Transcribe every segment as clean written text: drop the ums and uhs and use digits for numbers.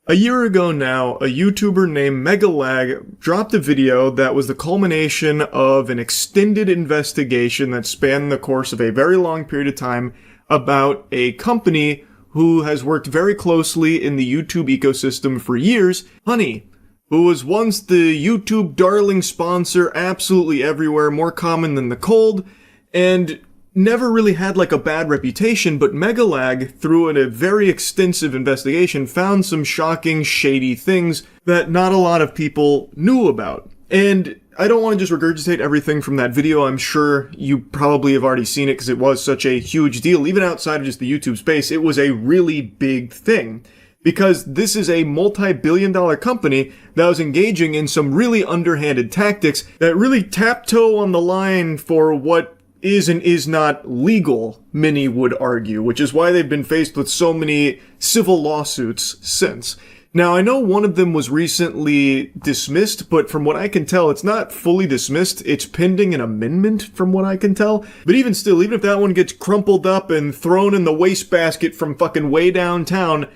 A year ago now, a YouTuber named Megalag dropped a video that was the culmination of an extended investigation that spanned the course of a very long period of time about a company who has worked very closely in the YouTube ecosystem for years, Honey, who was once the YouTube darling sponsor absolutely everywhere, more common than the cold, and never really had like a bad reputation, but Megalag, through a very extensive investigation, found some shocking, shady things that not a lot of people knew about. And I don't want to just regurgitate everything from that video. I'm sure you probably have already seen it because it was such a huge deal. Even outside of just the YouTube space, it was a really big thing. Because this is a multi-billion-dollar company that was engaging in some really underhanded tactics that really taptoe on the line for what is and is not legal, many would argue, which is why they've been faced with so many civil lawsuits since. Now, I know one of them was recently dismissed, but from what I can tell, it's not fully dismissed. It's pending an amendment, from what I can tell. But even still, even if that one gets crumpled up and thrown in the wastebasket from fucking way downtown,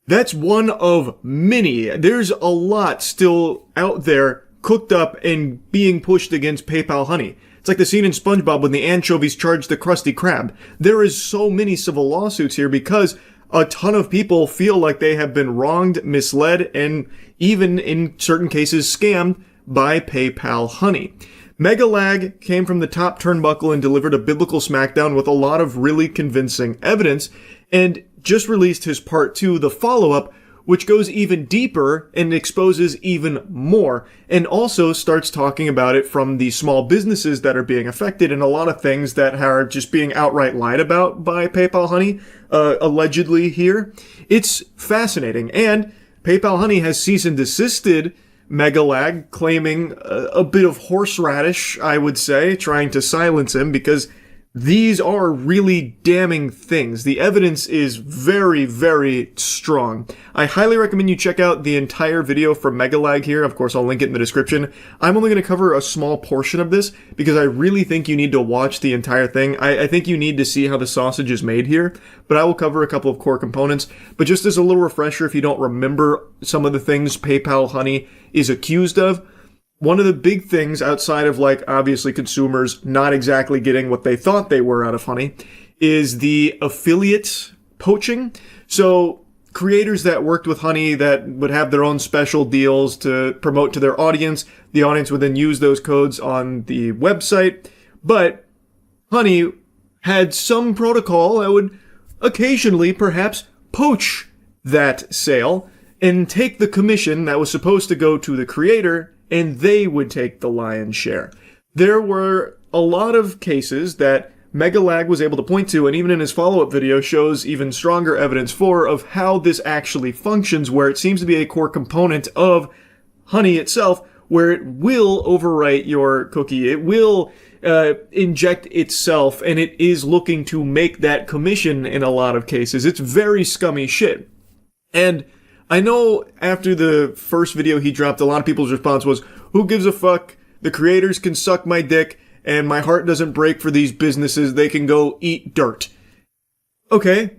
that's one of many. There's a lot still out there cooked up and being pushed against PayPal Honey. It's like the scene in SpongeBob when the anchovies charge the Krusty Krab. There is so many civil lawsuits here because a ton of people feel like they have been wronged, misled, and even in certain cases scammed by PayPal Honey. Megalag came from the top turnbuckle and delivered a biblical smackdown with a lot of really convincing evidence, and just released his part 2, the follow-up, which goes even deeper and exposes even more, and also starts talking about it from the small businesses that are being affected and a lot of things that are just being outright lied about by PayPal Honey, allegedly here. It's fascinating, and PayPal Honey has cease and desisted Megalag, claiming a bit of horseradish, I would say, trying to silence him because these are really damning things. The evidence is very, very strong. I highly recommend you check out the entire video from Megalag here. Of course, I'll link it in the description. I'm only going to cover a small portion of this because I really think you need to watch the entire thing. I think you need to see how the sausage is made here, but I will cover a couple of core components. But just as a little refresher, if you don't remember some of the things PayPal Honey is accused of, one of the big things outside of, like, obviously consumers not exactly getting what they thought they were out of Honey is the affiliate poaching. So creators that worked with Honey that would have their own special deals to promote to their audience, the audience would then use those codes on the website. But Honey had some protocol that would occasionally perhaps poach that sale and take the commission that was supposed to go to the creator, and they would take the lion's share. There were a lot of cases that Megalag was able to point to, and even in his follow-up video shows even stronger evidence for, of how this actually functions, where it seems to be a core component of Honey itself, where it will overwrite your cookie, it will inject itself, and it is looking to make that commission in a lot of cases. It's very scummy shit. And I know after the first video he dropped, a lot of people's response was, who gives a fuck? The creators can suck my dick, and my heart doesn't break for these businesses. They can go eat dirt. Okay,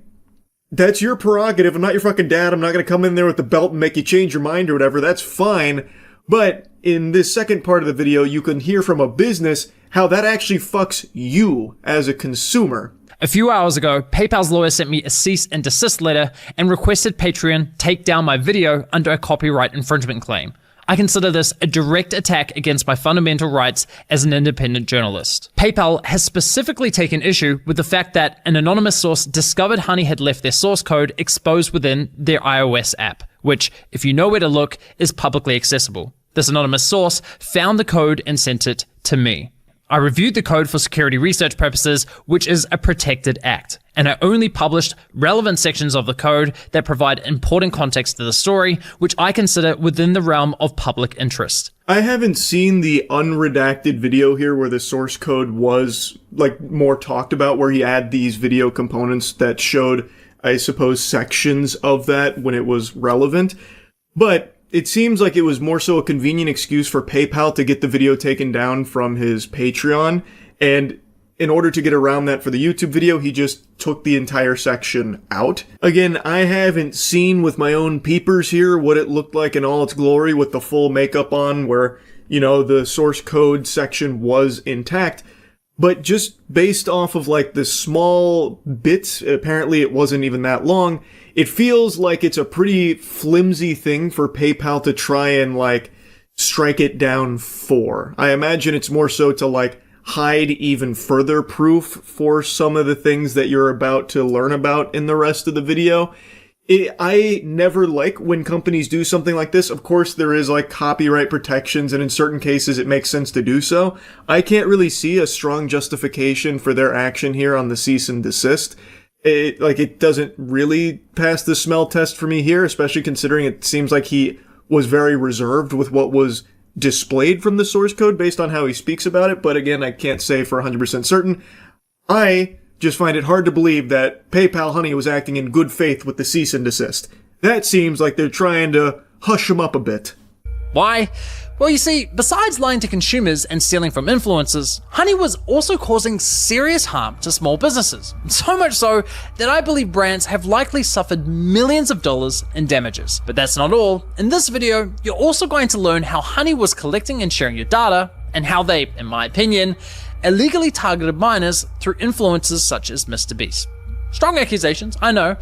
that's your prerogative. I'm not your fucking dad. I'm not going to come in there with the belt and make you change your mind or whatever. That's fine. But in this second part of the video, you can hear from a business how that actually fucks you as a consumer. A few hours ago, PayPal's lawyer sent me a cease and desist letter and requested Patreon take down my video under a copyright infringement claim. I consider this a direct attack against my fundamental rights as an independent journalist. PayPal has specifically taken issue with the fact that an anonymous source discovered Honey had left their source code exposed within their iOS app, which, if you know where to look, is publicly accessible. This anonymous source found the code and sent it to me. I reviewed the code for security research purposes, which is a protected act, and I only published relevant sections of the code that provide important context to the story, which I consider within the realm of public interest. I haven't seen the unredacted video here where the source code was, like, more talked about, where he had these video components that showed, I suppose, sections of that when it was relevant, but it seems like it was more so a convenient excuse for PayPal to get the video taken down from his Patreon, and in order to get around that for the YouTube video, he just took the entire section out. Again, I haven't seen with my own peepers here what it looked like in all its glory with the full makeup on where, you know, the source code section was intact. But just based off of like the small bits, apparently it wasn't even that long, it feels like it's a pretty flimsy thing for PayPal to try and like strike it down for. I imagine it's more so to like hide even further proof for some of the things that you're about to learn about in the rest of the video. I never like when companies do something like this. Of course, there is like copyright protections, and in certain cases it makes sense to do so. I can't really see a strong justification for their action here on the cease and desist. It doesn't really pass the smell test for me here, especially considering it seems like he was very reserved with what was displayed from the source code based on how he speaks about it. But again, I can't say for 100% certain. I just find it hard to believe that PayPal Honey was acting in good faith with the cease and desist. That seems like they're trying to hush him up a bit. Why? Well, you see, besides lying to consumers and stealing from influencers, Honey was also causing serious harm to small businesses. So much so that I believe brands have likely suffered millions of dollars in damages. But that's not all. In this video, you're also going to learn how Honey was collecting and sharing your data, and how they, in my opinion, illegally targeted minors through influencers such as Mr. Beast. Strong accusations, I know,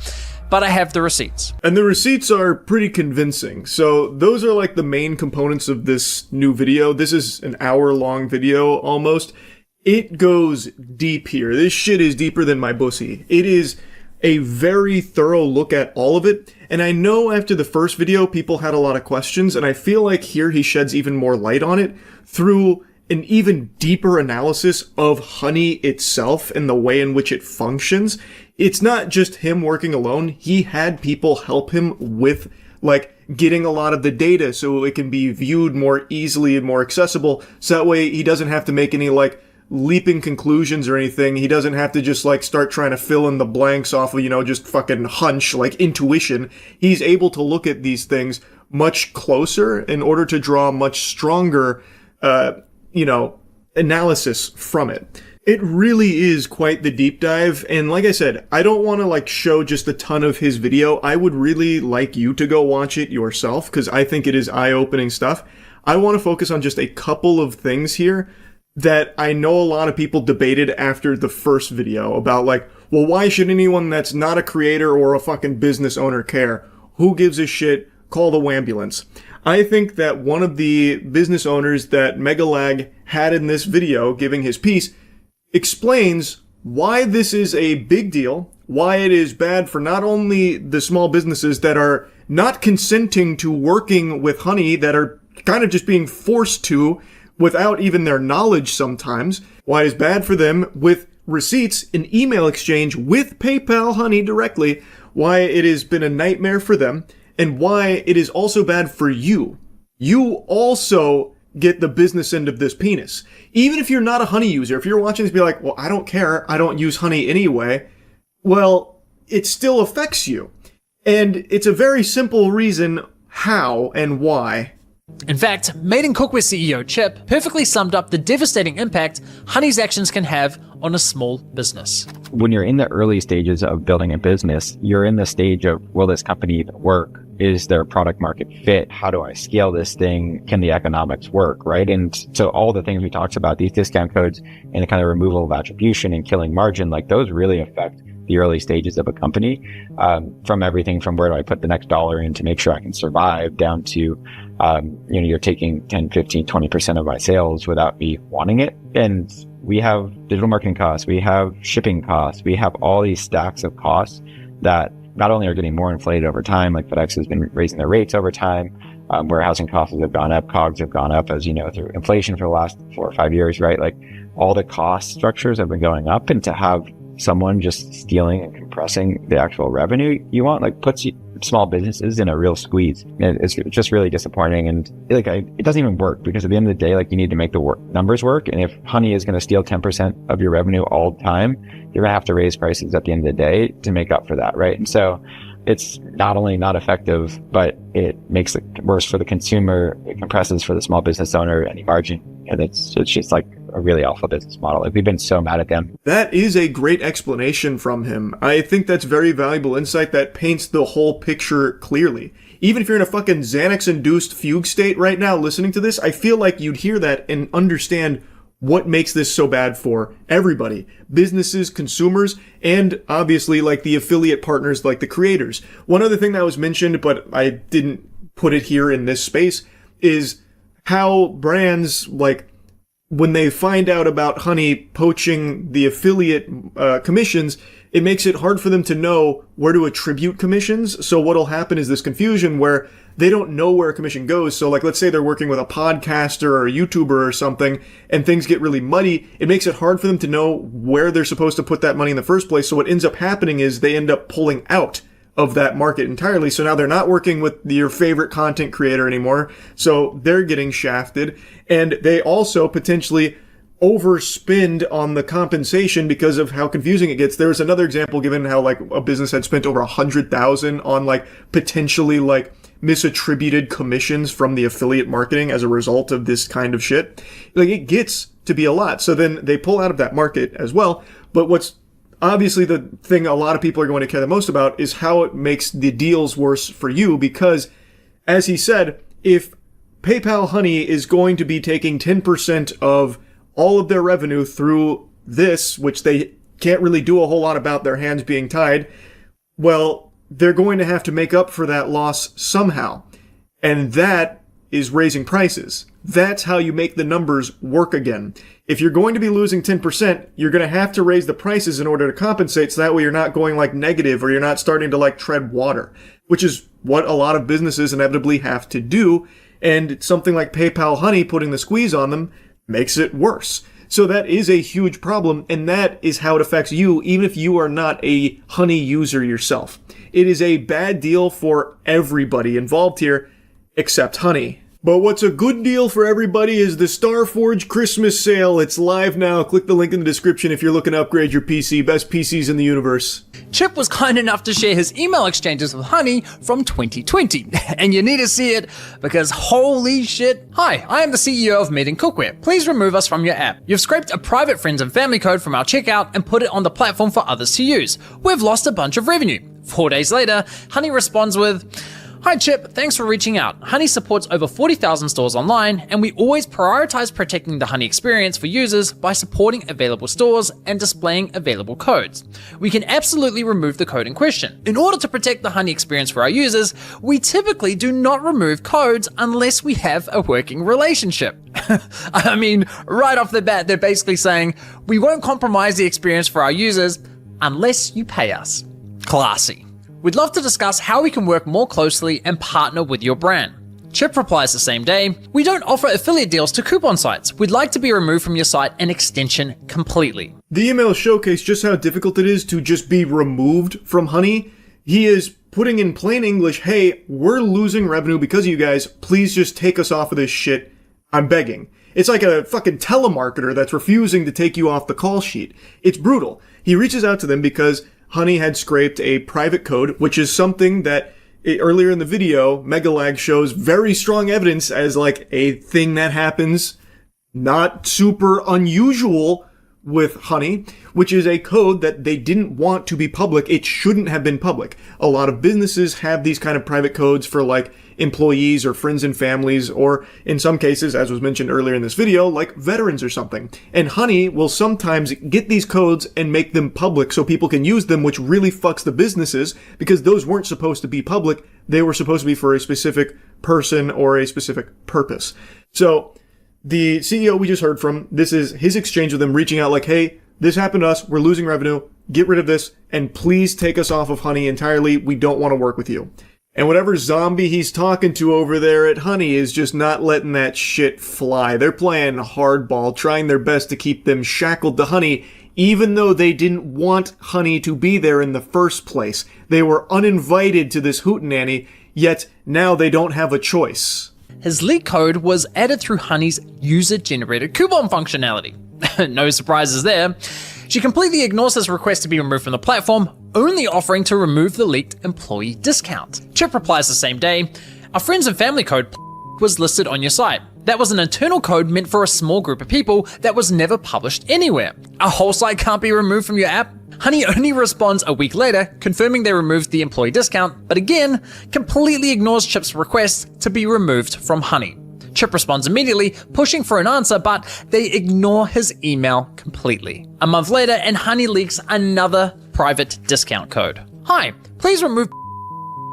but I have the receipts. And the receipts are pretty convincing. So those are like the main components of this new video. This is an hour-long video almost. It goes deep here. This shit is deeper than my pussy. It is a very thorough look at all of it. And I know after the first video, people had a lot of questions, and I feel like here he sheds even more light on it through an even deeper analysis of Honey itself and the way in which it functions. It's not just him working alone. He had people help him with like getting a lot of the data so it can be viewed more easily and more accessible. So that way he doesn't have to make any like leaping conclusions or anything. He doesn't have to just like start trying to fill in the blanks off of, you know, just fucking hunch, like intuition. He's able to look at these things much closer in order to draw much stronger, analysis from it. It really is quite the deep dive, and like I said, I don't want to like show just a ton of his video. I would really like you to go watch it yourself, because I think it is eye-opening stuff. I want to focus on just a couple of things here that I know a lot of people debated after the first video about like, well, why should anyone that's not a creator or a fucking business owner care? Who gives a shit? Call the wambulance. I think that one of the business owners that Megalag had in this video giving his piece explains why this is a big deal, why it is bad for not only the small businesses that are not consenting to working with Honey, that are kind of just being forced to without even their knowledge sometimes, why it is bad for them with receipts and email exchange with PayPal Honey directly, why it has been a nightmare for them, and why it is also bad for you. You also get the business end of this penis. Even if you're not a Honey user, if you're watching this be like, well, I don't care, I don't use Honey anyway, well, it still affects you. And it's a very simple reason how and why. In fact, Made in Cookware CEO Chip perfectly summed up the devastating impact Honey's actions can have on a small business. When you're in the early stages of building a business, you're in the stage of, will this company even work? Is there a product market fit? How do I scale this thing? Can the economics work, right? And so all the things we talked about, these discount codes and the kind of removal of attribution and killing margin, like those really affect the early stages of a company, from everything from where do I put the next dollar in to make sure I can survive, down to, you're taking 10, 15, 20% of my sales without me wanting it. And we have digital marketing costs, we have shipping costs, we have all these stacks of costs that not only are getting more inflated over time, like FedEx has been raising their rates over time, warehousing costs have gone up, COGS have gone up, as you know, through inflation for the last 4 or 5 years, right? Like all the cost structures have been going up, and to have someone just stealing and compressing the actual revenue you want, like puts small businesses in a real squeeze. And it's just really disappointing. And it doesn't even work, because at the end of the day, like you need to make the numbers work. And if Honey is going to steal 10% of your revenue all the time, you're going to have to raise prices at the end of the day to make up for that, right? And so it's not only not effective, but it makes it worse for the consumer. It compresses for the small business owner any margin. And it's just like a really awful business model. Like, we've been so mad at them. That is a great explanation from him. I think that's very valuable insight that paints the whole picture clearly. Even if you're in a fucking Xanax-induced fugue state right now listening to this, I feel like you'd hear that and understand what makes this so bad for everybody. Businesses, consumers, and obviously like the affiliate partners like the creators. One other thing that was mentioned, but I didn't put it here in this space, is how brands, like, when they find out about Honey poaching the affiliate commissions, it makes it hard for them to know where to attribute commissions. So what'll happen is this confusion where they don't know where a commission goes. So like, let's say they're working with a podcaster or a YouTuber or something and things get really muddy. It makes it hard for them to know where they're supposed to put that money in the first place. So what ends up happening is they end up pulling out of that market entirely. So now they're not working with your favorite content creator anymore. So they're getting shafted, and they also potentially overspend on the compensation because of how confusing it gets. There was another example given how like a business had spent over $100,000 on like potentially like misattributed commissions from the affiliate marketing as a result of this kind of shit. Like, it gets to be a lot. So then they pull out of that market as well. But what's obviously the thing a lot of people are going to care the most about is how it makes the deals worse for you, because as he said, if PayPal Honey is going to be taking 10% of all of their revenue through this, which they can't really do a whole lot about, their hands being tied, well, they're going to have to make up for that loss somehow. And that is raising prices. That's how you make the numbers work again. If you're going to be losing 10%, you're going to have to raise the prices in order to compensate, so that way you're not going like negative or you're not starting to like tread water, which is what a lot of businesses inevitably have to do. And something like PayPal Honey putting the squeeze on them makes it worse. So that is a huge problem, and that is how it affects you, even if you are not a Honey user yourself. It is a bad deal for everybody involved here, except Honey. But what's a good deal for everybody is the Starforge Christmas sale. It's live now. Click the link in the description if you're looking to upgrade your PC. Best PCs in the universe. Chip was kind enough to share his email exchanges with Honey from 2020. And you need to see it because holy shit. Hi, I am the CEO of Meeting Cookware. Please remove us from your app. You've scraped a private friends and family code from our checkout and put it on the platform for others to use. We've lost a bunch of revenue. 4 days later, Honey responds with, "Hi Chip, thanks for reaching out. Honey supports over 40,000 stores online, and we always prioritize protecting the Honey experience for users by supporting available stores and displaying available codes. We can absolutely remove the code in question. In order to protect the Honey experience for our users, we typically do not remove codes unless we have a working relationship." I mean, right off the bat, they're basically saying, we won't compromise the experience for our users unless you pay us. Classy. We'd love to discuss how we can work more closely and partner with your brand. Chip replies the same day, "We don't offer affiliate deals to coupon sites. We'd like to be removed from your site and extension completely." The email showcased just how difficult it is to just be removed from Honey. He is putting in plain English, hey, we're losing revenue because of you guys. Please just take us off of this shit. I'm begging. It's like a fucking telemarketer that's refusing to take you off the call sheet. It's brutal. He reaches out to them because Honey had scraped a private code, which is something that earlier in the video, Megalag shows very strong evidence as like a thing that happens, not super unusual with Honey, which is a code that they didn't want to be public. It shouldn't have been public. A lot of businesses have these kind of private codes for like employees or friends and families, or in some cases, as was mentioned earlier in this video, like veterans or something. And Honey will sometimes get these codes and make them public so people can use them, which really fucks the businesses because those weren't supposed to be public. They were supposed to be for a specific person or a specific purpose. So the CEO we just heard from, this is his exchange with them reaching out like, hey, this happened to us. We're losing revenue. Get rid of this. And please take us off of Honey entirely. We don't want to work with you. And whatever zombie he's talking to over there at Honey is just not letting that shit fly. They're playing hardball, trying their best to keep them shackled to Honey, even though they didn't want Honey to be there in the first place. They were uninvited to this hootenanny, yet now they don't have a choice. His leak code was added through Honey's user-generated coupon functionality. No surprises there. She completely ignores his request to be removed from the platform, only offering to remove the leaked employee discount. Chip replies the same day, "Our friends and family code was listed on your site. That was an internal code meant for a small group of people that was never published anywhere. A whole site can't be removed from your app? Honey only responds a week later, confirming they removed the employee discount, but again, completely ignores Chip's request to be removed from Honey. Chip responds immediately, pushing for an answer, but they ignore his email completely. A month later, and Honey leaks another private discount code. Hi, please remove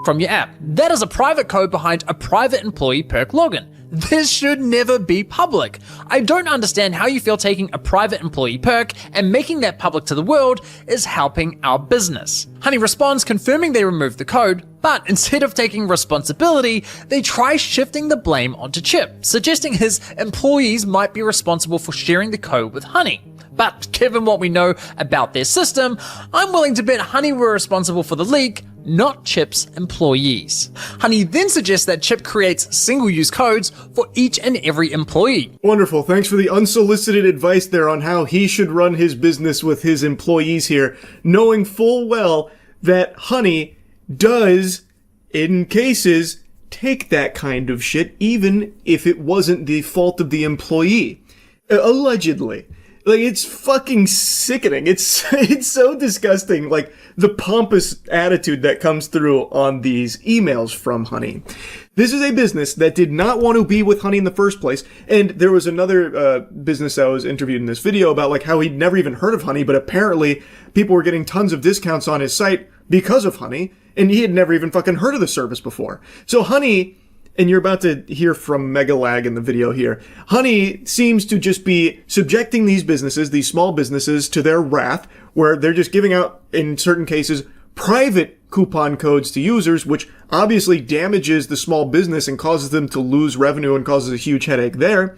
from your app. That is a private code behind a private employee perk login. This should never be public. I don't understand how you feel taking a private employee perk and making that public to the world is helping our business. Honey responds confirming they removed the code, but instead of taking responsibility, they try shifting the blame onto Chip, suggesting his employees might be responsible for sharing the code with Honey. But given what we know about their system, I'm willing to bet Honey were responsible for the leak, not Chip's employees. Honey then suggests that Chip creates single-use codes for each and every employee. Wonderful. Thanks for the unsolicited advice there on how he should run his business with his employees here, knowing full well that Honey does, in cases, take that kind of shit, even if it wasn't the fault of the employee. Allegedly. Like, it's fucking sickening. It's so disgusting. Like, the pompous attitude that comes through on these emails from Honey. This is a business that did not want to be with Honey in the first place. And there was another business that was interviewed in this video about like how he'd never even heard of Honey, but apparently people were getting tons of discounts on his site because of Honey, and he had never even fucking heard of the service before. So Honey, and you're about to hear from Megalag in the video here, Honey seems to just be subjecting these businesses, these small businesses, to their wrath, where they're just giving out, in certain cases, private coupon codes to users, which obviously damages the small business and causes them to lose revenue and causes a huge headache there.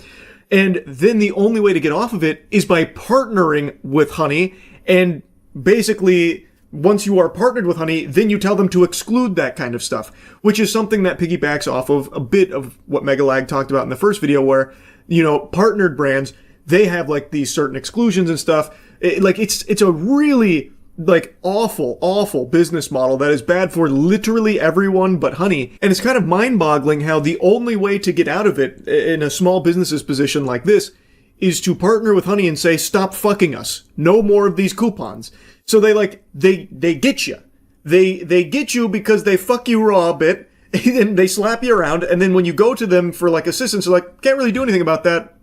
And then the only way to get off of it is by partnering with Honey, and basically, once you are partnered with Honey, then you tell them to exclude that kind of stuff, which is something that piggybacks off of a bit of what Megalag talked about in the first video, where, you know, partnered brands, they have like these certain exclusions and stuff. It's a really like awful business model that is bad for literally everyone but Honey. And it's kind of mind-boggling how the only way to get out of it in a small business's position like this is to partner with Honey and say, stop fucking us. No more of these coupons. So they get you. They get you because they fuck you raw a bit, and they slap you around, and then when you go to them for like assistance, they're like, can't really do anything about that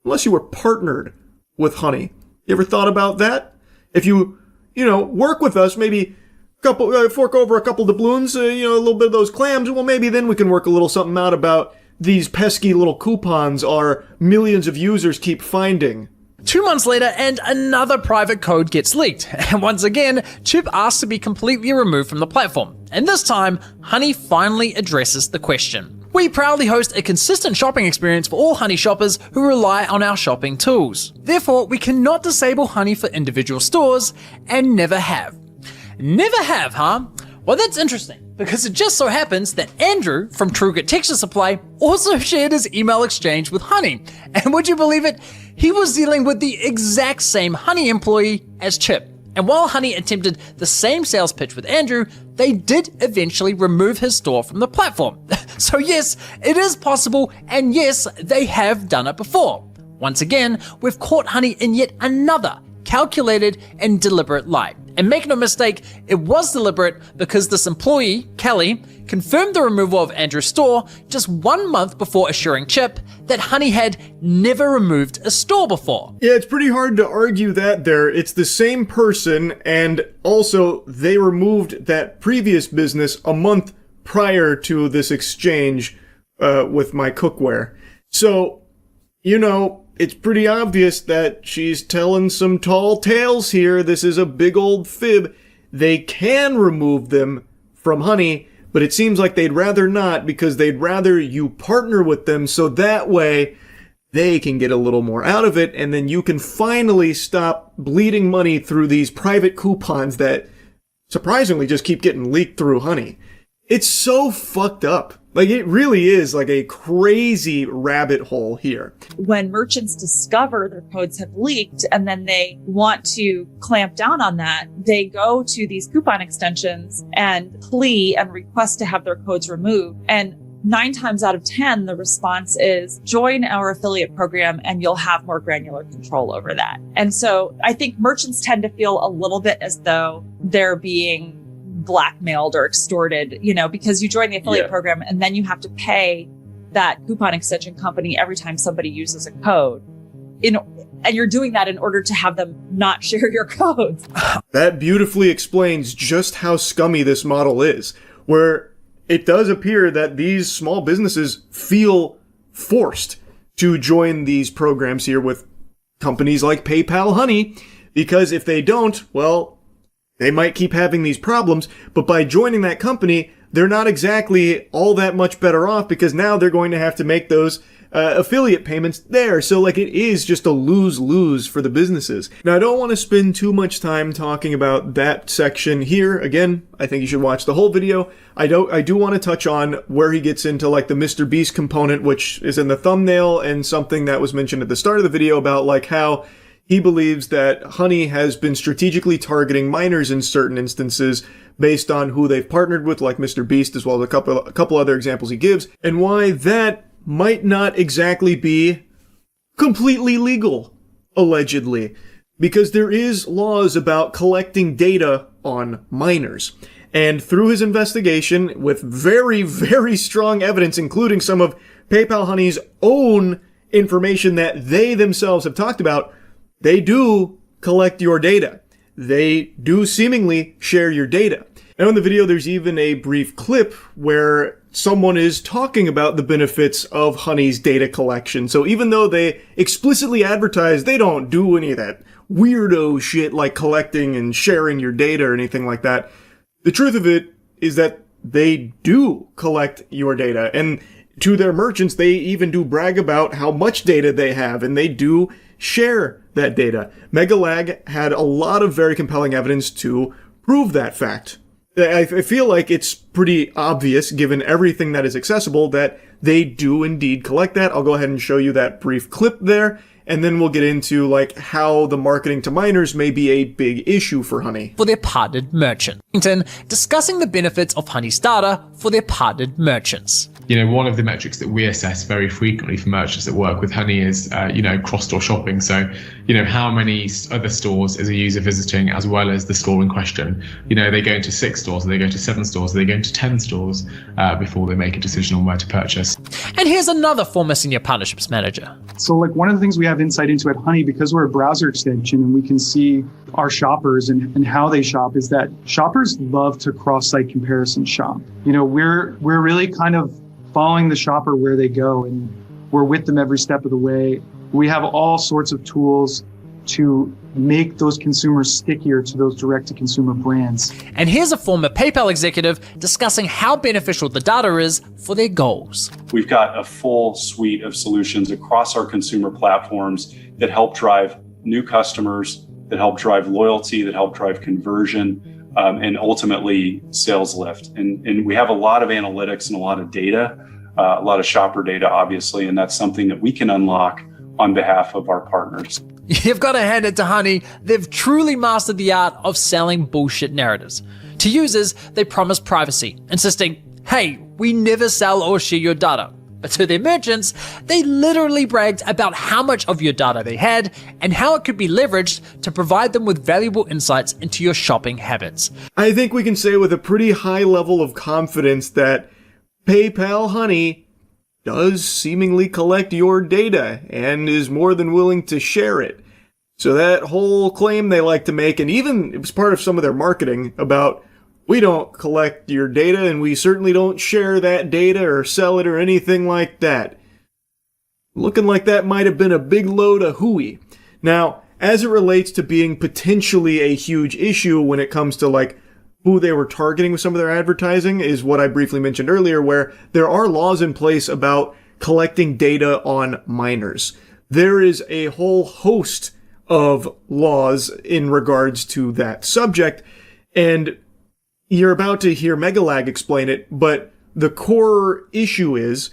unless you were partnered with Honey. You ever thought about that? If you work with us, maybe fork over a couple doubloons, a little bit of those clams, well, maybe then we can work a little something out about these pesky little coupons our millions of users keep finding. 2 months later, and another private code gets leaked. And once again, Chip asks to be completely removed from the platform. And this time, Honey finally addresses the question. We proudly host a consistent shopping experience for all Honey shoppers who rely on our shopping tools. Therefore, we cannot disable Honey for individual stores, and never have. Never have, huh? Well, that's interesting, because it just so happens that Andrew from TrueGrit Texture Supply also shared his email exchange with Honey. And would you believe it? He was dealing with the exact same Honey employee as Chip. And while Honey attempted the same sales pitch with Andrew, they did eventually remove his store from the platform. So yes, it is possible, and yes, they have done it before. Once again, we've caught Honey in yet another calculated and deliberate lie. And make no mistake, it was deliberate, because this employee, Kelly, confirmed the removal of Andrew's store just 1 month before assuring Chip that Honey had never removed a store before. Yeah, it's pretty hard to argue that there. It's the same person, and also they removed that previous business a month prior to this exchange with my cookware. So, it's pretty obvious that she's telling some tall tales here. This is a big old fib. They can remove them from Honey, but it seems like they'd rather not, because they'd rather you partner with them so that way they can get a little more out of it, and then you can finally stop bleeding money through these private coupons that surprisingly just keep getting leaked through Honey. It's so fucked up. Like, it really is like a crazy rabbit hole here. When merchants discover their codes have leaked and then they want to clamp down on that, they go to these coupon extensions and plea and request to have their codes removed. And 9 times out of 10, the response is join our affiliate program and you'll have more granular control over that. And so I think merchants tend to feel a little bit as though they're being blackmailed or extorted, because you join the affiliate program and then you have to pay that coupon extension company every time somebody uses a code. And you're doing that in order to have them not share your codes. That beautifully explains just how scummy this model is, where it does appear that these small businesses feel forced to join these programs here with companies like PayPal Honey, because if they don't, well, they might keep having these problems, but by joining that company, they're not exactly all that much better off because now they're going to have to make those affiliate payments there. So it is just a lose-lose for the businesses. Now, I don't want to spend too much time talking about that section here. Again, I think you should watch the whole video. I do want to touch on where he gets into the Mr. Beast component, which is in the thumbnail, and something that was mentioned at the start of the video about how he believes that Honey has been strategically targeting minors in certain instances based on who they've partnered with, like Mr. Beast, as well as a couple other examples he gives, and why that might not exactly be completely legal, allegedly, because there is laws about collecting data on minors. And through his investigation, with very, very strong evidence, including some of PayPal Honey's own information that they themselves have talked about, they do collect your data. They do seemingly share your data. Now in the video, there's even a brief clip where someone is talking about the benefits of Honey's data collection. So even though they explicitly advertise they don't do any of that weirdo shit like collecting and sharing your data or anything like that, the truth of it is that they do collect your data. And to their merchants, they even do brag about how much data they have, and they do share that data. Megalag had a lot of very compelling evidence to prove that fact. I feel like it's pretty obvious, given everything that is accessible, that they do indeed collect that. I'll go ahead and show you that brief clip there, and then we'll get into how the marketing to minors may be a big issue for Honey. For their partnered merchant. Discussing the benefits of Honey's data for their partnered merchants. One of the metrics that we assess very frequently for merchants that work with Honey is, cross-store shopping. So, how many other stores is a user visiting as well as the store in question? They go into 6 stores, they go to 7 stores, they go into 10 stores before they make a decision on where to purchase. And here's another former senior partnerships manager. So one of the things we have insight into at Honey, because we're a browser extension and we can see our shoppers and how they shop, is that shoppers love to cross-site comparison shop. We're really kind of following the shopper where they go, and we're with them every step of the way. We have all sorts of tools to make those consumers stickier to those direct-to-consumer brands. And here's a former PayPal executive discussing how beneficial the data is for their goals. We've got a full suite of solutions across our consumer platforms that help drive new customers, that help drive loyalty, that help drive conversion, and ultimately sales lift. And we have a lot of analytics and a lot of data, a lot of shopper data, obviously, and that's something that we can unlock on behalf of our partners. You've got to hand it to Honey. They've truly mastered the art of selling bullshit narratives. To users, they promise privacy, insisting, hey, we never sell or share your data. But to their merchants, they literally bragged about how much of your data they had and how it could be leveraged to provide them with valuable insights into your shopping habits. I think we can say with a pretty high level of confidence that PayPal Honey does seemingly collect your data and is more than willing to share it. So that whole claim they like to make, and even it was part of some of their marketing about, we don't collect your data and we certainly don't share that data or sell it or anything like that. Looking like that might have been a big load of hooey. Now, as it relates to being potentially a huge issue when it comes to who they were targeting with some of their advertising, is what I briefly mentioned earlier, where there are laws in place about collecting data on minors. There is a whole host of laws in regards to that subject, and you're about to hear Megalag explain it, but the core issue is,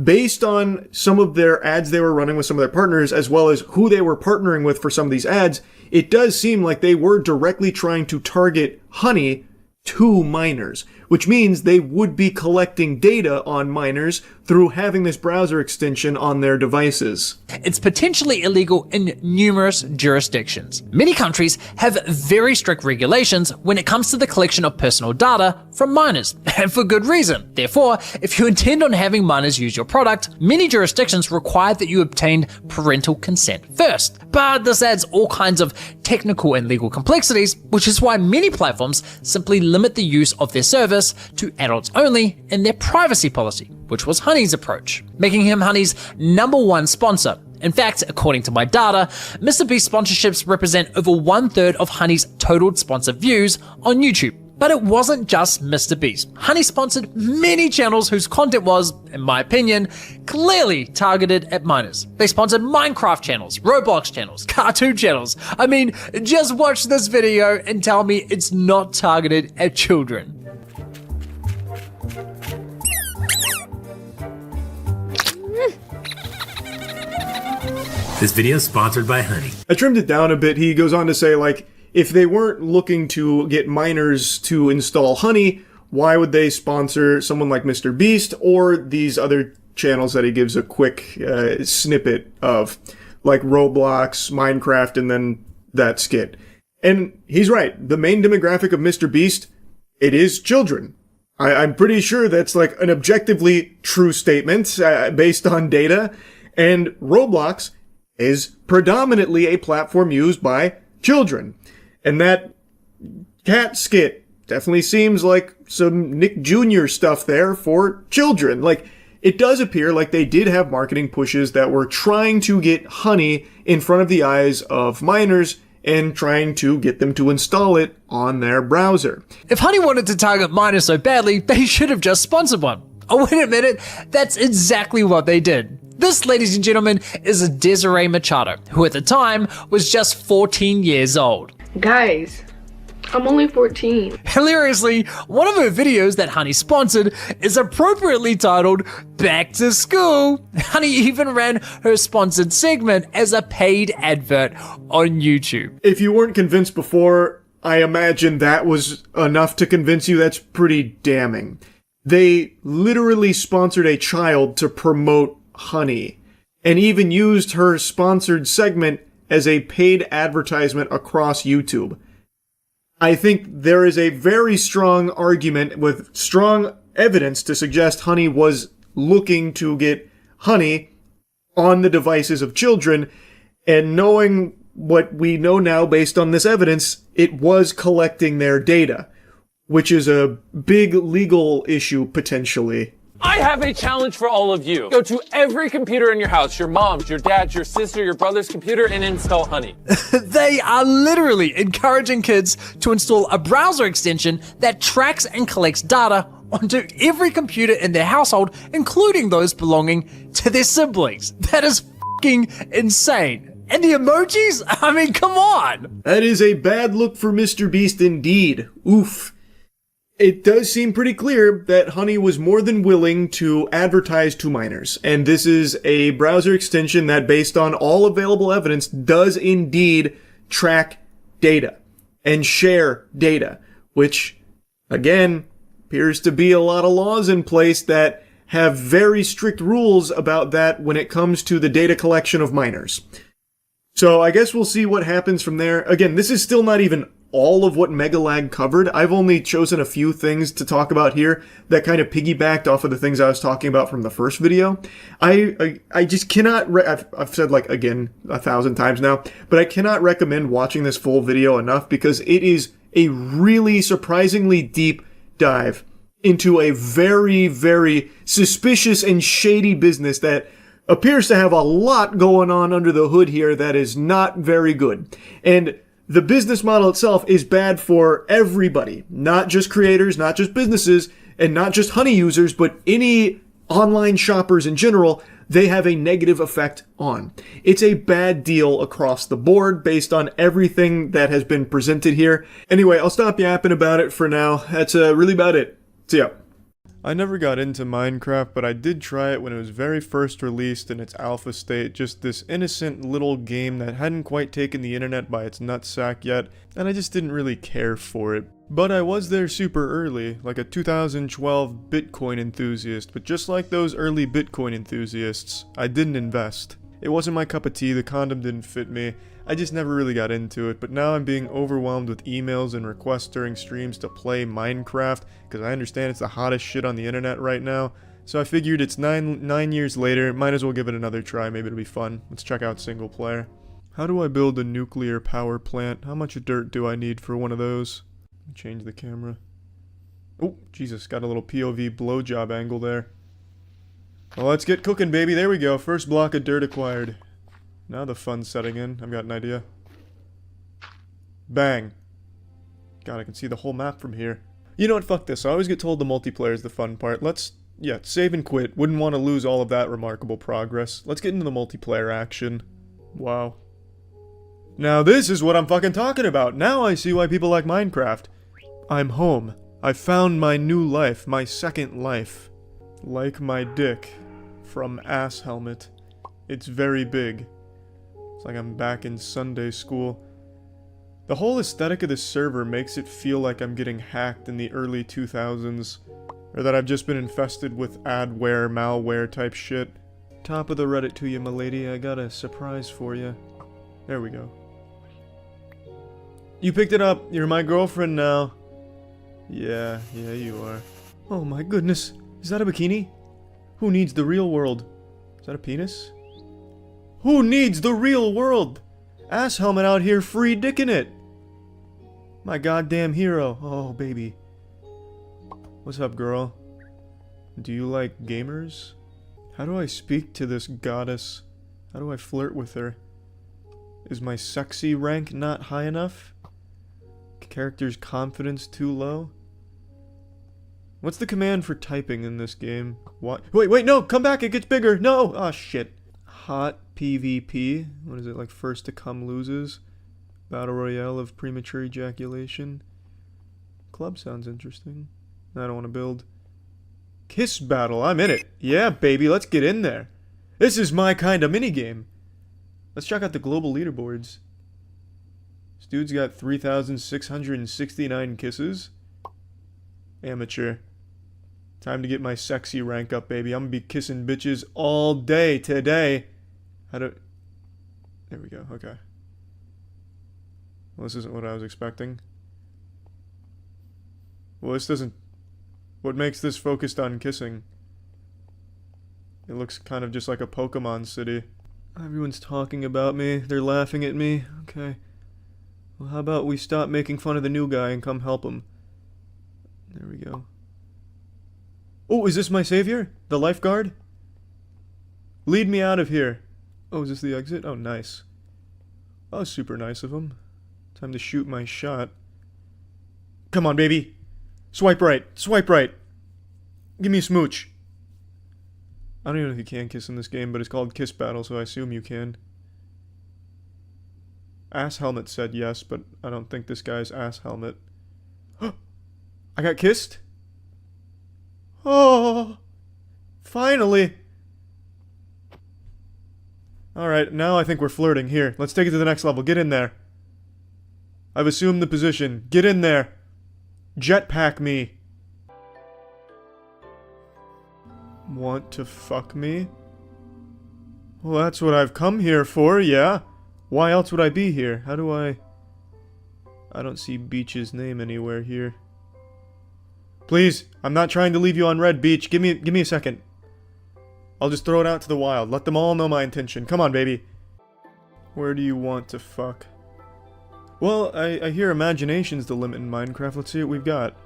based on some of their ads they were running with some of their partners, as well as who they were partnering with for some of these ads, it does seem like they were directly trying to target Honey to minors, which means they would be collecting data on minors through having this browser extension on their devices. It's potentially illegal in numerous jurisdictions. Many countries have very strict regulations when it comes to the collection of personal data from minors, and for good reason. Therefore, if you intend on having minors use your product, many jurisdictions require that you obtain parental consent first. But this adds all kinds of technical and legal complexities, which is why many platforms simply limit the use of their service to adults only in their privacy policy, which was Honey's approach, making him Honey's #1 sponsor. In fact, according to my data, MrBeast sponsorships represent over 1/3 of Honey's total sponsor views on YouTube. But it wasn't just MrBeast. Honey sponsored many channels whose content was, in my opinion, clearly targeted at minors. They sponsored Minecraft channels, Roblox channels, cartoon channels. I mean, just watch this video and tell me it's not targeted at children. This video is sponsored by Honey. I trimmed it down a bit. He goes on to say, like, if they weren't looking to get minors to install Honey, why would they sponsor someone like MrBeast or these other channels that he gives a quick snippet of, like Roblox, Minecraft, and then that skit? And he's right. The main demographic of MrBeast, it is children. I'm pretty sure that's like an objectively true statement based on data. And Roblox is predominantly a platform used by children. And that cat skit definitely seems like some Nick Jr. stuff there for children. Like, it does appear like they did have marketing pushes that were trying to get Honey in front of the eyes of minors and trying to get them to install it on their browser. If Honey wanted to target minors so badly, they should have just sponsored one. Oh, wait a minute, that's exactly what they did. This, ladies and gentlemen, is Desiree Machado, who at the time was just 14 years old. Guys, I'm only 14. Hilariously, one of her videos that Honey sponsored is appropriately titled Back to School. Honey even ran her sponsored segment as a paid advert on YouTube. If you weren't convinced before, I imagine that was enough to convince you. That's pretty damning. They literally sponsored a child to promote Honey, and even used her sponsored segment as a paid advertisement across YouTube. I think there is a very strong argument with strong evidence to suggest Honey was looking to get Honey on the devices of children, and knowing what we know now based on this evidence, it was collecting their data, which is a big legal issue potentially. I have a challenge for all of you. Go to every computer in your house, your mom's, your dad's, your sister, your brother's computer, and install Honey. They are literally encouraging kids to install a browser extension that tracks and collects data onto every computer in their household, including those belonging to their siblings. That is fucking insane. And the emojis? I mean, come on. That is a bad look for MrBeast indeed. Oof. It does seem pretty clear that Honey was more than willing to advertise to minors, and this is a browser extension that, based on all available evidence, does indeed track data and share data, which, again, appears to be a lot of laws in place that have very strict rules about that when it comes to the data collection of minors. So I guess we'll see what happens from there. Again, this is still not even all of what Megalag covered. I've only chosen a few things to talk about here that kind of piggybacked off of the things I was talking about from the first video. I just cannot, I've said like again 1,000 times now, but I cannot recommend watching this full video enough because it is a really surprisingly deep dive into a very, very suspicious and shady business that appears to have a lot going on under the hood here that is not very good. And the business model itself is bad for everybody, not just creators, not just businesses, and not just Honey users, but any online shoppers in general. They have a negative effect on. It's a bad deal across the board based on everything that has been presented here. Anyway, I'll stop yapping about it for now. That's really about it. See ya. I never got into Minecraft, but I did try it when it was very first released in its alpha state, just this innocent little game that hadn't quite taken the internet by its nutsack yet, and I just didn't really care for it. But I was there super early, like a 2012 Bitcoin enthusiast, but just like those early Bitcoin enthusiasts, I didn't invest. It wasn't my cup of tea, the condom didn't fit me, I just never really got into it, but now I'm being overwhelmed with emails and requests during streams to play Minecraft, because I understand it's the hottest shit on the internet right now, so I figured it's nine years later, might as well give it another try, maybe it'll be fun. Let's check out single player. How do I build a nuclear power plant? How much dirt do I need for one of those? Change the camera. Oh, Jesus, got a little POV blowjob angle there. Well, let's get cooking, baby. There we go. First block of dirt acquired. Now the fun's setting in. I've got an idea. Bang. God, I can see the whole map from here. You know what? Fuck this. I always get told the multiplayer is the fun part. Yeah, save and quit. Wouldn't want to lose all of that remarkable progress. Let's get into the multiplayer action. Wow. Now this is what I'm fucking talking about. Now I see why people like Minecraft. I'm home. I found my new life. My second life. Like my dick. From Ass Helmet. It's very big. It's like I'm back in Sunday school. The whole aesthetic of this server makes it feel like I'm getting hacked in the early 2000s. Or that I've just been infested with adware, malware type shit. Top of the Reddit to you, milady. I got a surprise for you. There we go. You picked it up. You're my girlfriend now. Yeah, you are. Oh my goodness. Is that a bikini? Who needs the real world? Is that a penis? Who needs the real world? Ass Helmet out here free dicking it. My goddamn hero. Oh, baby. What's up, girl? Do you like gamers? How do I speak to this goddess? How do I flirt with her? Is my sexy rank not high enough? Character's confidence too low? What's the command for typing in this game? What? Wait, no! Come back! It gets bigger! No! Oh, shit. Hot PvP. What is it, like first to come loses? Battle Royale of premature ejaculation. Club sounds interesting. I don't want to build. Kiss battle. I'm in it. Yeah, baby, let's get in there. This is my kind of minigame. Let's check out the global leaderboards. This dude's got 3,669 kisses. Amateur. Time to get my sexy rank up, baby. I'm gonna be kissing bitches all day today. There we go, okay. Well, this isn't what I was expecting. Well, this doesn't... What makes this focused on kissing? It looks kind of just like a Pokemon city. Everyone's talking about me. They're laughing at me. Okay. Well, how about we stop making fun of the new guy and come help him? There we go. Oh, is this my savior? The lifeguard? Lead me out of here. Oh, is this the exit? Oh, nice. That was super nice of him. Time to shoot my shot. Come on, baby. Swipe right. Swipe right. Give me a smooch. I don't even know if you can kiss in this game, but it's called Kiss Battle, so I assume you can. Ass Helmet said yes, but I don't think this guy's Ass Helmet. I got kissed? Oh, finally. Alright, now I think we're flirting. Here, let's take it to the next level. Get in there. I've assumed the position. Get in there. Jetpack me. Want to fuck me? Well, that's what I've come here for, yeah. Why else would I be here? How do I don't see Beach's name anywhere here. Please, I'm not trying to leave you on red, Beach. Give me a second. I'll just throw it out to the wild. Let them all know my intention. Come on, baby. Where do you want to fuck? Well, I hear imagination's the limit in Minecraft. Let's see what we've got.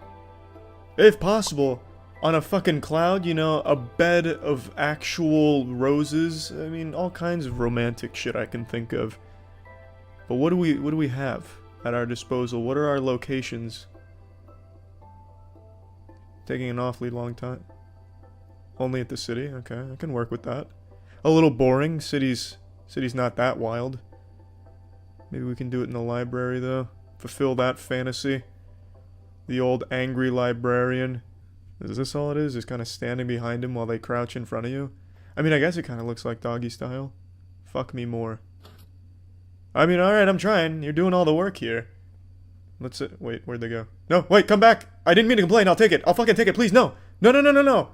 If possible, on a fucking cloud, you know, a bed of actual roses. I mean, all kinds of romantic shit I can think of. But what do we have at our disposal? What are our locations? Taking an awfully long time. Only at the city? Okay, I can work with that. A little boring. City's not that wild. Maybe we can do it in the library, though. Fulfill that fantasy. The old angry librarian. Is this all it is? Just kind of standing behind him while they crouch in front of you? I mean, I guess it kind of looks like doggy style. Fuck me more. I mean, alright, I'm trying. You're doing all the work here. Let's wait, where'd they go? No, wait, come back! I didn't mean to complain, I'll take it. I'll fucking take it, please, no! No, no, no, no, no!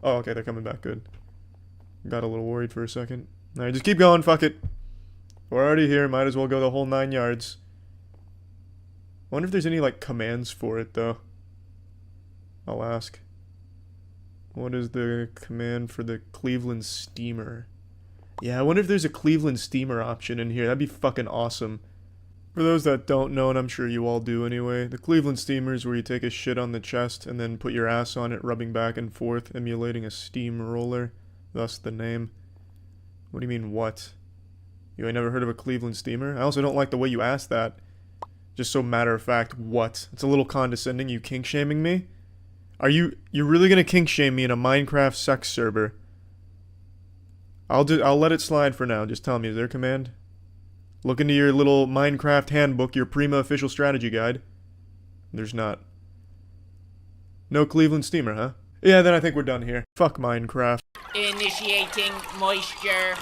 Oh, okay, they're coming back, good. Got a little worried for a second. Alright, just keep going, fuck it. We're already here, might as well go the whole 9 yards. I wonder if there's any, like, commands for it, though. I'll ask. What is the command for the Cleveland steamer? Yeah, I wonder if there's a Cleveland steamer option in here. That'd be fucking awesome. For those that don't know, and I'm sure you all do anyway, the Cleveland steamer is where you take a shit on the chest and then put your ass on it, rubbing back and forth, emulating a steamroller. Thus the name. What do you mean, what? You ain't never heard of a Cleveland steamer? I also don't like the way you asked that. Just so matter of fact, what? It's a little condescending, you kink shaming me? You're really gonna kink shame me in a Minecraft sex server? I'll let it slide for now. Just tell me, is there a command? Look into your little Minecraft handbook, your Prima official strategy guide. There's not. No Cleveland steamer, huh? Yeah, then I think we're done here. Fuck Minecraft. Initiating moisture.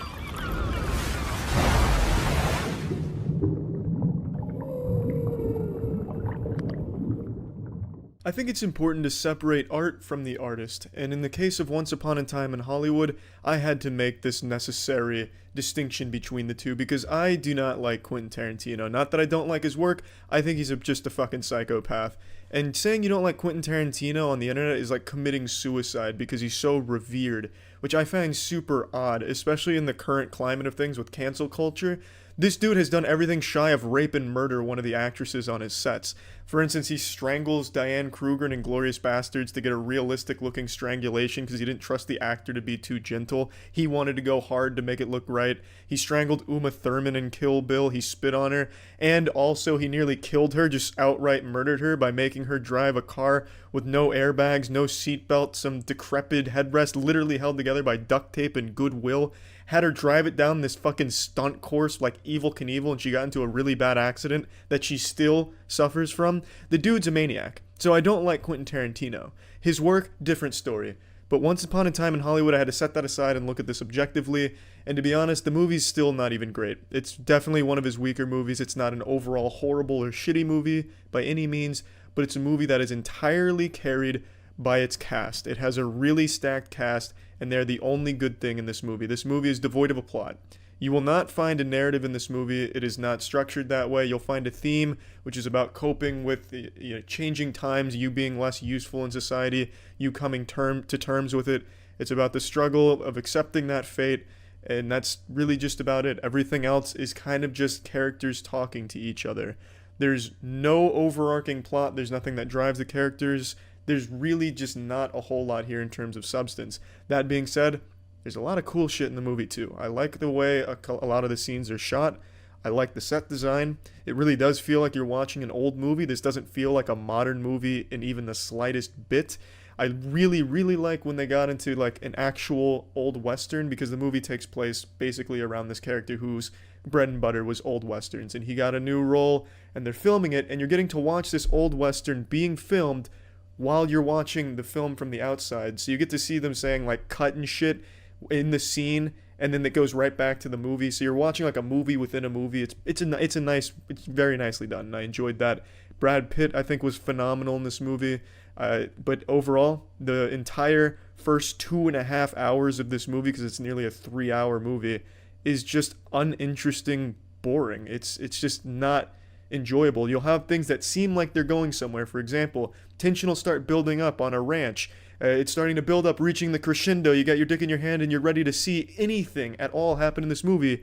I think it's important to separate art from the artist, and in the case of Once Upon a Time in Hollywood, I had to make this necessary distinction between the two because I do not like Quentin Tarantino. Not that I don't like his work, I think he's just a fucking psychopath. And saying you don't like Quentin Tarantino on the internet is like committing suicide because he's so revered, which I find super odd, especially in the current climate of things with cancel culture. This dude has done everything shy of rape and murder one of the actresses on his sets. For instance, he strangles Diane Kruger in Inglourious Bastards to get a realistic-looking strangulation because he didn't trust the actor to be too gentle. He wanted to go hard to make it look right. He strangled Uma Thurman in Kill Bill. He spit on her. And also, he nearly killed her, just outright murdered her by making her drive a car with no airbags, no seatbelt, some decrepit headrest literally held together by duct tape and goodwill. Had her drive it down this fucking stunt course like Evel Knievel, and she got into a really bad accident that she still suffers from. The dude's a maniac. So I don't like Quentin Tarantino. His work, different story. But Once Upon a Time in Hollywood, I had to set that aside and look at this objectively. And to be honest, the movie's still not even great. It's definitely one of his weaker movies. It's not an overall horrible or shitty movie by any means, but it's a movie that is entirely carried by its cast. It has a really stacked cast, and they're the only good thing in this movie. This movie is devoid of a plot. You will not find a narrative in this movie. It is not structured that way. You'll find a theme, which is about coping with changing times, you being less useful in society, you coming to terms with it. It's about the struggle of accepting that fate, and that's really just about it. Everything else is kind of just characters talking to each other. There's no overarching plot. There's nothing that drives the characters. There's really just not a whole lot here in terms of substance. That being said, there's a lot of cool shit in the movie too. I like the way a lot of the scenes are shot. I like the set design. It really does feel like you're watching an old movie. This doesn't feel like a modern movie in even the slightest bit. I really, really like when they got into like an actual old Western because the movie takes place basically around this character whose bread and butter was old Westerns. And he got a new role and they're filming it and you're getting to watch this old Western being filmed while you're watching the film from the outside. So you get to see them saying like cut and shit in the scene, and then it goes right back to the movie. So you're watching like a movie within a movie. It's very nicely done, and I enjoyed that. Brad Pitt, I think, was phenomenal in this movie. But overall, the entire first 2.5 hours of this movie, because it's nearly a 3-hour movie, is just uninteresting, boring. It's just not enjoyable. You'll have things that seem like they're going somewhere. For example, tension will start building up on a ranch. It's starting to build up, reaching the crescendo. You got your dick in your hand and you're ready to see anything at all happen in this movie.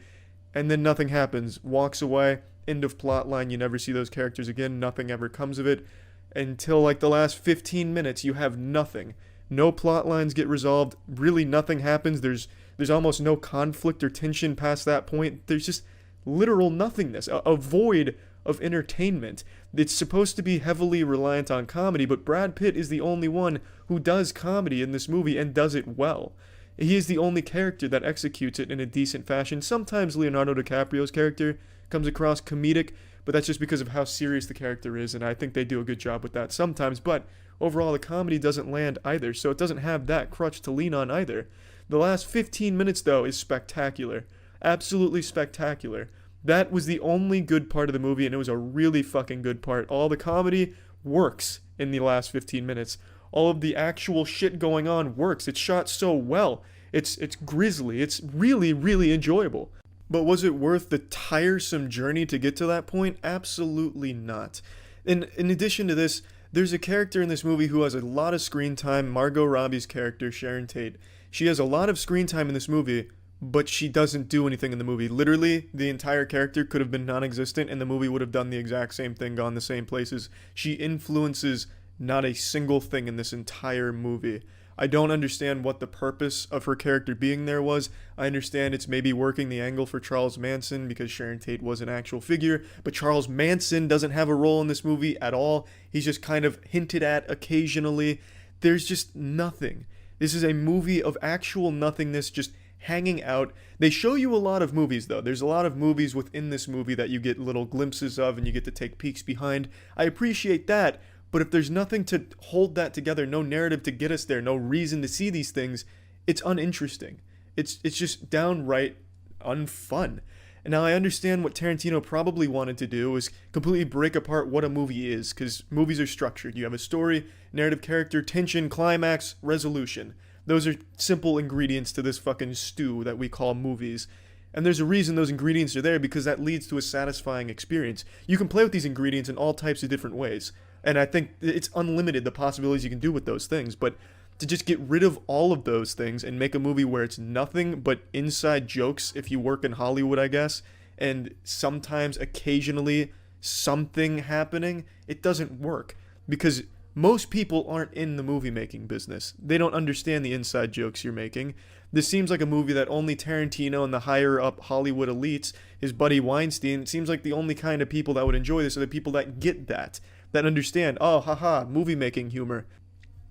And then nothing happens. Walks away. End of plot line. You never see those characters again. Nothing ever comes of it. Until like the last 15 minutes, you have nothing. No plot lines get resolved. Really nothing happens. There's almost no conflict or tension past that point. There's just literal nothingness. A void of entertainment. It's supposed to be heavily reliant on comedy, but Brad Pitt is the only one who does comedy in this movie and does it well. He is the only character that executes it in a decent fashion. Sometimes Leonardo DiCaprio's character comes across comedic, but that's just because of how serious the character is, and I think they do a good job with that sometimes. But overall the comedy doesn't land either, so it doesn't have that crutch to lean on either. The last 15 minutes, though, is spectacular. Absolutely spectacular. That was the only good part of the movie, and it was a really fucking good part. All the comedy works in the last 15 minutes. All of the actual shit going on works. It's shot so well. It's grisly. It's really, really enjoyable. But was it worth the tiresome journey to get to that point? Absolutely not. In addition to this, there's a character in this movie who has a lot of screen time, Margot Robbie's character, Sharon Tate. She has a lot of screen time in this movie, but she doesn't do anything in the movie. Literally, the entire character could have been non-existent and the movie would have done the exact same thing, gone the same places. She influences not a single thing in this entire movie. I don't understand what the purpose of her character being there was. I understand it's maybe working the angle for Charles Manson because Sharon Tate was an actual figure, but Charles Manson doesn't have a role in this movie at all. He's just kind of hinted at occasionally. There's just nothing. This is a movie of actual nothingness, just hanging out. They show you a lot of movies, though. There's a lot of movies within this movie that you get little glimpses of and you get to take peeks behind. I appreciate that. But if there's nothing to hold that together, no narrative to get us there, no reason to see these things, it's uninteresting. It's just downright unfun. And now I understand what Tarantino probably wanted to do is completely break apart what a movie is, because movies are structured. You have a story, narrative, character, tension, climax, resolution. Those are simple ingredients to this fucking stew that we call movies. And there's a reason those ingredients are there, because that leads to a satisfying experience. You can play with these ingredients in all types of different ways. And I think it's unlimited, the possibilities you can do with those things. But to just get rid of all of those things and make a movie where it's nothing but inside jokes, if you work in Hollywood, I guess, and sometimes, occasionally, something happening, it doesn't work. Because most people aren't in the movie-making business. They don't understand the inside jokes you're making. This seems like a movie that only Tarantino and the higher-up Hollywood elites, his buddy Weinstein, it seems like the only kind of people that would enjoy this are the people that get that understand, oh, haha, movie-making humor.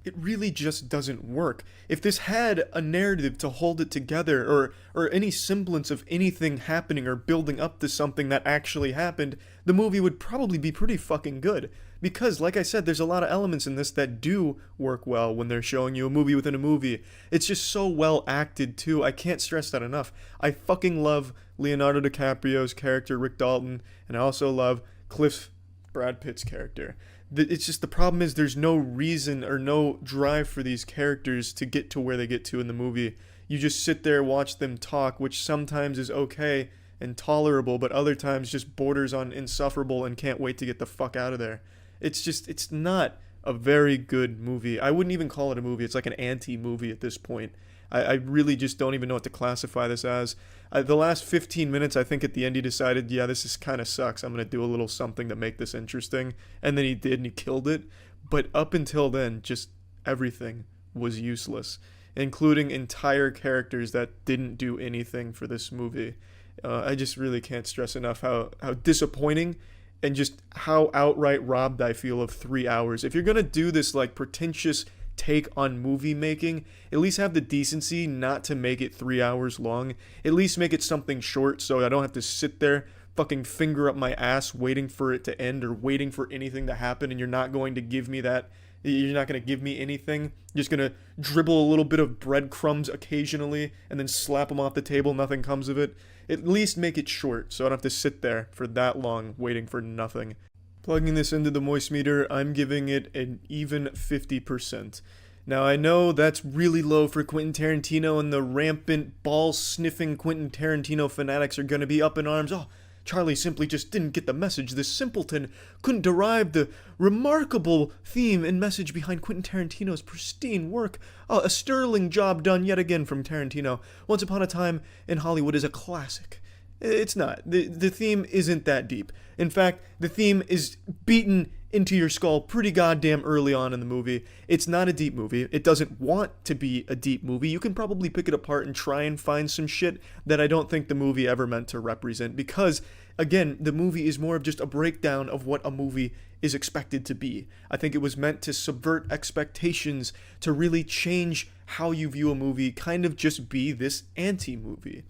It really just doesn't work. If this had a narrative to hold it together, or any semblance of anything happening or building up to something that actually happened, the movie would probably be pretty fucking good. Because, like I said, there's a lot of elements in this that do work well when they're showing you a movie within a movie. It's just so well acted, too. I can't stress that enough. I fucking love Leonardo DiCaprio's character, Rick Dalton, and I also love Brad Pitt's character. It's just the problem is there's no reason or no drive for these characters to get to where they get to in the movie. You just sit there, watch them talk, which sometimes is okay and tolerable, but other times just borders on insufferable and can't wait to get the fuck out of there. It's not a very good movie. I wouldn't even call it a movie. It's like an anti-movie at this point. I really just don't even know what to classify this as. The last 15 minutes, I think at the end he decided, yeah, this is kind of sucks. I'm going to do a little something to make this interesting. And then he did, and he killed it. But up until then, just everything was useless, including entire characters that didn't do anything for this movie. I just really can't stress enough how disappointing and just how outright robbed I feel of 3 hours. If you're going to do this like pretentious take on movie making, at least have the decency not to make it 3 hours long. At least make it something short so I don't have to sit there fucking finger up my ass waiting for it to end or waiting for anything to happen, and you're not going to give me that. You're not going to give me anything. You're just going to dribble a little bit of breadcrumbs occasionally and then slap them off the table. Nothing comes of it. At least make it short so I don't have to sit there for that long waiting for nothing. Plugging this into the moist meter, I'm giving it an even 50%. Now, I know that's really low for Quentin Tarantino, and the rampant, ball-sniffing Quentin Tarantino fanatics are going to be up in arms. Oh, Charlie simply just didn't get the message. This simpleton couldn't derive the remarkable theme and message behind Quentin Tarantino's pristine work. Oh, a sterling job done yet again from Tarantino. Once Upon a Time in Hollywood is a classic. It's not. The theme isn't that deep. In fact, the theme is beaten into your skull pretty goddamn early on in the movie. It's not a deep movie. It doesn't want to be a deep movie. You can probably pick it apart and try and find some shit that I don't think the movie ever meant to represent, because, again, the movie is more of just a breakdown of what a movie is expected to be. I think it was meant to subvert expectations, to really change how you view a movie, kind of just be this anti-movie.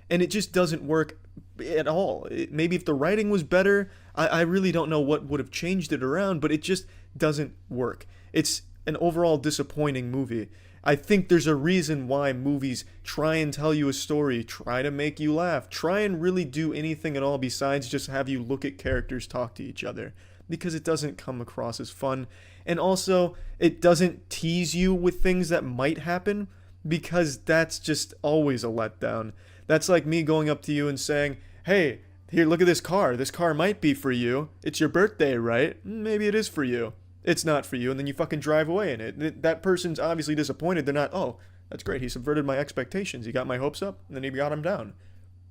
And it just doesn't work at all. Maybe if the writing was better, I really don't know what would have changed it around, but it just doesn't work. It's an overall disappointing movie. I think there's a reason why movies try and tell you a story, try to make you laugh, try and really do anything at all besides just have you look at characters talk to each other, because it doesn't come across as fun. And also, it doesn't tease you with things that might happen, because that's just always a letdown. That's like me going up to you and saying, hey, here, look at this car. This car might be for you. It's your birthday, right? Maybe it is for you. It's not for you, and then you fucking drive away in it. That person's obviously disappointed. They're not, oh, that's great, he subverted my expectations. He got my hopes up, and then he got them down.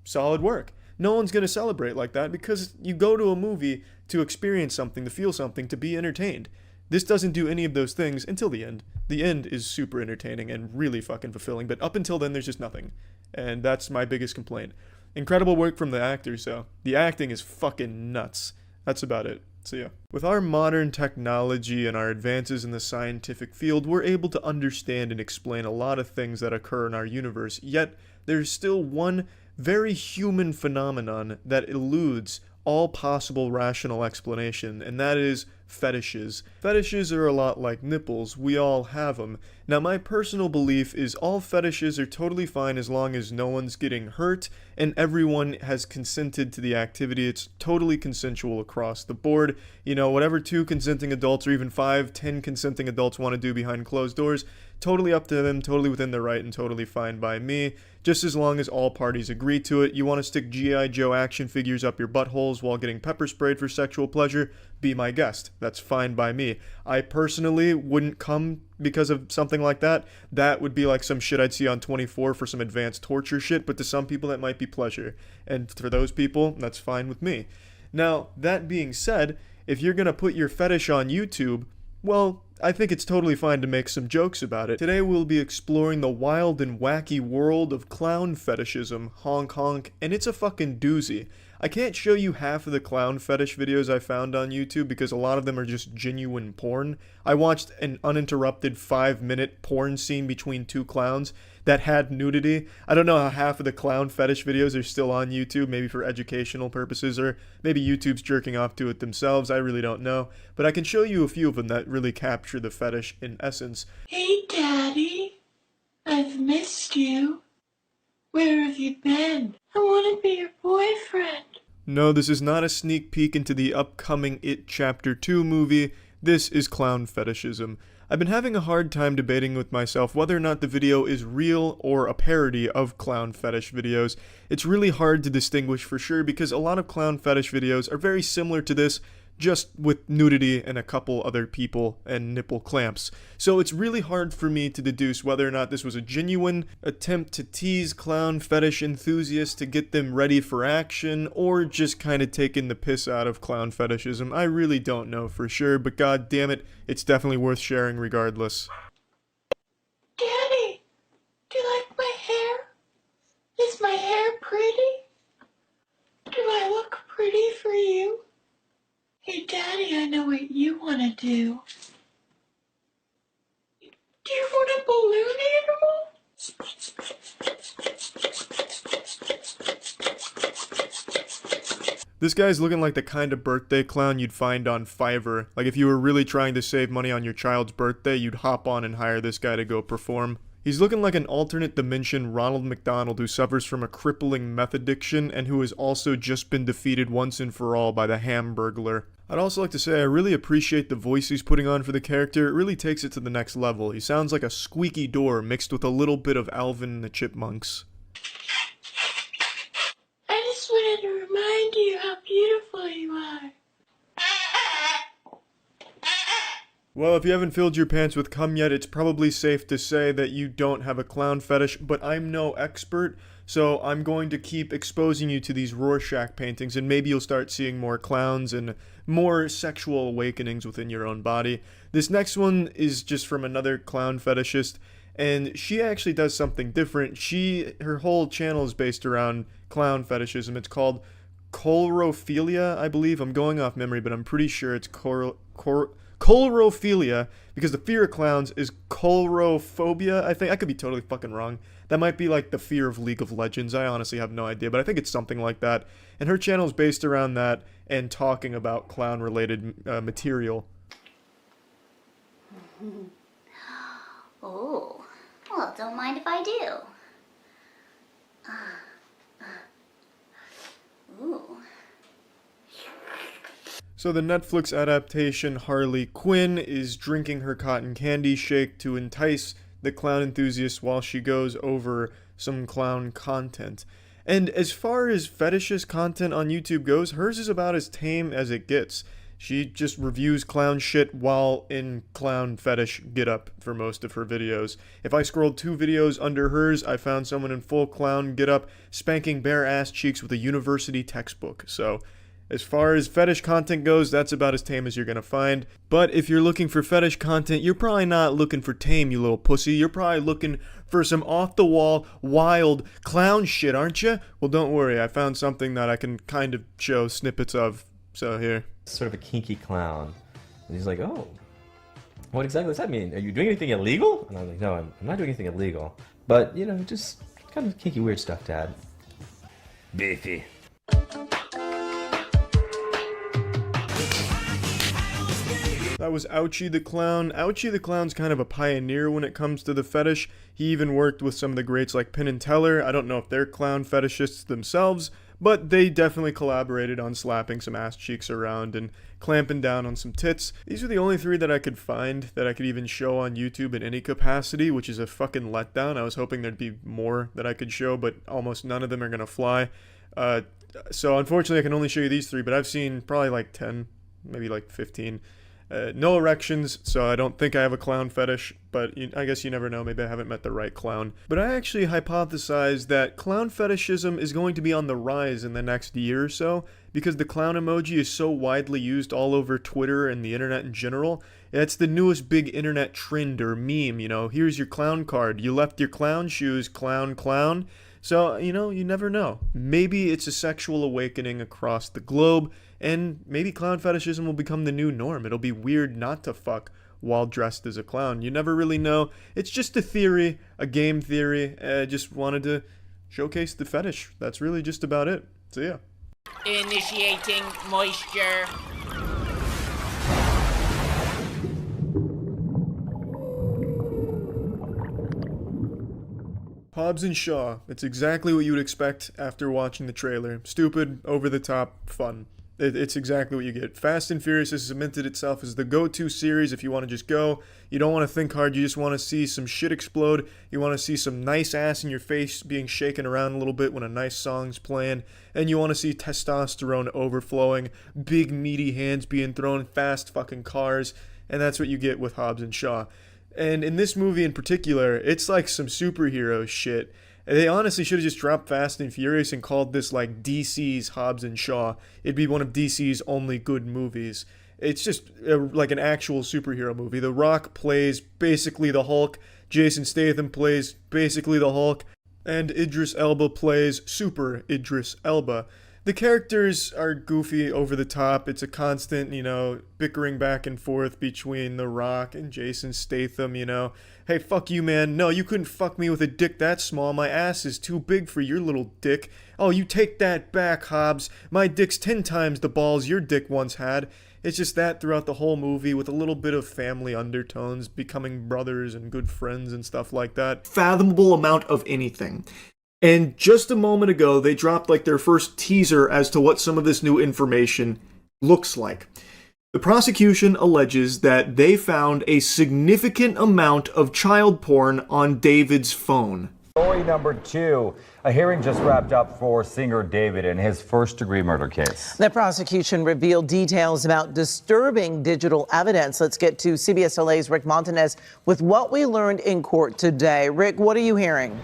Solid work. No one's going to celebrate like that, because you go to a movie to experience something, to feel something, to be entertained. This doesn't do any of those things until the end. The end is super entertaining and really fucking fulfilling, but up until then, there's just nothing. And that's my biggest complaint. Incredible work from the actors, though. The acting is fucking nuts. That's about it. See ya. With our modern technology and our advances in the scientific field, we're able to understand and explain a lot of things that occur in our universe, yet there's still one very human phenomenon that eludes all possible rational explanation, and that is fetishes. Fetishes are a lot like nipples. We all have them. Now, my personal belief is all fetishes are totally fine as long as no one's getting hurt and everyone has consented to the activity. It's totally consensual across the board. You know, whatever 2 consenting adults or even 5, 10 consenting adults want to do behind closed doors, totally up to them, totally within their right, and totally fine by me, just as long as all parties agree to it. You want to stick G.I. Joe action figures up your buttholes while getting pepper sprayed for sexual pleasure? Be my guest. That's fine by me. I personally wouldn't come because of something like that. That would be like some shit I'd see on 24 for some advanced torture shit, but to some people that might be pleasure. And for those people, that's fine with me. Now, that being said, if you're gonna put your fetish on YouTube, well, I think it's totally fine to make some jokes about it. Today we'll be exploring the wild and wacky world of clown fetishism, honk honk, and it's a fucking doozy. I can't show you half of the clown fetish videos I found on YouTube because a lot of them are just genuine porn. I watched an uninterrupted 5-minute porn scene between 2 clowns that had nudity. I don't know how half of the clown fetish videos are still on YouTube, maybe for educational purposes, or maybe YouTube's jerking off to it themselves, I really don't know. But I can show you a few of them that really capture the fetish in essence. Hey Daddy, I've missed you. Where have you been? I want to be your boyfriend. No, this is not a sneak peek into the upcoming It Chapter 2 movie. This is clown fetishism. I've been having a hard time debating with myself whether or not the video is real or a parody of clown fetish videos. It's really hard to distinguish for sure because a lot of clown fetish videos are very similar to this, just with nudity and a couple other people and nipple clamps. So it's really hard for me to deduce whether or not this was a genuine attempt to tease clown fetish enthusiasts to get them ready for action, or just kind of taking the piss out of clown fetishism. I really don't know for sure, but god damn it, it's definitely worth sharing regardless. Daddy, do you like my hair? Is my hair pretty? Do I look pretty for you? Hey, Daddy, I know what you want to do. Do you want a balloon animal? This guy's looking like the kind of birthday clown you'd find on Fiverr. Like if you were really trying to save money on your child's birthday, you'd hop on and hire this guy to go perform. He's looking like an alternate dimension Ronald McDonald who suffers from a crippling meth addiction and who has also just been defeated once and for all by the Hamburglar. I'd also like to say I really appreciate the voice he's putting on for the character. It really takes it to the next level. He sounds like a squeaky door mixed with a little bit of Alvin and the Chipmunks. I just wanted to remind you how beautiful you are. Well, if you haven't filled your pants with cum yet, it's probably safe to say that you don't have a clown fetish, but I'm no expert, so I'm going to keep exposing you to these Rorschach paintings, and maybe you'll start seeing more clowns and more sexual awakenings within your own body. This next one is just from another clown fetishist, and she actually does something different. Her whole channel is based around clown fetishism. It's called Chorophilia, I believe. I'm going off memory, but I'm pretty sure it's Chorophilia, because the fear of clowns is chorophobia, I think. I could be totally fucking wrong. That might be like the fear of League of Legends. I honestly have no idea, but I think it's something like that. And her channel is based around that and talking about clown-related material. Ooh, well, don't mind if I do. Ooh. So the Netflix adaptation Harley Quinn is drinking her cotton candy shake to entice the clown enthusiast while she goes over some clown content. And as far as fetishist content on YouTube goes, hers is about as tame as it gets. She just reviews clown shit while in clown fetish getup for most of her videos. If I scrolled 2 videos under hers, I found someone in full clown getup spanking bare ass cheeks with a university textbook. So as far as fetish content goes, that's about as tame as you're gonna find. But if you're looking for fetish content, you're probably not looking for tame, you little pussy. You're probably looking for some off-the-wall, wild clown shit, aren't you? Well, don't worry, I found something that I can kind of show snippets of. So here. Sort of a kinky clown. And he's like, oh, what exactly does that mean? Are you doing anything illegal? And I'm like, no, I'm not doing anything illegal. But, you know, just kind of kinky, weird stuff, Dad. Beefy. That was Ouchie the Clown. Ouchie the Clown's kind of a pioneer when it comes to the fetish. He even worked with some of the greats like Penn and Teller. I don't know if they're clown fetishists themselves, but they definitely collaborated on slapping some ass cheeks around and clamping down on some tits. These are the only 3 that I could find that I could even show on YouTube in any capacity, which is a fucking letdown. I was hoping there'd be more that I could show, but almost none of them are gonna fly. So unfortunately I can only show you these 3, but I've seen probably like 10, maybe like 15. No erections, so I don't think I have a clown fetish, but I guess you never know, maybe I haven't met the right clown. But I actually hypothesize that clown fetishism is going to be on the rise in the next year or so, because the clown emoji is so widely used all over Twitter and the internet in general. It's the newest big internet trend or meme, you know, here's your clown card, you left your clown shoes, clown clown. So, you know, you never know. Maybe it's a sexual awakening across the globe, and maybe clown fetishism will become the new norm. It'll be weird not to fuck while dressed as a clown. You never really know. It's just a theory, a game theory. I just wanted to showcase the fetish. That's really just about it. So yeah. Initiating moisture. Hobbs and Shaw. It's exactly what you would expect after watching the trailer. Stupid, over-the-top, fun. It's exactly what you get. Fast and Furious has cemented itself as the go-to series if you want to just go. You don't want to think hard, you just want to see some shit explode. You want to see some nice ass in your face being shaken around a little bit when a nice song's playing. And you want to see testosterone overflowing, big meaty hands being thrown, fast fucking cars. And that's what you get with Hobbs and Shaw. And in this movie in particular, it's like some superhero shit. They honestly should have just dropped Fast and Furious and called this like DC's Hobbs and Shaw. It'd be one of DC's only good movies. It's just like an actual superhero movie. The Rock plays basically the Hulk. Jason Statham plays basically the Hulk. And Idris Elba plays Super Idris Elba. The characters are goofy, over the top. It's a constant, you know, bickering back and forth between The Rock and Jason Statham, you know. Hey, fuck you, man. No, you couldn't fuck me with a dick that small. My ass is too big for your little dick. Oh, you take that back, Hobbs. My dick's 10 times the balls your dick once had. It's just that throughout the whole movie with a little bit of family undertones, becoming brothers and good friends and stuff like that. Fathomable amount of anything. And just a moment ago, they dropped like their first teaser as to what some of this new information looks like. The prosecution alleges that they found a significant amount of child porn on David's phone. Story number 2. A hearing just wrapped up for singer David in his first-degree murder case. The prosecution revealed details about disturbing digital evidence. Let's get to CBS LA's Rick Montanez with what we learned in court today. Rick, what are you hearing?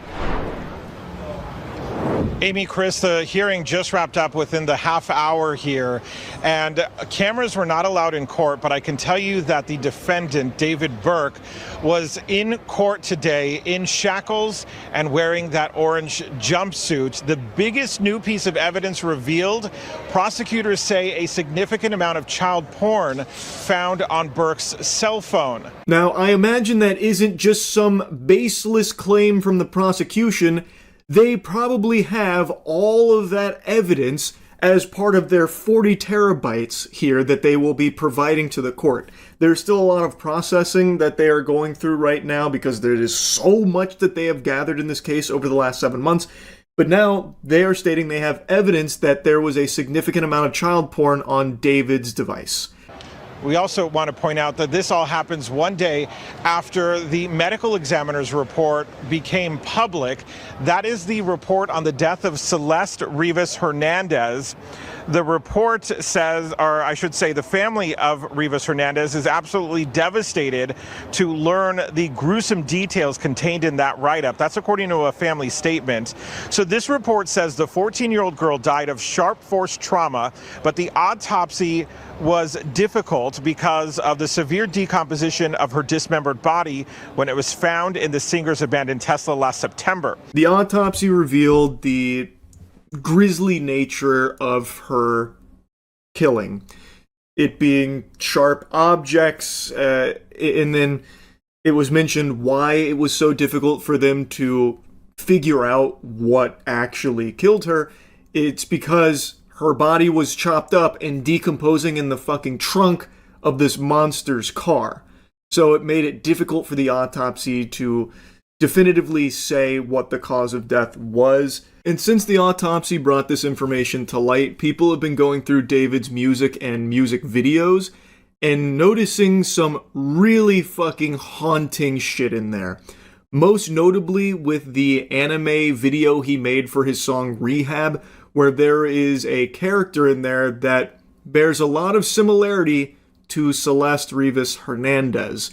Amy, Chris, the hearing just wrapped up within the half hour here, and cameras were not allowed in court, but I can tell you that the defendant, David Burke, was in court today in shackles and wearing that orange jumpsuit. The biggest new piece of evidence revealed, prosecutors say a significant amount of child porn found on Burke's cell phone. Now, I imagine that isn't just some baseless claim from the prosecution. They probably have all of that evidence as part of their 40 terabytes here that they will be providing to the court. There's still a lot of processing that they are going through right now because there is so much that they have gathered in this case over the last 7 months. But now they are stating they have evidence that there was a significant amount of child porn on David's device. We also want to point out that this all happens one day after the medical examiner's report became public. That is the report on the death of Celeste Rivas Hernandez. The report says, or I should say the family of Rivas Hernandez is absolutely devastated to learn the gruesome details contained in that write-up. That's according to a family statement. So this report says the 14-year-old girl died of sharp force trauma, but the autopsy was difficult because of the severe decomposition of her dismembered body when it was found in the singer's abandoned Tesla last September. The autopsy revealed the grisly nature of her killing, it being sharp objects, and then it was mentioned why it was so difficult for them to figure out what actually killed her. It's because her body was chopped up and decomposing in the fucking trunk of this monster's car. So it made it difficult for the autopsy to definitively say what the cause of death was. And since the autopsy brought this information to light, people have been going through David's music and music videos and noticing some really fucking haunting shit in there. Most notably with the anime video he made for his song Rehab, where there is a character in there that bears a lot of similarity to Celeste Rivas Hernandez.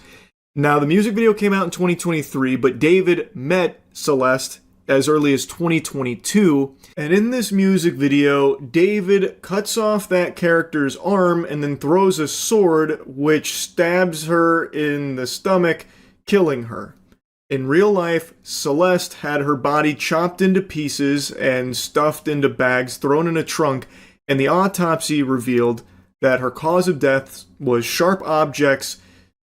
Now, the music video came out in 2023, but David met Celeste as early as 2022, and in this music video, David cuts off that character's arm and then throws a sword which stabs her in the stomach, killing her. In real life, Celeste had her body chopped into pieces and stuffed into bags, thrown in a trunk, and the autopsy revealed that her cause of death was sharp objects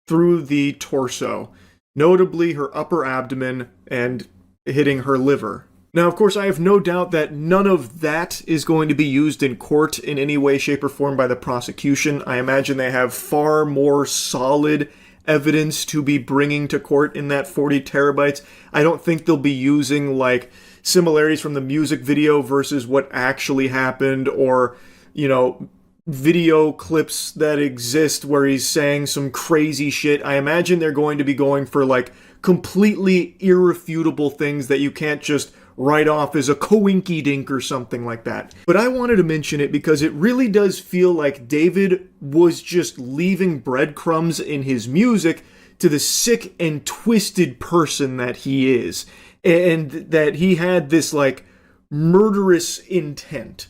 through the torso, notably her upper abdomen and hitting her liver. Now, of course, I have no doubt that none of that is going to be used in court in any way, shape, or form by the prosecution. I imagine they have far more solid evidence to be bringing to court in that 40 terabytes. I don't think they'll be using like similarities from the music video versus what actually happened, or, you know, video clips that exist where he's saying some crazy shit. I imagine they're going to be going for like completely irrefutable things that you can't just write off as a coinky-dink or something like that. But I wanted to mention it because it really does feel like David was just leaving breadcrumbs in his music to the sick and twisted person that he is, and that he had this like murderous intent.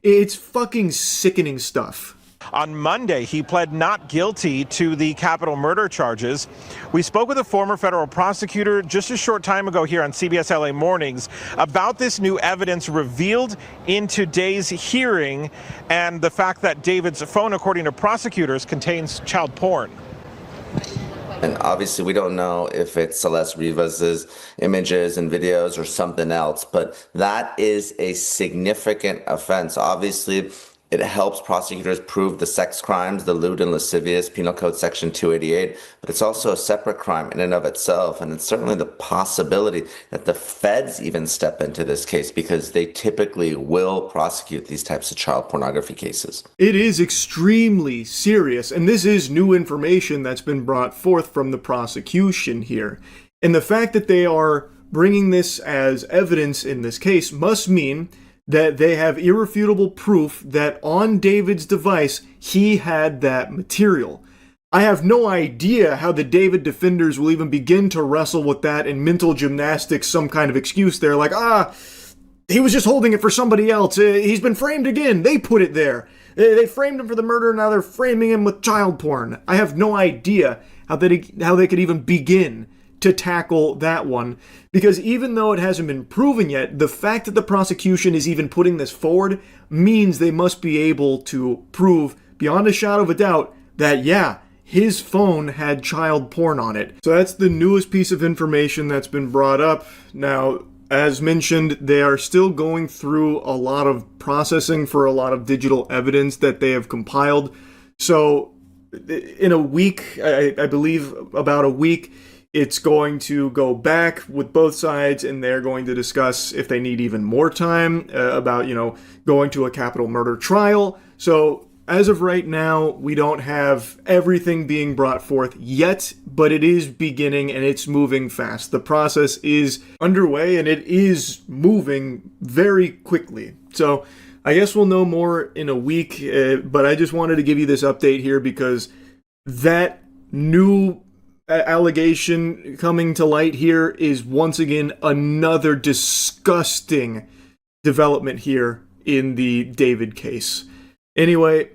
It's fucking sickening stuff. On Monday, he pled not guilty to the capital murder charges. We spoke with a former federal prosecutor just a short time ago here on CBS LA Mornings about this new evidence revealed in today's hearing and the fact that David's phone, according to prosecutors, contains child porn. And obviously, we don't know if it's Celeste Rivas's images and videos or something else, but that is a significant offense. Obviously, it helps prosecutors prove the sex crimes, the lewd and lascivious, Penal Code Section 288, but it's also a separate crime in and of itself. And it's certainly the possibility that the feds even step into this case because they typically will prosecute these types of child pornography cases. It is extremely serious, and this is new information that's been brought forth from the prosecution here. And the fact that they are bringing this as evidence in this case must mean that they have irrefutable proof that on David's device, he had that material. I have no idea how the David defenders will even begin to wrestle with that in mental gymnastics, some kind of excuse there, like, he was just holding it for somebody else. He's been framed again. They put it there. They framed him for the murder, now they're framing him with child porn. I have no idea how they could even begin to tackle that one, because even though it hasn't been proven yet, the fact that the prosecution is even putting this forward means they must be able to prove beyond a shadow of a doubt that, yeah, his phone had child porn on it. So that's the newest piece of information that's been brought up. Now, as mentioned, they are still going through a lot of processing for a lot of digital evidence that they have compiled. So in a week, I believe about a week, it's going to go back with both sides, and they're going to discuss if they need even more time about, going to a capital murder trial. So as of right now, we don't have everything being brought forth yet, but it is beginning and it's moving fast. The process is underway and it is moving very quickly. So I guess we'll know more in a week, but I just wanted to give you this update here because that new allegation coming to light here is once again another disgusting development here in the David case. Anyway,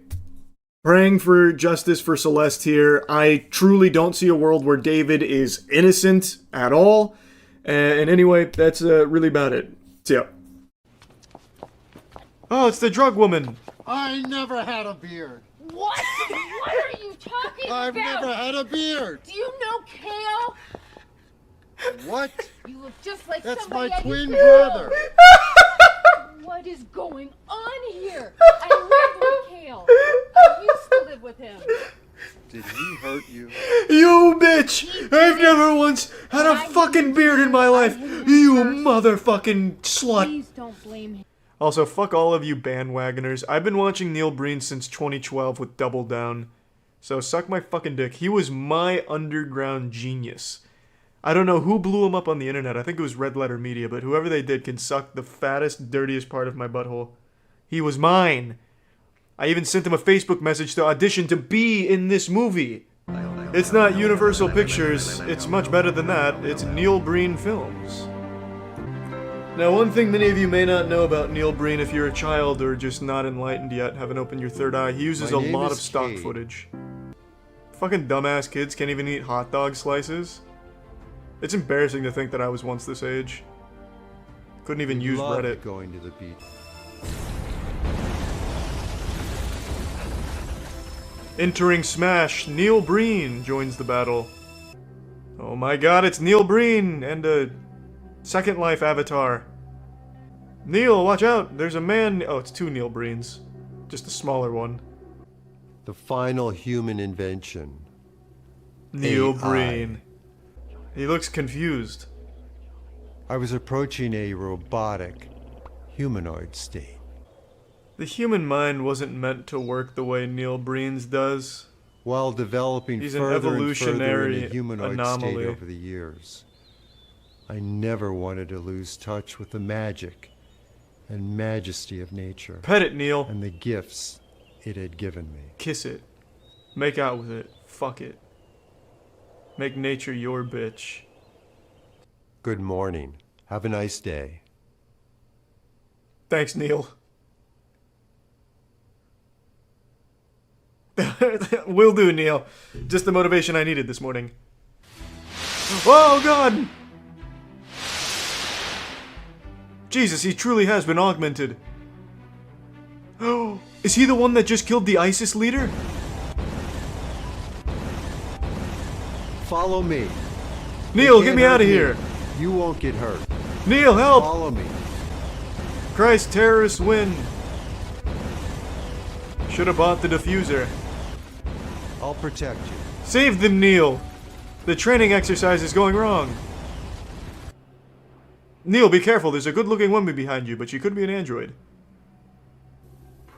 praying for justice for Celeste here. I truly don't see a world where David is innocent at all. And anyway, that's really about it. See ya. Oh, it's the drug woman. I never had a beard. What? What are you talking about? I've never had a beard. Do you know Kale? What? You look just like That's somebody my I twin used to know. brother. What is going on here? I lived with Kale. I used to live with him. Did he hurt you? You bitch! I've never once had a fucking beard in my life. You motherfucking slut. Please don't blame him. Also, fuck all of you bandwagoners. I've been watching Neil Breen since 2012 with Double Down. So suck my fucking dick. He was my underground genius. I don't know who blew him up on the internet. I think it was Red Letter Media, but whoever they did can suck the fattest, dirtiest part of my butthole. He was mine. I even sent him a Facebook message to audition to be in this movie. It's not Universal Pictures. It's much better than that. It's Neil Breen Films. Now, one thing many of you may not know about Neil Breen if you're a child or just not enlightened yet, haven't opened your third eye, he uses a lot of stock footage. Fucking dumbass kids can't even eat hot dog slices. It's embarrassing to think that I was once this age. Couldn't even use Reddit. Going to the beach. Entering Smash, Neil Breen joins the battle. Oh my god, it's Neil Breen and a Second Life avatar. Neil, watch out! There's a man. Oh, it's two Neil Breens. Just a smaller one. The final human invention. Neil AI. Breen. He looks confused. I was approaching a robotic, humanoid state. The human mind wasn't meant to work the way Neil Breen's does. While developing He's an further evolutionary and further in a humanoid anomaly. state over the years, I never wanted to lose touch with the magic and majesty of nature. Pet it, Neil. And the gifts it had given me. Kiss it. Make out with it. Fuck it. Make nature your bitch. Good morning. Have a nice day. Thanks, Neil. Will do, Neil. Just the motivation I needed this morning. Oh, God! Jesus, he truly has been augmented. Oh, is he the one that just killed the ISIS leader? Follow me. Neil, get me out of here. You won't get hurt. Neil, help! Follow me. Christ, terrorists win. Should have bought the diffuser. I'll protect you. Save them, Neil. The training exercise is going wrong. Neil, be careful. There's a good-looking woman behind you, but she could be an android.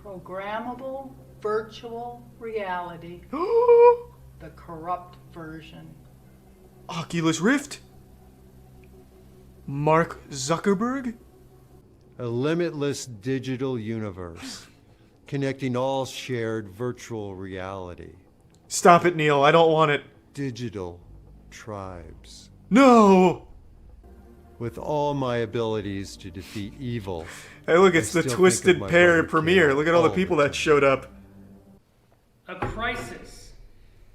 Programmable virtual reality. The corrupt version. Oculus Rift? Mark Zuckerberg? A limitless digital universe, connecting all shared virtual reality. Stop it, Neil. I don't want it. Digital tribes. No! With all my abilities to defeat evil. Hey, look, it's the Twisted Pair premiere. Look at all the people that showed up. A crisis.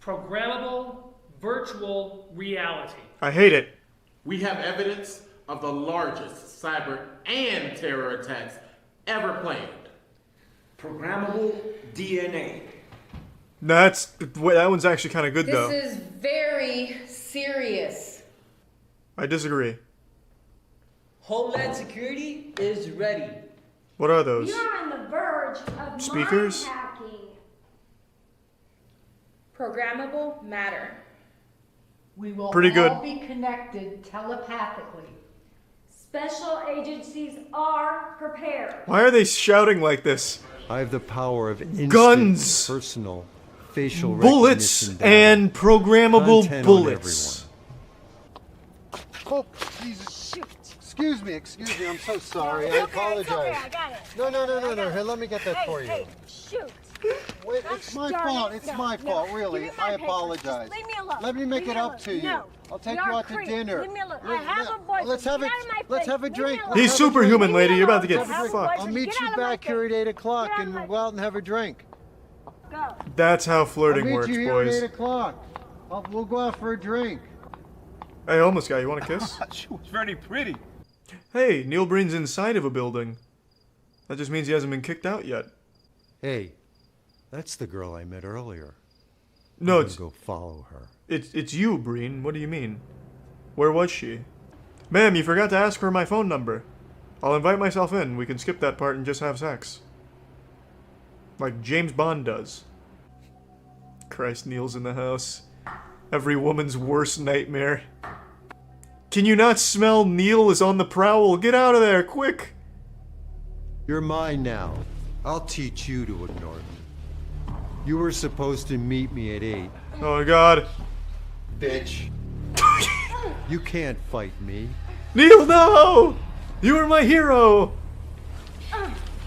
Programmable virtual reality. I hate it. We have evidence of the largest cyber and terror attacks ever planned. Programmable DNA. That one's actually kind of good, though. This is very serious. I disagree. Homeland Security is ready. What are those? You're on the verge of Speakers? mind hacking. Programmable matter. We will Pretty good. all be connected telepathically. Special agencies are prepared. Why are they shouting like this? I have the power of instant, Guns, personal, facial bullets, recognition data. and programmable Content on bullets. Oh, Jesus. Excuse me, I'm so sorry. I apologize. I got it. No. Here, let me get that for you. Hey, shoot. Wait, it's my fault. It's my fault, really. I apologize. Leave me alone. Let me make it up to you. No. I'll take you out to dinner. Leave me alone. I have a boyfriend. Let's have Get it. out of my Let's face. have a Leave me drink. alone. He's superhuman, lady. You're about to get fucked. I'll meet you back here at 8 o'clock and we'll go out and have a drink. Go. That's how flirting I'll works, meet you here at boys. 8 o'clock. We'll go out for a drink. Hey, homeless guy, you want a kiss? She was very pretty. Hey, Neil Breen's inside of a building. That just means he hasn't been kicked out yet. Hey, that's the girl I met earlier. No, I'm it's gonna go follow her. It's you, Breen. What do you mean? Where was she? Ma'am, you forgot to ask for my phone number. I'll invite myself in. We can skip that part and just have sex. Like James Bond does. Christ, Neil's in the house. Every woman's worst nightmare. Can you not smell Neil is on the prowl? Get out of there, quick! You're mine now. I'll teach you to ignore me. You were supposed to meet me at 8. Oh god. Bitch. You can't fight me. Neil, no! You are my hero!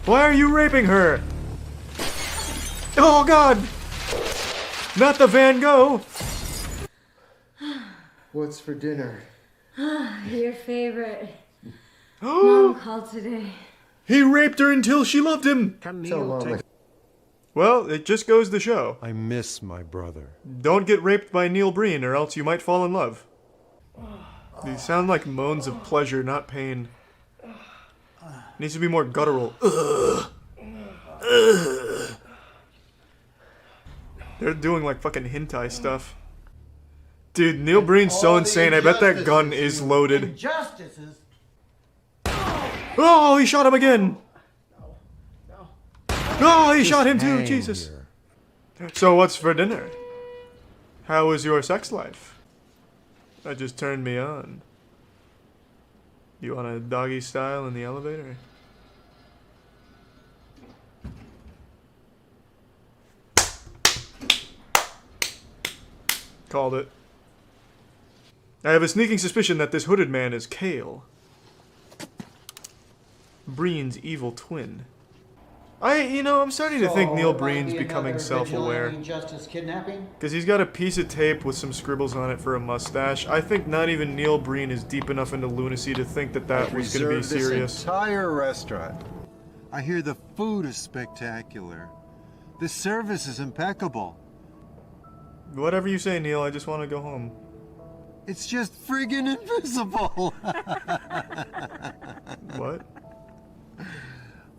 Why are you raping her? Oh god! Not the Van Gogh! What's for dinner? Your favorite. Mom called today. He raped her until she loved him! So Well, it just goes to show. I miss my brother. Don't get raped by Neil Breen or else you might fall in love. These sound like moans of pleasure, not pain. Needs to be more guttural. They're doing like fucking hentai stuff. Dude, Neil Breen's so insane. I bet that gun is loaded. Injustices. Oh, he shot him again. Oh, he shot him too. Jesus. So what's for dinner? How was your sex life? That just turned me on. You want a doggy style in the elevator? Called it. I have a sneaking suspicion that this hooded man is Kale. Breen's evil twin. I'm starting to think Neil Breen's becoming self-aware. Justice kidnapping? Because he's got a piece of tape with some scribbles on it for a mustache. I think not even Neil Breen is deep enough into lunacy to think that that was going to be serious. This entire restaurant. I hear the food is spectacular. The service is impeccable. Whatever you say, Neil, I just want to go home. It's just friggin' invisible. What?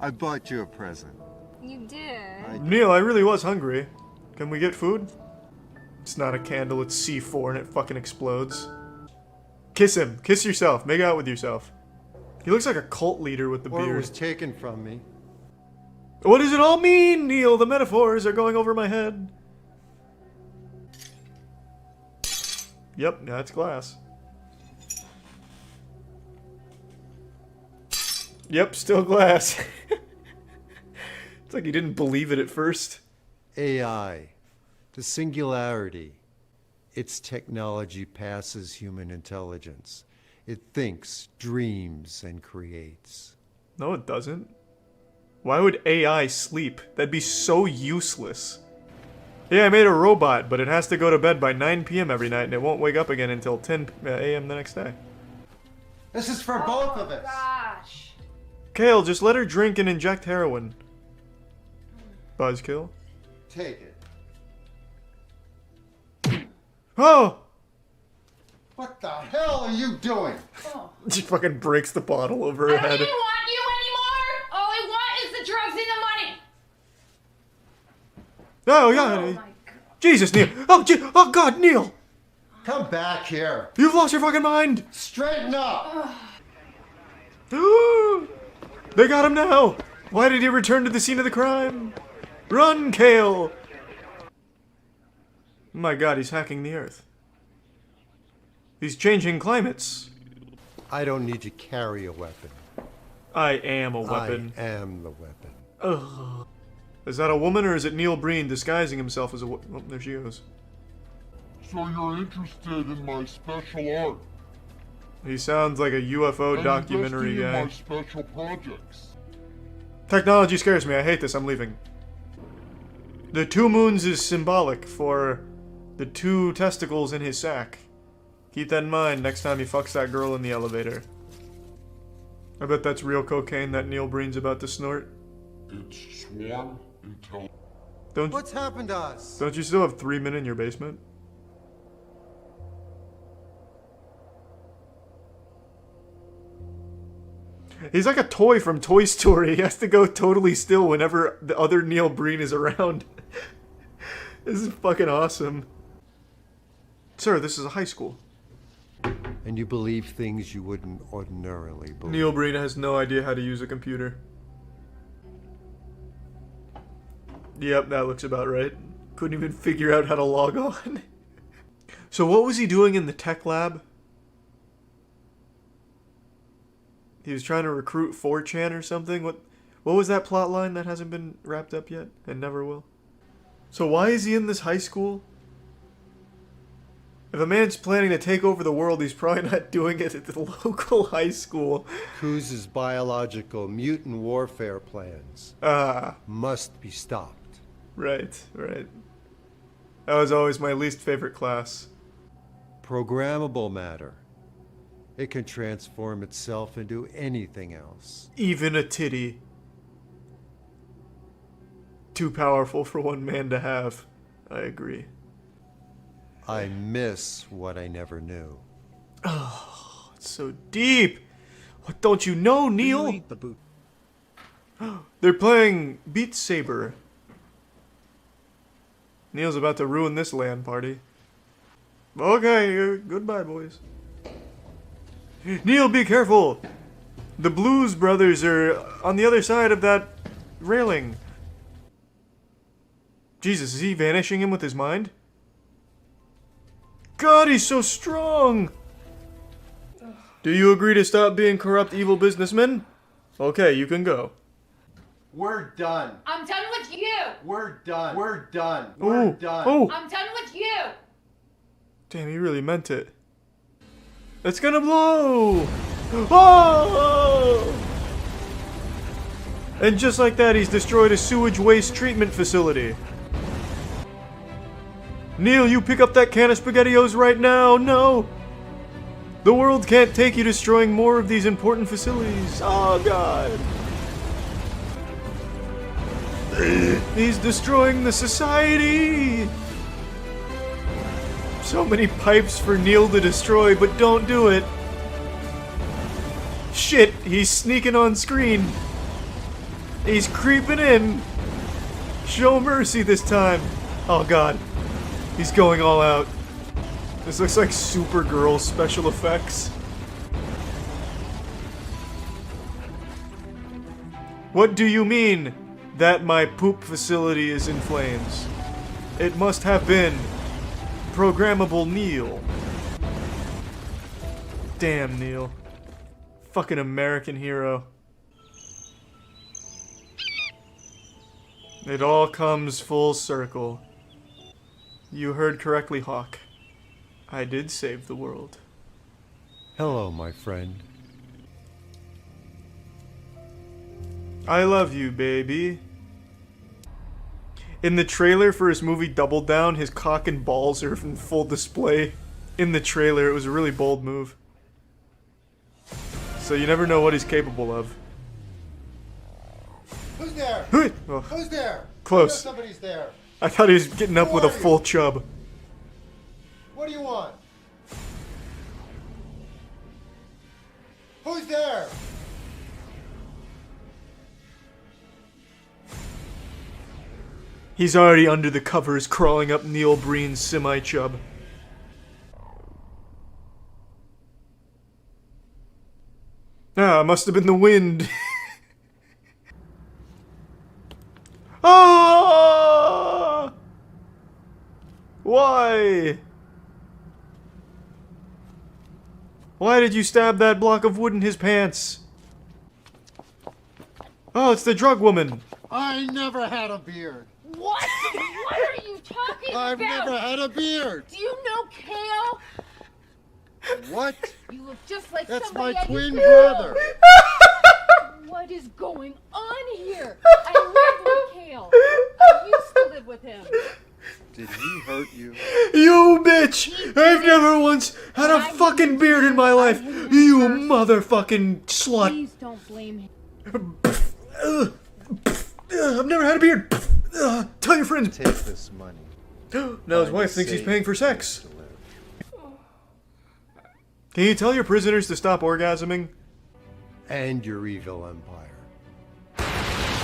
I bought you a present. You did. Neil, I really was hungry. Can we get food? It's not a candle, it's C4 and it fucking explodes. Kiss him. Kiss yourself. Make out with yourself. He looks like a cult leader with the Or it beard. was taken from me. What does it all mean, Neil? The metaphors are going over my head. Yep, that's glass. Yep, still glass. It's like he didn't believe it at first. AI, the singularity. Its technology passes human intelligence. It thinks, dreams, and creates. No, it doesn't. Why would AI sleep? That'd be so useless. Yeah, I made a robot, but it has to go to bed by 9 p.m. every night, and it won't wake up again until 10 a.m. the next day. This is for both of us. Gosh. Kale, just let her drink and inject heroin. Buzzkill. Take it. Oh! What the hell are you doing? She fucking breaks the bottle over her I don't head. even want you anymore. All I want is the drugs and the money. Oh, yeah. Jesus, Neil. Oh, God, Neil. Come back here. You've lost your fucking mind. Straighten up. They got him now! Why did he return to the scene of the crime? Run, Kale! Oh my god, he's hacking the earth. He's changing climates. I don't need to carry a weapon. I am a weapon. I am the weapon. Ugh. Is that a woman or is it Neil Breen disguising himself as a wo- oh, there she goes. So you're interested in my special art? He sounds like a UFO documentary guy. My special projects. Technology scares me. I hate this. I'm leaving. The 2 moons is symbolic for the 2 testicles in his sack. Keep that in mind next time he fucks that girl in the elevator. I bet that's real cocaine that Neil Breen's about to snort. It's sworn until... What's happened to us? Don't you still have 3 men in your basement? He's like a toy from Toy Story. He has to go totally still whenever the other Neil Breen is around. This is fucking awesome. Sir, this is a high school. And you believe things you wouldn't ordinarily believe. Neil Breen has no idea how to use a computer. Yep, that looks about right. Couldn't even figure out how to log on. So what was he doing in the tech lab? He was trying to recruit 4chan or something? What was that plot line that hasn't been wrapped up yet and never will? So why is he in this high school? If a man's planning to take over the world, he's probably not doing it at the local high school. Kuz's biological mutant warfare plans must be stopped. Right. That was always my least favorite class. Programmable matter. It can transform itself into anything else. Even a titty. Too powerful for one man to have. I agree. I miss what I never knew. Oh, it's so deep. What don't you know, Neil? They're playing Beat Saber. Neil's about to ruin this LAN party. Okay, goodbye, boys. Neil, be careful! The Blues Brothers are on the other side of that railing. Jesus, is he vanishing him with his mind? God, he's so strong! Do you agree to stop being corrupt, evil businessmen? Okay, you can go. We're done. I'm done with you. We're done. We're done. We're done. Oh. I'm done with you. Damn, he really meant it. It's gonna blow! Oh! And just like that, he's destroyed a sewage waste treatment facility. Neil, you pick up that can of SpaghettiOs right now! No! The world can't take you destroying more of these important facilities. Oh, God. He's destroying the society! So many pipes for Neil to destroy, but don't do it. Shit, he's sneaking on screen. He's creeping in. Show mercy this time. Oh, God. He's going all out. This looks like Supergirl special effects. What do you mean that my poop facility is in flames? It must have been Programmable Neil. Damn, Neil. Fucking American hero. It all comes full circle. You heard correctly, Hawk. I did save the world. Hello, my friend. I love you, baby. In the trailer for his movie Double Down, his cock and balls are in full display. In the trailer, it was a really bold move. So you never know what he's capable of. Who's there? Oh, Who's there? close. I know somebody's there. I thought he was getting up Who with a are you? full chub. What do you want? Who's there? He's already under the covers, crawling up Neil Breen's semi-chub. Oh, it must have been the wind. Ah! Why? Why did you stab that block of wood in his pants? Oh, it's the drug woman. I never had a beard. What? What are you talking I've about? never had a beard. Do you know Kale? What? You look just like That's somebody my I twin used to brother. What is going on here? I live with Kale. I used to live with him. Did he hurt you? You bitch! I've never once had a fucking beard in my life. You motherfucking slut. Please don't blame him. I've never had a beard. Tell your friends. Take this money. Now his wife thinks he's paying for sex. Can you tell your prisoners to stop orgasming? And your evil empire.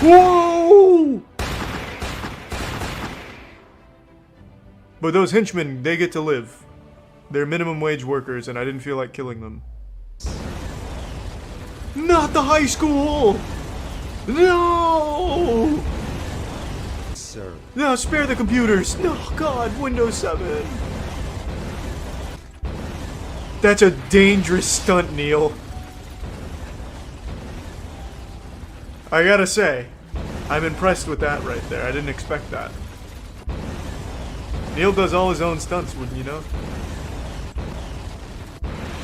Whoa! But those henchmen, they get to live. They're minimum wage workers, and I didn't feel like killing them. Not the high school! No! Sir. No, spare the computers. No, God, Windows 7. That's a dangerous stunt, Neil. I gotta say, I'm impressed with that right there. I didn't expect that. Neil does all his own stunts, wouldn't you know?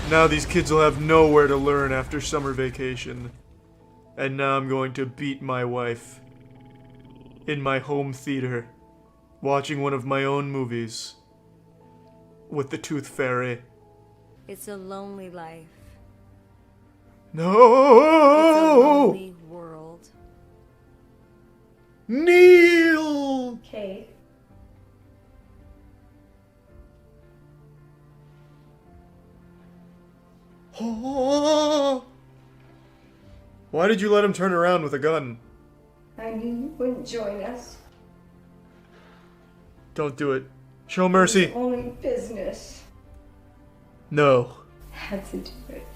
Now these kids will have nowhere to learn after summer vacation. And now I'm going to beat my wife. In my home theater. Watching one of my own movies. With the Tooth Fairy. It's a lonely life. No! It's a lonely world. Neil! Kate. Oh. Why did you let him turn around with a gun? I knew you wouldn't join us. Don't do it. Show mercy. It's only business. No. Had to do it.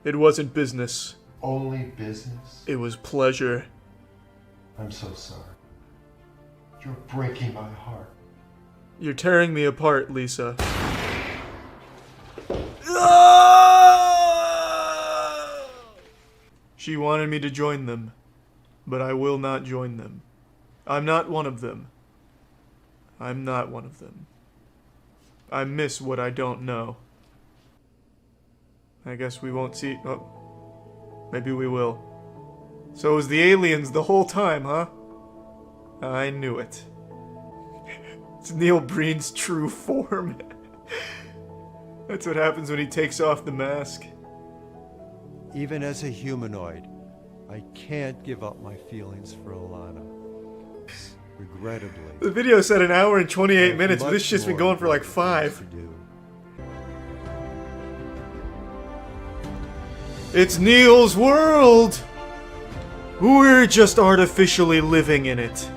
It wasn't business. Only business? It was pleasure. I'm so sorry. You're breaking my heart. You're tearing me apart, Lisa. She wanted me to join them, but I will not join them. I'm not one of them. I'm not one of them. I miss what I don't know. I guess we won't see... Oh. Maybe we will. So it was the aliens the whole time, huh? I knew it. It's Neil Breen's true form. That's what happens when he takes off the mask. Even as a humanoid, I can't give up my feelings for Alana. Regrettably. The video said 1 hour and 28 minutes, but this shit's been going for like 5. It's Neil's world! We're just artificially living in it.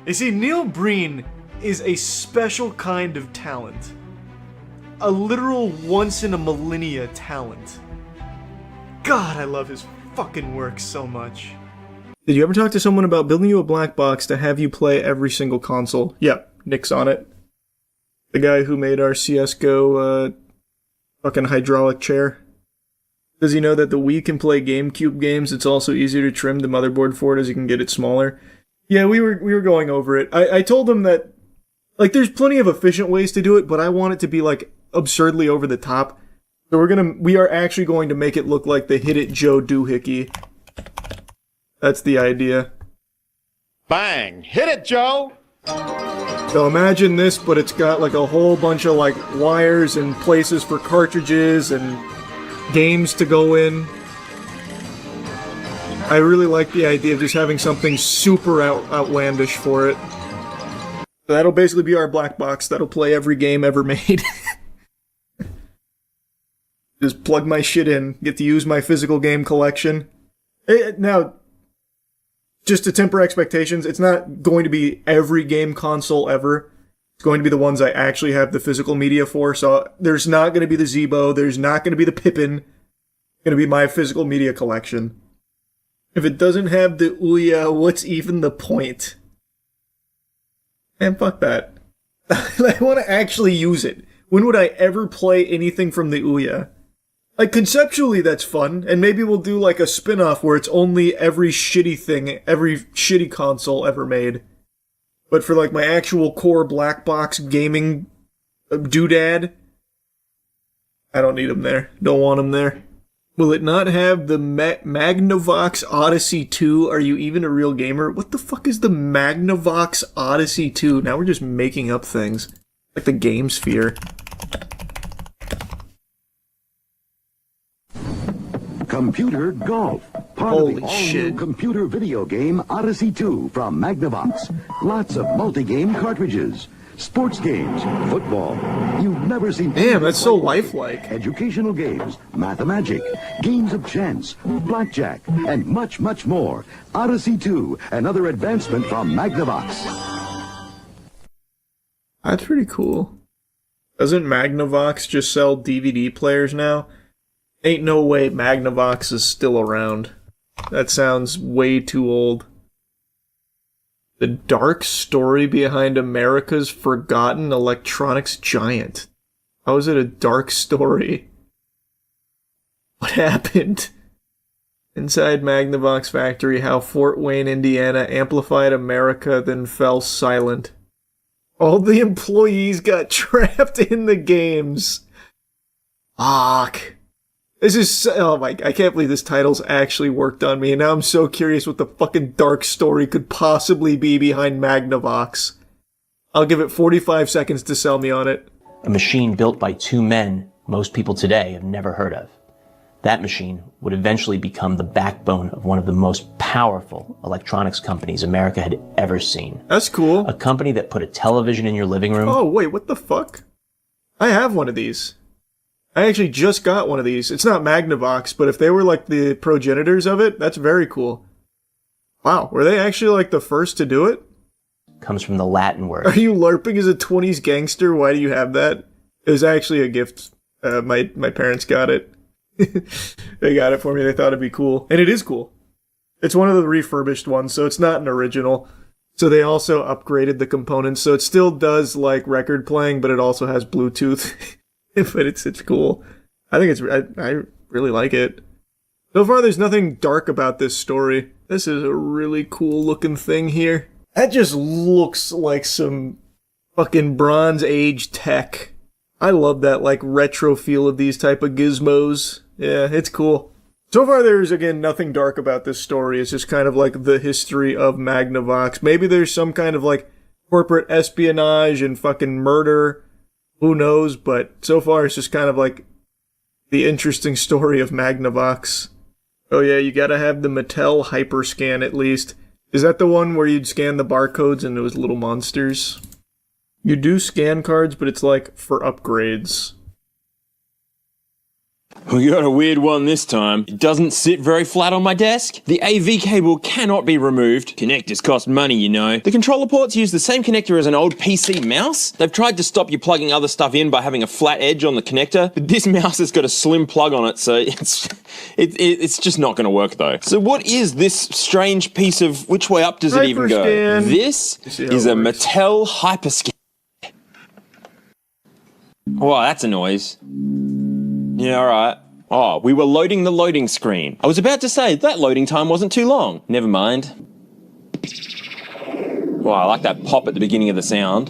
You see, Neil Breen is a special kind of talent. A literal once-in-a-millennia talent. God, I love his fucking work so much. Did you ever talk to someone about building you a black box to have you play every single console? Yep, Nick's on it. The guy who made our CSGO, fucking hydraulic chair. Does he know that the Wii can play GameCube games? It's also easier to trim the motherboard for it as you can get it smaller. Yeah, we were going over it. I told him that, like, there's plenty of efficient ways to do it, but I want it to be, like, absurdly over the top. So we are actually going to make it look like the Hit It Joe doohickey. That's the idea. Bang! Hit it, Joe! So imagine this, but it's got like a whole bunch of like wires and places for cartridges and games to go in. I really like the idea of just having something super outlandish for it. So that'll basically be our black box that'll play every game ever made. Just plug my shit in, get to use my physical game collection. Now, just to temper expectations, it's not going to be every game console ever. It's going to be the ones I actually have the physical media for, so there's not going to be the Zeebo, there's not going to be the Pippin. Gonna be my physical media collection. If it doesn't have the Ouya, what's even the point? And fuck that. I want to actually use it. When would I ever play anything from the Ouya? Like, conceptually, that's fun, and maybe we'll do, like, a spin-off where it's only every shitty thing, every shitty console ever made. But for, like, my actual core black box gaming doodad, I don't need them there. Don't want them there. Will it not have the Magnavox Odyssey 2? Are you even a real gamer? What the fuck is the Magnavox Odyssey 2? Now we're just making up things. Like the Game Sphere. Computer Golf. Part of the all-new computer video game Odyssey 2 from Magnavox. Lots of multi-game cartridges. Sports games, football. You've never seen... Damn, that's so lifelike. Educational games, Mathemagic, games of chance, blackjack, and much, much more. Odyssey 2, another advancement from Magnavox. That's pretty cool. Doesn't Magnavox just sell DVD players now? Ain't no way Magnavox is still around. That sounds way too old. The dark story behind America's forgotten electronics giant. How is it a dark story? What happened? Inside Magnavox factory, how Fort Wayne, Indiana amplified America, then fell silent. All the employees got trapped in the games. Fuck. This is, oh my, I can't believe this title's actually worked on me, and now I'm so curious what the fucking dark story could possibly be behind Magnavox. I'll give it 45 seconds to sell me on it. A machine built by two men most people today have never heard of. That machine would eventually become the backbone of one of the most powerful electronics companies America had ever seen. That's cool. A company that put a television in your living room. Oh, wait, what the fuck? I have one of these. I actually just got one of these. It's not Magnavox, but if they were like the progenitors of it, that's very cool. Wow, were they actually like the first to do it? Comes from the Latin word. Are you LARPing as a 20s gangster? Why do you have that? It was actually a gift. My parents got it. They got it for me. They thought it'd be cool. And it is cool. It's one of the refurbished ones, so it's not an original. So they also upgraded the components, so it still does like record playing, but it also has Bluetooth. But it's cool. I think I really like it. So far, there's nothing dark about this story. This is a really cool looking thing here. That just looks like some fucking Bronze Age tech. I love that like retro feel of these type of gizmos. Yeah, it's cool. So far, there's again nothing dark about this story. It's just kind of like the history of Magnavox. Maybe there's some kind of like corporate espionage and fucking murder. Who knows, but so far it's just kind of like the interesting story of Magnavox. Oh yeah, you gotta have the Mattel Hyperscan at least. Is that the one where you'd scan the barcodes and it was little monsters? You do scan cards, but it's like for upgrades. We got a weird one this time. It doesn't sit very flat on my desk. The AV cable cannot be removed. Connectors cost money, you know. The controller ports use the same connector as an old PC mouse. They've tried to stop you plugging other stuff in by having a flat edge on the connector, but this mouse has got a slim plug on it, so it's just not going to work though. So what is this strange piece of, which way up does it even go? This is a Mattel Hyperscan. Wow, that's a noise. Yeah, alright. Oh, we were loading the loading screen. I was about to say, that loading time wasn't too long. Never mind. Wow, I like that pop at the beginning of the sound.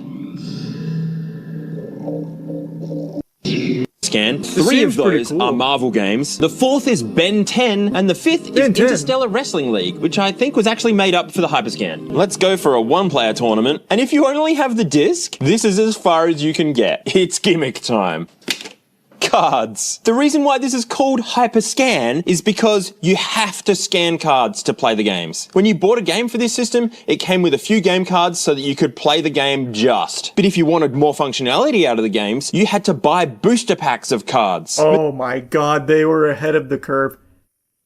Scan. Three of those are Marvel games. The fourth is Ben 10, and the fifth is Interstellar Wrestling League, which I think was actually made up for the Hyperscan. Let's go for a one-player tournament, and if you only have the disc, this is as far as you can get. It's gimmick time. Cards. The reason why this is called Hyperscan is because you have to scan cards to play the games. When you bought a game for this system, it came with a few game cards so that you could play the game just. But if you wanted more functionality out of the games, you had to buy booster packs of cards. Oh my god, they were ahead of the curve.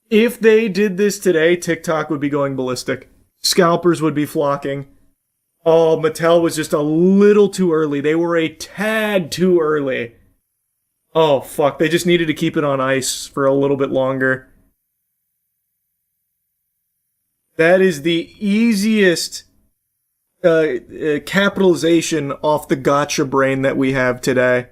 If they did this today, TikTok would be going ballistic. Scalpers would be flocking. Oh, Mattel was just a little too early. They were a tad too early. Oh, fuck. They just needed to keep it on ice for a little bit longer. That is the easiest capitalization off the gotcha brain that we have today.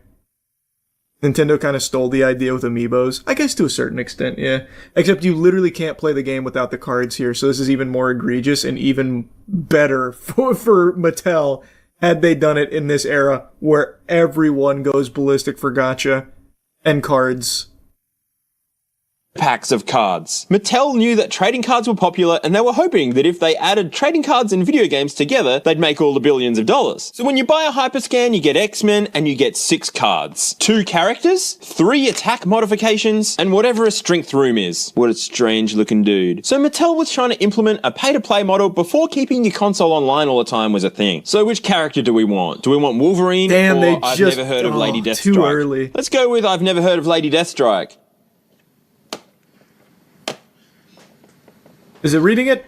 Nintendo kind of stole the idea with amiibos. I guess to a certain extent, yeah. Except you literally can't play the game without the cards here, so this is even more egregious and even better for Mattel had they done it in this era where everyone goes ballistic for gotcha and cards. Packs of cards. Mattel knew that trading cards were popular, and they were hoping that if they added trading cards and video games together, they'd make all the billions of dollars. So when you buy a Hyperscan, you get X-Men, and you get 6 cards. 2 characters, 3 attack modifications, and whatever a strength room is. What a strange looking dude. So Mattel was trying to implement a pay-to-play model before keeping your console online all the time was a thing. So which character do we want? Do we want Wolverine, or I've never heard of Lady Deathstrike? Too early. Let's go with I've never heard of Lady Deathstrike. Is it reading it?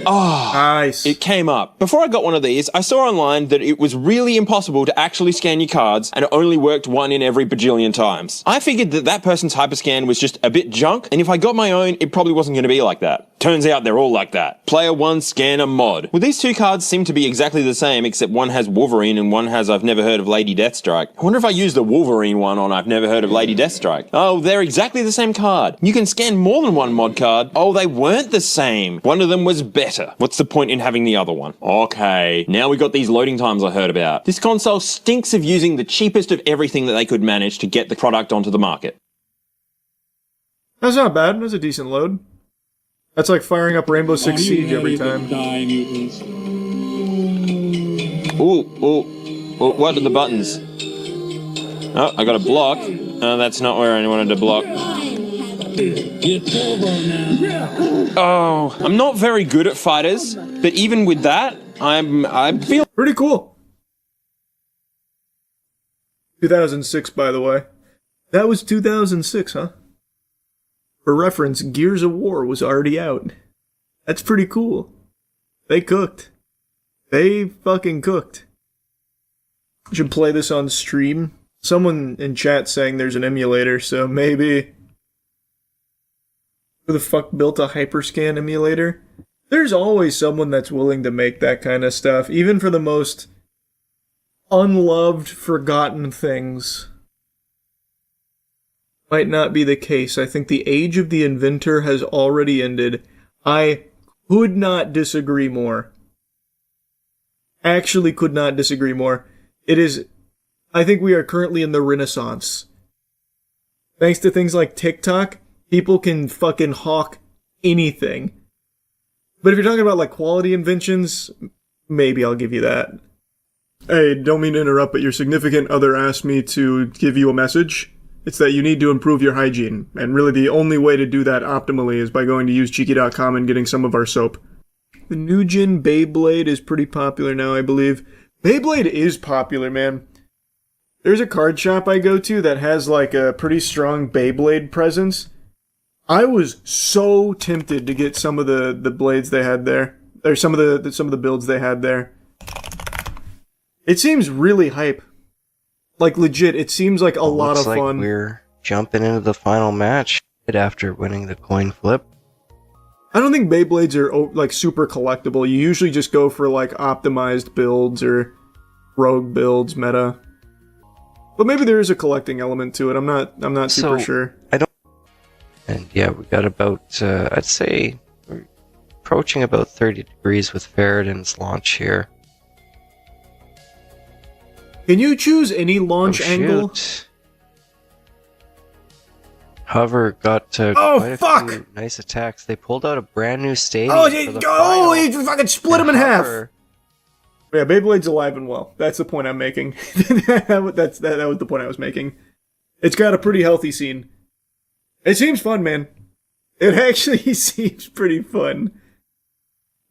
Oh, nice. It came up. Before I got one of these, I saw online that it was really impossible to actually scan your cards and it only worked 1 in every bajillion times. I figured that that person's Hyperscan was just a bit junk, and if I got my own, it probably wasn't going to be like that. Turns out they're all like that. Player 1 Scanner Mod. Well, these 2 cards seem to be exactly the same, except one has Wolverine and one has I've never heard of Lady Deathstrike. I wonder if I use the Wolverine one on I've never heard of Lady Deathstrike. Oh, they're exactly the same card. You can scan more than one mod card. Oh, they weren't the same. One of them was better. What's the point in having the other one? Okay, now we got these loading times I heard about. This console stinks of using the cheapest of everything that they could manage to get the product onto the market. That's not bad. That's a decent load. That's like firing up Rainbow Six Siege every time. Ooh, what are the buttons? Oh, I got a block. That's not where I wanted to block. Oh, I'm not very good at fighters, but even with that, I feel pretty cool. 2006, by the way. That was 2006, huh? For reference, Gears of War was already out. That's pretty cool. They cooked. They fucking cooked. Should play this on stream. Someone in chat saying there's an emulator, so maybe... Who the fuck built a Hyperscan emulator? There's always someone that's willing to make that kind of stuff, even for the most unloved, forgotten things. Might not be the case. I think the age of the inventor has already ended. I could not disagree more. Actually could not disagree more. It is... I think we are currently in the Renaissance. Thanks to things like TikTok, people can fucking hawk anything. But if you're talking about like quality inventions, maybe I'll give you that. Hey, don't mean to interrupt, but your significant other asked me to give you a message. It's that you need to improve your hygiene, and really the only way to do that optimally is by going to usecheeky.com and getting some of our soap. The new gen Beyblade is pretty popular now, I believe. Beyblade is popular, man. There's a card shop I go to that has like a pretty strong Beyblade presence. I was so tempted to get some of the blades they had there, or some of the builds they had there. It seems really hype. Like legit, it seems like a lot of fun. We're jumping into the final match after winning the coin flip. I don't think Beyblades are like super collectible. You usually just go for like optimized builds or rogue builds, meta. But maybe there is a collecting element to it. I'm not super sure. And yeah, we got about, I'd say, we're approaching about 30 degrees with Faradin's launch here. Can you choose any launch angle? Hover got quite a few nice attacks. They pulled out a brand new stadium. He fucking split him in half. Yeah, Beyblade's alive and well. That's the point I'm making. that was the point I was making. It's got a pretty healthy scene. It seems fun, man. It actually seems pretty fun.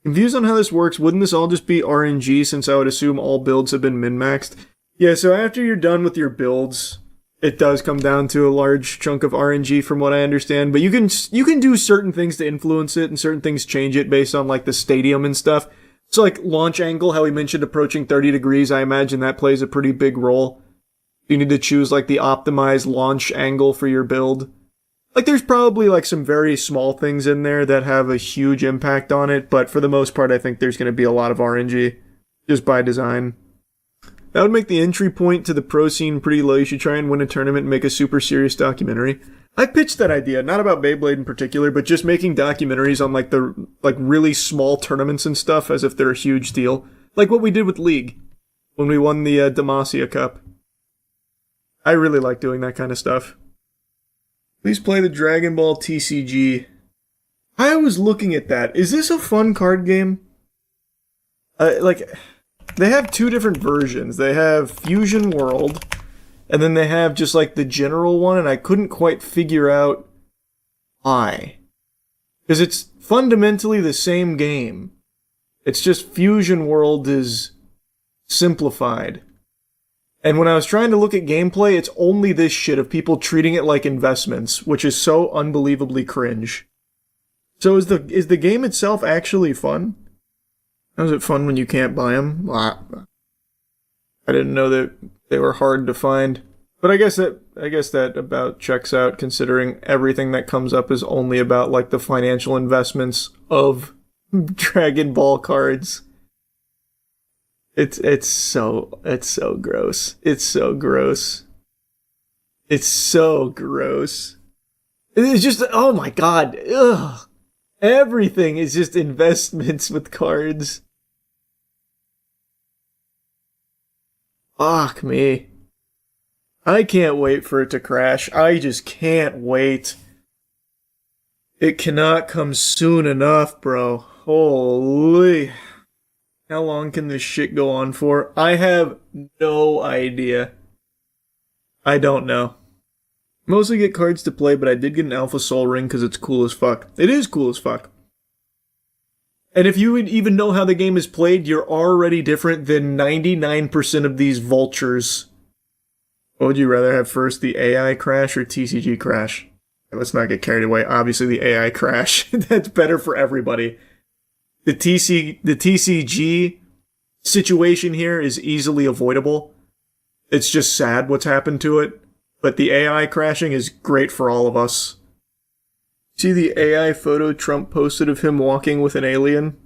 Confused on how this works, wouldn't this all just be RNG since I would assume all builds have been min-maxed? Yeah, so after you're done with your builds, it does come down to a large chunk of RNG from what I understand, but you can do certain things to influence it and certain things change it based on like the stadium and stuff. So like launch angle, how we mentioned approaching 30 degrees, I imagine that plays a pretty big role. You need to choose like the optimized launch angle for your build. Like there's probably like some very small things in there that have a huge impact on it, but for the most part I think there's going to be a lot of RNG just by design. That would make the entry point to the pro scene pretty low. You should try and win a tournament and make a super serious documentary. I pitched that idea, not about Beyblade in particular, but just making documentaries on like the really small tournaments and stuff as if they're a huge deal. Like what we did with League when we won the Demacia Cup. I really like doing that kind of stuff. Please play the Dragon Ball TCG. I was looking at that. Is this a fun card game? They have two different versions. They have Fusion World, and then they have just like the general one, and I couldn't quite figure out why. Because it's fundamentally the same game. It's just Fusion World is simplified. And when I was trying to look at gameplay, it's only this shit of people treating it like investments, which is so unbelievably cringe. So is the game itself actually fun? How is it fun when you can't buy them? I didn't know that they were hard to find. But I guess that about checks out, considering everything that comes up is only about like the financial investments of Dragon Ball cards. It's so gross. It's so gross. It's so gross. It's just, oh my god, ugh. Everything is just investments with cards. Fuck me. I can't wait for it to crash. I just can't wait. It cannot come soon enough, bro. Holy. How long can this shit go on for? I have no idea. I don't know. Mostly get cards to play, but I did get an Alpha Soul Ring because it's cool as fuck. It is cool as fuck. And if you would even know how the game is played, you're already different than 99% of these vultures. What would you rather have first, the AI crash or TCG crash? Let's not get carried away. Obviously the AI crash. That's better for everybody. The TCG situation here is easily avoidable. It's just sad what's happened to it. But the AI crashing is great for all of us. See the AI photo Trump posted of him walking with an alien?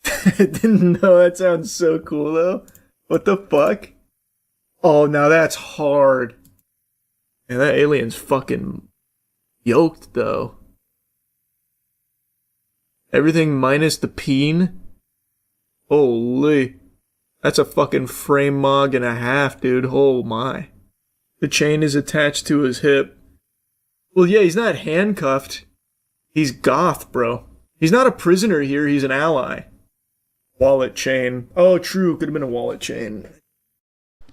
I didn't know. That sounds so cool though. What the fuck? Oh, now that's hard. And that alien's fucking yoked though. Everything minus the peen? Holy. That's a fucking frame mog and a half, dude. Oh my. The chain is attached to his hip. Well, yeah, he's not handcuffed. He's goth, bro. He's not a prisoner here, he's an ally. Wallet chain. Oh, true, could have been a wallet chain.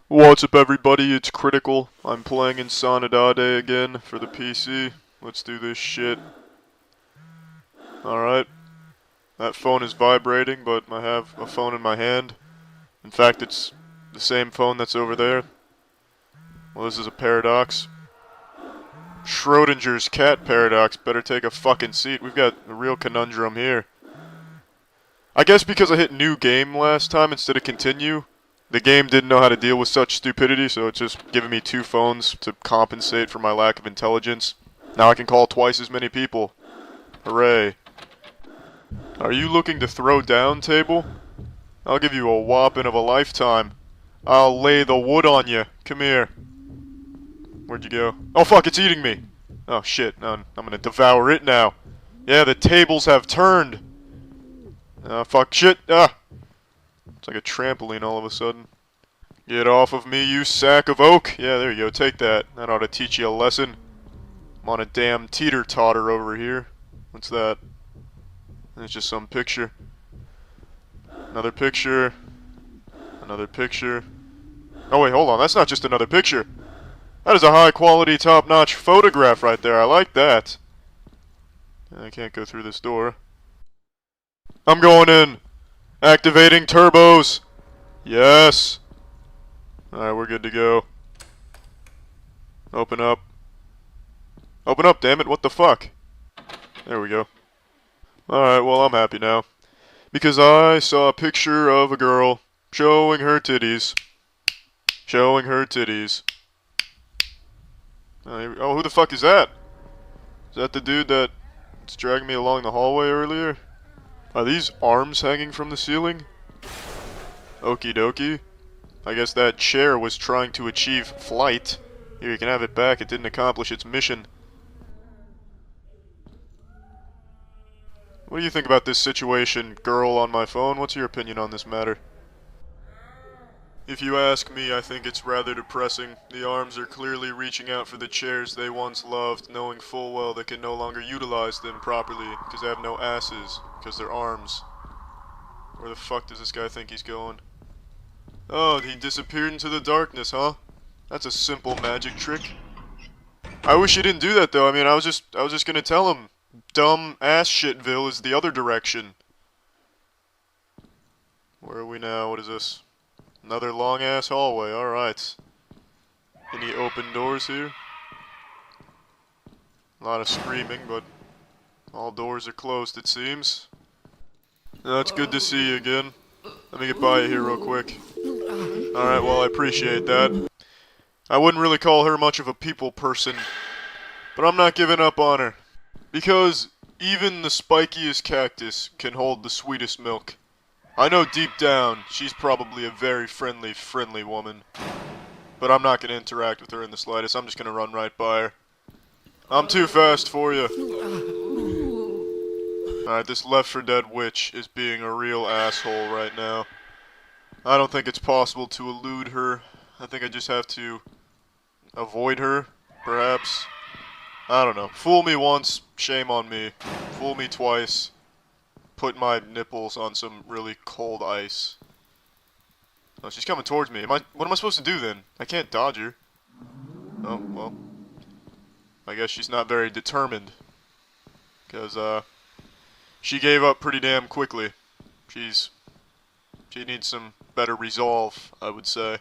What's up, everybody? It's Critical. I'm playing Insanidade again for the PC. Let's do this shit. Alright. That phone is vibrating, but I have a phone in my hand. In fact, it's the same phone that's over there. Well, this is a paradox. Schrodinger's cat paradox. Better take a fucking seat. We've got a real conundrum here. I guess because I hit new game last time instead of continue, the game didn't know how to deal with such stupidity, so it's just giving me two phones to compensate for my lack of intelligence. Now I can call twice as many people. Hooray. Are you looking to throw down, table? I'll give you a whopping of a lifetime. I'll lay the wood on you. Come here. Where'd you go? Oh fuck, it's eating me! Oh shit, I'm gonna devour it now. Yeah, the tables have turned! Fuck, shit, It's like a trampoline all of a sudden. Get off of me, you sack of oak! Yeah, there you go, take that. That ought to teach you a lesson. I'm on a damn teeter-totter over here. What's that? It's just some picture. Another picture. Another picture. Oh wait, hold on, that's not just another picture. That is a high-quality, top-notch photograph right there. I like that. I can't go through this door. I'm going in. Activating turbos. Yes. Alright, we're good to go. Open up. Open up, damn it. What the fuck? There we go. Alright, well, I'm happy now. Because I saw a picture of a girl showing her titties. Showing her titties. Oh, who the fuck is that? Is that the dude that's dragging me along the hallway earlier? Are these arms hanging from the ceiling? Okie dokie. I guess that chair was trying to achieve flight. Here, you can have it back. It didn't accomplish its mission. What do you think about this situation, girl on my phone? What's your opinion on this matter? If you ask me, I think it's rather depressing. The arms are clearly reaching out for the chairs they once loved, knowing full well they can no longer utilize them properly, because they have no asses, because they're arms. Where the fuck does this guy think he's going? Oh, he disappeared into the darkness, huh? That's a simple magic trick. I wish he didn't do that, though. I mean, I was just gonna tell him, dumb ass shitville is the other direction. Where are we now? What is this? Another long-ass hallway, alright. Any open doors here? A lot of screaming, but all doors are closed, it seems. It's good to see you again. Let me get by you here real quick. Alright, well, I appreciate that. I wouldn't really call her much of a people person, but I'm not giving up on her. Because even the spikiest cactus can hold the sweetest milk. I know deep down, she's probably a very friendly woman. But I'm not going to interact with her in the slightest. I'm just going to run right by her. I'm too fast for you. Alright, this Left 4 Dead witch is being a real asshole right now. I don't think it's possible to elude her. I think I just have to avoid her, perhaps. I don't know. Fool me once, shame on me. Fool me twice. Put my nipples on some really cold ice. Oh, she's coming towards me. What am I supposed to do then? I can't dodge her. Oh, well. I guess she's not very determined. Because, she gave up pretty damn quickly. She needs some better resolve, I would say.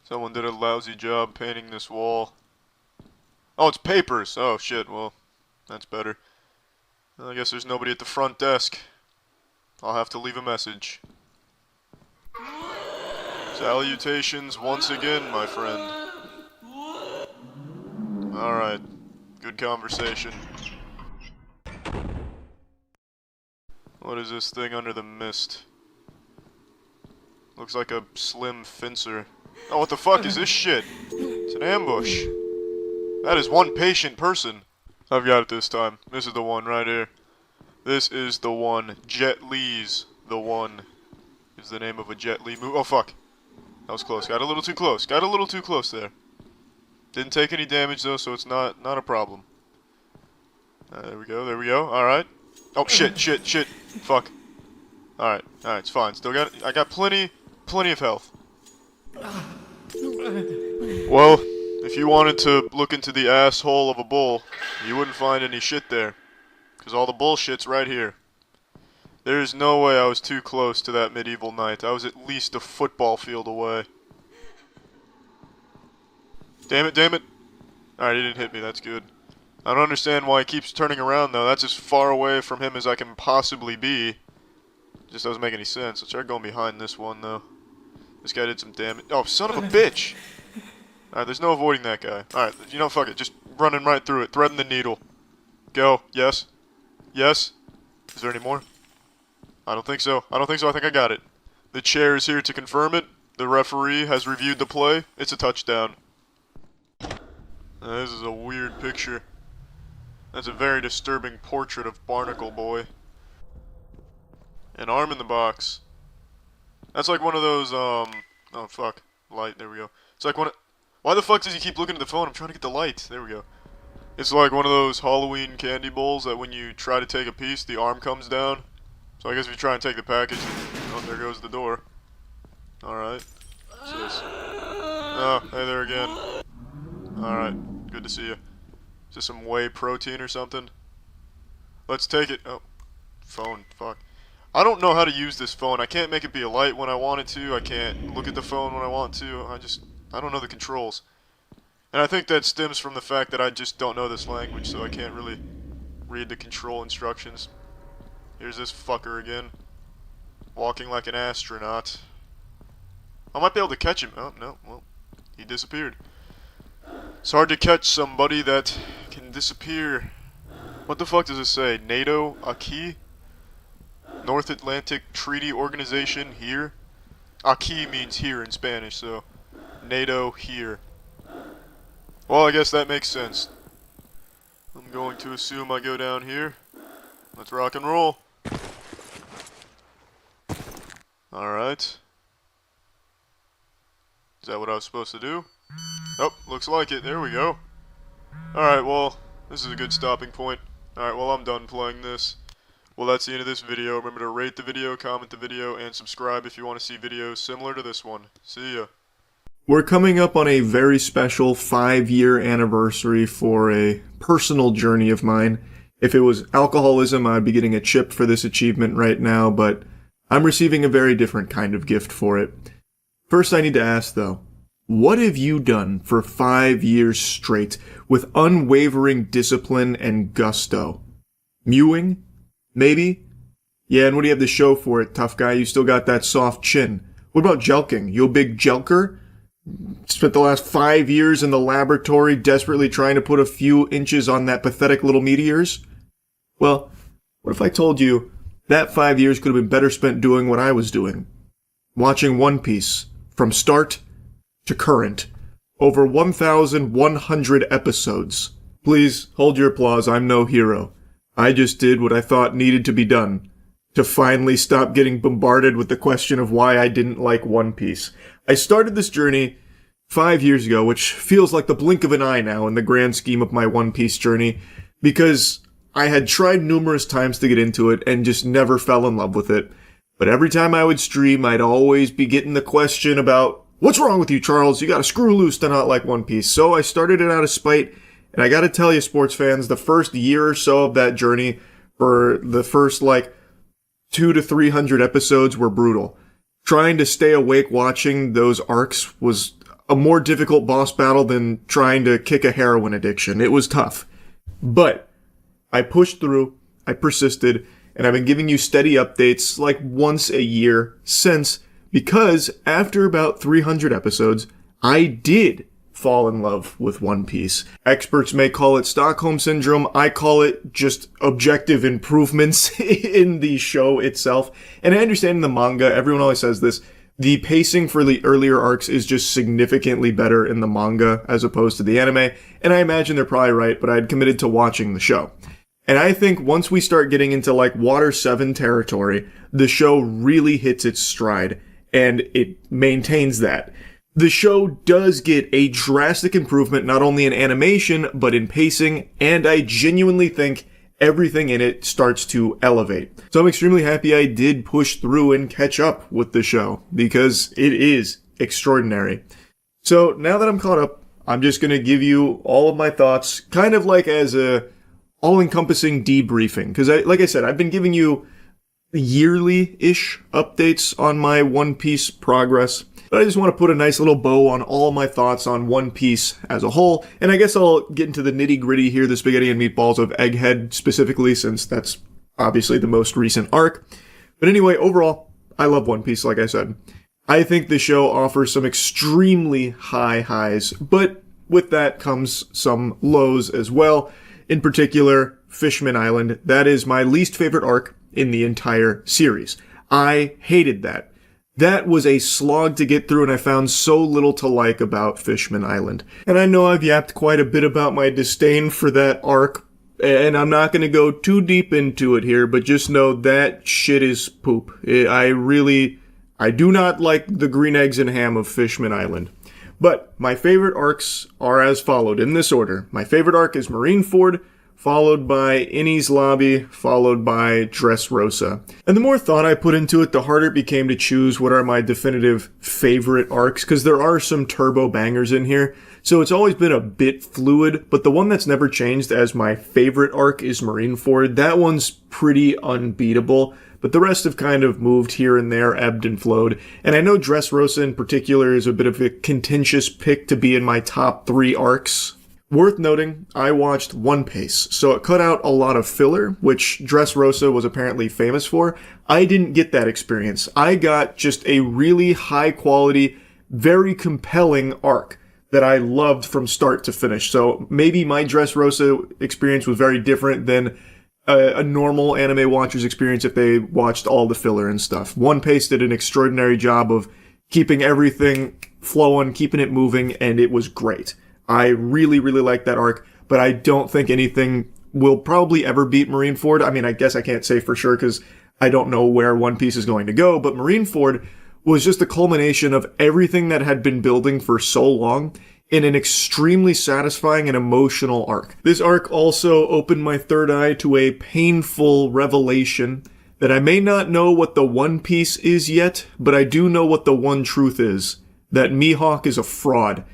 Someone did a lousy job painting this wall. Oh, it's papers! Oh, shit, well, that's better. Well, I guess there's nobody at the front desk. I'll have to leave a message. Salutations once again, my friend. Alright. Good conversation. What is this thing under the mist? Looks like a slim fencer. Oh, what the fuck is this shit? It's an ambush. That is one patient person. I've got it this time. This is the one right here. This is the one. Jet Li's the one. Is the name of a Jet Li movie. Oh, fuck. That was close. Got a little too close. Got a little too close there. Didn't take any damage, though, so it's not a problem. There we go. There we go. Alright. Oh, shit. Fuck. Alright. Alright, it's fine. Still got it. I got plenty of health. Well, if you wanted to look into the asshole of a bull, you wouldn't find any shit there. Because all the bullshit's right here. There's no way I was too close to that medieval knight. I was at least a football field away. Damn it. Alright, he didn't hit me. That's good. I don't understand why he keeps turning around, though. That's as far away from him as I can possibly be. Just doesn't make any sense. Let's try going behind this one, though. This guy did some damage. Oh, son of a bitch! Alright, there's no avoiding that guy. Alright, you know, fuck it. Just running right through it. Threading the needle. Go. Yes. Yes. Is there any more? I don't think so. I think I got it. The chair is here to confirm it. The referee has reviewed the play. It's a touchdown. This is a weird picture. That's a very disturbing portrait of Barnacle Boy. An arm in the box. That's like one of those, oh fuck. Light, there we go. It's like one of... Why the fuck does he keep looking at the phone? I'm trying to get the light. There we go. It's like one of those Halloween candy bowls that when you try to take a piece, the arm comes down. So I guess if you try and take the package, oh, there goes the door. Alright. What's this? Oh, hey there again. Alright, good to see you. Is this some whey protein or something? Let's take it. Oh, phone, fuck. I don't know how to use this phone. I can't make it be a light when I want it to. I can't look at the phone when I want to. I don't know the controls. And I think that stems from the fact that I just don't know this language, so I can't really read the control instructions. Here's this fucker again. Walking like an astronaut. I might be able to catch him. Oh, no, well. he disappeared. It's hard to catch somebody that can disappear. What the fuck does it say? NATO aquí? North Atlantic Treaty Organization here? Aquí means here in Spanish, so NATO here. Well, I guess that makes sense. I'm going to assume I go down here. Let's rock and roll. Alright. Is that what I was supposed to do? Oh, looks like it. There we go. Alright, well, this is a good stopping point. Alright, well, I'm done playing this. Well, that's the end of this video. Remember to rate the video, comment the video, and subscribe if you want to see videos similar to this one. See ya. We're coming up on a very special 5-year anniversary for a personal journey of mine. If it was alcoholism, I'd be getting a chip for this achievement right now, but I'm receiving a very different kind of gift for it. First, I need to ask, though, what have you done for 5 years straight with unwavering discipline and gusto? Mewing? Maybe? Yeah, and what do you have to show for it, tough guy? You still got that soft chin. What about jelking? You a big jelker? Spent the last 5 years in the laboratory desperately trying to put a few inches on that pathetic little meat of yours? Well, what if I told you that 5 years could have been better spent doing what I was doing? Watching One Piece, from start to current. Over 1,100 episodes. Please, hold your applause, I'm no hero. I just did what I thought needed to be done to finally stop getting bombarded with the question of why I didn't like One Piece. I started this journey 5 years ago, which feels like the blink of an eye now in the grand scheme of my One Piece journey, because I had tried numerous times to get into it and just never fell in love with it. But every time I would stream, I'd always be getting the question about, what's wrong with you, Charles? You gotta screw loose to not like One Piece. So I started it out of spite. And I gotta tell you, sports fans, the first year or so of that journey, for the first, 200 to 300 episodes, were brutal. Trying to stay awake watching those arcs was a more difficult boss battle than trying to kick a heroin addiction. It was tough. But I pushed through, I persisted, and I've been giving you steady updates once a year since, because after about 300 episodes, I did fall in love with One Piece. Experts may call it Stockholm Syndrome. I call it just objective improvements in the show itself. And I understand in the manga, everyone always says this, the pacing for the earlier arcs is just significantly better in the manga as opposed to the anime. And I imagine they're probably right, but I'd committed to watching the show. And I think once we start getting into Water 7 territory, the show really hits its stride, and it maintains that. The show does get a drastic improvement not only in animation, but in pacing, and I genuinely think everything in it starts to elevate. So I'm extremely happy I did push through and catch up with the show, because it is extraordinary. So now that I'm caught up, I'm just going to give you all of my thoughts, kind of as a all-encompassing debriefing, because like I said, I've been giving you yearly-ish updates on my One Piece progress. But I just want to put a nice little bow on all my thoughts on One Piece as a whole, and I guess I'll get into the nitty-gritty here, the spaghetti and meatballs of Egghead specifically, since that's obviously the most recent arc. But anyway, overall, I love One Piece, like I said. I think the show offers some extremely high highs, but with that comes some lows as well. In particular, Fishman Island. That is my least favorite arc in the entire series. I hated that. That was a slog to get through, and I found so little to like about Fishman Island. And I know I've yapped quite a bit about my disdain for that arc, and I'm not going to go too deep into it here, but just know that shit is poop. I do not like the green eggs and ham of Fishman Island. But my favorite arcs are as followed, in this order. My favorite arc is Marineford, followed by Innie's Lobby, followed by Dressrosa. And the more thought I put into it, the harder it became to choose what are my definitive favorite arcs, because there are some turbo bangers in here. So it's always been a bit fluid, but the one that's never changed as my favorite arc is Marineford. That one's pretty unbeatable, but the rest have kind of moved here and there, ebbed and flowed. And I know Dressrosa in particular is a bit of a contentious pick to be in my top 3 arcs. Worth noting, I watched One Piece, so it cut out a lot of filler, which Dressrosa was apparently famous for. I didn't get that experience. I got just a really high quality, very compelling arc. that I loved from start to finish. So maybe my Dressrosa experience was very different than a normal anime watcher's experience if they watched all the filler and stuff. One Piece did an extraordinary job of keeping everything flowing, keeping it moving, and it was great. I really, really liked that arc, but I don't think anything will probably ever beat Marineford. I mean, I guess I can't say for sure because I don't know where One Piece is going to go, but Marineford was just the culmination of everything that had been building for so long in an extremely satisfying and emotional arc. This arc also opened my third eye to a painful revelation that I may not know what the One Piece is yet, but I do know what the one truth is, that Mihawk is a fraud.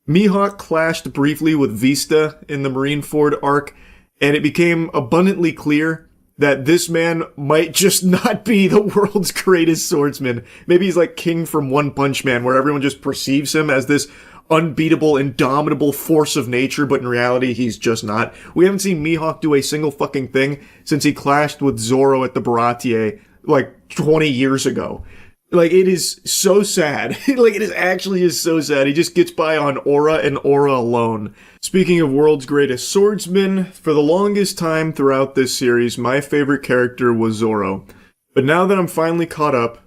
Mihawk clashed briefly with Vista in the Marineford arc, and it became abundantly clear that this man might just not be the world's greatest swordsman. Maybe he's like King from One Punch Man, where everyone just perceives him as this unbeatable, indomitable force of nature, but in reality, he's just not. We haven't seen Mihawk do a single fucking thing since he clashed with Zoro at the Baratie, like, 20 years ago. Like, it is so sad. Like, it is actually just so sad. He just gets by on aura and aura alone. Speaking of world's greatest swordsman, for the longest time throughout this series, my favorite character was Zoro. But now that I'm finally caught up,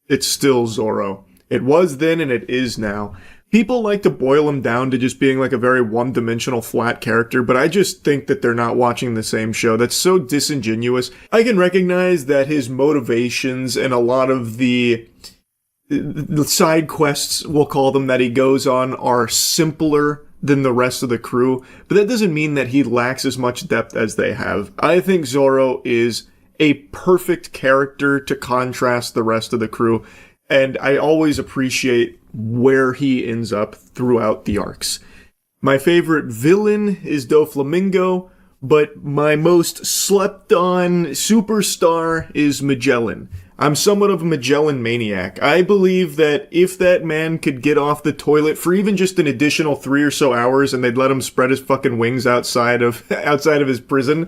it's still Zoro. It was then and it is now. People like to boil him down to just being like a very one-dimensional flat character, but I just think that they're not watching the same show. That's so disingenuous. I can recognize that his motivations and a lot of the side quests, we'll call them, that he goes on are simpler than the rest of the crew, but that doesn't mean that he lacks as much depth as they have. I think Zoro is a perfect character to contrast the rest of the crew, and I always appreciate where he ends up throughout the arcs. My favorite villain is Doflamingo, but my most slept-on superstar is Magellan. I'm somewhat of a Magellan maniac. I believe that if that man could get off the toilet for even just an additional 3 or so hours and they'd let him spread his fucking wings outside of his prison,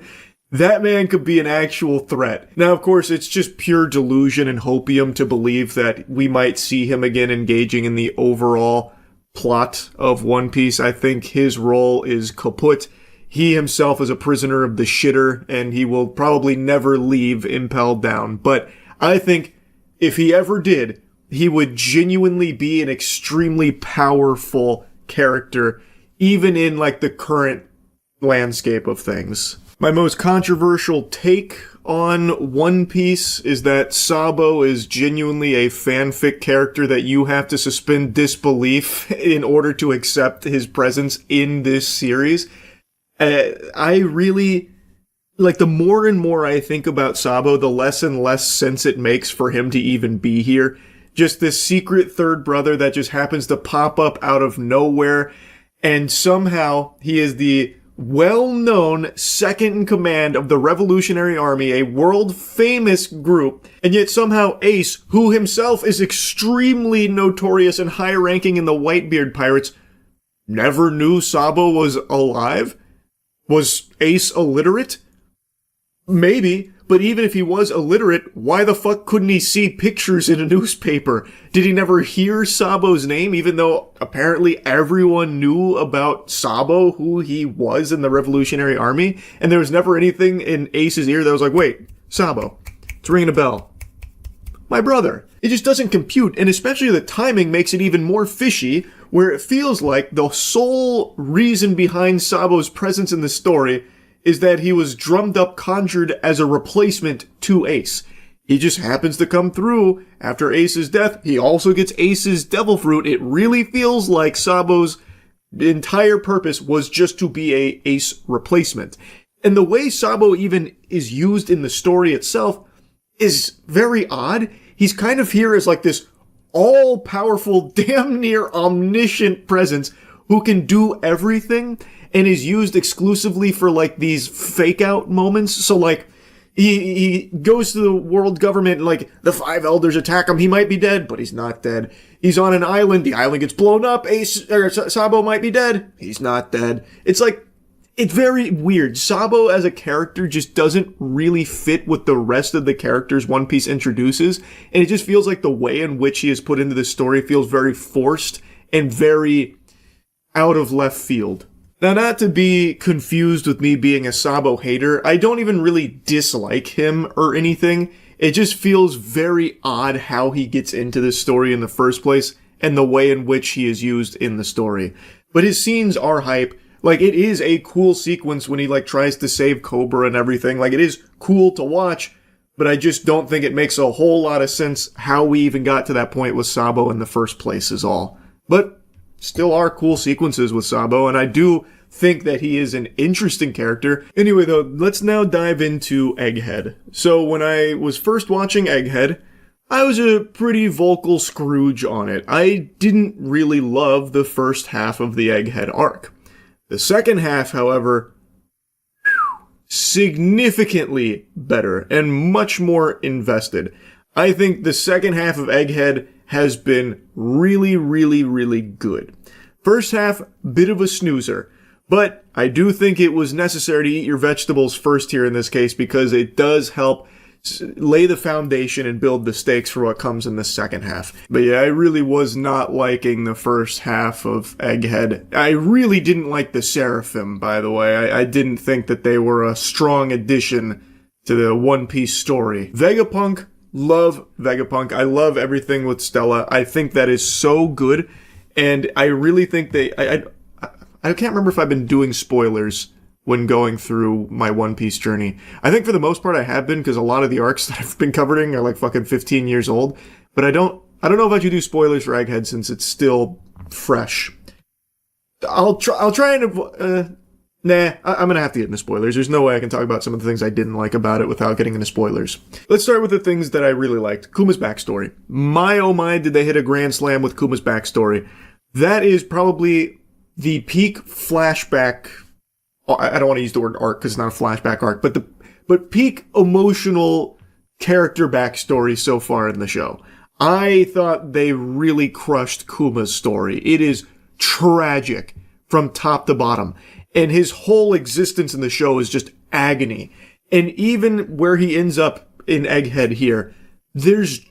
that man could be an actual threat. Now, of course, it's just pure delusion and hopium to believe that we might see him again engaging in the overall plot of One Piece. I think his role is kaput. He himself is a prisoner of the shitter, and he will probably never leave Impelled Down. But I think if he ever did, he would genuinely be an extremely powerful character, even in, like, the current landscape of things. My most controversial take on One Piece is that Sabo is genuinely a fanfic character that you have to suspend disbelief in order to accept his presence in this series. I really, like, the more and more I think about Sabo, the less and less sense it makes for him to even be here. Just this secret third brother that just happens to pop up out of nowhere, and somehow he is the well-known second in command of the Revolutionary Army, a world-famous group, and yet somehow Ace, who himself is extremely notorious and high-ranking in the Whitebeard Pirates, never knew Sabo was alive? Was Ace illiterate? Maybe, but even if he was illiterate, why the fuck couldn't he see pictures in a newspaper? Did he never hear Sabo's name, even though apparently everyone knew about Sabo, who he was in the Revolutionary Army? And there was never anything in Ace's ear that was like, wait, Sabo, it's ringing a bell. My brother. It just doesn't compute, and especially the timing makes it even more fishy, where it feels like the sole reason behind Sabo's presence in the story is that he was drummed up, conjured as a replacement to Ace. He just happens to come through after Ace's death. He also gets Ace's devil fruit. It really feels like Sabo's entire purpose was just to be a Ace replacement. And the way Sabo even is used in the story itself is very odd. He's kind of here as like this all-powerful, damn near omniscient presence who can do everything, and is used exclusively for, like, these fake-out moments. So, like, he goes to the world government, and, like, the 5 elders attack him. He might be dead, but he's not dead. He's on an island. The island gets blown up. Sabo might be dead. He's not dead. It's, like, it's very weird. Sabo as a character just doesn't really fit with the rest of the characters One Piece introduces, and it just feels like the way in which he is put into the story feels very forced and very... out of left field. Now, not to be confused with me being a Sabo hater, I don't even really dislike him or anything. It just feels very odd how he gets into this story in the first place and the way in which he is used in the story. But his scenes are hype. Like, it is a cool sequence when he, like, tries to save Cobra and everything. Like, it is cool to watch, but I just don't think it makes a whole lot of sense how we even got to that point with Sabo in the first place is all. But still are cool sequences with Sabo, and I do think that he is an interesting character. Anyway, though, let's now dive into Egghead. So when I was first watching Egghead, I was a pretty vocal Scrooge on it. I didn't really love the first half of the Egghead arc. The second half, however, significantly better and much more invested. I think the second half of Egghead has been really, really, really good. First half, bit of a snoozer, but I do think it was necessary to eat your vegetables first here in this case because it does help lay the foundation and build the stakes for what comes in the second half. But yeah, I really was not liking the first half of Egghead. I really didn't like the Seraphim, by the way. I didn't think that they were a strong addition to the One Piece story. Vegapunk, love Vegapunk. I love everything with Stella. I think that is so good, and I really think I can't remember if I've been doing spoilers when going through my One Piece journey. I think for the most part I have been, because a lot of the arcs that I've been covering are like fucking 15 years old. But I don't know if I should do spoilers for Egghead since it's still fresh. I'll try and I'm gonna have to get into spoilers. There's no way I can talk about some of the things I didn't like about it without getting into spoilers. Let's start with the things that I really liked. Kuma's backstory. My oh my, did they hit a grand slam with Kuma's backstory. That is probably the peak flashback. I don't want to use the word arc because it's not a flashback arc, but peak emotional character backstory so far in the show. I thought they really crushed Kuma's story. It is tragic from top to bottom, and his whole existence in the show is just agony. And even where he ends up in Egghead here, there's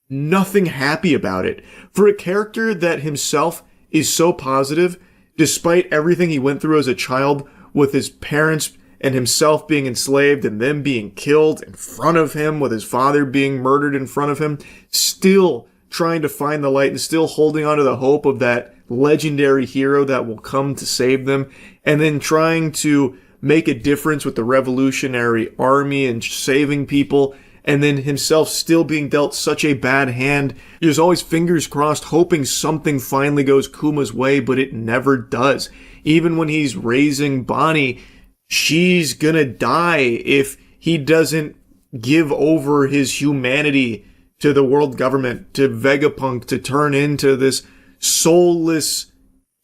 nothing happy about it. For a character that himself is so positive, despite everything he went through as a child, with his parents and himself being enslaved and them being killed in front of him, with his father being murdered in front of him, still trying to find the light and still holding on to the hope of that legendary hero that will come to save them, and then trying to make a difference with the Revolutionary Army and saving people, and then himself still being dealt such a bad hand. There's always fingers crossed, hoping something finally goes Kuma's way, but it never does. Even when he's raising Bonnie, she's gonna die if he doesn't give over his humanity to the world government, to Vegapunk, to turn into this soulless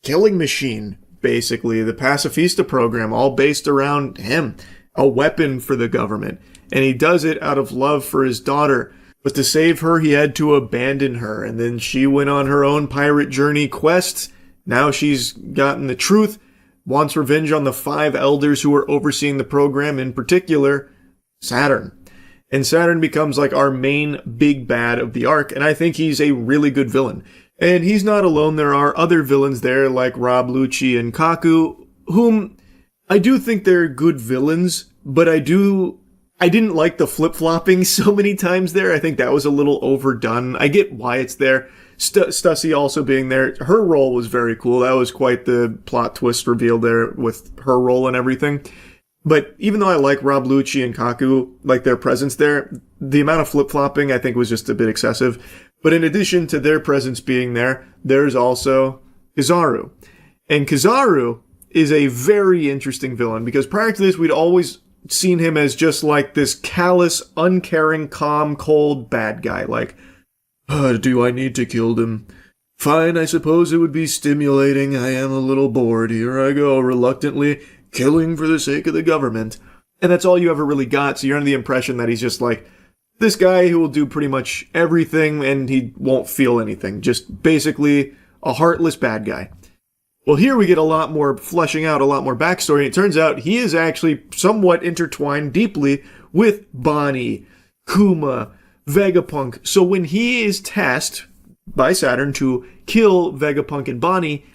killing machine, basically. The Pacifista program, all based around him, a weapon for the government. And he does it out of love for his daughter. But to save her, he had to abandon her. And then she went on her own pirate journey quest. Now she's gotten the truth, wants revenge on the 5 elders who are overseeing the program, in particular, Saturn. And Saturn becomes like our main big bad of the arc, and I think he's a really good villain. And he's not alone. There are other villains there like Rob Lucci and Kaku, whom I do think they're good villains, but I didn't like the flip-flopping so many times there. I think that was a little overdone. I get why it's there. Stussy also being there. Her role was very cool. That was quite the plot twist reveal there with her role and everything. But even though I like Rob Lucci and Kaku, like their presence there, the amount of flip-flopping I think was just a bit excessive. But in addition to their presence being there, there's also Kizaru. And Kizaru is a very interesting villain because prior to this, we'd always seen him as just like this callous, uncaring, calm, cold bad guy. Like, do I need to kill them? Fine, I suppose it would be stimulating. I am a little bored. Here I go, reluctantly killing for the sake of the government. And that's all you ever really got, so you're under the impression that he's just like this guy who will do pretty much everything and he won't feel anything. Just basically a heartless bad guy. Well, here we get a lot more fleshing out, a lot more backstory, and it turns out he is actually somewhat intertwined deeply with Bonnie, Kuma, Vegapunk. So when he is tasked by Saturn to kill Vegapunk and Bonnie,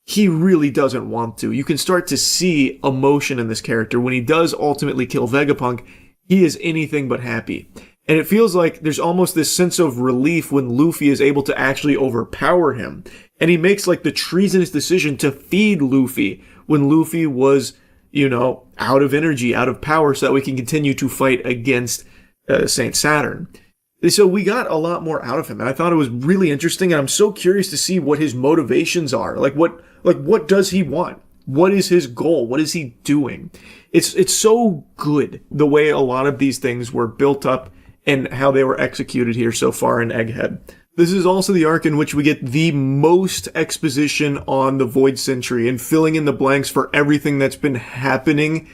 he really doesn't want to. You can start to see emotion in this character. When he does ultimately kill Vegapunk, he is anything but happy. And it feels like there's almost this sense of relief when Luffy is able to actually overpower him. And he makes like the treasonous decision to feed Luffy when Luffy was, out of energy, out of power, so that we can continue to fight against Saint Saturn. So we got a lot more out of him, and I thought it was really interesting, and I'm so curious to see what his motivations are. What does he want? What is his goal? What is he doing? It's so good the way a lot of these things were built up and how they were executed here so far in Egghead. This is also the arc in which we get the most exposition on the Void Century and filling in the blanks for everything that's been happening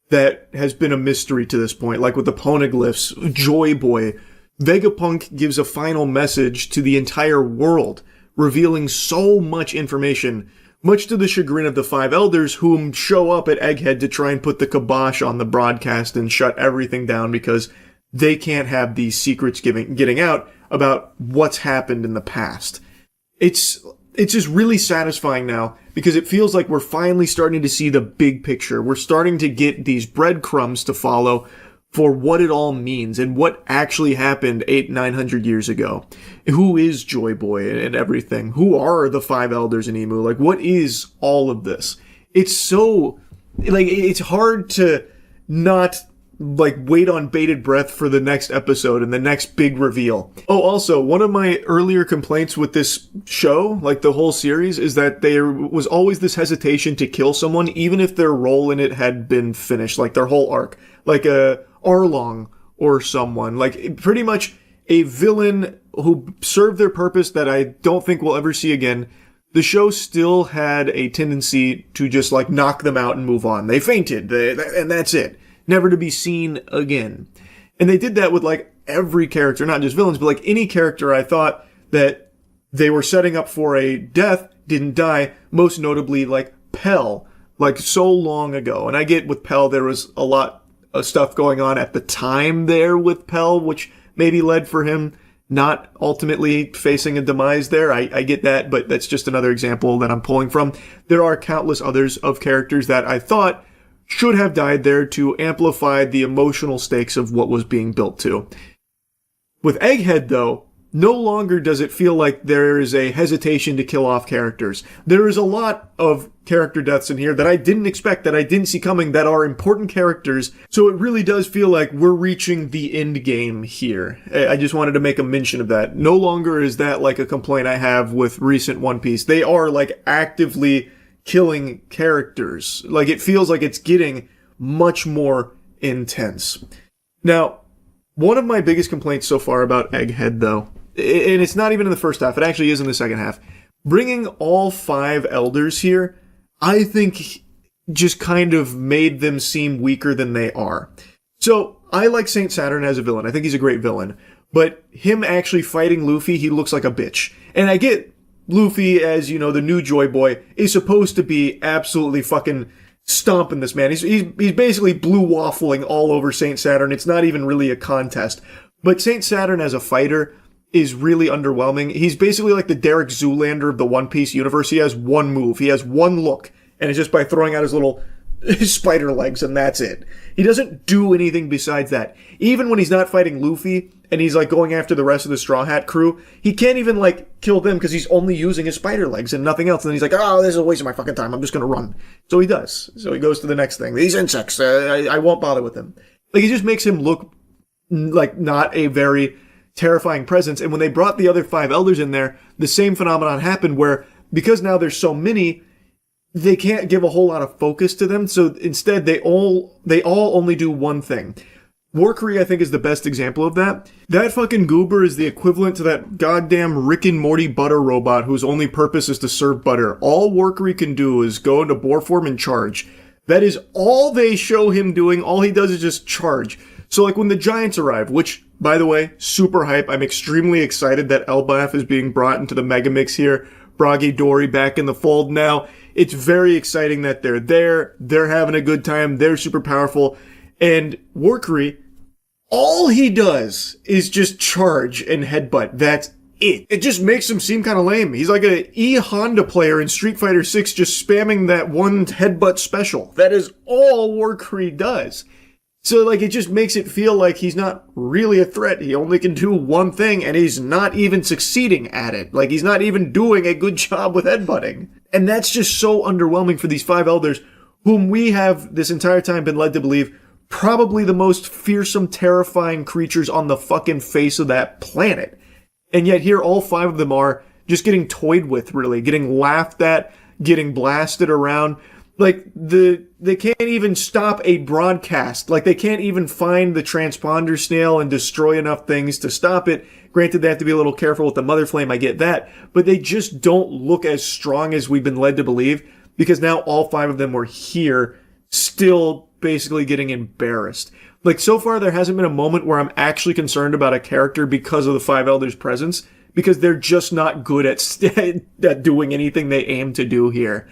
that has been a mystery to this point, like with the poneglyphs, Joy Boy. Vegapunk gives a final message to the entire world, revealing so much information, much to the chagrin of the Five Elders, whom show up at Egghead to try and put the kibosh on the broadcast and shut everything down because they can't have these secrets getting out about what's happened in the past. It's just really satisfying now because it feels like we're finally starting to see the big picture. We're starting to get these breadcrumbs to follow for what it all means and what actually happened 800-900 years ago. Who is Joy Boy and everything? Who are the Five Elders in Emu? Like, what is all of this? It's so, it's hard to not wait on bated breath for the next episode and the next big reveal. Oh, also, one of my earlier complaints with this show, the whole series, is that there was always this hesitation to kill someone, even if their role in it had been finished, their whole arc. Arlong or someone. Pretty much a villain who served their purpose that I don't think we'll ever see again. The show still had a tendency to just, knock them out and move on. They fainted, and that's it. Never to be seen again. And they did that with every character, not just villains, but any character I thought that they were setting up for a death, didn't die, most notably Pell, so long ago. And I get with Pell there was a lot of stuff going on at the time there with Pell, which maybe led for him not ultimately facing a demise there. I get that, but that's just another example that I'm pulling from. There are countless others of characters that I thought should have died there to amplify the emotional stakes of what was being built to. With Egghead, though, no longer does it feel like there is a hesitation to kill off characters. There is a lot of character deaths in here that I didn't expect, that I didn't see coming, that are important characters, so it really does feel like we're reaching the end game here. I just wanted to make a mention of that. No longer is that a complaint I have with recent One Piece. They are actively killing characters. It feels like it's getting much more intense. Now, one of my biggest complaints so far about Egghead, though, and it's not even in the first half, it actually is in the second half, bringing all five elders here, I think just kind of made them seem weaker than they are. So, I like Saint Saturn as a villain. I think he's a great villain. But him actually fighting Luffy, he looks like a bitch. And I get Luffy, as the new Joy Boy, is supposed to be absolutely fucking stomping this man. He's basically blue waffling all over Saint Saturn. It's not even really a contest. But Saint Saturn as a fighter is really underwhelming. He's basically like the Derek Zoolander of the One Piece universe. He has one move. He has one look. And it's just by throwing out his little spider legs, and that's it. He doesn't do anything besides that. Even when he's not fighting Luffy, and he's going after the rest of the Straw Hat crew, he can't even kill them because he's only using his spider legs and nothing else. And then he's oh, this is a waste of my fucking time. I'm just gonna run. So he does. So he goes to the next thing. These insects, I won't bother with them. It just makes him look not a very terrifying presence. And when they brought the other five elders in there, the same phenomenon happened where, because now there's so many, they can't give a whole lot of focus to them. So instead, they all only do one thing. Warkery, I think, is the best example of that. That fucking goober is the equivalent to that goddamn Rick and Morty butter robot whose only purpose is to serve butter. All Warkery can do is go into boar form and charge. That is all they show him doing. All he does is just charge. So when the Giants arrive, which, by the way, super hype. I'm extremely excited that Elbaf is being brought into the Megamix here. Bragi Dory back in the fold now. It's very exciting that they're there. They're having a good time. They're super powerful. And Warkery, all he does is just charge and headbutt. That's it. It just makes him seem kind of lame. He's like a Honda player in Street Fighter 6 just spamming that one headbutt special. That is all Warcree does. So, like, it just makes it feel like he's not really a threat. He only can do one thing, and he's not even succeeding at it. Like, he's not even doing a good job with headbutting. And that's just so underwhelming for these 5 elders, whom we have this entire time been led to believe probably the most fearsome, terrifying creatures on the fucking face of that planet. And yet here all 5 of them are just getting toyed with, really. Getting laughed at, getting blasted around. Like, they can't even stop a broadcast. Like, they can't even find the transponder snail and destroy enough things to stop it. Granted, they have to be a little careful with the mother flame, I get that. But they just don't look as strong as we've been led to believe, because now all 5 of them were here, still basically getting embarrassed. Like, so far, there hasn't been a moment where I'm actually concerned about a character because of the 5 elders' presence, because they're just not good at doing anything they aim to do here.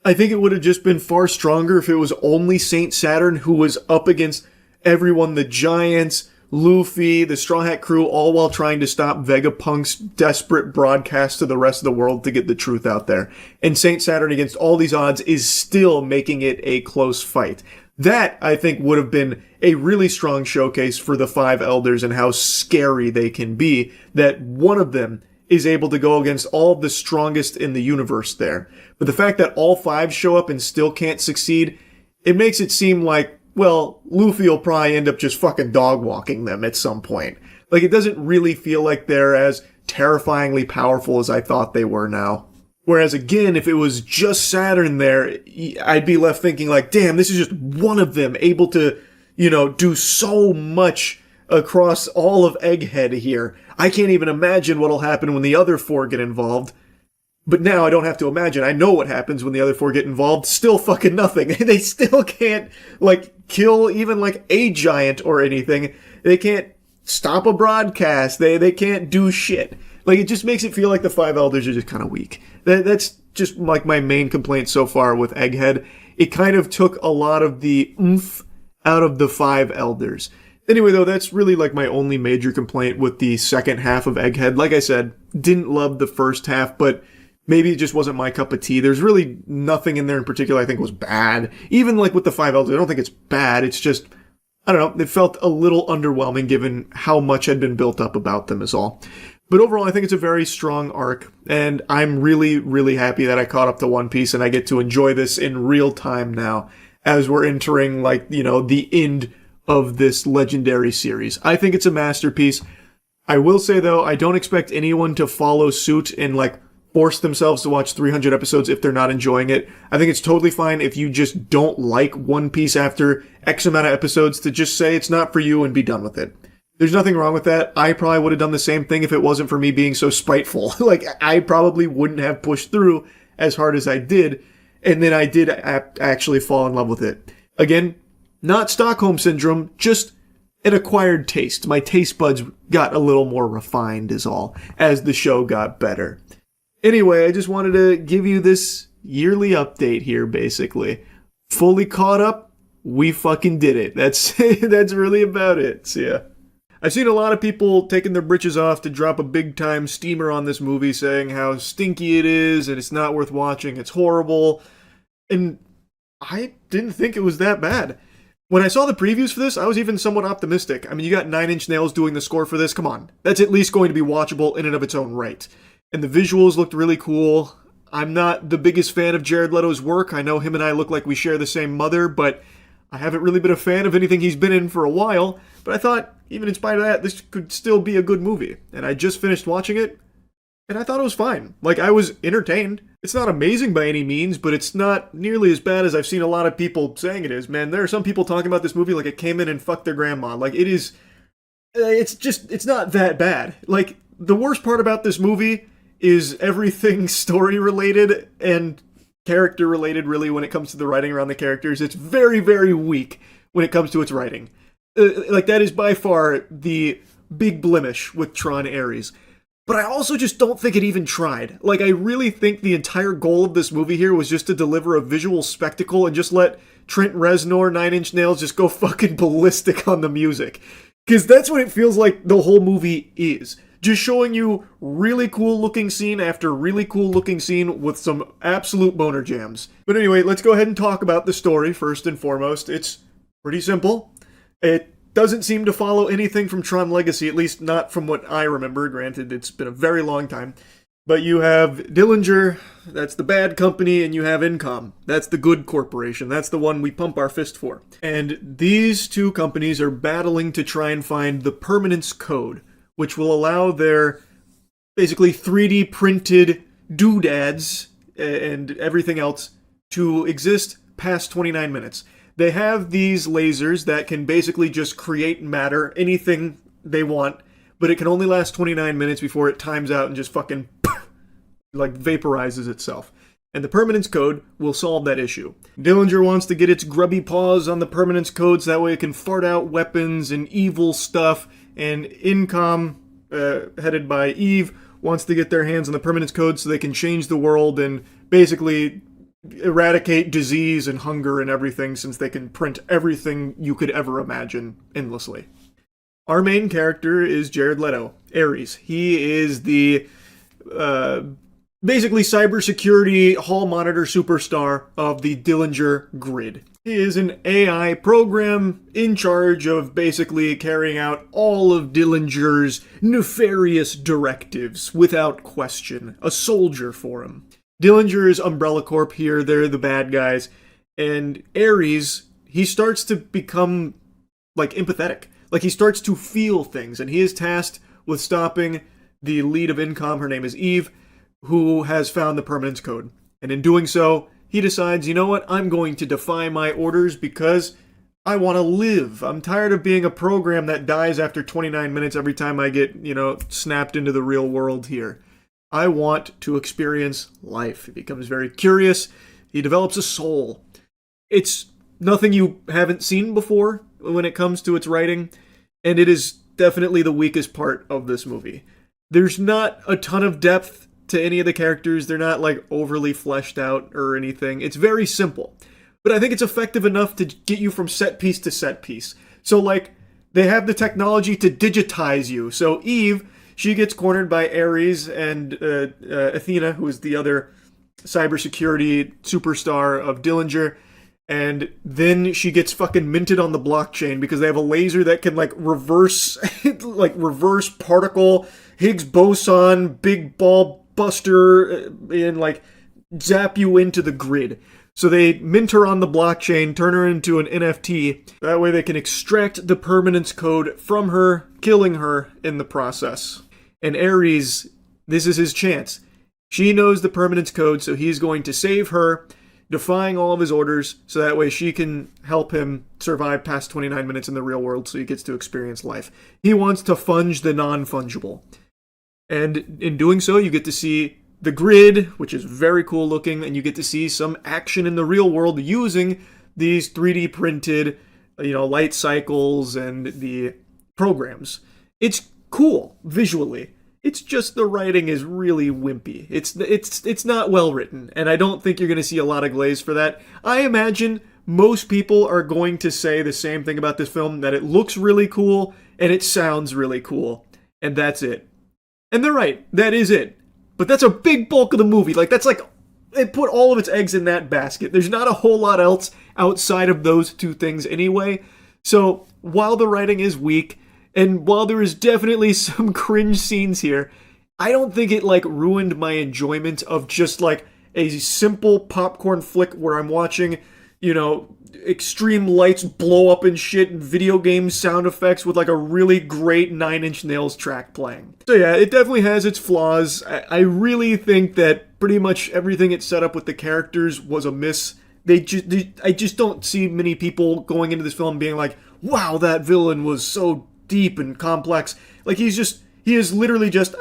I think it would have just been far stronger if it was only Saint Saturn who was up against everyone, the Giants, Luffy, the Straw Hat crew, all while trying to stop Vegapunk's desperate broadcast to the rest of the world to get the truth out there. And Saint Saturn, against all these odds, is still making it a close fight. That, I think, would have been a really strong showcase for the 5 elders and how scary they can be, that one of them is able to go against all of the strongest in the universe there. But the fact that all 5 show up and still can't succeed, it makes it seem like, well, Luffy will probably end up just fucking dog walking them at some point. Like, it doesn't really feel like they're as terrifyingly powerful as I thought they were now. Whereas again, if it was just Saturn there, I'd be left thinking like, damn, this is just one of them able to, do so much across all of Egghead here. I can't even imagine what'll happen when the other 4 get involved. But now I don't have to imagine. I know what happens when the other 4 get involved. Still fucking nothing. They still can't, kill even, a giant or anything. They can't stop a broadcast. They can't do shit. It just makes it feel like the 5 elders are just kind of weak. That's just, my main complaint so far with Egghead. It kind of took a lot of the oomph out of the 5 elders. Anyway, though, that's really, my only major complaint with the second half of Egghead. Like I said, didn't love the first half, but maybe it just wasn't my cup of tea. There's really nothing in there in particular I think was bad. Even, with the 5 elders, I don't think it's bad. It's just, I don't know, it felt a little underwhelming given how much had been built up about them is all. But overall, I think it's a very strong arc, and I'm really, really happy that I caught up to One Piece and I get to enjoy this in real time now as we're entering, the end of this legendary series. I think it's a masterpiece. I will say, though, I don't expect anyone to follow suit and, force themselves to watch 300 episodes if they're not enjoying it. I think it's totally fine if you just don't like One Piece after X amount of episodes to just say it's not for you and be done with it. There's nothing wrong with that. I probably would have done the same thing if it wasn't for me being so spiteful. I probably wouldn't have pushed through as hard as I did, and then I did actually fall in love with it. Again, not Stockholm Syndrome, just an acquired taste. My taste buds got a little more refined is all, as the show got better. Anyway, I just wanted to give you this yearly update here, basically. Fully caught up, we fucking did it. That's really about it. So yeah. I've seen a lot of people taking their britches off to drop a big-time steamer on this movie, saying how stinky it is and it's not worth watching, it's horrible. And I didn't think it was that bad. When I saw the previews for this, I was even somewhat optimistic. I mean, you got Nine Inch Nails doing the score for this, come on. That's at least going to be watchable in and of its own right. And the visuals looked really cool. I'm not the biggest fan of Jared Leto's work. I know him and I look like we share the same mother, but I haven't really been a fan of anything he's been in for a while. But I thought, even in spite of that, this could still be a good movie. And I just finished watching it, and I thought it was fine. I was entertained. It's not amazing by any means, but it's not nearly as bad as I've seen a lot of people saying it is. Man, there are some people talking about this movie like it came in and fucked their grandma. It is... It's not that bad. The worst part about this movie is everything story-related and character-related, really, when it comes to the writing around the characters. It's very, very weak when it comes to its writing. That is by far the big blemish with Tron Ares. But I also just don't think it even tried. I really think the entire goal of this movie here was just to deliver a visual spectacle and just let Trent Reznor, Nine Inch Nails just go fucking ballistic on the music. Because that's what it feels like the whole movie is. just showing you really cool looking scene after really cool looking scene with some absolute boner jams. But anyway, let's go ahead and talk about the story first and foremost. It's pretty simple. It doesn't seem to follow anything from Tron Legacy, at least not from what I remember. Granted, it's been a very long time. But you have Dillinger, that's the bad company, and you have Incom, that's the good corporation. That's the one we pump our fist for. And these two companies are battling to try and find the permanence code, which will allow their basically 3D printed doodads and everything else to exist past 29 minutes. They have these lasers that can basically just create matter, anything they want, but it can only last 29 minutes before it times out and just fucking like vaporizes itself. And the permanence code will solve that issue. Dillinger wants to get its grubby paws on the permanence code so that way it can fart out weapons and evil stuff. And Incom, headed by Eve, wants to get their hands on the permanence code so they can change the world and basically eradicate disease and hunger and everything, since they can print everything you could ever imagine endlessly. Our main character is Jared Leto, Ares. He is the basically cybersecurity hall monitor superstar of the Dillinger grid. He is an AI program in charge of basically carrying out all of Dillinger's nefarious directives without question. A soldier for him. Dillinger's Umbrella Corp here, they're the bad guys. And Ares, he starts to become, like, empathetic. Like, he starts to feel things, and he is tasked with stopping the lead of Incom, her name is Eve, who has found the permanence code. And in doing so, he decides, you know what, I'm going to defy my orders because I want to live. I'm tired of being a program that dies after 29 minutes every time I get, snapped into the real world here. I want to experience life. He becomes very curious. He develops a soul. It's nothing you haven't seen before when it comes to its writing, and it is definitely the weakest part of this movie. There's not a ton of depth to any of the characters. They're not like overly fleshed out or anything. It's very simple. But I think it's effective enough to get you from set piece to set piece. So like, they have the technology to digitize you. So Eve, she gets cornered by Ares and Athena, who is the other cybersecurity superstar of Dillinger. And then she gets fucking minted on the blockchain because they have a laser that can reverse particle, Higgs boson, big ball buster, and zap you into the grid. So they mint her on the blockchain, turn her into an NFT. That way they can extract the permanence code from her, killing her in the process. And Ares, this is his chance. She knows the permanence code, so he's going to save her, defying all of his orders, so that way she can help him survive past 29 minutes in the real world so he gets to experience life. He wants to funge the non-fungible. And in doing so, you get to see the grid, which is very cool looking, and you get to see some action in the real world using these 3D printed, light cycles and the programs. It's cool visually. It's just the writing is really wimpy. It's not well written, and I don't think you're going to see a lot of glaze for that. I imagine most people are going to say the same thing about this film, that it looks really cool and it sounds really cool, and that's it. And they're right, that is it. But that's a big bulk of the movie. It put all of its eggs in that basket. There's not a whole lot else outside of those two things anyway. So while the writing is weak, and while there is definitely some cringe scenes here, I don't think it ruined my enjoyment of just a simple popcorn flick where I'm watching, extreme lights blow up and shit and video game sound effects with a really great Nine Inch Nails track playing. So yeah, it definitely has its flaws. I really think that pretty much everything it set up with the characters was a miss. I just don't see many people going into this film being like, wow, that villain was so deep and complex. He is literally just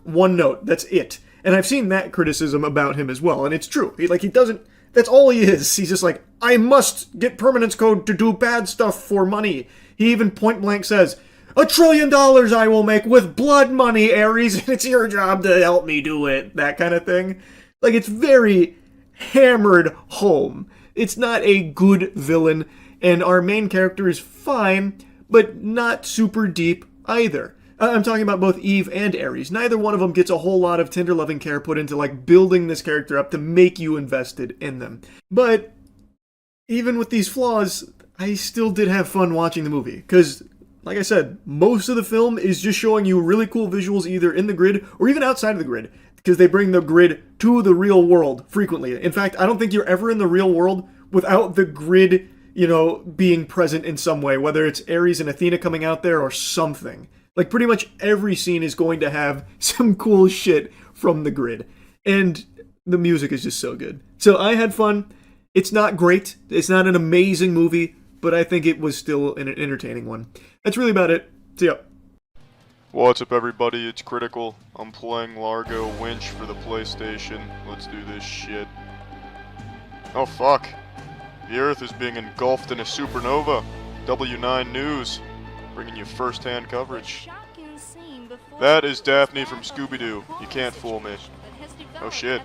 one note. That's it. And I've seen that criticism about him as well, and it's true. He doesn't. That's all he is. He's just I must get permanence code to do bad stuff for money. He even point blank says, $1 trillion I will make with blood money, Ares, and it's your job to help me do it. That kind of thing. It's very hammered home. It's not a good villain, and our main character is fine, but not super deep either. I'm talking about both Eve and Ares. Neither one of them gets a whole lot of tender loving care put into like building this character up to make you invested in them. But even with these flaws, I still did have fun watching the movie. Because, like I said, most of the film is just showing you really cool visuals either in the grid or even outside of the grid. Because they bring the grid to the real world frequently. In fact, I don't think you're ever in the real world without the grid, being present in some way. Whether it's Ares and Athena coming out there or something. Like, pretty much every scene is going to have some cool shit from the grid. And the music is just so good. So I had fun. It's not great. It's not an amazing movie, but I think it was still an entertaining one. That's really about it. See ya. What's up, everybody? It's Critical. I'm playing Largo Winch for the PlayStation. Let's do this shit. Oh, fuck. The Earth is being engulfed in a supernova. W9 News. Bringing you first-hand coverage. That is Daphne from Scooby-Doo. You can't fool me. Oh shit.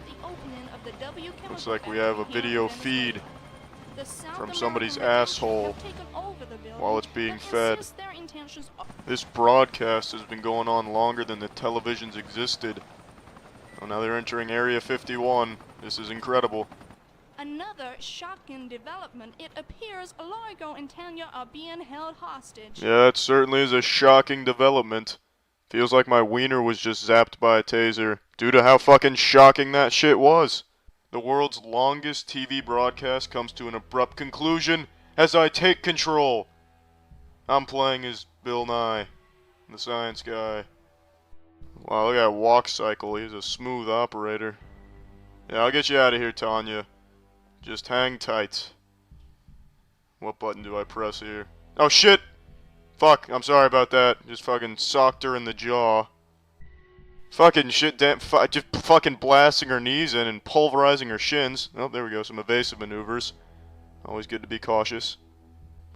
Looks like we have a video feed from somebody's asshole while it's being fed. This broadcast has been going on longer than the televisions existed. Oh, now they're entering Area 51. This is incredible. Another shocking development. It appears Largo and Tanya are being held hostage. Yeah, it certainly is a shocking development. Feels like my wiener was just zapped by a taser, due to how fucking shocking that shit was. The world's longest TV broadcast comes to an abrupt conclusion as I take control. I'm playing as Bill Nye, the science guy. Wow, look at that walk cycle. He's a smooth operator. Yeah, I'll get you out of here, Tanya. Just hang tight. What button do I press here? Oh shit! Fuck, I'm sorry about that. Just fucking socked her in the jaw. Fucking shit, damn, just fucking blasting her knees in and pulverizing her shins. Oh, there we go, some evasive maneuvers. Always good to be cautious.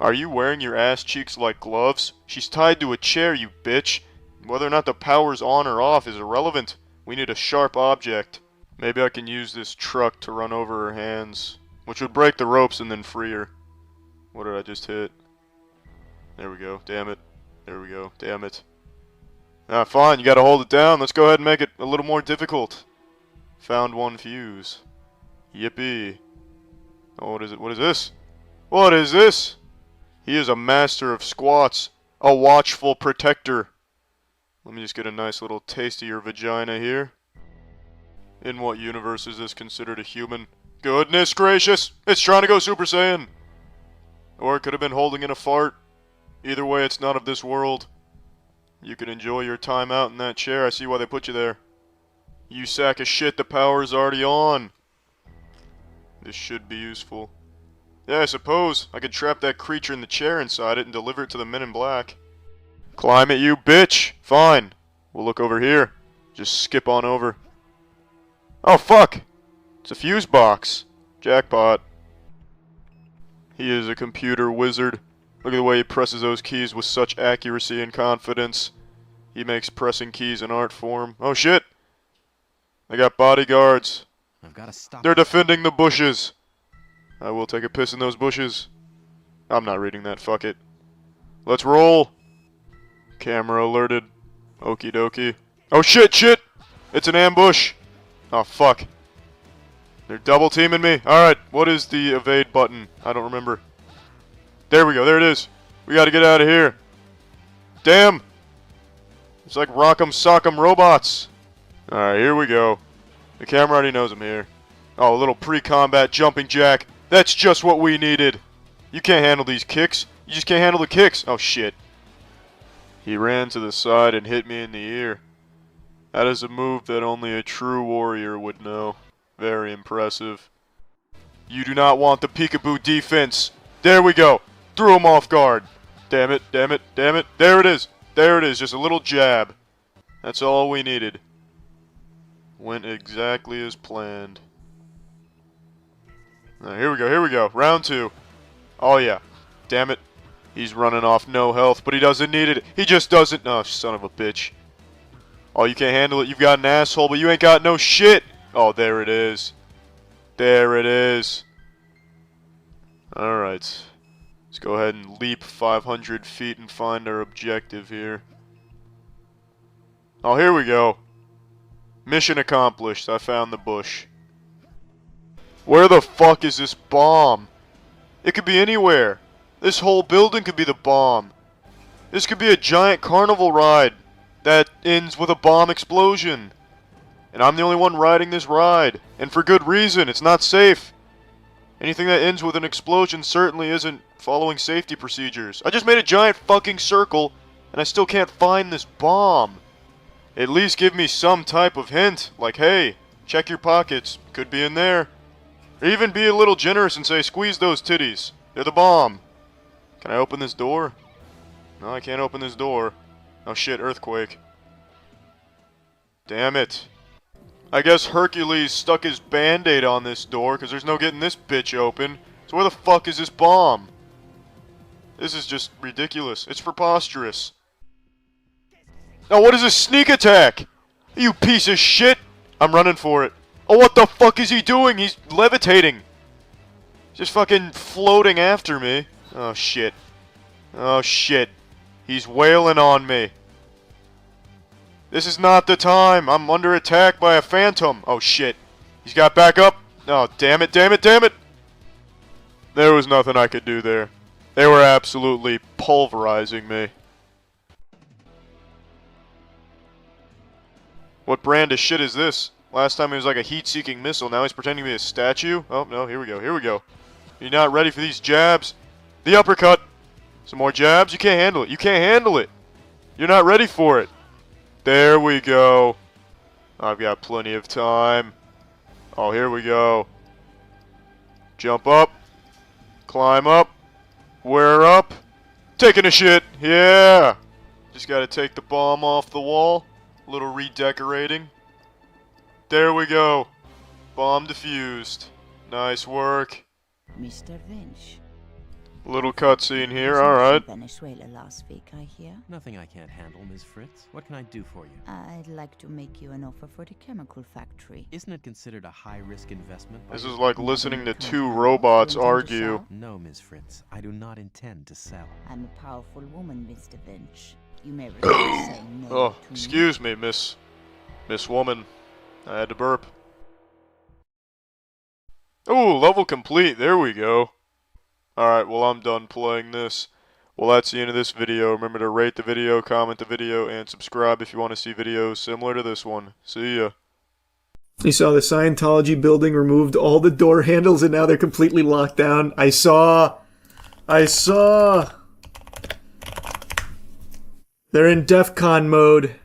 Are you wearing your ass cheeks like gloves? She's tied to a chair, you bitch. Whether or not the power's on or off is irrelevant. We need a sharp object. Maybe I can use this truck to run over her hands, which would break the ropes and then free her. What did I just hit? There we go, damn it. There we go, damn it. Ah, fine, you gotta hold it down. Let's go ahead and make it a little more difficult. Found one fuse. Yippee. Oh, what is it? What is this? What is this? He is a master of squats. A watchful protector. Let me just get a nice little taste of your vagina here. In what universe is this considered a human? Goodness gracious! It's trying to go Super Saiyan! Or it could have been holding in a fart. Either way, it's not of this world. You can enjoy your time out in that chair. I see why they put you there. You sack of shit, the power is already on. This should be useful. Yeah, I suppose. I could trap that creature in the chair inside it and deliver it to the men in black. Climb it, you bitch! Fine. We'll look over here. Just skip on over. Oh, fuck! It's a fuse box. Jackpot. He is a computer wizard. Look at the way he presses those keys with such accuracy and confidence. He makes pressing keys an art form. Oh shit! I got bodyguards. I've got to stop. They're defending the bushes. I will take a piss in those bushes. I'm not reading that, fuck it. Let's roll! Camera alerted. Okie dokie. Oh shit, shit! It's an ambush! Oh fuck. They're double teaming me. Alright, what is the evade button? I don't remember. There we go, there it is. We gotta get out of here. Damn! It's like Rock'em Sock'em Robots. Alright, here we go. The camera already knows I'm here. Oh, a little pre-combat jumping jack. That's just what we needed. You can't handle these kicks. You just can't handle the kicks. Oh shit. He ran to the side and hit me in the ear. That is a move that only a true warrior would know. Very impressive. You do not want the peekaboo defense. There we go. Threw him off guard. Damn it, damn it, damn it. There it is. There it is. Just a little jab. That's all we needed. Went exactly as planned. Right, here we go, here we go. Round 2. Oh yeah. Damn it. He's running off no health, but he doesn't need it. He just doesn't. Oh, son of a bitch. Oh, you can't handle it. You've got an asshole, but you ain't got no shit. Oh, there it is. There it is. Alright. Let's go ahead and leap 500 feet and find our objective here. Oh, here we go. Mission accomplished. I found the bush. Where the fuck is this bomb? It could be anywhere. This whole building could be the bomb. This could be a giant carnival ride that ends with a bomb explosion. And I'm the only one riding this ride. And for good reason. It's not safe. Anything that ends with an explosion certainly isn't following safety procedures. I just made a giant fucking circle, and I still can't find this bomb. At least give me some type of hint, like, hey, check your pockets, could be in there. Or even be a little generous and say, squeeze those titties, they're the bomb. Can I open this door? No, I can't open this door. Oh shit, earthquake. Damn it. I guess Hercules stuck his band-aid on this door, because there's no getting this bitch open. So where the fuck is this bomb? This is just ridiculous. It's preposterous. Oh, what is this sneak attack? You piece of shit! I'm running for it. Oh, what the fuck is he doing? He's levitating. Just fucking floating after me. Oh, shit. Oh, shit. He's wailing on me. This is not the time. I'm under attack by a phantom. Oh, shit. He's got back up. Oh, damn it, damn it, damn it. There was nothing I could do there. They were absolutely pulverizing me. What brand of shit is this? Last time he was like a heat-seeking missile, now he's pretending to be a statue? Oh, no, here we go, here we go. You're not ready for these jabs. The uppercut. Some more jabs? You can't handle it. You can't handle it. You're not ready for it. There we go. I've got plenty of time. Oh, here we go. Jump up. Climb up. We're up. Taking a shit. Yeah. Just gotta take the bomb off the wall. A little redecorating. There we go. Bomb defused. Nice work. Mr. Vinch. Little cutscene here, alright. Venezuela last week, I hear. Nothing I can't handle, Ms. Fritz. What can I do for you? I'd like to make you an offer for the chemical factory. Isn't it considered a high-risk investment? This is like listening to two robots argue. No, Ms. Fritz. I do not intend to sell. I'm a powerful woman, Mr. Vinch. You may regret saying no Oh, to excuse me, Miss Woman. I had to burp. Ooh, level complete. There we go. Alright, well, I'm done playing this. Well, that's the end of this video. Remember to rate the video, comment the video, and subscribe if you want to see videos similar to this one. See ya. You saw the Scientology building removed all the door handles and now they're completely locked down. I saw. They're in DEF CON mode.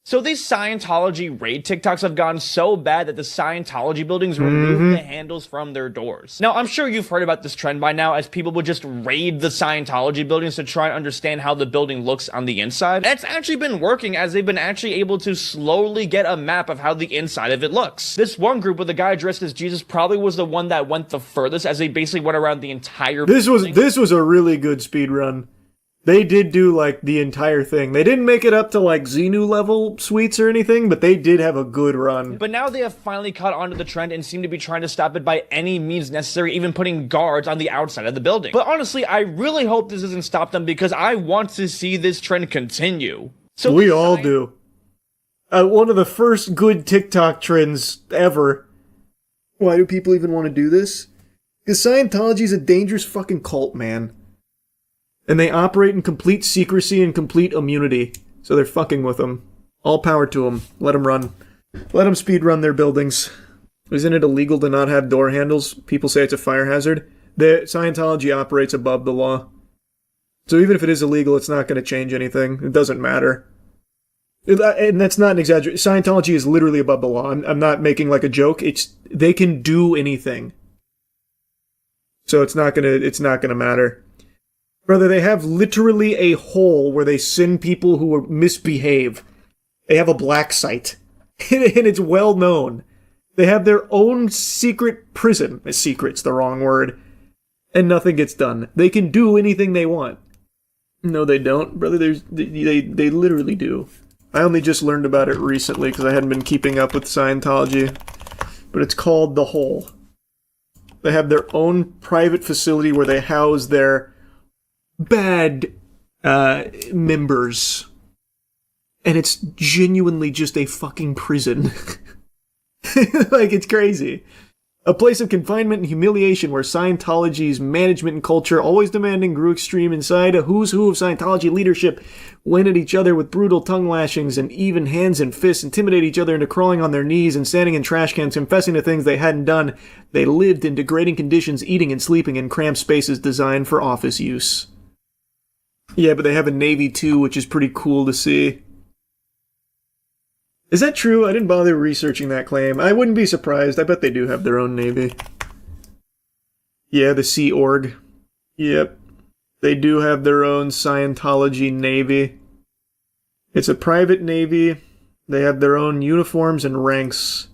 So these Scientology raid TikToks have gone so bad that the Scientology buildings remove the handles from their doors. Now, I'm sure you've heard about this trend by now, as people would just raid the Scientology buildings to try and understand how the building looks on the inside. That's actually been working, as they've been actually able to slowly get a map of how the inside of it looks. This one group with a guy dressed as Jesus probably was the one that went the furthest, as they basically went around the entire building. This was a really good speed run. They did do, like, the entire thing. They didn't make it up to, like, Xenu level suites or anything, but they did have a good run. But now they have finally caught on to the trend and seem to be trying to stop it by any means necessary, even putting guards on the outside of the building. But honestly, I really hope this doesn't stop them, because I want to see this trend continue. So we all do. One of the first good TikTok trends ever. Why do people even want to do this? Because Scientology's a dangerous fucking cult, man. And they operate in complete secrecy and complete immunity. So they're fucking with them. All power to them. Let them run. Let them speed run their buildings. Isn't it illegal to not have door handles? People say it's a fire hazard. Scientology operates above the law. So even if it is illegal, it's not going to change anything. It doesn't matter. And that's not an exaggeration. Scientology is literally above the law. I'm not making like a joke. They can do anything. So it's not gonna matter. Brother, they have literally a hole where they send people who misbehave. They have a black site. And it's well known. They have their own secret prison. Secret's the wrong word. And nothing gets done. They can do anything they want. No, they don't. Brother, they literally do. I only just learned about it recently because I hadn't been keeping up with Scientology. But it's called The Hole. They have their own private facility where they house their bad members. and it's genuinely just a fucking prison. Like, it's crazy. A place of confinement and humiliation where Scientology's management and culture, always demanding, grew extreme. Inside, a who's who of Scientology leadership went at each other with brutal tongue lashings and even hands and fists, intimidate each other into crawling on their knees and standing in trash cans, confessing to things they hadn't done. They lived in degrading conditions, eating and sleeping in cramped spaces designed for office use. Yeah, but they have a Navy too, which is pretty cool to see. Is that true? I didn't bother researching that claim. I wouldn't be surprised. I bet they do have their own Navy. Yeah, the Sea Org. Yep. They do have their own Scientology Navy. It's a private Navy. They have their own uniforms and ranks.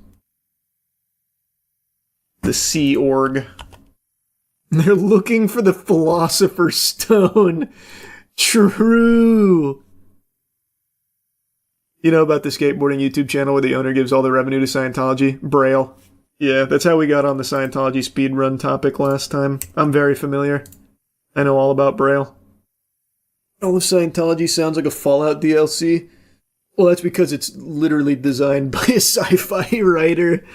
The Sea Org. They're looking for the Philosopher's Stone. True. You know about the skateboarding YouTube channel where the owner gives all the revenue to Scientology? Braille. Yeah, that's how we got on the Scientology speedrun topic last time. I'm very familiar. I know all about Braille. All of Scientology sounds like a Fallout DLC. Well, that's because it's literally designed by a sci-fi writer.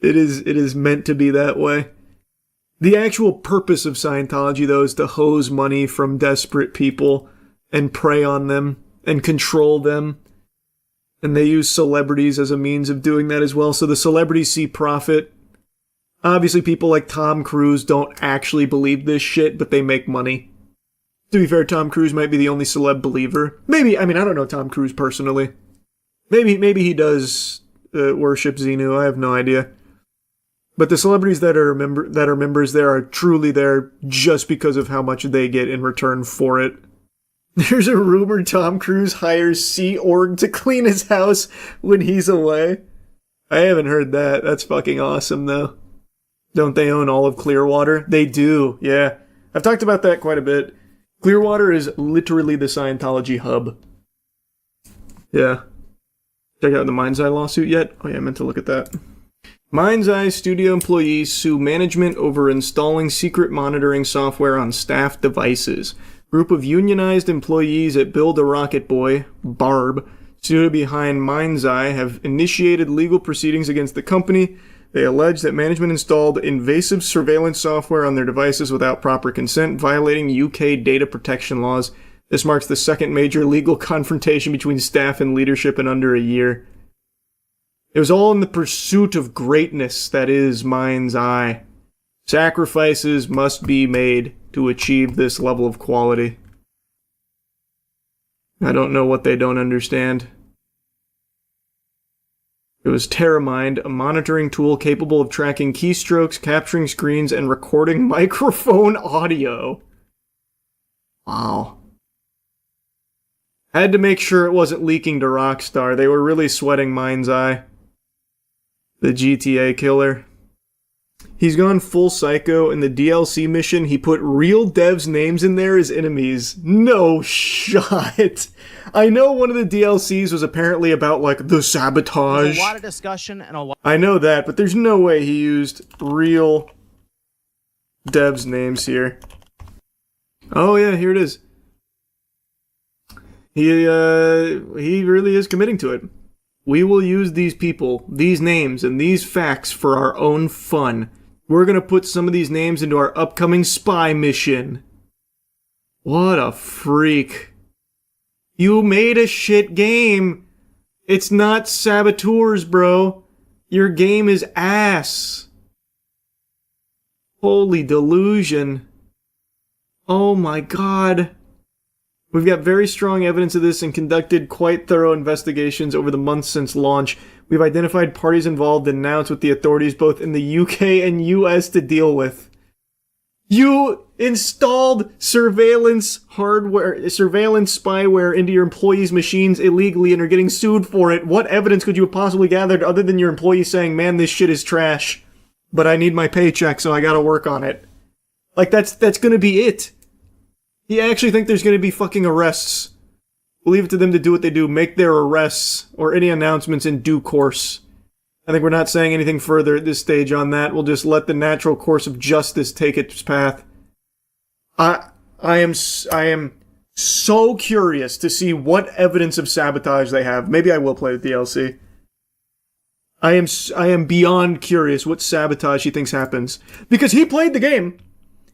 It is meant to be that way. The actual purpose of Scientology, though, is to hose money from desperate people and prey on them and control them. And they use celebrities as a means of doing that as well. So the celebrities see profit. Obviously, people like Tom Cruise don't actually believe this shit, but they make money. To be fair, Tom Cruise might be the only celeb believer. Maybe, I don't know Tom Cruise personally. Maybe he does worship Xenu. I have no idea. But the celebrities that are members there are truly there just because of how much they get in return for it. There's a rumor Tom Cruise hires Sea Org to clean his house when he's away. I haven't heard that. That's fucking awesome, though. Don't they own all of Clearwater? They do, yeah. I've talked about that quite a bit. Clearwater is literally the Scientology hub. Yeah. Check out the Mind's Eye lawsuit yet? Oh yeah, I meant to look at that. Mind's Eye studio employees sue management over installing secret monitoring software on staff devices. Group of unionized employees at Build a Rocket Boy, Barb, studio behind Mind's Eye, have initiated legal proceedings against the company. They allege that management installed invasive surveillance software on their devices without proper consent, violating UK data protection laws. This marks the second major legal confrontation between staff and leadership in under a year. It was all in the pursuit of greatness that is Mind's Eye. Sacrifices must be made to achieve this level of quality. I don't know what they don't understand. It was TerraMind, a monitoring tool capable of tracking keystrokes, capturing screens, and recording microphone audio. Wow. Had to make sure it wasn't leaking to Rockstar. They were really sweating Mind's Eye. The GTA killer. He's gone full psycho. In the DLC mission, he put real devs' names in there as enemies. No shot. I know one of the DLCs was apparently about, like, the sabotage. There's a lot of discussion and a lot... I know that, but there's no way he used real devs' names here. Oh yeah, here it is. He really is committing to it. We will use these people, these names, and these facts for our own fun. We're gonna put some of these names into our upcoming spy mission. What a freak. You made a shit game. It's not saboteurs, bro. Your game is ass. Holy delusion. Oh my god. We've got very strong evidence of this and conducted quite thorough investigations over the months since launch. We've identified parties involved and now it's with the authorities both in the UK and US to deal with. You installed surveillance hardware, surveillance spyware into your employees' machines illegally and are getting sued for it. What evidence could you have possibly gathered other than your employees saying, man, this shit is trash, but I need my paycheck, so I gotta work on it? Like, that's gonna be it. You actually think there's gonna be fucking arrests? We'll leave it to them to do what they do, make their arrests or any announcements in due course. I think we're not saying anything further at this stage on that. We'll just let the natural course of justice take its path. I am so curious to see what evidence of sabotage they have. Maybe I will play the DLC. I am beyond curious what sabotage he thinks happens. Because he played the game.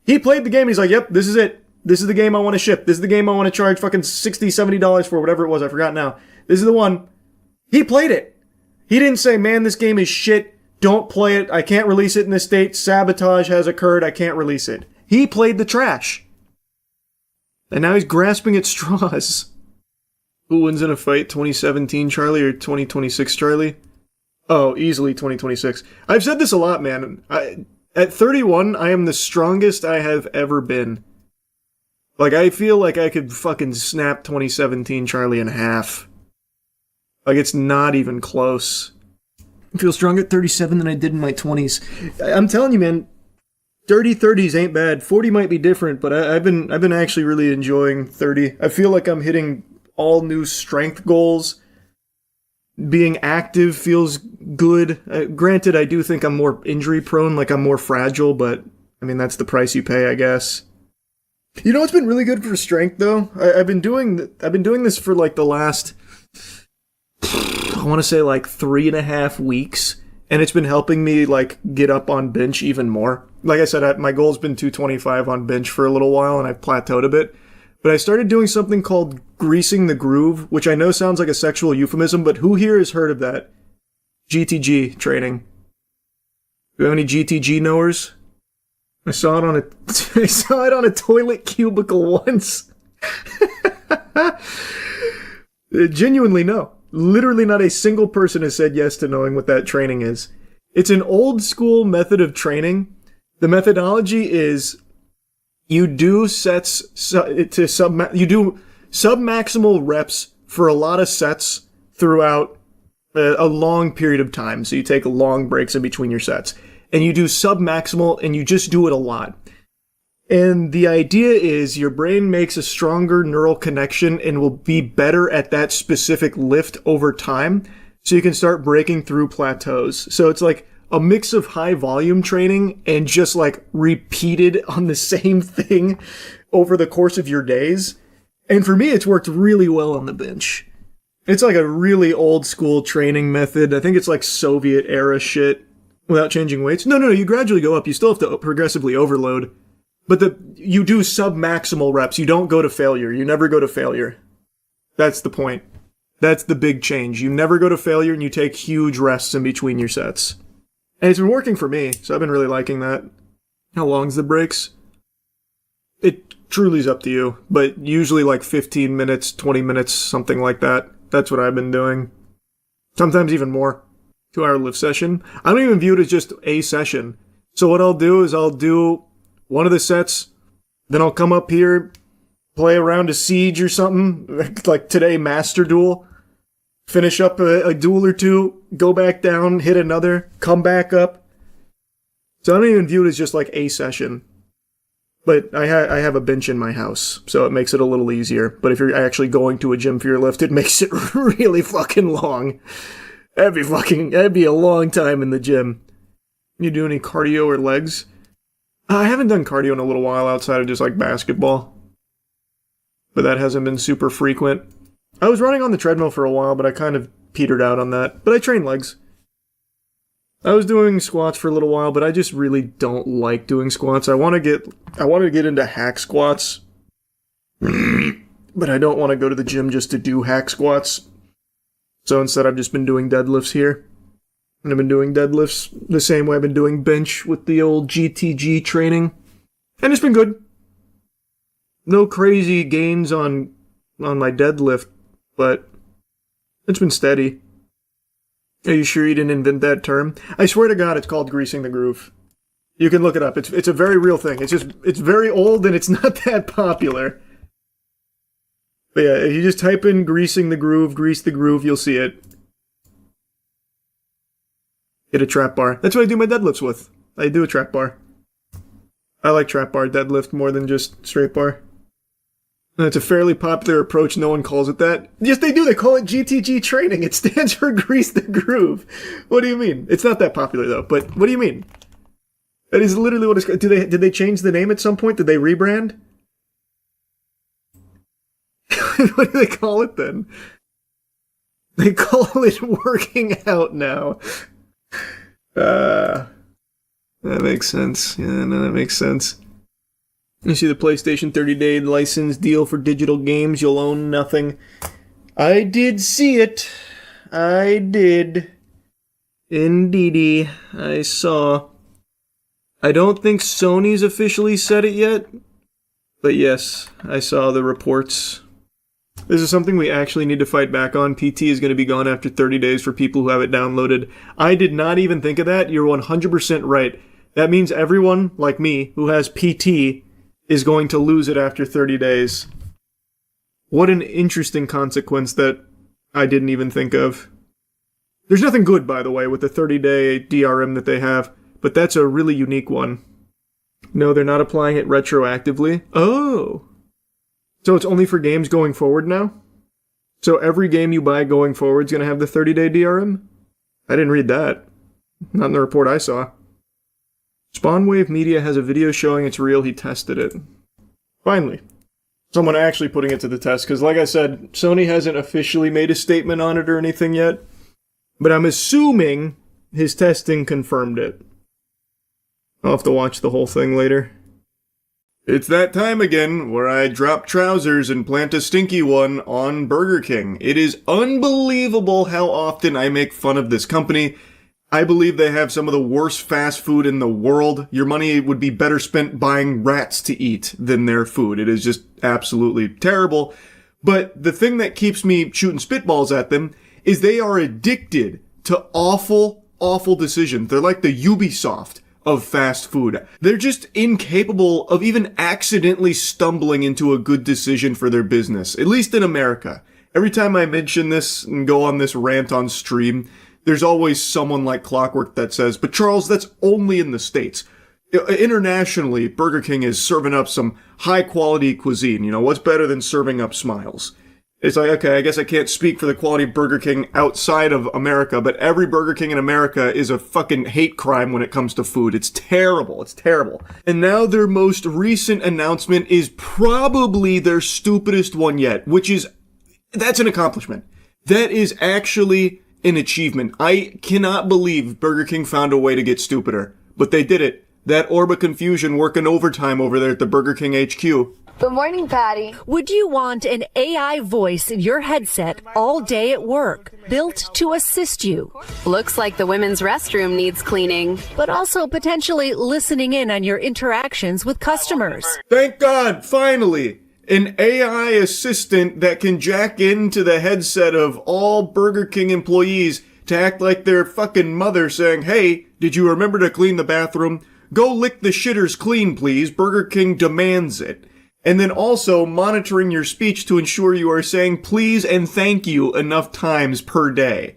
He played the game and he's like, yep, this is it. This is the game I want to ship. This is the game I want to charge fucking $60, $70 for, whatever it was. I forgot now. This is the one. He played it. He didn't say, man, this game is shit. Don't play it. I can't release it in this state. Sabotage has occurred. I can't release it. He played the trash. And now he's grasping at straws. Who wins in a fight, 2017 Charlie or 2026 Charlie? Oh, easily 2026. I've said this a lot, man. At 31, I am the strongest I have ever been. Like, I feel like I could fucking snap 2017 Charlie in half. Like, it's not even close. I feel stronger at 37 than I did in my 20s. I'm telling you, man, dirty 30s ain't bad. 40 might be different, but I've been actually really enjoying 30. I feel like I'm hitting all new strength goals. Being active feels good. Granted, I do think I'm more injury prone, like I'm more fragile, but I mean, that's the price you pay, I guess. You know what's been really good for strength, though? I've been doing this for like the last, I want to say like 3.5 weeks, and it's been helping me like get up on bench even more. Like I said, my goal's been 225 on bench for a little while, and I've plateaued a bit. But I started doing something called greasing the groove, which I know sounds like a sexual euphemism, but who here has heard of that? GTG training. Do you have any GTG knowers? I saw it on a toilet cubicle once. Genuinely, no. Literally not a single person has said yes to knowing what that training is. It's an old school method of training. The methodology is you do sets you do sub-maximal reps for a lot of sets throughout a long period of time. So you take long breaks in between your sets. And you do sub-maximal, and you just do it a lot. And the idea is your brain makes a stronger neural connection and will be better at that specific lift over time, so you can start breaking through plateaus. So it's like a mix of high volume training and just like repeated on the same thing over the course of your days. And for me, it's worked really well on the bench. It's like a really old school training method. I think it's like Soviet era shit. Without changing weights? No, you gradually go up. You still have to progressively overload. But you do sub-maximal reps. You don't go to failure. You never go to failure. That's the point. That's the big change. You never go to failure, and you take huge rests in between your sets. And it's been working for me, so I've been really liking that. How long's the breaks? It truly is up to you, but usually like 15 minutes, 20 minutes, something like that. That's what I've been doing. Sometimes even more. 2-hour lift session. I don't even view it as just a session. So what I'll do is I'll do one of the sets, then I'll come up here, play around a siege or something, like today, Master Duel, finish up a duel or two, go back down, hit another, come back up. So I don't even view it as just like a session. But I have a bench in my house, so it makes it a little easier. But if you're actually going to a gym for your lift, it makes it really fucking long. That'd be a long time in the gym. You do any cardio or legs? I haven't done cardio in a little while outside of just like basketball. But that hasn't been super frequent. I was running on the treadmill for a while, but I kind of petered out on that. But I train legs. I was doing squats for a little while, but I just really don't like doing squats. I want to get into hack squats. But I don't want to go to the gym just to do hack squats. So instead, I've just been doing deadlifts here. And I've been doing deadlifts the same way I've been doing bench with the old GTG training. And it's been good. No crazy gains on my deadlift, but it's been steady. Are you sure you didn't invent that term? I swear to God, it's called greasing the groove. You can look it up. It's a very real thing. It's very old and it's not that popular. But yeah, if you just type in greasing the groove, grease the groove, you'll see it. Hit a trap bar. That's what I do my deadlifts with. I do a trap bar. I like trap bar deadlift more than just straight bar. And it's a fairly popular approach. No one calls it that. Yes, they do. They call it GTG training. It stands for grease the groove. What do you mean? It's not that popular though. But what do you mean? That is literally what it's. Did they change the name at some point? Did they rebrand? What do they call it then? They call it working out now. That makes sense. Yeah, no, that makes sense. You see the PlayStation 30-day license deal for digital games, you'll own nothing. I did see it. I did. Indeedy, I saw. I don't think Sony's officially said it yet, but yes, I saw the reports. This is something we actually need to fight back on. PT is going to be gone after 30 days for people who have it downloaded. I did not even think of that. You're 100% right. That means everyone, like me, who has PT is going to lose it after 30 days. What an interesting consequence that I didn't even think of. There's nothing good, by the way, with the 30-day DRM that they have, but that's a really unique one. No, they're not applying it retroactively. Oh! So it's only for games going forward now? So every game you buy going forward is going to have the 30-day DRM? I didn't read that. Not in the report I saw. Spawnwave Media has a video showing it's real. He tested it. Finally. Someone actually putting it to the test, because like I said, Sony hasn't officially made a statement on it or anything yet. But I'm assuming his testing confirmed it. I'll have to watch the whole thing later. It's that time again where I drop trousers and plant a stinky one on Burger King. It is unbelievable how often I make fun of this company. I believe they have some of the worst fast food in the world. Your money would be better spent buying rats to eat than their food. It is just absolutely terrible. But the thing that keeps me shooting spitballs at them is they are addicted to awful, awful decisions. They're like the Ubisoft of fast food. They're just incapable of even accidentally stumbling into a good decision for their business, at least in America. Every time I mention this and go on this rant on stream, there's always someone like clockwork that says, but Charles, that's only in the States. Internationally, Burger King is serving up some high-quality cuisine. You know, what's better than serving up smiles? It's like, okay, I guess I can't speak for the quality of Burger King outside of America, but every Burger King in America is a fucking hate crime when it comes to food. It's terrible. It's terrible. And now their most recent announcement is probably their stupidest one yet, that's an accomplishment. That is actually an achievement. I cannot believe Burger King found a way to get stupider, but they did it. That orb of confusion working overtime over there at the Burger King HQ. Good morning, Patty. Would you want an AI voice in your headset all day at work, built to assist you? Looks like the women's restroom needs cleaning. But also potentially listening in on your interactions with customers. Thank God, finally! An AI assistant that can jack into the headset of all Burger King employees to act like their fucking mother saying, hey, did you remember to clean the bathroom? Go lick the shitters clean, please. Burger King demands it. And then also monitoring your speech to ensure you are saying please and thank you enough times per day.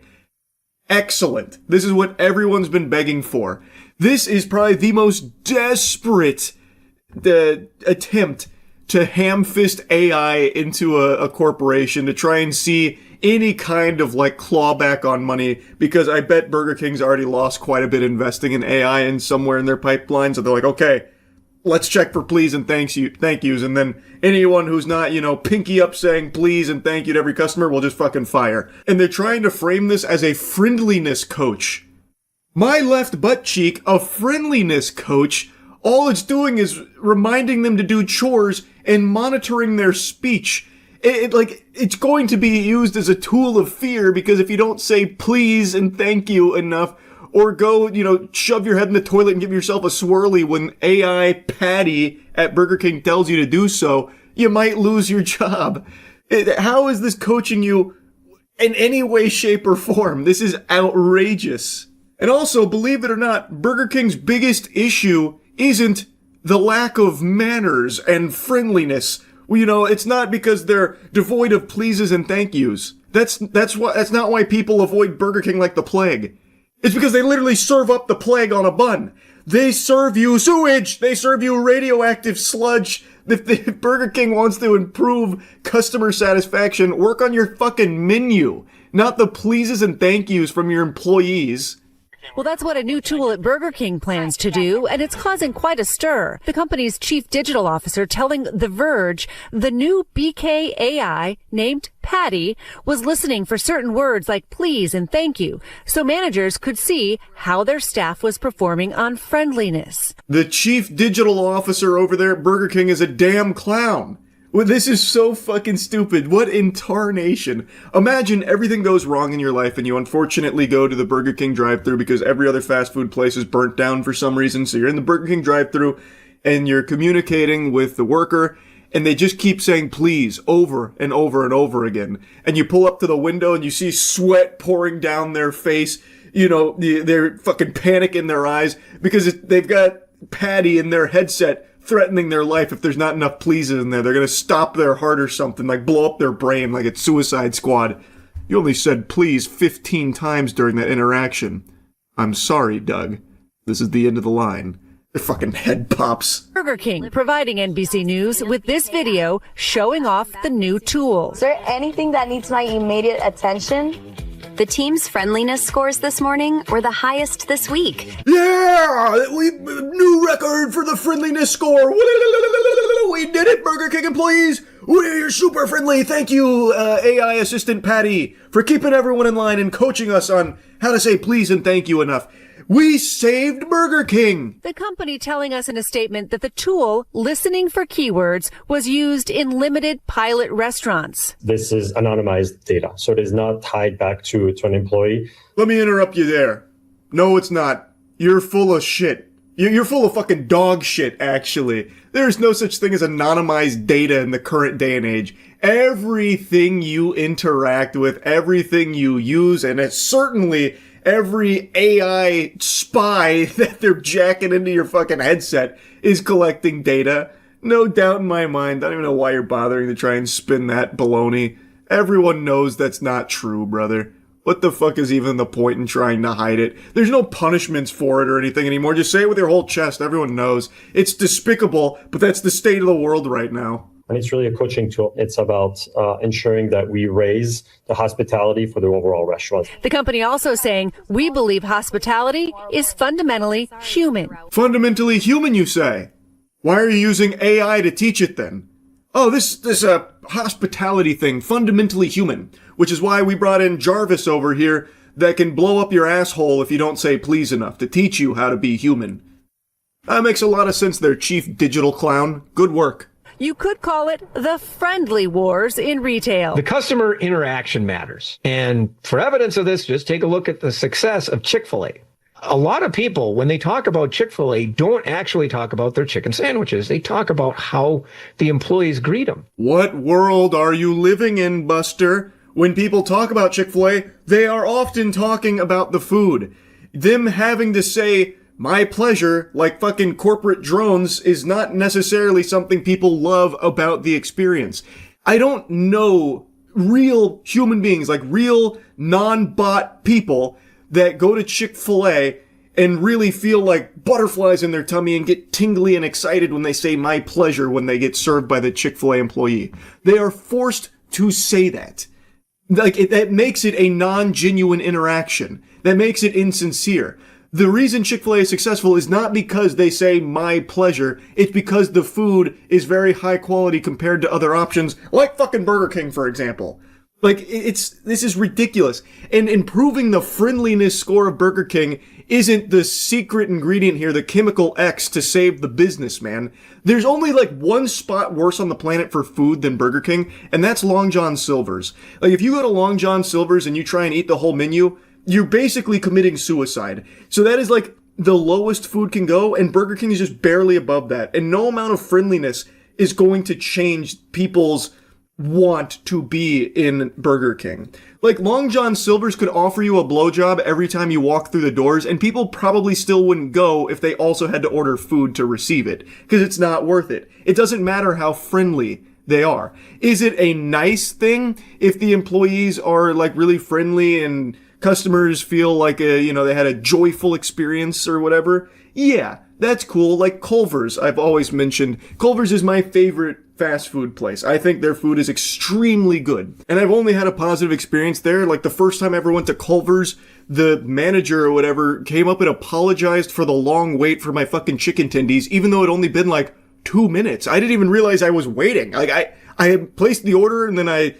Excellent. This is what everyone's been begging for. This is probably the most desperate attempt to ham-fist AI into a corporation to try and see any kind of like clawback on money, because I bet Burger King's already lost quite a bit investing in AI and somewhere in their pipeline, so they're like, okay, let's check for please and thank yous, and then anyone who's not, pinky up saying please and thank you to every customer will just fucking fire. And they're trying to frame this as a friendliness coach. My left butt cheek, a friendliness coach. All it's doing is reminding them to do chores and monitoring their speech. It's going to be used as a tool of fear, because if you don't say please and thank you enough, or go, shove your head in the toilet and give yourself a swirly when AI Patty at Burger King tells you to do so, you might lose your job. How is this coaching you in any way, shape, or form? This is outrageous. And also, believe it or not, Burger King's biggest issue isn't the lack of manners and friendliness. It's not because they're devoid of pleases and thank yous. That's not why people avoid Burger King like the plague. It's because they literally serve up the plague on a bun. They serve you sewage. They serve you radioactive sludge. If Burger King wants to improve customer satisfaction, work on your fucking menu, not the pleases and thank yous from your employees. Well, that's what a new tool at Burger King plans to do, and it's causing quite a stir. The company's chief digital officer telling The Verge the new BK AI, named Patty, was listening for certain words like please and thank you, so managers could see how their staff was performing on friendliness. The chief digital officer over there at Burger King is a damn clown. Well, this is so fucking stupid. What in tarnation? Imagine everything goes wrong in your life and you unfortunately go to the Burger King drive-thru because every other fast food place is burnt down for some reason. So you're in the Burger King drive-thru and you're communicating with the worker and they just keep saying please over and over and over again. And you pull up to the window and you see sweat pouring down their face. You know, they're fucking panic in their eyes because they've got Patty in their headset threatening their life if there's not enough pleases in there. They're gonna stop their heart or something, like blow up their brain like it's Suicide Squad. You only said please 15 times during that interaction. I'm sorry, Doug. This is the end of the line. Their fucking head pops. Burger King providing NBC News with this video showing off the new tool. Is there anything that needs my immediate attention? The team's friendliness scores this morning were the highest this week. Yeah! New record for the friendliness score. We did it, Burger King employees. We're super friendly. Thank you, AI assistant Patty, for keeping everyone in line and coaching us on how to say please and thank you enough. We saved Burger King! The company telling us in a statement that the tool, listening for keywords, was used in limited pilot restaurants. This is anonymized data, so it is not tied back to an employee. Let me interrupt you there. No, it's not. You're full of shit. You're full of fucking dog shit, actually. There's no such thing as anonymized data in the current day and age. Everything you interact with, everything you use, and it's certainly every AI spy that they're jacking into your fucking headset is collecting data. No doubt in my mind. I don't even know why you're bothering to try and spin that baloney. Everyone knows that's not true, brother. What the fuck is even the point in trying to hide it? There's no punishments for it or anything anymore. Just say it with your whole chest. Everyone knows. It's despicable, but that's the state of the world right now. And it's really a coaching tool. It's about ensuring that we raise the hospitality for the overall restaurant. The company also saying, we believe hospitality is fundamentally human. Fundamentally human, you say? Why are you using AI to teach it then? Oh, this hospitality thing, fundamentally human, which is why we brought in Jarvis over here that can blow up your asshole if you don't say please enough to teach you how to be human. That makes a lot of sense there, Chief Digital Clown. Good work. You could call it the friendly wars in retail. The customer interaction matters. And for evidence of this, just take a look at the success of Chick-fil-A. A lot of people, when they talk about Chick-fil-A, don't actually talk about their chicken sandwiches. They talk about how the employees greet them. What world are you living in, Buster? When people talk about Chick-fil-A, they are often talking about the food. Them having to say, my pleasure, like fucking corporate drones, is not necessarily something people love about the experience. I don't know real human beings, like real non-bot people that go to Chick-fil-A and really feel like butterflies in their tummy and get tingly and excited when they say my pleasure when they get served by the Chick-fil-A employee. They are forced to say that. That makes it a non-genuine interaction. That makes it insincere. The reason Chick-fil-A is successful is not because they say my pleasure, it's because the food is very high quality compared to other options, like fucking Burger King, for example. This is ridiculous. And improving the friendliness score of Burger King isn't the secret ingredient here, the chemical X to save the business, man. There's only one spot worse on the planet for food than Burger King, and that's Long John Silver's. If you go to Long John Silver's and you try and eat the whole menu, you're basically committing suicide. So that is the lowest food can go, and Burger King is just barely above that. And no amount of friendliness is going to change people's want to be in Burger King. Long John Silver's could offer you a blowjob every time you walk through the doors, and people probably still wouldn't go if they also had to order food to receive it, because it's not worth it. It doesn't matter how friendly they are. Is it a nice thing if the employees are really friendly and customers feel like they had a joyful experience or whatever? Yeah, that's cool. Like Culver's, I've always mentioned. Culver's is my favorite fast food place. I think their food is extremely good. And I've only had a positive experience there. Like the first time I ever went to Culver's, the manager or whatever came up and apologized for the long wait for my fucking chicken tendies, even though it only been like 2 minutes. I didn't even realize I was waiting. Like I had placed the order and then I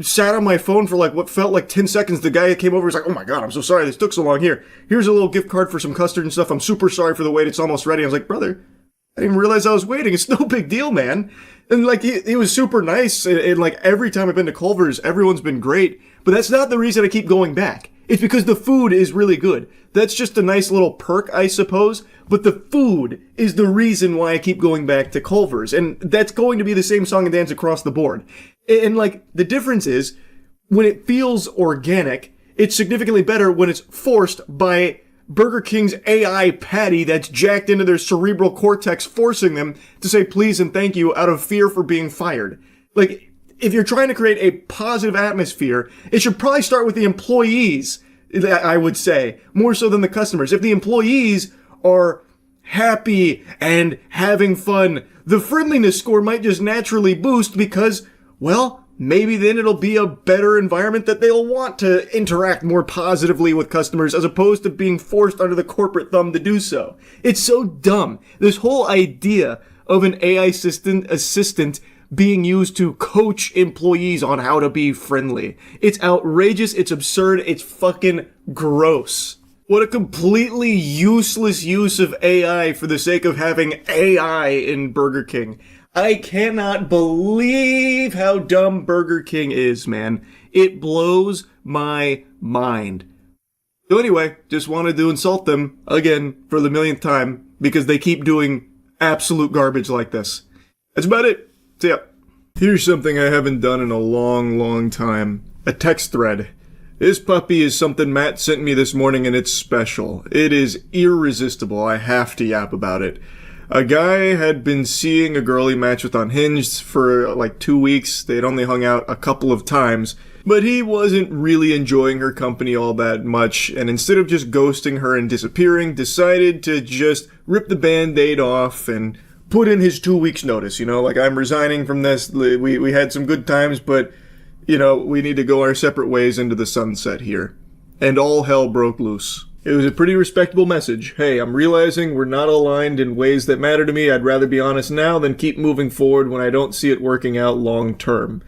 sat on my phone for like what felt like 10 seconds. The guy came over, was like, "Oh my God, I'm so sorry this took so long. Here's a little gift card for some custard and stuff. I'm super sorry for the wait. It's almost ready." I was like, "Brother, I didn't even realize I was waiting. It's no big deal, man." And like, he was super nice. And like every time I've been to Culver's, everyone's been great. But that's not the reason I keep going back. It's because the food is really good. That's just a nice little perk, I suppose. But the food is the reason why I keep going back to Culver's. And that's going to be the same song and dance across the board. And like, the difference is, when it feels organic, it's significantly better when it's forced by Burger King's AI patty that's jacked into their cerebral cortex, forcing them to say please and thank you out of fear for being fired. Like, if you're trying to create a positive atmosphere, it should probably start with the employees, I would say, more so than the customers. If the employees are happy and having fun, the friendliness score might just naturally boost because, well, maybe then it'll be a better environment that they'll want to interact more positively with customers as opposed to being forced under the corporate thumb to do so. It's so dumb. This whole idea of an AI assistant being used to coach employees on how to be friendly. It's outrageous, it's absurd, it's fucking gross. What a completely useless use of AI for the sake of having AI in Burger King. I cannot believe how dumb Burger King is, man. It blows my mind. So anyway, just wanted to insult them again for the millionth time because they keep doing absolute garbage like this. That's about it. See ya. Here's something I haven't done in a long, long time. A text thread. This puppy is something Matt sent me this morning and it's special. It is irresistible. I have to yap about it. A guy had been seeing a girl he matched with unhinged for like 2 weeks. They'd only hung out a couple of times, but he wasn't really enjoying her company all that much, and instead of just ghosting her and disappearing, decided to just rip the band-aid off and put in his 2 weeks notice, like, I'm resigning from this, we had some good times, but, we need to go our separate ways into the sunset here. And all hell broke loose. It was a pretty respectable message. Hey, I'm realizing we're not aligned in ways that matter to me. I'd rather be honest now than keep moving forward when I don't see it working out long term.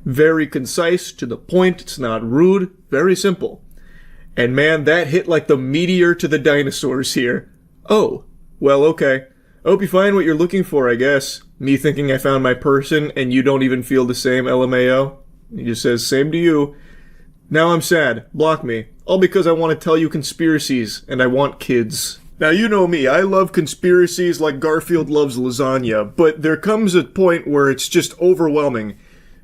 Very concise, to the point, it's not rude, very simple. And man, that hit like the meteor to the dinosaurs here. Oh, well, okay. I hope you find what you're looking for, I guess. Me thinking I found my person and you don't even feel the same, LMAO. He just says, same to you. Now I'm sad. Block me. All because I want to tell you conspiracies and I want kids. Now you know me, I love conspiracies like Garfield loves lasagna, but there comes a point where it's just overwhelming.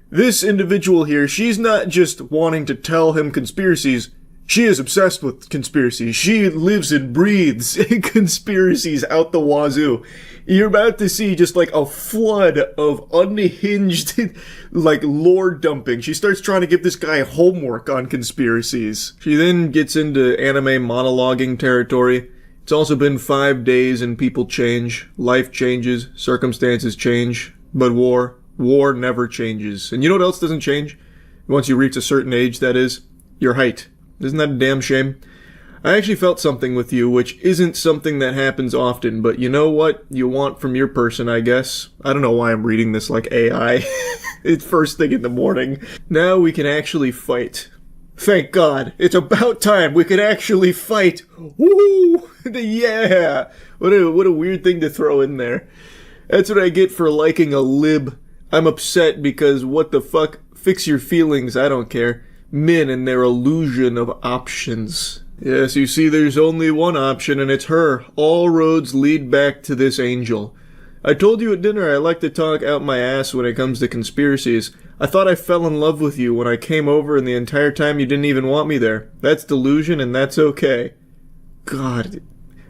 This individual here, she's not just wanting to tell him conspiracies, she is obsessed with conspiracies. She lives and breathes conspiracies out the wazoo. You're about to see just like a flood of unhinged, like, lore dumping. She starts trying to give this guy homework on conspiracies. She then gets into anime monologuing territory. It's also been 5 days and people change. Life changes. Circumstances change. But war never changes. And you know what else doesn't change? Once you reach a certain age, that is, your height. Isn't that a damn shame? I actually felt something with you, which isn't something that happens often, but you know what you want from your person, I guess. I don't know why I'm reading this like AI. It's first thing in the morning. Now we can actually fight. Thank God. It's about time we can actually fight. Woo! Yeah! What a weird thing to throw in there. That's what I get for liking a lib. I'm upset because what the fuck? Fix your feelings, I don't care. Men and their illusion of options. Yes, you see, there's only one option, and it's her. All roads lead back to this angel. I told you at dinner I like to talk out my ass when it comes to conspiracies. I thought I fell in love with you when I came over, and the entire time you didn't even want me there. That's delusion, and that's okay. God,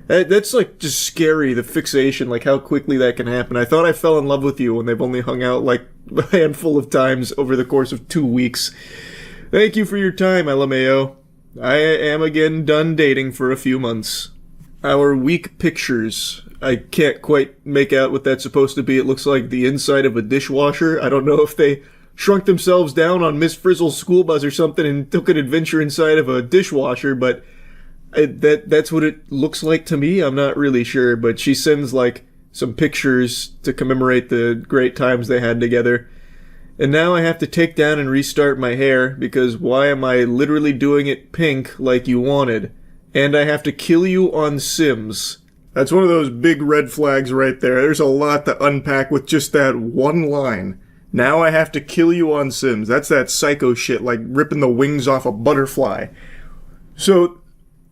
that's like just scary, the fixation, like how quickly that can happen. I thought I fell in love with you when they've only hung out like a handful of times over the course of 2 weeks. Thank you for your time, LMAO. I am again done dating for a few months. Our week pictures. I can't quite make out what that's supposed to be. It looks like the inside of a dishwasher. I don't know if they shrunk themselves down on Miss Frizzle's school bus or something and took an adventure inside of a dishwasher, but that's what it looks like to me. I'm not really sure, but she sends like some pictures to commemorate the great times they had together. And now I have to take down and restart my hair, because why am I literally doing it pink like you wanted? And I have to kill you on Sims. That's one of those big red flags right there. There's a lot to unpack with just that one line. Now I have to kill you on Sims. That's that psycho shit, like ripping the wings off a butterfly. So,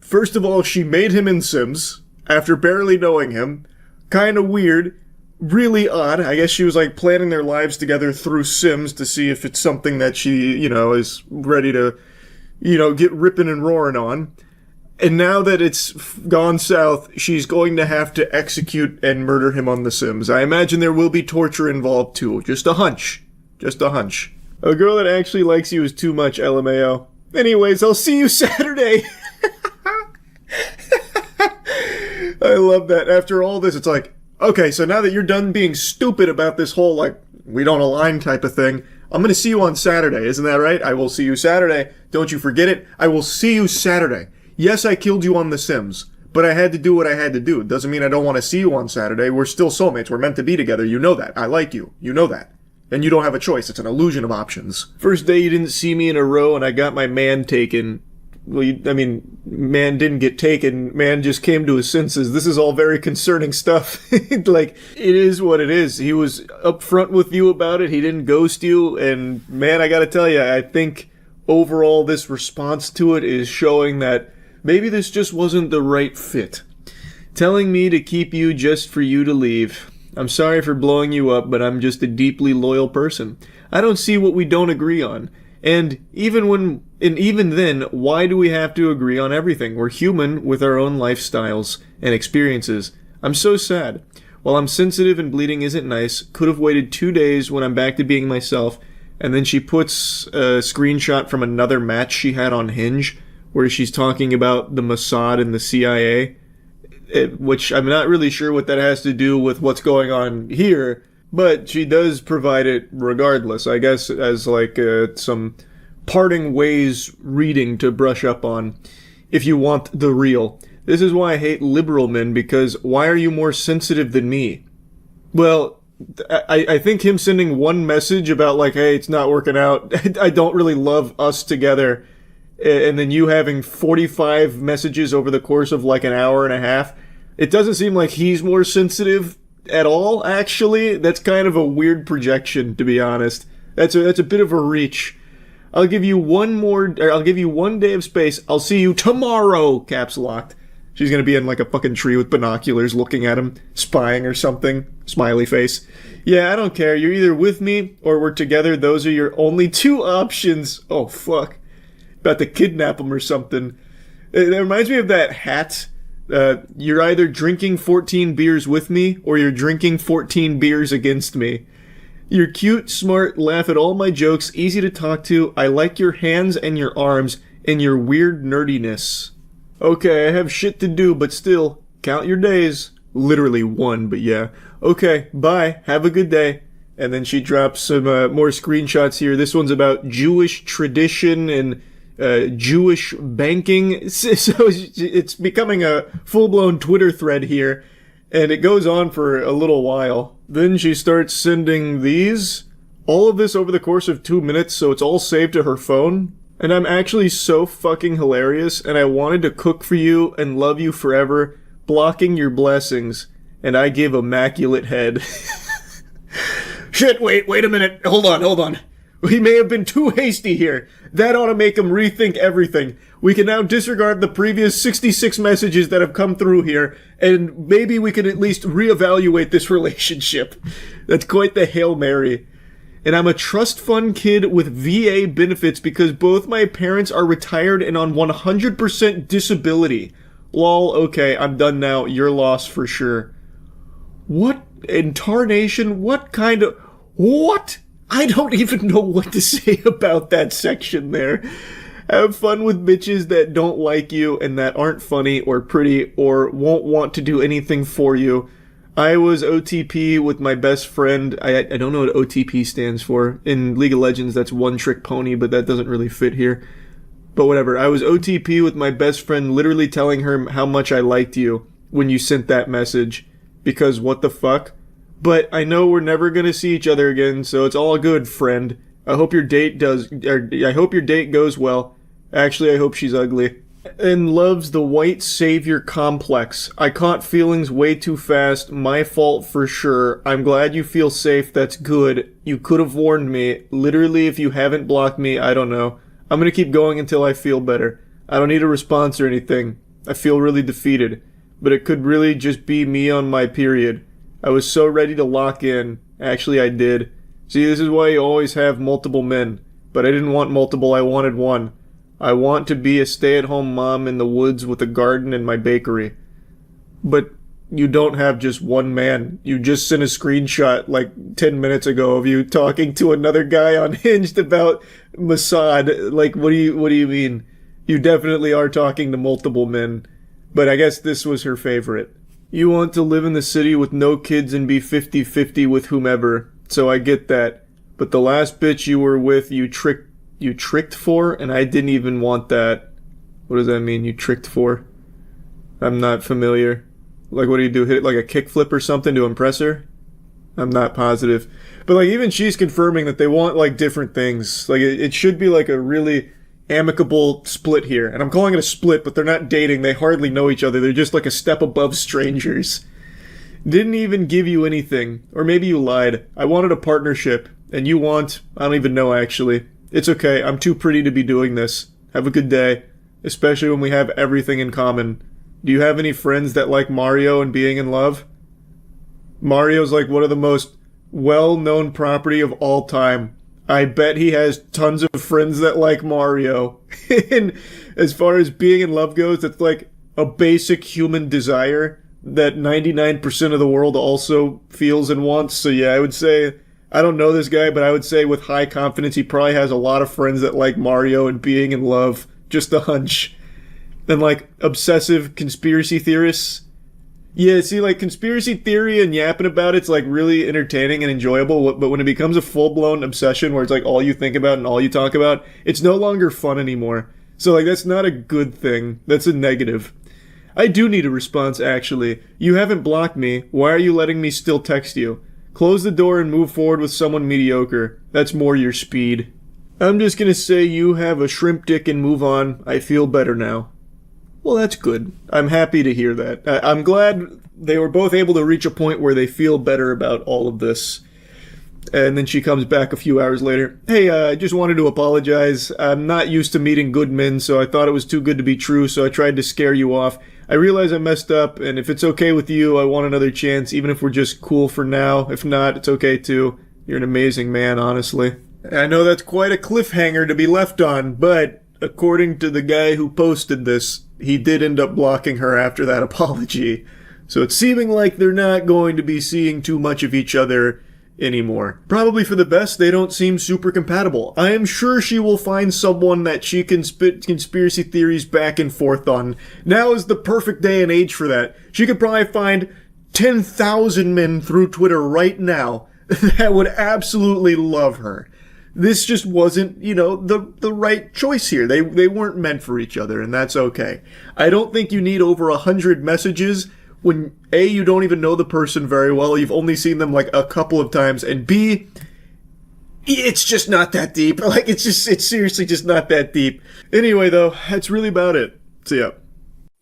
first of all, she made him in Sims, after barely knowing him. Kinda weird. Really odd. I guess she was like planning their lives together through Sims to see if it's something that she, is ready to, get ripping and roaring on. And now that it's gone south, she's going to have to execute and murder him on The Sims. I imagine there will be torture involved too. Just a hunch. Just a hunch. A girl that actually likes you is too much, LMAO. Anyways, I'll see you Saturday. I love that. After all this, it's like, okay, so now that you're done being stupid about this whole, like, we don't align type of thing, I'm gonna see you on Saturday. Isn't that right? I will see you Saturday. Don't you forget it. I will see you Saturday. Yes, I killed you on The Sims, but I had to do what I had to do. It doesn't mean I don't want to see you on Saturday. We're still soulmates. We're meant to be together. You know that. I like you. You know that. And you don't have a choice. It's an illusion of options. First day you didn't see me in a row and I got my man taken. Well, man didn't get taken. Man just came to his senses. This is all very concerning stuff. Like, it is what it is. He was upfront with you about it. He didn't ghost you. And, man, I gotta tell you, I think overall this response to it is showing that maybe this just wasn't the right fit. Telling me to keep you just for you to leave. I'm sorry for blowing you up, but I'm just a deeply loyal person. I don't see what we don't agree on. And even then, why do we have to agree on everything? We're human with our own lifestyles and experiences. I'm so sad. While I'm sensitive and bleeding isn't nice, could have waited 2 days when I'm back to being myself. And then she puts a screenshot from another match she had on Hinge, where she's talking about the Mossad and the CIA, which I'm not really sure what that has to do with what's going on here, but she does provide it regardless, I guess, as like some parting ways reading to brush up on if you want the real. This is why I hate liberal men, because why are you more sensitive than me? Well, I think him sending one message about like, hey, it's not working out, I don't really love us together, and then you having 45 messages over the course of like an hour and a half, it doesn't seem like he's more sensitive at all, actually. That's kind of a weird projection, to be honest. That's a bit of a reach. I'll give you one day of space. I'll see you tomorrow, caps locked. She's gonna be in like a fucking tree with binoculars looking at him, spying or something. Smiley face. Yeah, I don't care. You're either with me or we're together. Those are your only two options. Oh, fuck. About to kidnap him or something. It reminds me of that hat. You're either drinking 14 beers with me or you're drinking 14 beers against me. You're cute, smart, laugh at all my jokes, easy to talk to. I like your hands and your arms and your weird nerdiness. Okay, I have shit to do, but still, count your days. Literally one, but yeah. Okay, bye. Have a good day. And then she drops some more screenshots here. This one's about Jewish tradition and Jewish banking. So it's becoming a full-blown Twitter thread here, and it goes on for a little while. Then she starts sending these. All of this over the course of 2 minutes, so it's all saved to her phone. And I'm actually so fucking hilarious, and I wanted to cook for you and love you forever, blocking your blessings, and I give immaculate head. Shit, wait a minute. Hold on. We may have been too hasty here. That ought to make him rethink everything. We can now disregard the previous 66 messages that have come through here, and maybe we can at least reevaluate this relationship. That's quite the Hail Mary. And I'm a trust fund kid with VA benefits because both my parents are retired and on 100% disability. Lol, okay, I'm done now. Your loss for sure. What in tarnation? What? I don't even know what to say about that section there. Have fun with bitches that don't like you and that aren't funny or pretty or won't want to do anything for you. I was OTP with my best friend. I don't know what OTP stands for. In League of Legends, that's one trick pony, but that doesn't really fit here. But whatever. I was OTP with my best friend, literally telling her how much I liked you when you sent that message. Because what the fuck? But I know we're never gonna see each other again, so it's all good, friend. I hope your date goes well. Actually, I hope she's ugly. And loves the white savior complex. I caught feelings way too fast. My fault for sure. I'm glad you feel safe. That's good. You could have warned me. Literally, if you haven't blocked me, I don't know. I'm gonna keep going until I feel better. I don't need a response or anything. I feel really defeated. But it could really just be me on my period. I was so ready to lock in. Actually, I did. See, this is why you always have multiple men. But I didn't want multiple, I wanted one. I want to be a stay-at-home mom in the woods with a garden and my bakery. But you don't have just one man. You just sent a screenshot like 10 minutes ago of you talking to another guy on Hinged about Mossad. Like, what do you mean? You definitely are talking to multiple men. But I guess this was her favorite. You want to live in the city with no kids and be 50-50 with whomever. So I get that. But the last bitch you were with, you tricked for, and I didn't even want that. What does that mean, you tricked for? I'm not familiar. Like, what do you do? Hit it like a kickflip or something to impress her? I'm not positive. But, like, even she's confirming that they want, like, different things. Like, it should be, like, a really amicable split here. And I'm calling it a split, but they're not dating. They hardly know each other. They're just, like, a step above strangers. Didn't even give you anything. Or maybe you lied. I wanted a partnership. And you want... I don't even know, actually. It's okay. I'm too pretty to be doing this. Have a good day. Especially when we have everything in common. Do you have any friends that like Mario and being in love? Mario's like one of the most well-known property of all time. I bet he has tons of friends that like Mario. And as far as being in love goes, it's like a basic human desire that 99% of the world also feels and wants. So yeah, I would say... I don't know this guy, but I would say with high confidence he probably has a lot of friends that like Mario and being in love. Just a hunch. And like obsessive conspiracy theorists. Yeah, see, like conspiracy theory and yapping about it's like really entertaining and enjoyable, but when it becomes a full-blown obsession where it's like all you think about and all you talk about, it's no longer fun anymore. So like that's not a good thing. That's a negative. I do need a response, actually. You haven't blocked me. Why are you letting me still text you? Close the door and move forward with someone mediocre. That's more your speed. I'm just gonna say you have a shrimp dick and move on. I feel better now. Well, that's good. I'm happy to hear that. I'm glad they were both able to reach a point where they feel better about all of this. And then she comes back a few hours later. Hey, I just wanted to apologize. I'm not used to meeting good men, so I thought it was too good to be true, so I tried to scare you off. I realize I messed up, and if it's okay with you, I want another chance, even if we're just cool for now. If not, it's okay too. You're an amazing man, honestly. I know that's quite a cliffhanger to be left on, but according to the guy who posted this, he did end up blocking her after that apology. So it's seeming like they're not going to be seeing too much of each other anymore. Probably for the best, they don't seem super compatible. I am sure she will find someone that she can spit conspiracy theories back and forth on. Now is the perfect day and age for that. She could probably find 10,000 men through Twitter right now that would absolutely love her. This just wasn't, the right choice here. They weren't meant for each other, and that's okay. I don't think you need over 100 messages when A, you don't even know the person very well, you've only seen them like a couple of times, and B, it's just not that deep. Like, it's seriously just not that deep. Anyway, though, that's really about it. So, yeah.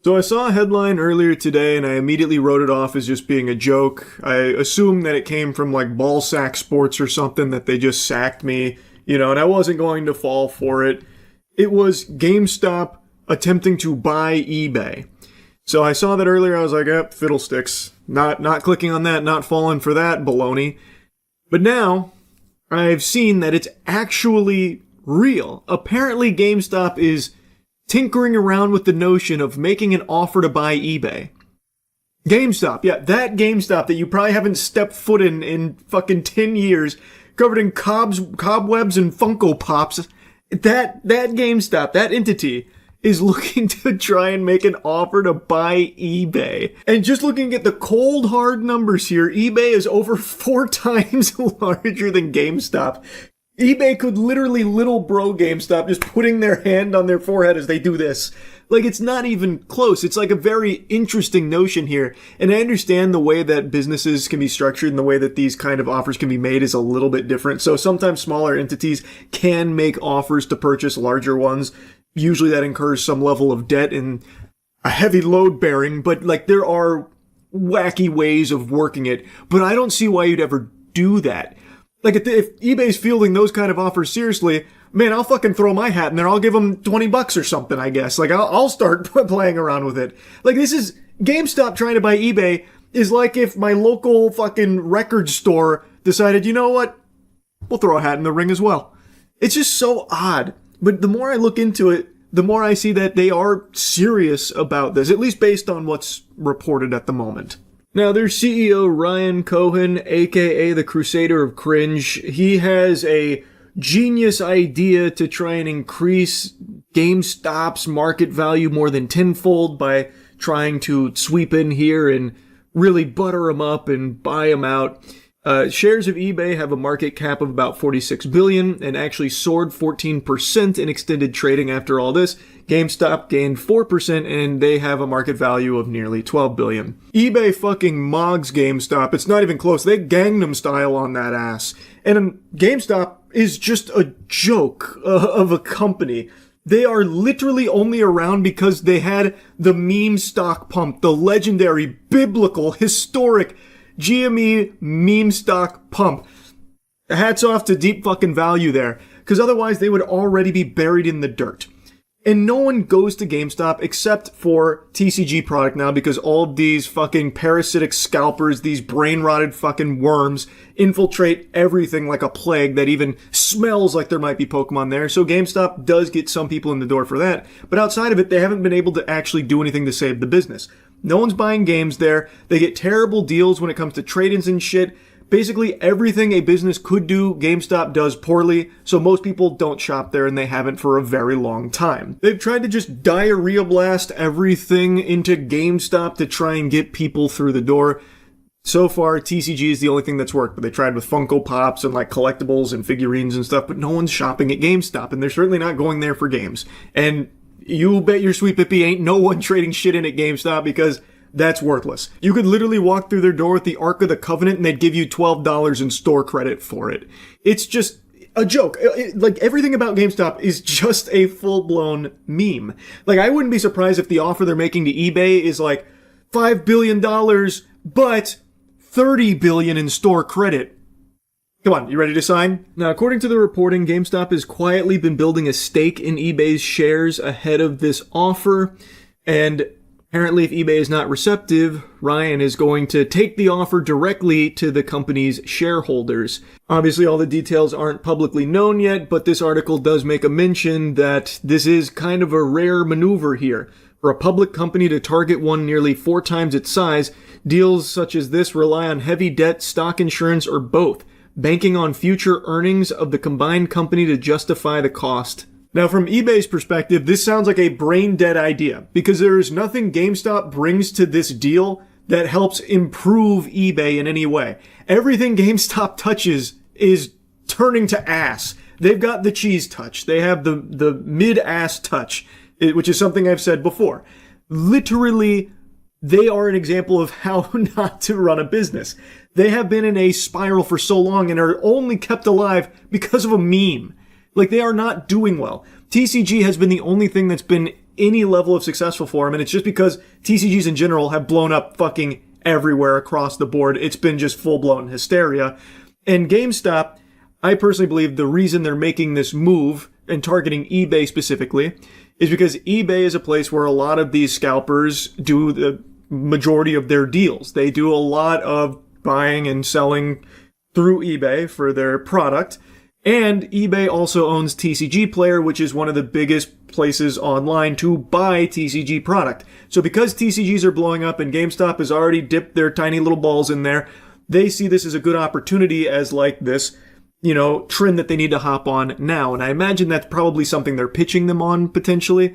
So I saw a headline earlier today, and I immediately wrote it off as just being a joke. I assumed that it came from, like, Ballsack Sports or something, that they just sacked me, and I wasn't going to fall for it. It was GameStop attempting to buy eBay. So I saw that earlier, I was like, fiddlesticks. Not clicking on that, not falling for that baloney. But now, I've seen that it's actually real. Apparently GameStop is tinkering around with the notion of making an offer to buy eBay. GameStop, yeah, that GameStop that you probably haven't stepped foot in fucking 10 years, covered in cobwebs and Funko Pops. That GameStop, that entity, is looking to try and make an offer to buy eBay. And just looking at the cold hard numbers here, eBay is over 4 times larger than GameStop. eBay could literally little bro GameStop, just putting their hand on their forehead as they do this. Like, it's not even close. It's like a very interesting notion here. And I understand the way that businesses can be structured and the way that these kind of offers can be made is a little bit different. So sometimes smaller entities can make offers to purchase larger ones. Usually that incurs some level of debt and a heavy load bearing, but like there are wacky ways of working it. But I don't see why you'd ever do that. Like if eBay's fielding those kind of offers seriously, man, I'll fucking throw my hat in there. I'll give them $20 or something, I guess. Like, I'll start playing around with it. Like, this is GameStop trying to buy eBay is like if my local fucking record store decided, you know what? We'll throw a hat in the ring as well. It's just so odd. But the more I look into it, the more I see that they are serious about this, at least based on what's reported at the moment. Now, their CEO, Ryan Cohen, aka the Crusader of Cringe, he has a genius idea to try and increase GameStop's market value more than tenfold by trying to sweep in here and really butter them up and buy them out. Shares of eBay have a market cap of about $46 billion and actually soared 14% in extended trading after all this. GameStop gained 4% and they have a market value of nearly $12 billion. eBay fucking mogs GameStop. It's not even close. They Gangnam Style on that ass. And GameStop is just a joke of a company. They are literally only around because they had the meme stock pump, the legendary, biblical, historic GME meme stock pump. Hats off to deep fucking value there, because otherwise they would already be buried in the dirt. And no one goes to GameStop except for TCG product now because all of these fucking parasitic scalpers, these brain-rotted fucking worms, infiltrate everything like a plague that even smells like there might be Pokemon there. So GameStop does get some people in the door for that. But outside of it, they haven't been able to actually do anything to save the business. No one's buying games there. They get terrible deals when it comes to trade-ins and shit. Basically, everything a business could do, GameStop does poorly, so most people don't shop there and they haven't for a very long time. They've tried to just diarrhea blast everything into GameStop to try and get people through the door. So far, TCG is the only thing that's worked, but they tried with Funko Pops and like collectibles and figurines and stuff, but no one's shopping at GameStop, and they're certainly not going there for games. And you bet your sweet pippy ain't no one trading shit in at GameStop because that's worthless. You could literally walk through their door with the Ark of the Covenant and they'd give you $12 in store credit for it. It's just a joke. Like, everything about GameStop is just a full-blown meme. Like, I wouldn't be surprised if the offer they're making to eBay is like $5 billion, but $30 billion in store credit. Come on, you ready to sign? Now, according to the reporting, GameStop has quietly been building a stake in eBay's shares ahead of this offer, and apparently, if eBay is not receptive, Ryan is going to take the offer directly to the company's shareholders. Obviously, all the details aren't publicly known yet, but this article does make a mention that this is kind of a rare maneuver here. For a public company to target one nearly 4 times its size, deals such as this rely on heavy debt, stock insurance, or both, banking on future earnings of the combined company to justify the cost. Now, from eBay's perspective, this sounds like a brain-dead idea, because there is nothing GameStop brings to this deal that helps improve eBay in any way. Everything GameStop touches is turning to ass. They've got the cheese touch. They have the mid-ass touch, which is something I've said before. Literally, they are an example of how not to run a business. They have been in a spiral for so long and are only kept alive because of a meme. Like, they are not doing well. TCG has been the only thing that's been any level of successful for them, and it's just because TCGs in general have blown up fucking everywhere across the board. It's been just full-blown hysteria. And GameStop, I personally believe the reason they're making this move and targeting eBay specifically is because eBay is a place where a lot of these scalpers do the majority of their deals. They do a lot of buying and selling through eBay for their product. And eBay also owns TCG Player, which is one of the biggest places online to buy TCG product. So because TCGs are blowing up and GameStop has already dipped their tiny little balls in there, they see this as a good opportunity as like this, trend that they need to hop on now. And I imagine that's probably something they're pitching them on potentially.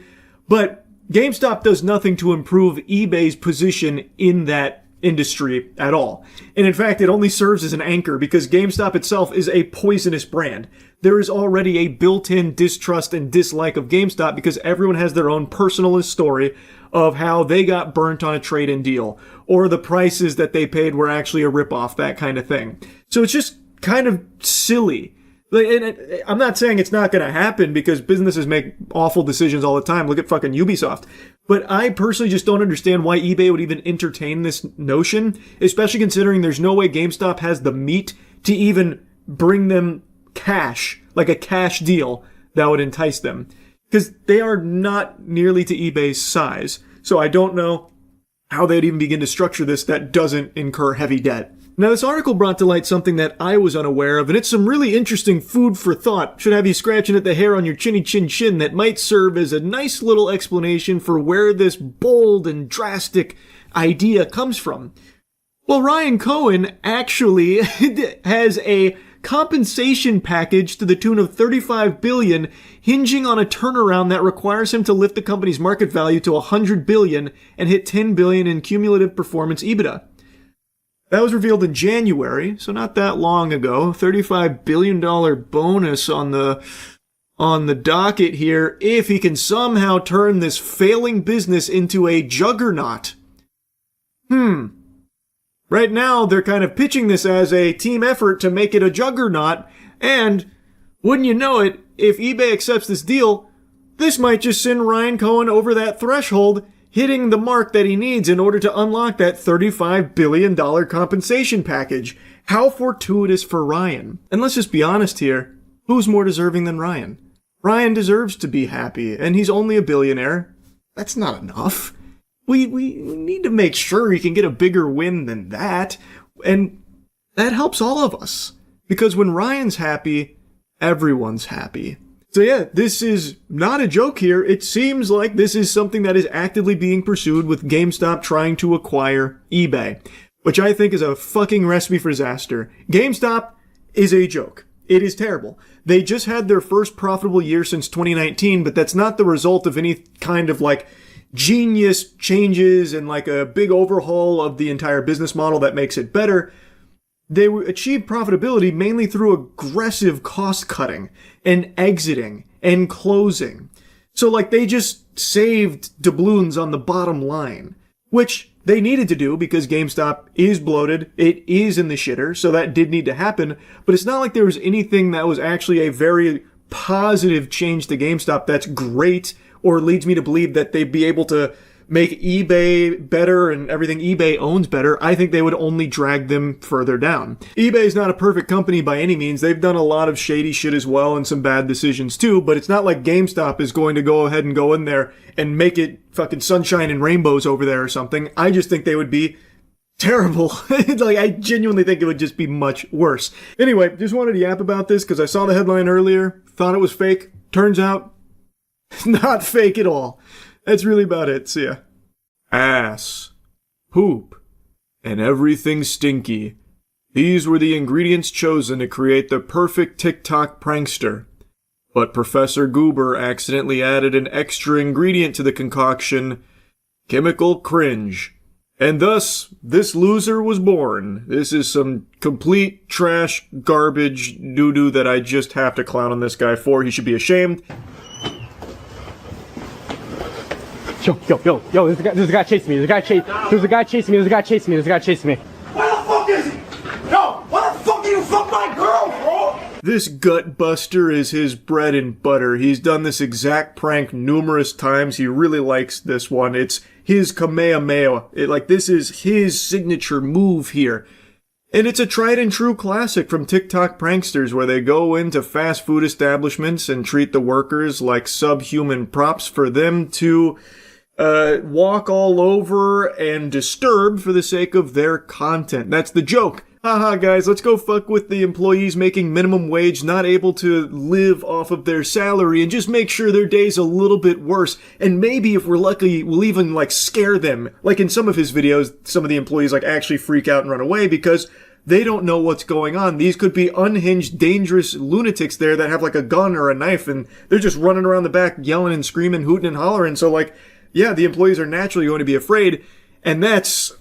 But GameStop does nothing to improve eBay's position in that industry at all. And in fact, it only serves as an anchor because GameStop itself is a poisonous brand. There is already a built-in distrust and dislike of GameStop because everyone has their own personalist story of how they got burnt on a trade-in deal, or the prices that they paid were actually a ripoff, that kind of thing. So it's just kind of silly. And I'm not saying it's not going to happen because businesses make awful decisions all the time. Look at fucking Ubisoft. But I personally just don't understand why eBay would even entertain this notion, especially considering there's no way GameStop has the meat to even bring them cash, like a cash deal that would entice them. Because they are not nearly to eBay's size. So I don't know how they'd even begin to structure this that doesn't incur heavy debt. Now, this article brought to light something that I was unaware of, and it's some really interesting food for thought. Should have you scratching at the hair on your chinny chin chin that might serve as a nice little explanation for where this bold and drastic idea comes from. Well, Ryan Cohen actually has a compensation package to the tune of $35 billion, hinging on a turnaround that requires him to lift the company's market value to $100 billion and hit $10 billion in cumulative performance EBITDA. That was revealed in January, so not that long ago. $35 billion bonus on the docket here if he can somehow turn this failing business into a juggernaut. Right now, they're kind of pitching this as a team effort to make it a juggernaut, and wouldn't you know it, if eBay accepts this deal, this might just send Ryan Cohen over that threshold, hitting the mark that he needs in order to unlock that $35 billion compensation package. How fortuitous for Ryan. And let's just be honest here, who's more deserving than Ryan? Ryan deserves to be happy, and he's only a billionaire. That's not enough. We need to make sure he can get a bigger win than that, and that helps all of us. Because when Ryan's happy, everyone's happy. So yeah, this is not a joke here. It seems like this is something that is actively being pursued with GameStop trying to acquire eBay, which I think is a fucking recipe for disaster. GameStop is a joke. It is terrible. They just had their first profitable year since 2019, but that's not the result of any kind of like genius changes and like a big overhaul of the entire business model that makes it better. They achieved profitability mainly through aggressive cost cutting and exiting and closing. So like they just saved doubloons on the bottom line, which they needed to do because GameStop is bloated. It is in the shitter. So that did need to happen, but it's not like there was anything that was actually a very positive change to GameStop that's great or leads me to believe that they'd be able to make eBay better and everything eBay owns better. I think they would only drag them further down. eBay is not a perfect company by any means. They've done a lot of shady shit as well and some bad decisions too, but it's not like GameStop is going to go ahead and go in there and make it fucking sunshine and rainbows over there or something. I just think they would be terrible. Like, I genuinely think it would just be much worse. Anyway, just wanted to yap about this because I saw the headline earlier, thought it was fake. Turns out, not fake at all. That's really about it. See ya. Ass, poop, and everything stinky. These were the ingredients chosen to create the perfect TikTok prankster. But Professor Goober accidentally added an extra ingredient to the concoction, chemical cringe. And thus, this loser was born. This is some complete trash, garbage, doo-doo that I just have to clown on this guy for. He should be ashamed. Yo, there's a guy chasing me. There's a guy chasing me. Where the fuck is he? Yo, why the fuck do you fuck my girl, bro? This gut buster is his bread and butter. He's done this exact prank numerous times. He really likes this one. It's his Kamehameha. This is his signature move here. And it's a tried and true classic from TikTok pranksters where they go into fast food establishments and treat the workers like subhuman props for them to walk all over and disturb for the sake of their content. That's the joke. Haha, guys, let's go fuck with the employees making minimum wage, not able to live off of their salary, and just make sure their day's a little bit worse. And maybe if we're lucky, we'll even, scare them. Like in some of his videos, some of the employees, actually freak out and run away because They don't know what's going on. These could be unhinged, dangerous lunatics there that have like a gun or a knife, and they're just running around the back yelling and screaming, hooting and hollering. So like, yeah, the employees are naturally going to be afraid, and that's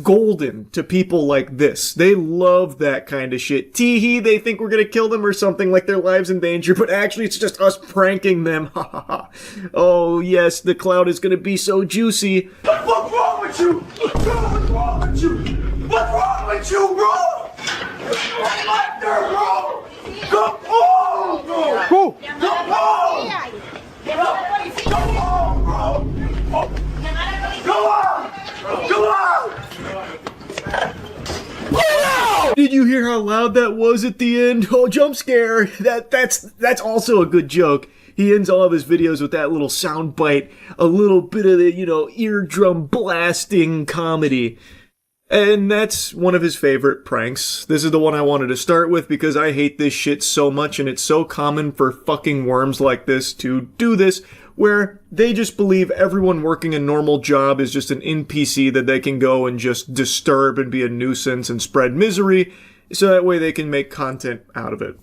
golden to people like this. They love that kind of shit. Tee-hee, they think we're gonna kill them or something, like their lives in danger, but actually it's just us pranking them. Ha ha ha. Oh yes, the cloud is gonna be so juicy. What the fuck's wrong with you? What's wrong with you? What's wrong with you, bro? What's like there, bro? Come on, bro! Go! Come on! Come on, bro! Go on! Go on! Did you hear how loud that was at the end? Oh, jump scare. That's also a good joke. He ends all of his videos with that little sound bite, a little bit of the, eardrum blasting comedy. And that's one of his favorite pranks. This is the one I wanted to start with because I hate this shit so much, and it's so common for fucking worms like this to do this, where they just believe everyone working a normal job is just an NPC that they can go and just disturb and be a nuisance and spread misery, so that way they can make content out of it.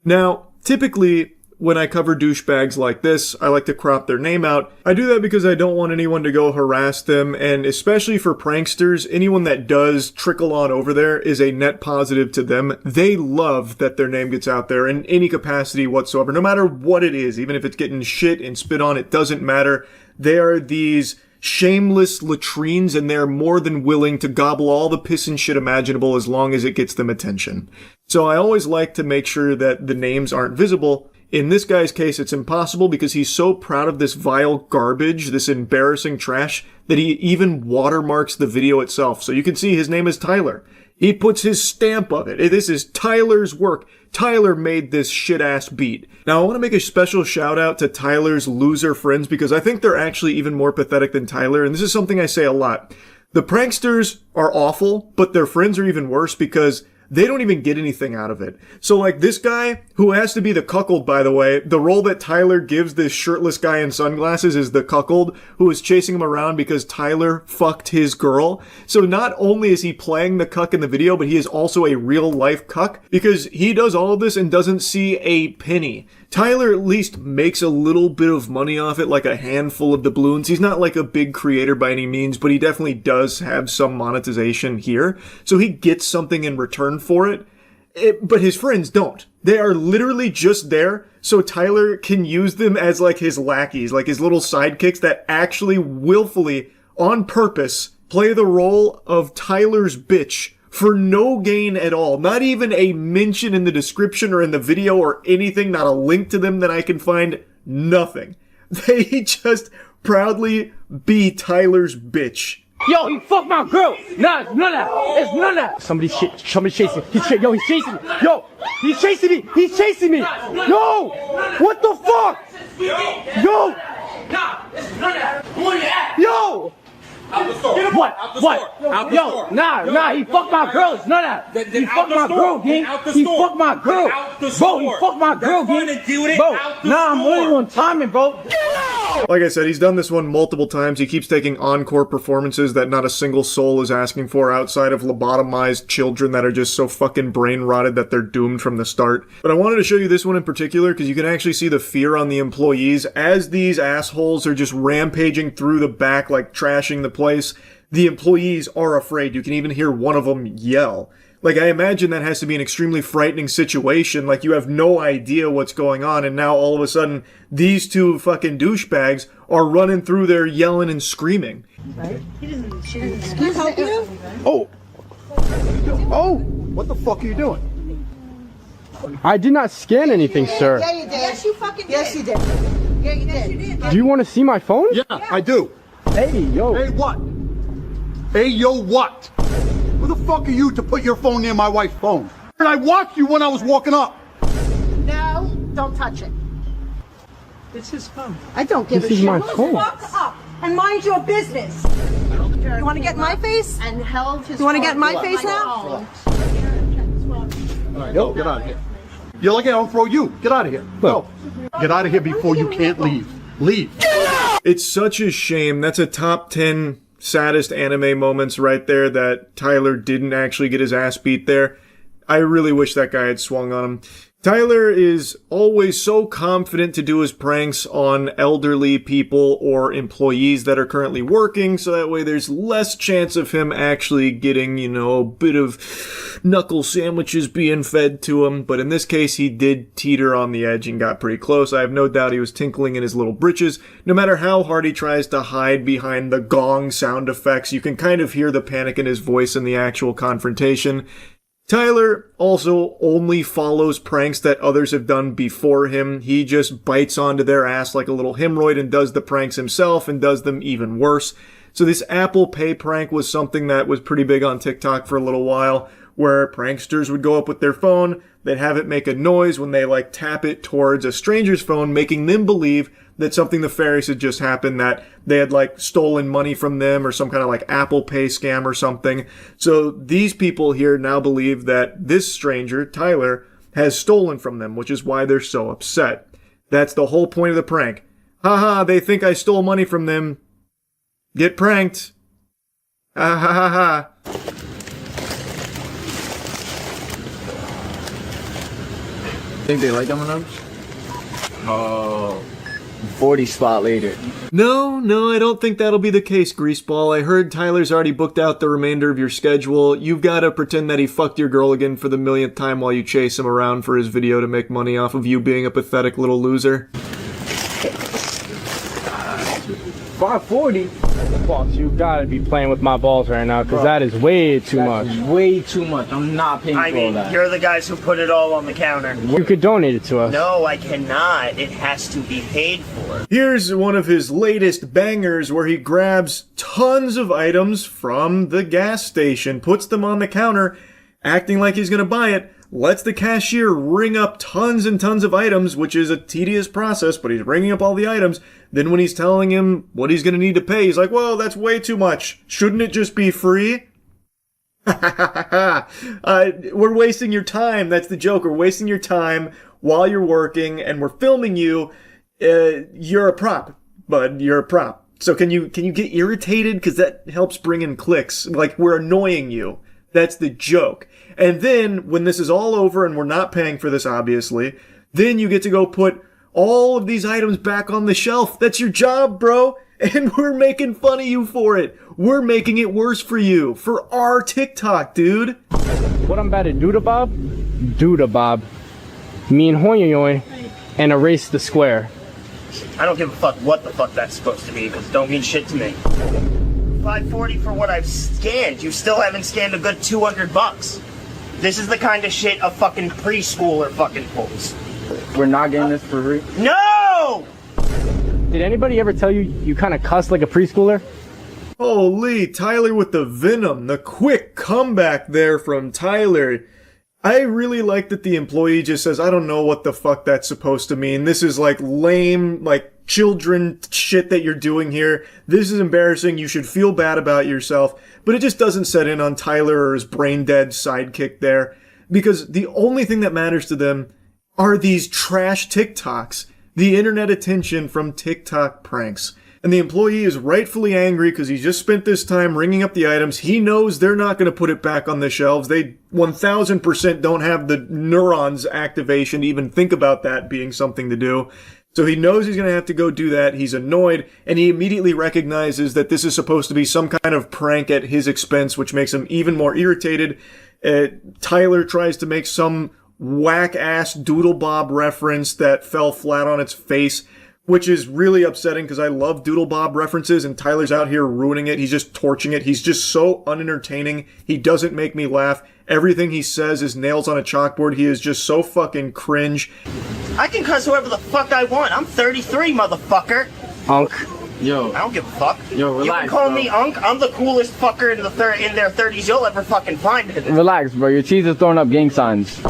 Now, typically, when I cover douchebags like this, I like to crop their name out. I do that because I don't want anyone to go harass them, and especially for pranksters, anyone that does trickle on over there is a net positive to them. They love that their name gets out there in any capacity whatsoever, no matter what it is, even if it's getting shit and spit on, it doesn't matter. They are these shameless latrines, and they're more than willing to gobble all the piss and shit imaginable as long as it gets them attention. So I always like to make sure that the names aren't visible. In this guy's case, it's impossible because he's so proud of this vile garbage, this embarrassing trash, that he even watermarks the video itself. So you can see his name is Tyler. He puts his stamp of it. This is Tyler's work. Tyler made this shit-ass beat. Now, I want to make a special shout-out to Tyler's loser friends because I think they're actually even more pathetic than Tyler, and this is something I say a lot. The pranksters are awful, but their friends are even worse because they don't even get anything out of it. So like this guy, who has to be the cuckold, by the way, the role that Tyler gives this shirtless guy in sunglasses is the cuckold, who is chasing him around because Tyler fucked his girl. So not only is he playing the cuck in the video, but he is also a real life cuck because he does all of this and doesn't see a penny. Tyler at least makes a little bit of money off it, like a handful of doubloons. He's not like a big creator by any means, but he definitely does have some monetization here. So he gets something in return for it. But his friends don't. They are literally just there so Tyler can use them as like his lackeys, like his little sidekicks that actually willfully, on purpose, play the role of Tyler's bitch for no gain at all. Not even a mention in the description or in the video or anything, not a link to them that I can find, nothing. They just proudly be Tyler's bitch. Yo, he fucked my girl. Nah, it's none of that. It's none of that. Somebody's chasing me. He's chasing me. Yo, he's chasing me. He's chasing me. Yo, what the fuck? Yo. Nah, it's none of that. Where you at? Yo. Out the store. What? Out the what? Store. Out the Yo, store. Nah, he fucked my girl. It's none of that. He fucked my girl, gang. He fucked my girl. Bro, he fucked my girl, gang. Bro, nah, I'm really on timing, bro. Like I said, he's done this one multiple times. He keeps taking encore performances that not a single soul is asking for outside of lobotomized children that are just so fucking brain rotted that they're doomed from the start. But I wanted to show you this one in particular because you can actually see the fear on the employees as these assholes are just rampaging through the back, like trashing the place. The employees are afraid. You can even hear one of them yell. Like, I imagine that has to be an extremely frightening situation. Like, you have no idea what's going on, and now all of a sudden, these two fucking douchebags are running through there yelling and screaming. Right? Can you help you? Oh. Oh! What the fuck are you doing? I did not scan anything, sir. Yeah, you did. Yes, you fucking did. Yes, you did. Yeah, you did. You did. Do you want to see my phone? Yeah, I do. Hey, yo. Hey, what? Hey, yo, what? Who the fuck are you to put your phone near my wife's phone? And I watched you when I was walking up. No, don't touch it. It's his phone. I don't give a shit. This is my phone. Walk up and mind your business. You want to get in my face? And held his. You want to get in my face now? Yo, get out of here. You're lucky I don't throw you. Get out of here. Go. Get out of here before you can't leave. Leave. It's such a shame. That's a top 10 saddest anime moments right there, that Tyler didn't actually get his ass beat there. I really wish that guy had swung on him. Tyler is always so confident to do his pranks on elderly people or employees that are currently working, so that way there's less chance of him actually getting, a bit of knuckle sandwiches being fed to him. But in this case, he did teeter on the edge and got pretty close. I have no doubt he was tinkling in his little britches. No matter how hard he tries to hide behind the gong sound effects, you can kind of hear the panic in his voice in the actual confrontation. Tyler also only follows pranks that others have done before him. He just bites onto their ass like a little hemorrhoid and does the pranks himself and does them even worse. So this Apple Pay prank was something that was pretty big on TikTok for a little while, where pranksters would go up with their phone, they'd have it make a noise when they tap it towards a stranger's phone, making them believe that something nefarious had just happened, that they had stolen money from them or some kind of Apple Pay scam or something. So these people here now believe that this stranger, Tyler, has stolen from them, which is why they're so upset. That's the whole point of the prank. Haha, they think I stole money from them. Get pranked. Ha ha ha ha. Think they like M&M's? Oh, 40 spot later. No, I don't think that'll be the case, Greaseball. I heard Tyler's already booked out the remainder of your schedule. You've got to pretend that he fucked your girl again for the millionth time while you chase him around for his video to make money off of you being a pathetic little loser. 540? Boss, you gotta be playing with my balls right now, because that is way too much. Way too much. I'm not paying for all that. You're the guys who put it all on the counter. You could donate it to us. No, I cannot. It has to be paid for. Here's one of his latest bangers where he grabs tons of items from the gas station, puts them on the counter, acting like he's gonna buy it, lets the cashier ring up tons and tons of items, which is a tedious process, but he's ringing up all the items. Then when he's telling him what he's going to need to pay, he's like, well, that's way too much. Shouldn't it just be free? We're wasting your time. That's the joke. We're wasting your time while you're working, and we're filming you. You're a prop, bud. You're a prop. So can you get irritated? Because that helps bring in clicks. We're annoying you. That's the joke. And then, when this is all over and we're not paying for this, obviously, then you get to go put all of these items back on the shelf. That's your job, bro. And we're making fun of you for it. We're making it worse for you. For our TikTok, dude. What I'm about to do to Bob? Do to Bob. Me and Hoyoyoy and erase the square. I don't give a fuck what the fuck that's supposed to be, because it don't mean shit to me. 540 for what I've scanned. You still haven't scanned a good $200. This is the kind of shit a fucking preschooler fucking pulls. We're not getting this for free? No! Did anybody ever tell you you kind of cuss like a preschooler? Holy, Tyler with the venom. The quick comeback there from Tyler. I really like that the employee just says, I don't know what the fuck that's supposed to mean. This is lame, children shit that you're doing here. This is embarrassing. You should feel bad about yourself. But it just doesn't set in on Tyler or his brain dead sidekick there. Because the only thing that matters to them are these trash TikToks. The internet attention from TikTok pranks. And the employee is rightfully angry because he just spent this time ringing up the items. He knows they're not going to put it back on the shelves. They 1000% don't have the neurons activation to even think about that being something to do. So he knows he's going to have to go do that. He's annoyed, and he immediately recognizes that this is supposed to be some kind of prank at his expense, which makes him even more irritated. Tyler tries to make some whack-ass Doodle Bob reference that fell flat on its face, which is really upsetting because I love Doodle Bob references, and Tyler's out here ruining it. He's just torching it. He's just so unentertaining. He doesn't make me laugh. Everything he says is nails on a chalkboard. He is just so fucking cringe. I can cuss whoever the fuck I want. I'm 33, motherfucker. Unk. Yo. I don't give a fuck. Yo, relax, you can call bro. me Unk. I'm the coolest fucker in their 30s you'll ever fucking find. Relax, bro. Your cheese is throwing up gang signs.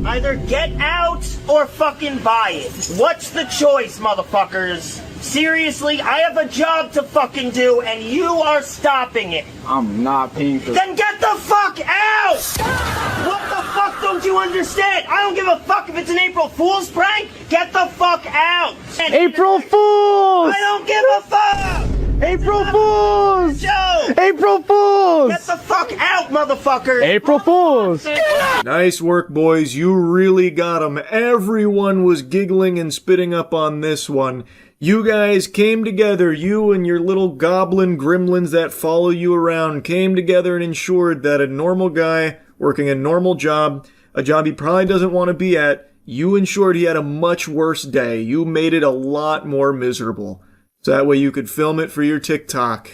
Either get out or fucking buy it. What's the choice, motherfuckers? Seriously, I have a job to fucking do, and you are stopping it. I'm not paying for Then get the fuck out! What the fuck don't you understand? I don't give a fuck if it's an April Fool's prank. Get the fuck out! April Fools! I don't give a fuck! April Fools! Joe! April Fools! Get the fuck out, motherfucker! April Fools! Nice work, boys. You really got 'em. Everyone was giggling and spitting up on this one. You guys came together, you and your little goblin gremlins that follow you around, came together and ensured that a normal guy working a normal job, a job he probably doesn't want to be at, you ensured he had a much worse day. You made it a lot more miserable. So that way you could film it for your TikTok.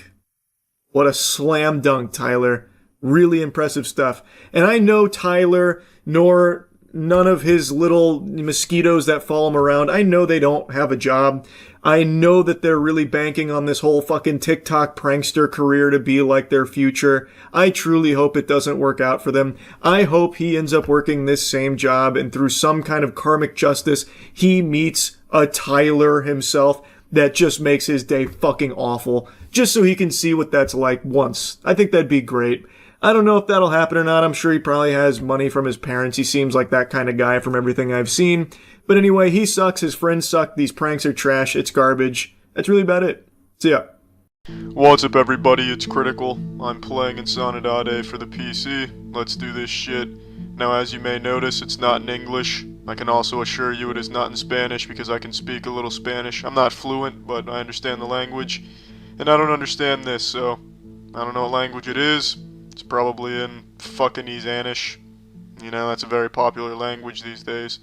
What a slam dunk, Tyler. Really impressive stuff. And I know Tyler, nor none of his little mosquitoes that follow him around, I know they don't have a job. I know that they're really banking on this whole fucking TikTok prankster career to be like their future. I truly hope it doesn't work out for them. I hope he ends up working this same job and through some kind of karmic justice, he meets a Tyler himself that just makes his day fucking awful, just so he can see what that's like once. I think that'd be great. I don't know if that'll happen or not. I'm sure he probably has money from his parents. He seems like that kind of guy from everything I've seen. But anyway, he sucks. His friends suck. These pranks are trash. It's garbage. That's really about it. See ya. What's up, everybody? It's Critical. I'm playing Insanidade for the PC. Let's do this shit. Now, as you may notice, it's not in English. I can also assure you it is not in Spanish because I can speak a little Spanish. I'm not fluent, but I understand the language. And I don't understand this, so I don't know what language it is. It's probably in fucking Spanish. You know, that's a very popular language these days.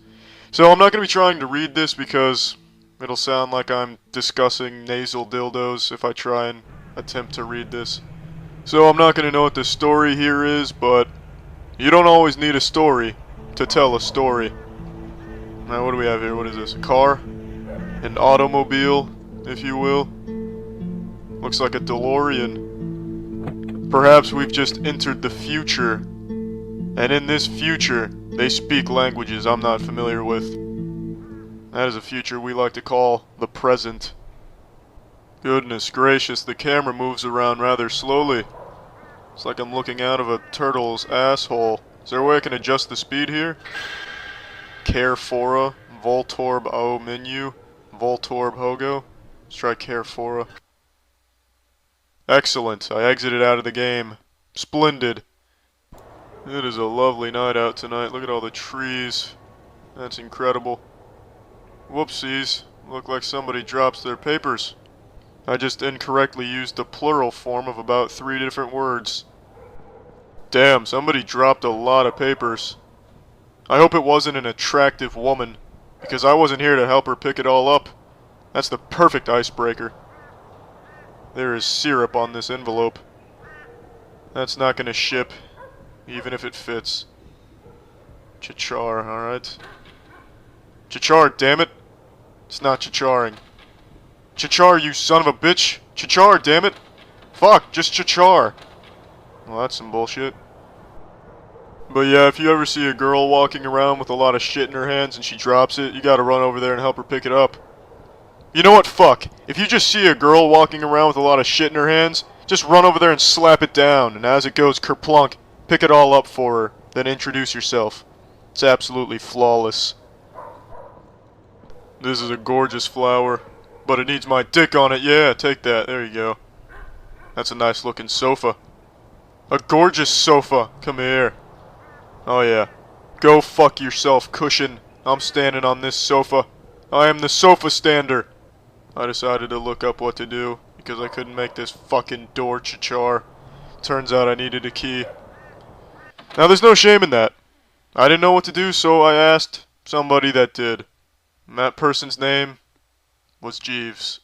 So I'm not going to be trying to read this because it'll sound like I'm discussing nasal dildos if I try and attempt to read this. So I'm not going to know what the story here is, but you don't always need a story to tell a story. Now what do we have here? What is this? A car? An automobile, if you will. Looks like a DeLorean. Perhaps we've just entered the future. And in this future, they speak languages I'm not familiar with. That is a future we like to call the present. Goodness gracious, the camera moves around rather slowly. It's like I'm looking out of a turtle's asshole. Is there a way I can adjust the speed here? Carefora, Voltorb O menu, Voltorb Hogo. Let's try Carefora. Excellent, I exited out of the game. Splendid. It is a lovely night out tonight. Look at all the trees. That's incredible. Whoopsies. Look like somebody drops their papers. I just incorrectly used the plural form of about 3 different words. Damn, somebody dropped a lot of papers. I hope it wasn't an attractive woman, because I wasn't here to help her pick it all up. That's the perfect icebreaker. There is syrup on this envelope. That's not gonna ship, even if it fits. Chichar, alright. Chichar, damn it! It's not chicharing. Chichar, you son of a bitch! Chichar, damn it! Fuck, just Chichar! Well, that's some bullshit. But yeah, if you ever see a girl walking around with a lot of shit in her hands and she drops it, you gotta run over there and help her pick it up. You know what? Fuck. If you just see a girl walking around with a lot of shit in her hands, just run over there and slap it down, and as it goes kerplunk, pick it all up for her, then introduce yourself. It's absolutely flawless. This is a gorgeous flower, but it needs my dick on it. Yeah, take that. There you go. That's a nice looking sofa. A gorgeous sofa. Come here. Oh yeah. Go fuck yourself, cushion. I'm standing on this sofa. I am the sofa stander. I decided to look up what to do because I couldn't make this fucking door chichar. Turns out I needed a key. Now there's no shame in that. I didn't know what to do, so I asked somebody that did. And that person's name was Jeeves.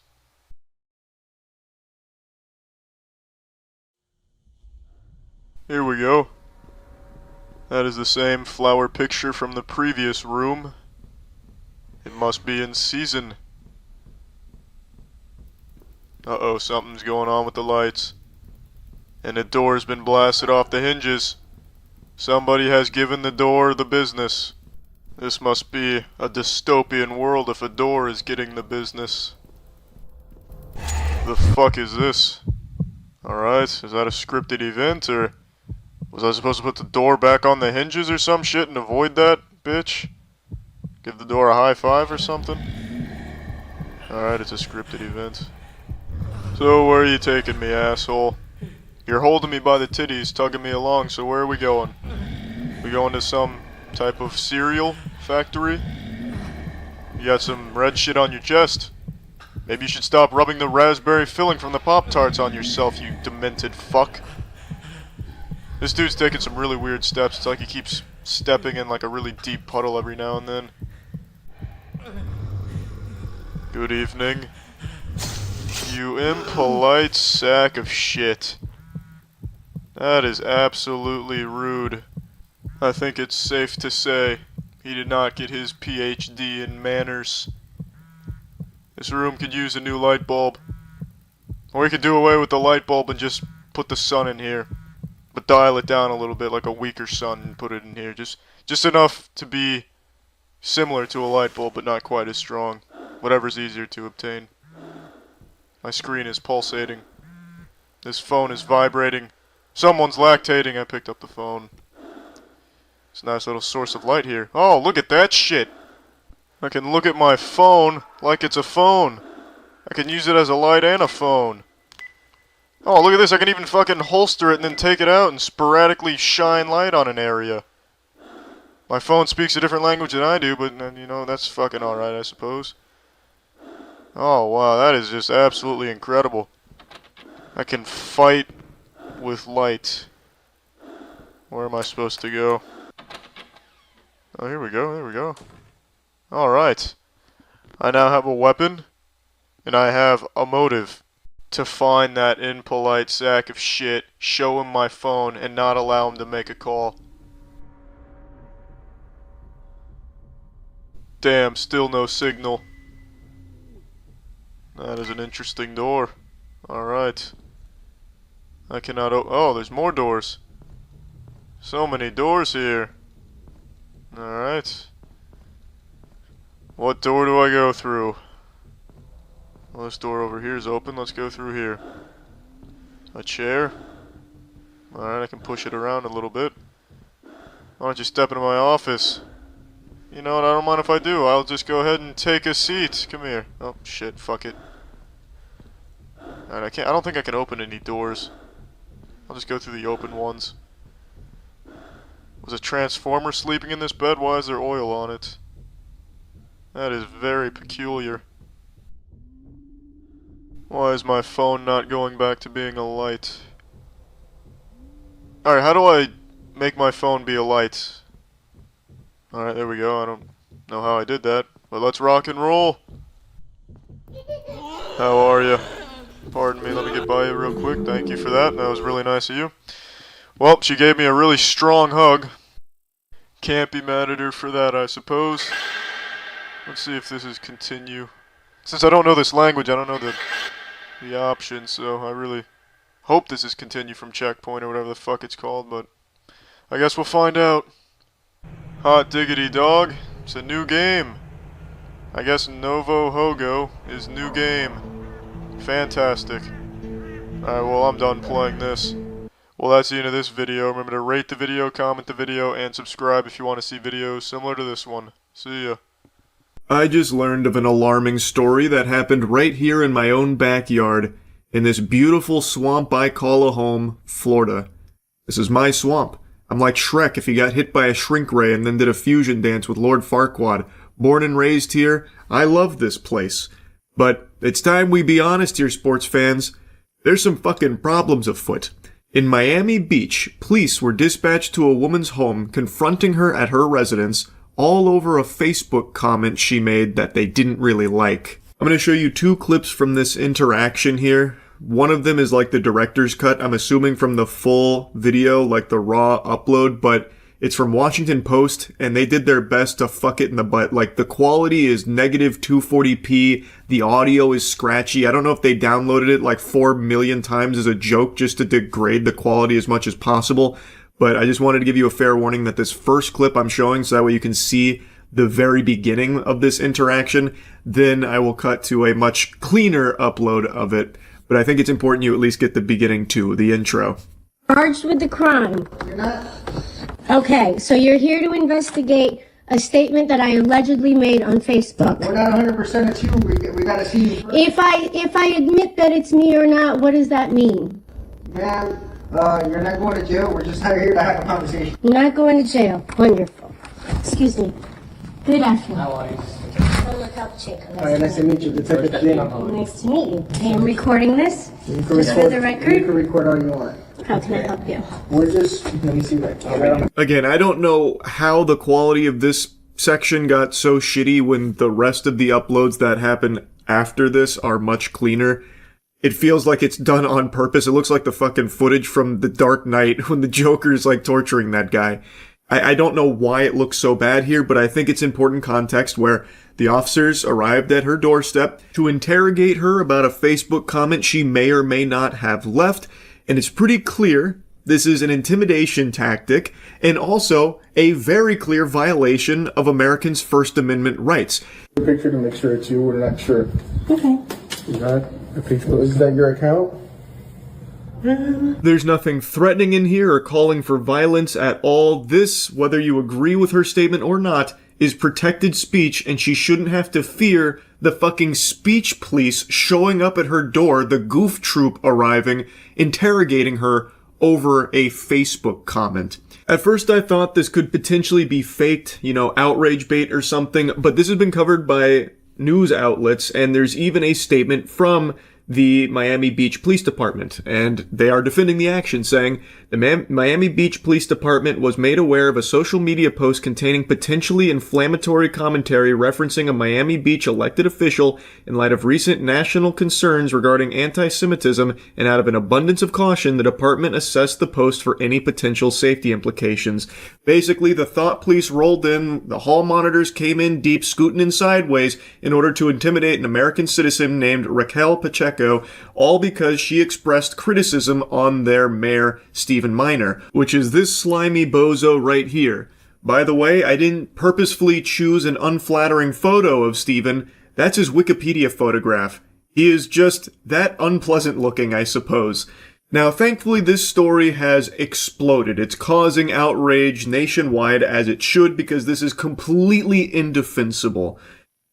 Here we go. That is the same flower picture from the previous room. It must be in season. Uh-oh, something's going on with the lights. And the door's been blasted off the hinges. Somebody has given the door the business. This must be a dystopian world if a door is getting the business. The fuck is this? Alright, is that a scripted event, or was I supposed to put the door back on the hinges or some shit and avoid that, bitch? Give the door a high five or something? Alright, it's a scripted event. So where are you taking me, asshole? You're holding me by the titties, tugging me along, so where are we going? We going to some type of cereal factory? You got some red shit on your chest. Maybe you should stop rubbing the raspberry filling from the Pop-Tarts on yourself, you demented fuck. This dude's taking some really weird steps. It's like he keeps stepping in like a really deep puddle every now and then. Good evening. You impolite sack of shit. That is absolutely rude. I think it's safe to say he did not get his PhD in manners. This room could use a new light bulb. Or we could do away with the light bulb and just put the sun in here. But dial it down a little bit, like a weaker sun, and put it in here. Just enough to be similar to a light bulb, but not quite as strong. Whatever's easier to obtain. My screen is pulsating. This phone is vibrating. Someone's lactating. I picked up the phone. It's a nice little source of light here. Oh, look at that shit! I can look at my phone like it's a phone. I can use it as a light and a phone. Oh, look at this. I can even fucking holster it and then take it out and sporadically shine light on an area. My phone speaks a different language than I do, but, you know, that's fucking alright, I suppose. Oh, wow, that is just absolutely incredible. I can fight with light. Where am I supposed to go? Oh, here we go, there we go. Alright. I now have a weapon, and I have a motive to find that impolite sack of shit, show him my phone, and not allow him to make a call. Damn, still no signal. That is an interesting door. Alright. I cannot oh, there's more doors. So many doors here. Alright. What door do I go through? Well, this door over here is open. Let's go through here. A chair. Alright, I can push it around a little bit. Why don't you step into my office? You know what, I don't mind if I do. I'll just go ahead and take a seat. Come here. Oh, shit, fuck it. Alright, I don't think I can open any doors. I'll just go through the open ones. Was a transformer sleeping in this bed? Why is there oil on it? That is very peculiar. Why is my phone not going back to being a light? Alright, how do I make my phone be a light? Alright, there we go. I don't know how I did that, but let's rock and roll. How are you? Pardon me, let me get by you real quick. Thank you for that. That was really nice of you. Well, she gave me a really strong hug. Can't be mad at her for that, I suppose. Let's see if this is continue. Since I don't know this language, I don't know the options, so I really hope this is continue from checkpoint or whatever the fuck it's called, but I guess we'll find out. Hot diggity dog. It's a new game. I guess Novo Hogo is new game. Fantastic. Alright, well, I'm done playing this. Well, that's the end of this video. Remember to rate the video, comment the video, and subscribe if you want to see videos similar to this one. See ya. I just learned of an alarming story that happened right here in my own backyard, in this beautiful swamp I call a home, Florida. This is my swamp. I'm like Shrek if he got hit by a shrink ray and then did a fusion dance with Lord Farquaad. Born and raised here, I love this place. But it's time we be honest here, sports fans. There's some fucking problems afoot. In Miami Beach, police were dispatched to a woman's home, confronting her at her residence, all over a Facebook comment she made that they didn't really like. I'm going to show you two clips from this interaction here. One of them is like the director's cut, I'm assuming from the full video, like the raw upload, but it's from Washington Post, and they did their best to fuck it in the butt. Like, the quality is negative 240p, the audio is scratchy. I don't know if they downloaded it like 4 million times as a joke just to degrade the quality as much as possible, but I just wanted to give you a fair warning that this first clip I'm showing, so that way you can see the very beginning of this interaction, then I will cut to a much cleaner upload of it. But I think it's important you at least get the beginning too, the intro. Charged with the crime. Okay, so you're here to investigate a statement that I allegedly made on Facebook. We're not 100% it's you. We gotta see you. If I admit that it's me or not, what does that mean? Ma'am, you're not going to jail. We're just here to have a conversation. I'm not going to jail. Wonderful. Excuse me. Good afternoon. How are you? Chick. All right, nice to meet you, Detective Jane. Nice to meet you. I am recording this. You can Just record, for the record. You can record all you want. How can I help you? We're just, let me see that. Again, I don't know how the quality of this section got so shitty when the rest of the uploads that happen after this are much cleaner. It feels like it's done on purpose. It looks like the fucking footage from The Dark Knight when the Joker's like torturing that guy. I don't know why it looks so bad here, but I think it's important context where the officers arrived at her doorstep to interrogate her about a Facebook comment she may or may not have left, and it's pretty clear this is an intimidation tactic and also a very clear violation of Americans' First Amendment rights. A picture to make sure it's you. We're not sure. Okay. You got a picture? Is that your account? There's nothing threatening in here or calling for violence at all. This, whether you agree with her statement or not, is protected speech, and she shouldn't have to fear the fucking speech police showing up at her door, the goof troop arriving, interrogating her over a Facebook comment. At first I thought this could potentially be faked, outrage bait or something, but this has been covered by news outlets, and there's even a statement from the Miami Beach Police Department, and they are defending the action, saying the Miami Beach Police Department was made aware of a social media post containing potentially inflammatory commentary referencing a Miami Beach elected official in light of recent national concerns regarding anti-Semitism, and out of an abundance of caution, the department assessed the post for any potential safety implications. Basically, the thought police rolled in, the hall monitors came in deep, scooting in sideways, in order to intimidate an American citizen named Raquel Pacheco, all because she expressed criticism on their mayor, Stephen Miner, which is this slimy bozo right here. By the way, I didn't purposefully choose an unflattering photo of Stephen. That's his Wikipedia photograph. He is just that unpleasant looking, I suppose. Now, thankfully, this story has exploded. It's causing outrage nationwide, as it should, because this is completely indefensible.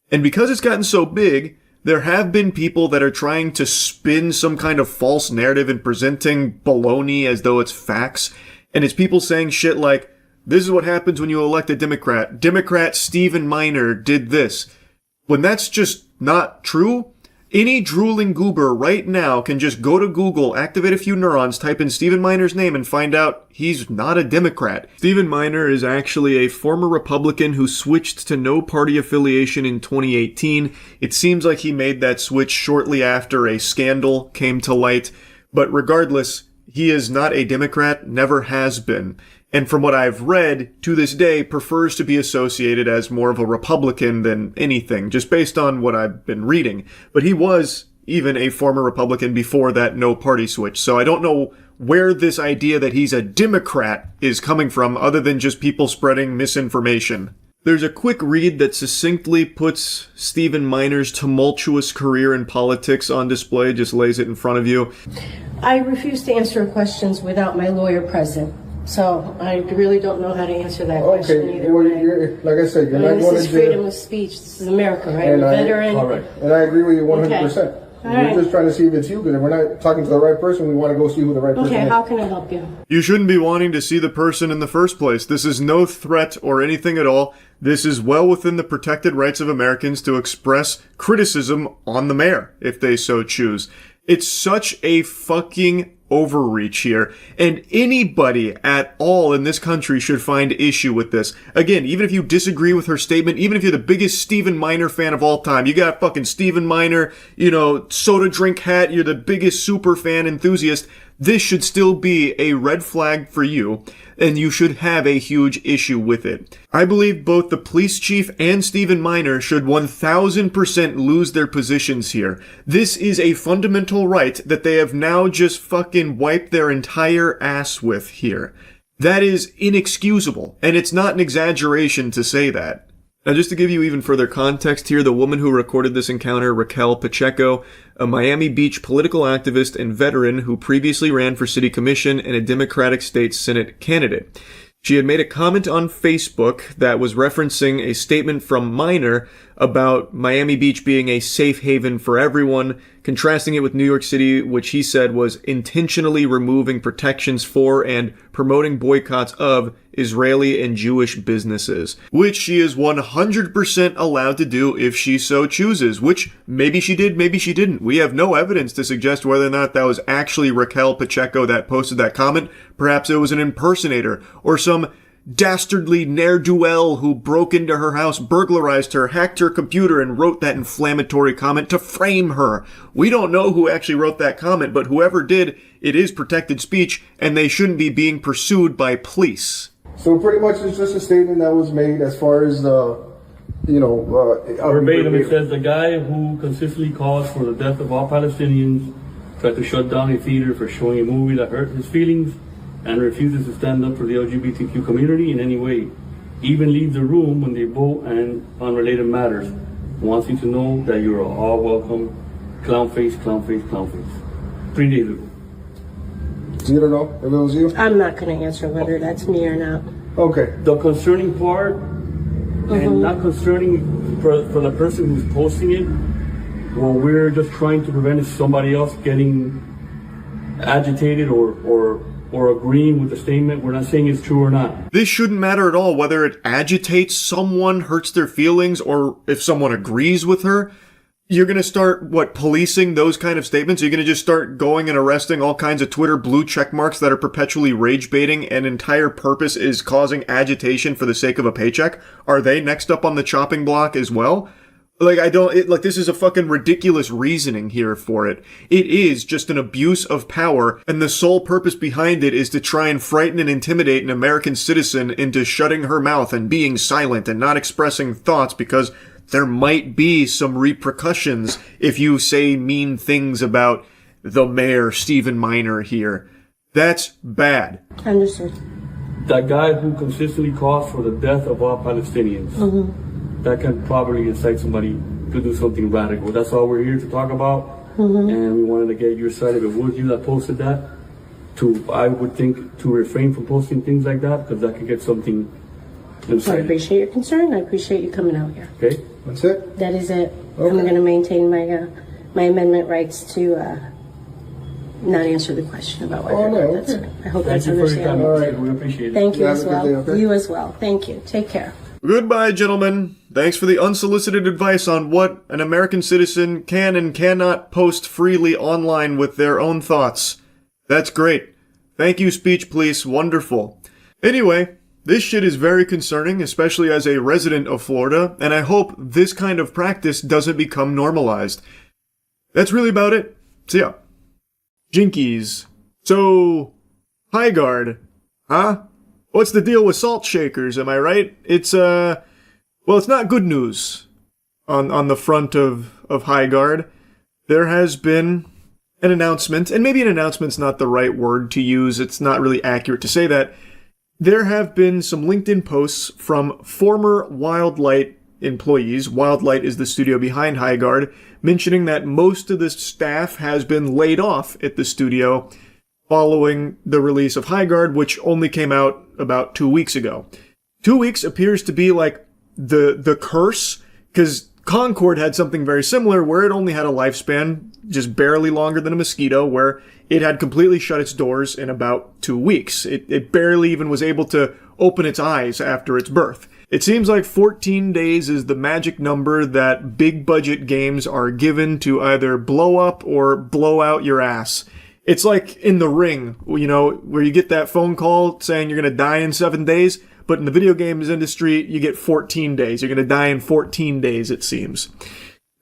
And because it's gotten so big, there have been people that are trying to spin some kind of false narrative and presenting baloney as though it's facts. And it's people saying shit like, this is what happens when you elect a Democrat. Democrat Stephen Miner did this. When that's just not true, any drooling goober right now can just go to Google, activate a few neurons, type in Stephen Miner's name, and find out he's not a Democrat. Stephen Miner is actually a former Republican who switched to no party affiliation in 2018. It seems like he made that switch shortly after a scandal came to light. But regardless, he is not a Democrat, never has been. And from what I've read, to this day, prefers to be associated as more of a Republican than anything, just based on what I've been reading. But he was even a former Republican before that no-party switch, so I don't know where this idea that he's a Democrat is coming from, other than just people spreading misinformation. There's a quick read that succinctly puts Stephen Miner's tumultuous career in politics on display, just lays it in front of you. I refuse to answer questions without my lawyer present. So I really don't know how to answer that question either. Well, you're, like I said, you're not going to jail. This is freedom of speech. This is America, right? And veteran. And I agree with you 100%. Okay. We're just trying to see if it's you, because if we're not talking to the right person, we want to go see who the right person is. Okay, how can I help you? You shouldn't be wanting to see the person in the first place. This is no threat or anything at all. This is well within the protected rights of Americans to express criticism on the mayor, if they so choose. It's such a fucking overreach here, and anybody at all in this country should find issue with this. Again, even if you disagree with her statement, even if you're the biggest Stephen Miner fan of all time, you got fucking Stephen Miner, soda drink hat, you're the biggest super fan enthusiast, this should still be a red flag for you, and you should have a huge issue with it. I believe both the police chief and Stephen Miner should 1000% lose their positions here. This is a fundamental right that they have now just fucking wiped their entire ass with here. That is inexcusable, and it's not an exaggeration to say that. Now, just to give you even further context here, the woman who recorded this encounter, Raquel Pacheco, a Miami Beach political activist and veteran who previously ran for city commission and a Democratic state Senate candidate. She had made a comment on Facebook that was referencing a statement from Minor about Miami Beach being a safe haven for everyone, contrasting it with New York City, which he said was intentionally removing protections for and promoting boycotts of Israeli and Jewish businesses, which she is 100% allowed to do if she so chooses, which maybe she did, maybe she didn't. We have no evidence to suggest whether or not that was actually Raquel Pacheco that posted that comment. Perhaps it was an impersonator or some dastardly ne'er-do-well who broke into her house, burglarized her, hacked her computer, and wrote that inflammatory comment to frame her. We don't know who actually wrote that comment, but whoever did, it is protected speech, and they shouldn't be being pursued by police. So pretty much it's just a statement that was made as far as verbatim, it says the guy who consistently calls for the death of all Palestinians tried to shut down a theater for showing a movie that hurt his feelings and refuses to stand up for the LGBTQ community in any way. Even leaves the room when they vote and on related matters. Wants you to know that you are all welcome. Clown face, clown face, clown face. 3 days ago. So you don't know if it was you? I'm not going to answer whether that's me or not. Okay. The concerning part, and not concerning for the person who's posting it, well, we're just trying to prevent somebody else getting agitated or agreeing with the statement. We're not saying it's true or not. This shouldn't matter at all whether it agitates someone, hurts their feelings, or if someone agrees with her. You're going to start, policing those kind of statements? You're going to just start going and arresting all kinds of Twitter blue check marks that are perpetually rage baiting and entire purpose is causing agitation for the sake of a paycheck? Are they next up on the chopping block as well? This is a fucking ridiculous reasoning here for it. It is just an abuse of power, and the sole purpose behind it is to try and frighten and intimidate an American citizen into shutting her mouth and being silent and not expressing thoughts because there might be some repercussions if you say mean things about the mayor, Stephen Minor, here. That's bad. Understood. That guy who consistently calls for the death of all Palestinians. That can probably incite somebody to do something radical. That's all we're here to talk about. And we wanted to get your side. If it was you that posted that, I would think to refrain from posting things like that because that could get something incited. I appreciate your concern. I appreciate you coming out here. Okay. That's it? That is it. Okay. I'm going to maintain my amendment rights to not answer the question about whether that's it. I hope that's understandable. All right. We appreciate it. Thank you as Have a well. good day, okay? You as well. Thank you. Take care. Goodbye, gentlemen. Thanks for the unsolicited advice on what an American citizen can and cannot post freely online with their own thoughts. That's great. Thank you, Speech Police. Wonderful. Anyway, this shit is very concerning, especially as a resident of Florida, and I hope this kind of practice doesn't become normalized. That's really about it. See ya. Jinkies. So, High Guard. Huh? What's the deal with salt shakers, am I right? It's not good news on the front of High Guard. There has been an announcement, and maybe an announcement's not the right word to use, it's not really accurate to say that. There have been some LinkedIn posts from former Wildlight employees, Wildlight is the studio behind High Guard, mentioning that most of the staff has been laid off at the studio following the release of High Guard, which only came out about 2 weeks ago. 2 weeks appears to be like the curse, because Concord had something very similar where it only had a lifespan just barely longer than a mosquito, where it had completely shut its doors in about 2 weeks. It barely even was able to open its eyes after its birth. It seems like 14 days is the magic number that big budget games are given to either blow up or blow out your ass. It's like in The Ring, where you get that phone call saying you're going to die in 7 days, but in the video games industry, you get 14 days. You're going to die in 14 days, it seems.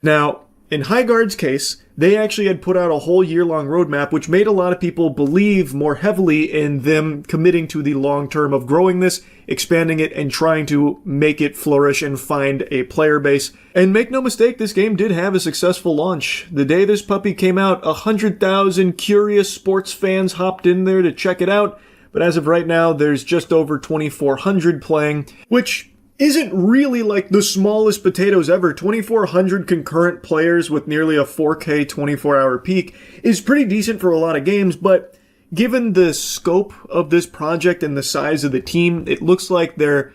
Now, in High Guard's case, they actually had put out a whole year-long roadmap, which made a lot of people believe more heavily in them committing to the long term of growing this, expanding it, and trying to make it flourish and find a player base. And make no mistake, this game did have a successful launch. The day this puppy came out, 100,000 curious sports fans hopped in there to check it out, but as of right now, there's just over 2,400 playing, which isn't really like the smallest potatoes ever. 2,400 concurrent players with nearly a 4K 24-hour peak is pretty decent for a lot of games, but given the scope of this project and the size of the team, it looks like they're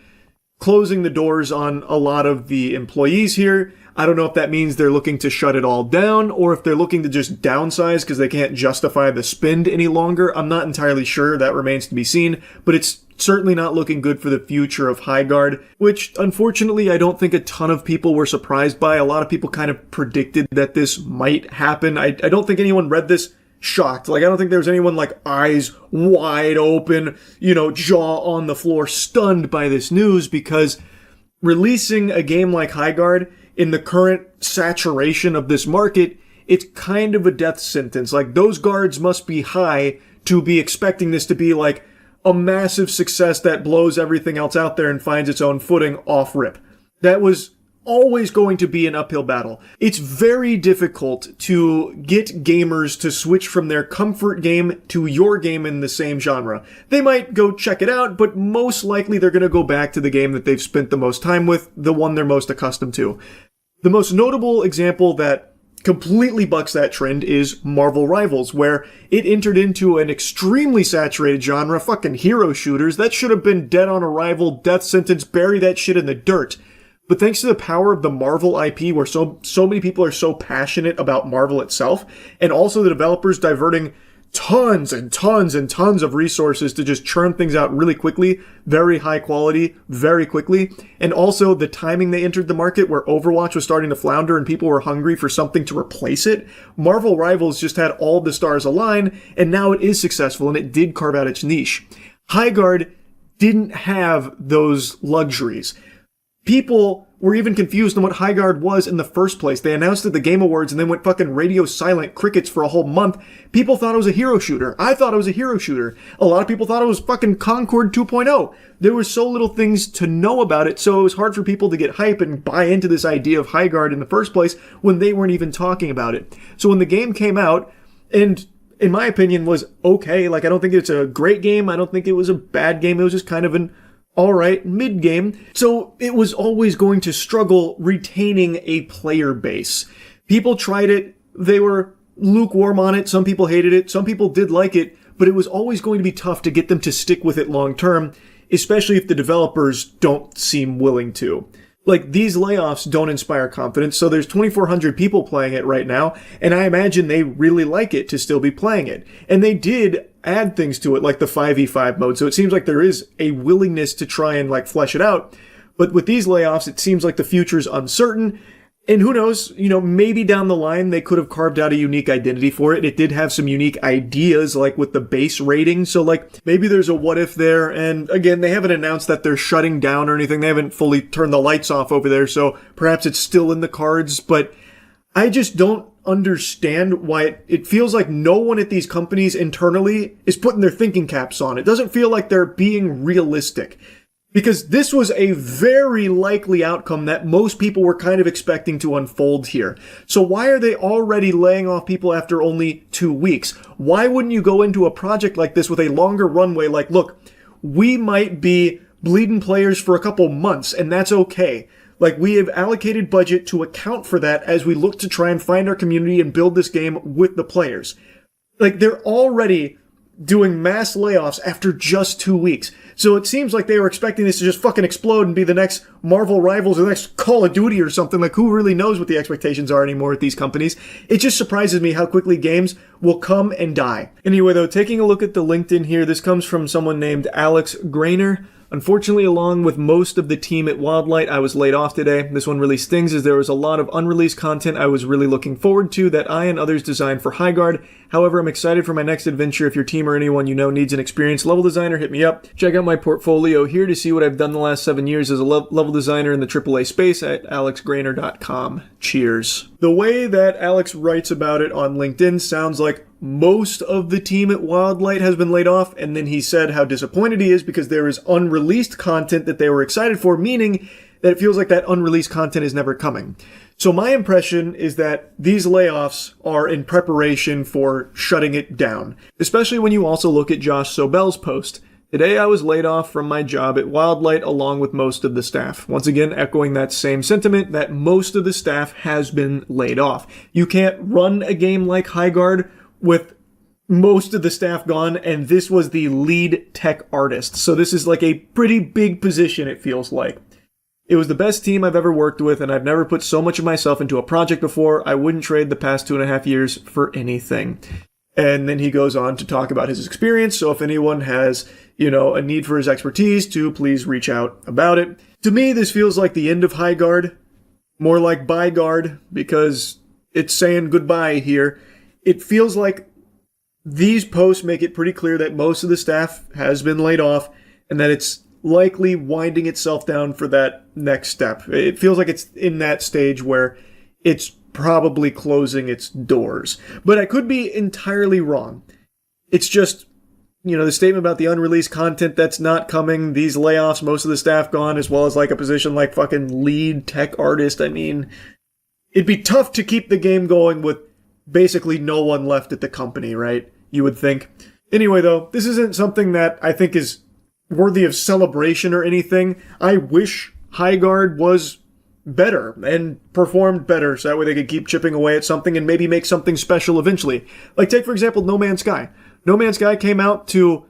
closing the doors on a lot of the employees here. I don't know if that means they're looking to shut it all down or if they're looking to just downsize because they can't justify the spend any longer. I'm not entirely sure. That remains to be seen, but it's certainly not looking good for the future of Highguard, which unfortunately I don't think a ton of people were surprised by. A lot of people kind of predicted that this might happen. I don't think anyone read this shocked. Like, I don't think there was anyone like eyes wide open, jaw on the floor, stunned by this news, because releasing a game like Highguard in the current saturation of this market, it's kind of a death sentence. Like, those guards must be high to be expecting this to be like a massive success that blows everything else out there and finds its own footing off rip. That was always going to be an uphill battle. It's very difficult to get gamers to switch from their comfort game to your game in the same genre. They might go check it out, but most likely they're going to go back to the game that they've spent the most time with, the one they're most accustomed to. The most notable example that completely bucks that trend is Marvel Rivals, where it entered into an extremely saturated genre, fucking hero shooters. That should have been dead on arrival, death sentence, bury that shit in the dirt. But thanks to the power of the Marvel IP, where so many people are so passionate about Marvel itself, and also the developers diverting tons and tons and tons of resources to just churn things out really quickly, very high quality, very quickly, and also the timing they entered the market where Overwatch was starting to flounder and people were hungry for something to replace it, Marvel Rivals just had all the stars align, and now it is successful, and it did carve out its niche. Highguard didn't have those luxuries. People were even confused on what Highguard was in the first place. They announced it at the Game Awards and then went fucking radio silent crickets for a whole month. People thought it was a hero shooter. I thought it was a hero shooter. A lot of people thought it was fucking Concord 2.0. There were so little things to know about it, so it was hard for people to get hype and buy into this idea of Highguard in the first place when they weren't even talking about it. So when the game came out, and in my opinion was okay, like I don't think it's a great game, I don't think it was a bad game, it was just kind of an alright mid-game, so it was always going to struggle retaining a player base. People tried it, they were lukewarm on it, some people hated it, some people did like it, but it was always going to be tough to get them to stick with it long term, especially if the developers don't seem willing to. Like, these layoffs don't inspire confidence, so there's 2,400 people playing it right now, and I imagine they really like it to still be playing it. And they did add things to it, like the 5v5 mode, so it seems like there is a willingness to try and, like, flesh it out. But with these layoffs, it seems like the future's uncertain, and who knows, maybe down the line they could have carved out a unique identity for it. It did have some unique ideas, like with the base rating, so like maybe there's a what if there, and again, they haven't announced that they're shutting down or anything. They haven't fully turned the lights off over there, so perhaps it's still in the cards, but I just don't understand why it feels like no one at these companies internally is putting their thinking caps on. It doesn't feel like they're being realistic. Because this was a very likely outcome that most people were kind of expecting to unfold here. So why are they already laying off people after only 2 weeks? Why wouldn't you go into a project like this with a longer runway? Like, look, we might be bleeding players for a couple months, and that's okay. Like, we have allocated budget to account for that as we look to try and find our community and build this game with the players. Like, they're already doing mass layoffs after just 2 weeks. So it seems like they were expecting this to just fucking explode and be the next Marvel Rivals or the next Call of Duty or something. Like, who really knows what the expectations are anymore at these companies? It just surprises me how quickly games will come and die. Anyway, though, taking a look at the LinkedIn here, this comes from someone named Alex Grainer. Unfortunately, along with most of the team at Wildlight, I was laid off today. This one really stings as there was a lot of unreleased content I was really looking forward to that I and others designed for Highguard. However, I'm excited for my next adventure. If your team or anyone you know needs an experienced level designer, hit me up. Check out my portfolio here to see what I've done the last 7 years as a level designer in the AAA space at alexgrainer.com. Cheers. The way that Alex writes about it on LinkedIn sounds like most of the team at Wildlight has been laid off, and then he said how disappointed he is because there is unreleased content that they were excited for, meaning that it feels like that unreleased content is never coming. So my impression is that these layoffs are in preparation for shutting it down, especially when you also look at Josh Sobel's post. Today I was laid off from my job at Wildlight along with most of the staff. Once again, echoing that same sentiment that most of the staff has been laid off. You can't run a game like Highguard with most of the staff gone, and this was the lead tech artist. So this is like a pretty big position, it feels like. It was the best team I've ever worked with, and I've never put so much of myself into a project before. I wouldn't trade the past 2.5 years for anything. And then he goes on to talk about his experience. So if anyone has, a need for his expertise, to please reach out about it. To me, this feels like the end of High Guard. More like Bye Guard, because it's saying goodbye here. It feels like these posts make it pretty clear that most of the staff has been laid off and that it's likely winding itself down for that next step. It feels like it's in that stage where it's probably closing its doors. But I could be entirely wrong. It's just, the statement about the unreleased content that's not coming, these layoffs, most of the staff gone, as well as like a position like fucking lead tech artist. I mean, it'd be tough to keep the game going with basically no one left at the company, right? You would think. Anyway, though, this isn't something that I think is worthy of celebration or anything. I wish High Guard was better and performed better so that way they could keep chipping away at something and maybe make something special eventually. Like, take, for example, No Man's Sky. No Man's Sky came out to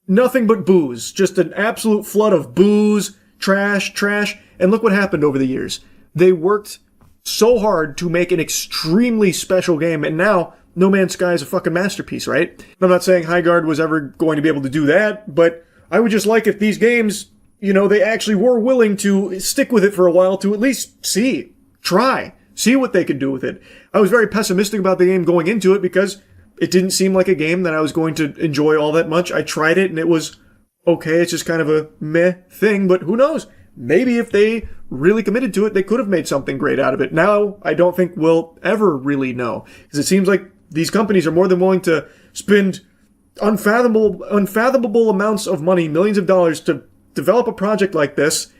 nothing but booze. Just an absolute flood of booze, trash, and look what happened over the years. They worked so hard to make an extremely special game, and now No Man's Sky is a fucking masterpiece, right? I'm not saying High Guard was ever going to be able to do that, but I would just like if these games, they actually were willing to stick with it for a while to at least see what they could do with it. I was very pessimistic about the game going into it because it didn't seem like a game that I was going to enjoy all that much. I tried it and it was okay. It's just kind of a meh thing, but who knows? Maybe if they really committed to it, they could have made something great out of it. Now, I don't think we'll ever really know. Because it seems like these companies are more than willing to spend unfathomable amounts of money, millions of dollars, to develop a project like this,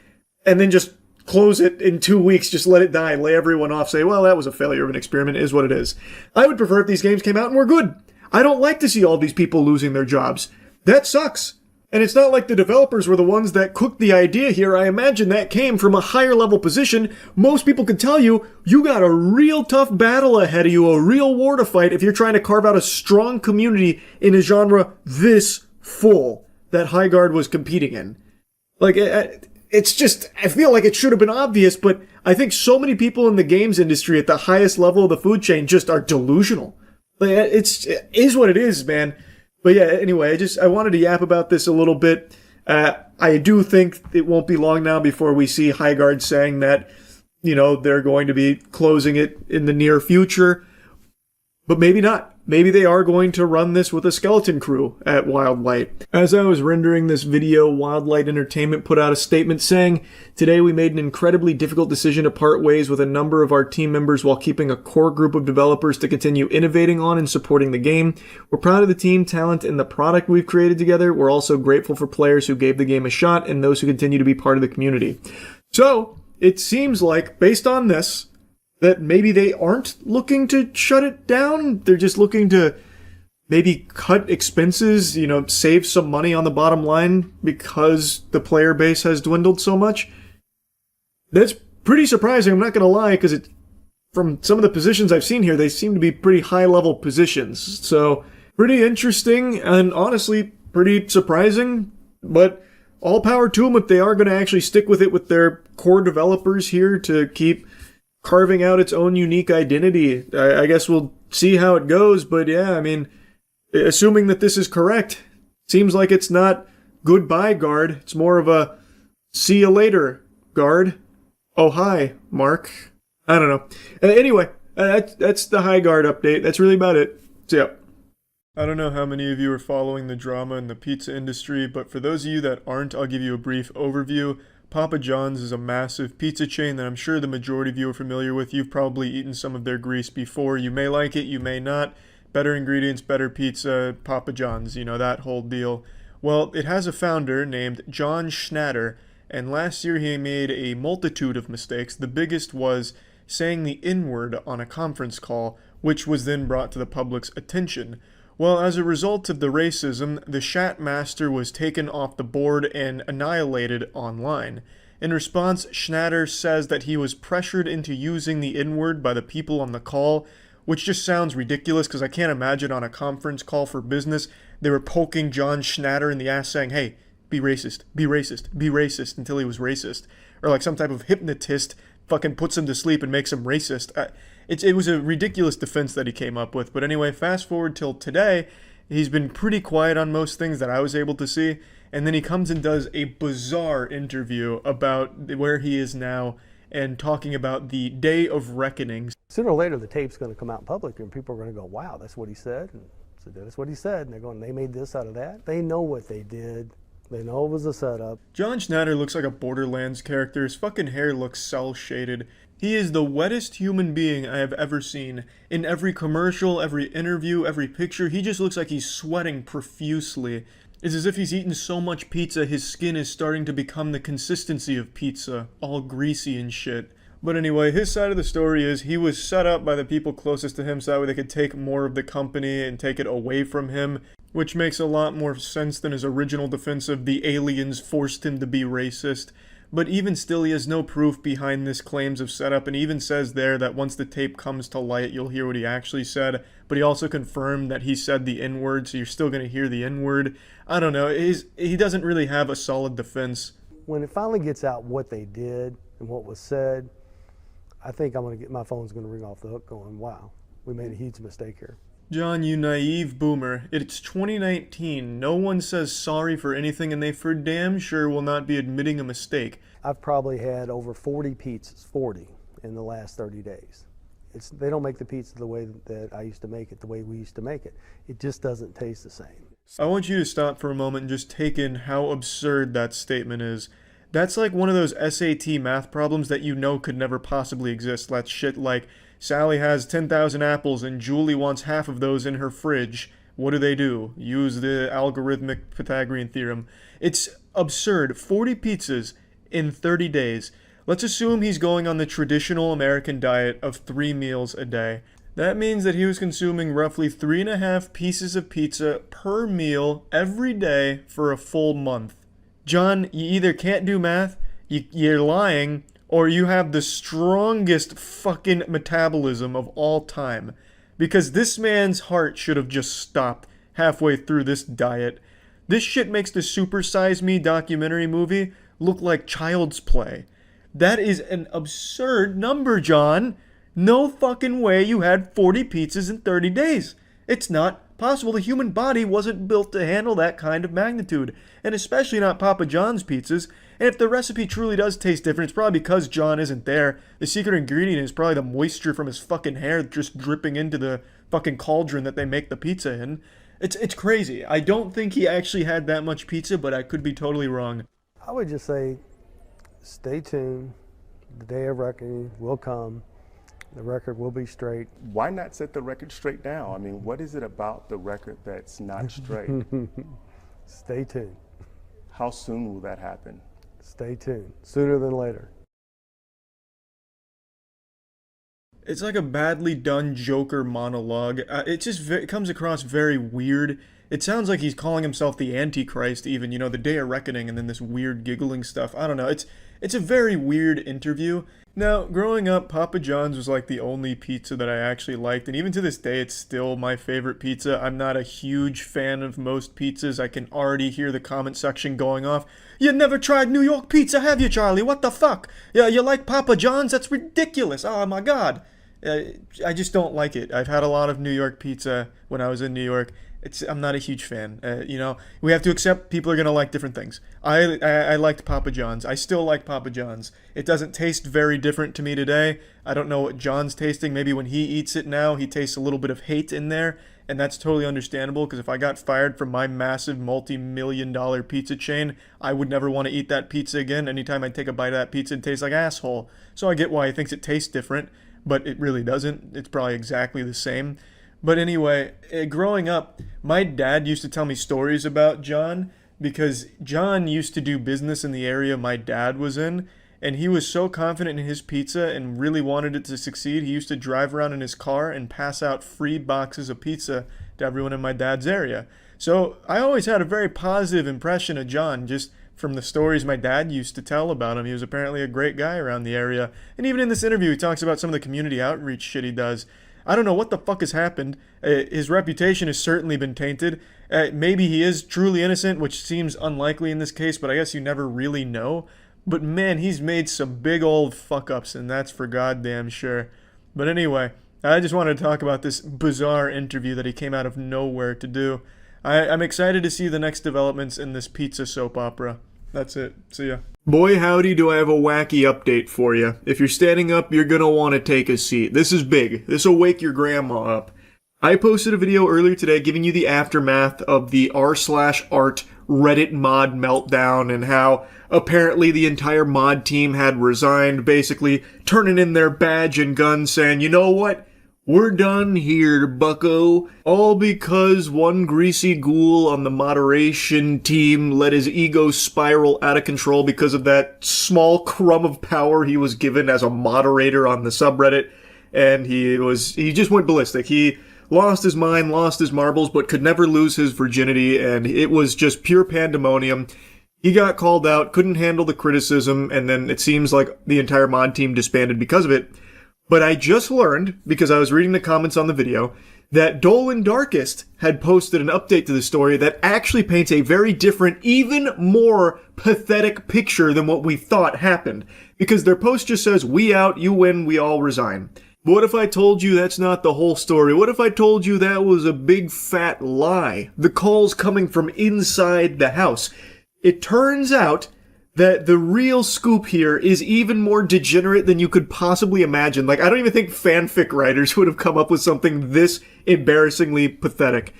and then just close it in 2 weeks, just let it die, lay everyone off, say, well, that was a failure of an experiment, it is what it is. I would prefer if these games came out and were good. I don't like to see all these people losing their jobs. That sucks. And it's not like the developers were the ones that cooked the idea here. I imagine that came from a higher level position. Most people could tell you, you got a real tough battle ahead of you, a real war to fight if you're trying to carve out a strong community in a genre this full that High Guard was competing in. Like, it's just, I feel like it should have been obvious, but I think so many people in the games industry at the highest level of the food chain just are delusional. Like, it is what it is, man. But yeah, anyway, I wanted to yap about this a little bit. I do think it won't be long now before we see High Guard saying that, they're going to be closing it in the near future. But maybe not. Maybe they are going to run this with a skeleton crew at Wildlight. As I was rendering this video, Wildlight Entertainment put out a statement saying, "Today we made an incredibly difficult decision to part ways with a number of our team members while keeping a core group of developers to continue innovating on and supporting the game. We're proud of the team, talent, and the product we've created together. We're also grateful for players who gave the game a shot and those who continue to be part of the community." So, it seems like, based on this, that maybe they aren't looking to shut it down. They're just looking to maybe cut expenses, save some money on the bottom line because the player base has dwindled so much. That's pretty surprising, I'm not going to lie, because from some of the positions I've seen here, they seem to be pretty high-level positions. So, pretty interesting and honestly pretty surprising, but all power to them if they are going to actually stick with it with their core developers here to keep carving out its own unique identity. I guess we'll see how it goes, but yeah, I mean, assuming that this is correct, seems like it's not goodbye Guard, it's more of a see you later Guard. Oh hi, Mark. I don't know. Anyway, that's the High Guard update. That's really about it. So yeah. I don't know how many of you are following the drama in the pizza industry, but for those of you that aren't, I'll give you a brief overview. Papa John's is a massive pizza chain that I'm sure the majority of you are familiar with. You've probably eaten some of their grease before. You may like it, you may not. Better ingredients, better pizza, Papa John's, that whole deal. Well, it has a founder named John Schnatter, and last year he made a multitude of mistakes. The biggest was saying the N-word on a conference call, which was then brought to the public's attention. Well, as a result of the racism, the Shat Master was taken off the board and annihilated online. In response, Schnatter says that he was pressured into using the N-word by the people on the call, which just sounds ridiculous because I can't imagine on a conference call for business they were poking John Schnatter in the ass saying, hey, be racist, be racist, be racist, until he was racist. Or like some type of hypnotist fucking puts him to sleep and makes him racist. It was a ridiculous defense that he came up with. But anyway, fast forward till today, he's been pretty quiet on most things that I was able to see. And then he comes and does a bizarre interview about where he is now and talking about the day of reckoning. Sooner or later, the tape's going to come out in public, and people are going to go, wow, that's what he said. And so that's what he said. And they're going, they made this out of that. They know what they did. They know it was a setup. John Schnatter looks like a Borderlands character. His fucking hair looks cel-shaded. He is the wettest human being I have ever seen. In every commercial, every interview, every picture, he just looks like he's sweating profusely. It's as if he's eaten so much pizza, his skin is starting to become the consistency of pizza, all greasy and shit. But anyway, his side of the story is he was set up by the people closest to him so that way they could take more of the company and take it away from him, which makes a lot more sense than his original defense of the aliens forced him to be racist. But even still, he has no proof behind this claims of setup, and he even says there that once the tape comes to light, you'll hear what he actually said. But he also confirmed that he said the N-word, so you're still going to hear the N-word. I don't know. He doesn't really have a solid defense. When it finally gets out what they did and what was said, I think my phone's going to ring off the hook going, wow, we made a huge mistake here. John, you naive boomer. It's 2019. No one says sorry for anything, and they for damn sure will not be admitting a mistake. I've probably had over 40 pizzas, 40, in the last 30 days. They don't make the pizza the way that I used to make it, the way we used to make it. It just doesn't taste the same. I want you to stop for a moment and just take in how absurd that statement is. That's like one of those SAT math problems that you know could never possibly exist. That's shit like, Sally has 10,000 apples and Julie wants half of those in her fridge. What do? Use the algorithmic Pythagorean theorem. It's absurd. 40 pizzas in 30 days. Let's assume he's going on the traditional American diet of 3 meals a day. That means that he was consuming roughly 3.5 pieces of pizza per meal every day for a full month. John, you either can't do math, you're lying, or you have the strongest fucking metabolism of all time. Because this man's heart should have just stopped halfway through this diet. This shit makes the Super Size Me documentary movie look like child's play. That is an absurd number, John. No fucking way you had 40 pizzas in 30 days. It's not possible. The human body wasn't built to handle that kind of magnitude. And especially not Papa John's pizzas. And if the recipe truly does taste different, it's probably because John isn't there. The secret ingredient is probably the moisture from his fucking hair just dripping into the fucking cauldron that they make the pizza in. It's crazy. I don't think he actually had that much pizza, but I could be totally wrong. I would just say, stay tuned. The day of reckoning will come. The record will be straight. Why not set the record straight now? I mean, what is it about the record that's not straight? Stay tuned. How soon will that happen? Stay tuned. Sooner than later. It's like a badly done Joker monologue. It comes across very weird. It sounds like he's calling himself the Antichrist even, you know, the Day of Reckoning, and then this weird giggling stuff. I don't know. It's a very weird interview. Now, growing up, Papa John's was like the only pizza that I actually liked, and even to this day, it's still my favorite pizza. I'm not a huge fan of most pizzas. I can already hear the comment section going off. You never tried New York pizza, have you, Charlie? What the fuck? Yeah, you like Papa John's? That's ridiculous. Oh my God. I just don't like it. I've had a lot of New York pizza when I was in New York. I'm not a huge fan. You know, we have to accept people are going to like different things. I liked Papa John's. I still like Papa John's. It doesn't taste very different to me today. I don't know what John's tasting. Maybe when he eats it now, he tastes a little bit of hate in there. And that's totally understandable, because if I got fired from my massive multi-million-dollar pizza chain, I would never want to eat that pizza again. Anytime I take a bite of that pizza, it tastes like asshole. So I get why he thinks it tastes different, but it really doesn't. It's probably exactly the same. But anyway, growing up, my dad used to tell me stories about John, because John used to do business in the area my dad was in, and he was so confident in his pizza and really wanted it to succeed, he used to drive around in his car and pass out free boxes of pizza to everyone in my dad's area. So I always had a very positive impression of John, just from the stories my dad used to tell about him. He was apparently a great guy around the area. And even in this interview, he talks about some of the community outreach shit he does. I don't know what the fuck has happened. His reputation has certainly been tainted. Maybe he is truly innocent, which seems unlikely in this case, but I guess you never really know. But man, he's made some big old fuck-ups, and that's for goddamn sure. But anyway, I just wanted to talk about this bizarre interview that he came out of nowhere to do. I'm excited to see the next developments in this pizza soap opera. That's it. See ya. Boy howdy, do I have a wacky update for you. If you're standing up, you're gonna want to take a seat. This is big. This'll wake your grandma up. I posted a video earlier today giving you the aftermath of the r/art Reddit mod meltdown and how apparently the entire mod team had resigned, basically turning in their badge and gun saying, you know what? We're done here, bucko. All because one greasy ghoul on the moderation team let his ego spiral out of control because of that small crumb of power he was given as a moderator on the subreddit. And he just went ballistic. He lost his mind, lost his marbles, but could never lose his virginity, and it was just pure pandemonium. He got called out, couldn't handle the criticism, and then it seems like the entire mod team disbanded because of it. But I just learned, because I was reading the comments on the video, that Dolan Darkest had posted an update to the story that actually paints a very different, even more pathetic picture than what we thought happened. Because their post just says, we out, you win, we all resign. But what if I told you that's not the whole story? What if I told you that was a big fat lie? The call's coming from inside the house. It turns out that the real scoop here is even more degenerate than you could possibly imagine. Like, I don't even think fanfic writers would have come up with something this embarrassingly pathetic.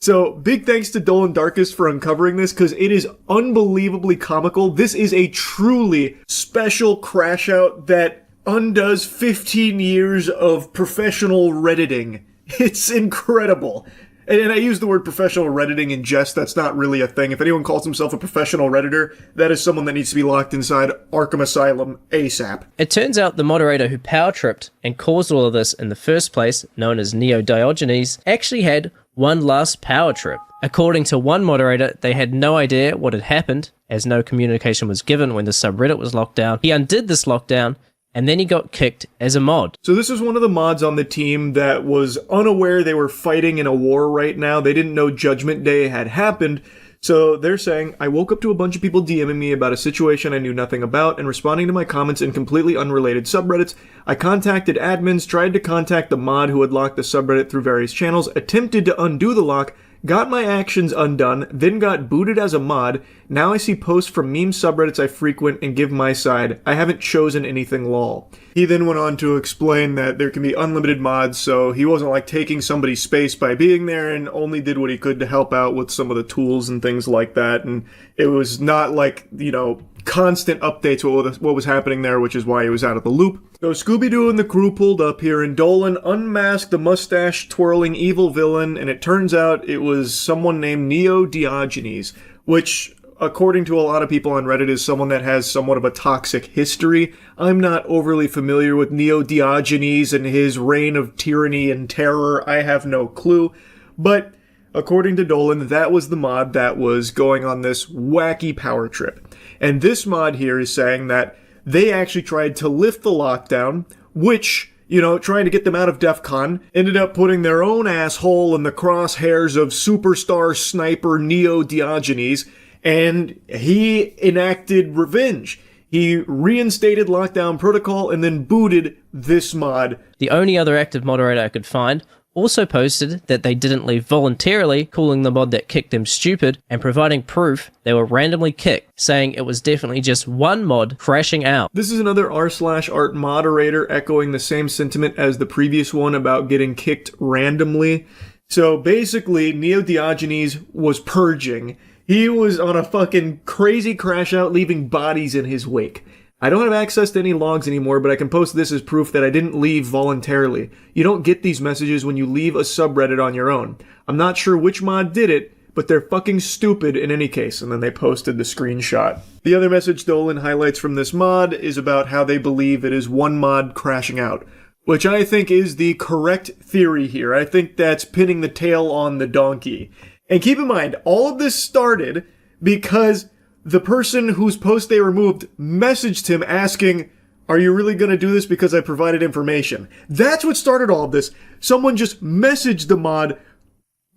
So, big thanks to Dolan Darkest for uncovering this, because it is unbelievably comical. This is a truly special crash out that undoes 15 years of professional Redditing. It's incredible. And I use the word professional Redditing in jest. That's not really a thing. If anyone calls himself a professional Redditor, that is someone that needs to be locked inside Arkham Asylum ASAP. It turns out the moderator who power tripped and caused all of this in the first place, known as Neo Diogenes, actually had one last power trip. According to one moderator, they had no idea what had happened, as no communication was given when the subreddit was locked down. He undid this lockdown, and then he got kicked as a mod. So this is one of the mods on the team that was unaware they were fighting in a war right now. They didn't know Judgment Day had happened. So they're saying, I woke up to a bunch of people DMing me about a situation I knew nothing about and responding to my comments in completely unrelated subreddits. I contacted admins, tried to contact the mod who had locked the subreddit through various channels, attempted to undo the lock, got my actions undone, then got booted as a mod. Now I see posts from meme subreddits I frequent and give my side. I haven't chosen anything lol. He then went on to explain that there can be unlimited mods, so he wasn't like taking somebody's space by being there and only did what he could to help out with some of the tools and things like that. And it was not like, you know, constant updates what was happening there, which is why he was out of the loop. So Scooby-Doo and the crew pulled up here, and Dolan unmasked the mustache-twirling evil villain, and it turns out it was someone named Neo Diogenes, which, according to a lot of people on Reddit, is someone that has somewhat of a toxic history. I'm not overly familiar with Neo Diogenes and his reign of tyranny and terror. I have no clue. But according to Dolan, that was the mod that was going on this wacky power trip. And this mod here is saying that they actually tried to lift the lockdown, which, you know, trying to get them out of DEF CON, ended up putting their own asshole in the crosshairs of superstar sniper Neo Diogenes, and he enacted revenge. He reinstated lockdown protocol and then booted this mod. The only other active moderator I could find also posted that they didn't leave voluntarily, calling the mod that kicked them stupid, and providing proof they were randomly kicked, saying it was definitely just one mod crashing out. This is another r/art moderator echoing the same sentiment as the previous one about getting kicked randomly. So basically, Neo Diogenes was purging. He was on a fucking crazy crash out, leaving bodies in his wake. I don't have access to any logs anymore, but I can post this as proof that I didn't leave voluntarily. You don't get these messages when you leave a subreddit on your own. I'm not sure which mod did it, but they're fucking stupid in any case, and then they posted the screenshot. The other message Dolan highlights from this mod is about how they believe it is one mod crashing out, which I think is the correct theory here. I think that's pinning the tail on the donkey. And keep in mind, all of this started because the person whose post they removed messaged him asking, Are you really going to do this because I provided information? That's what started all of this. Someone just messaged the mod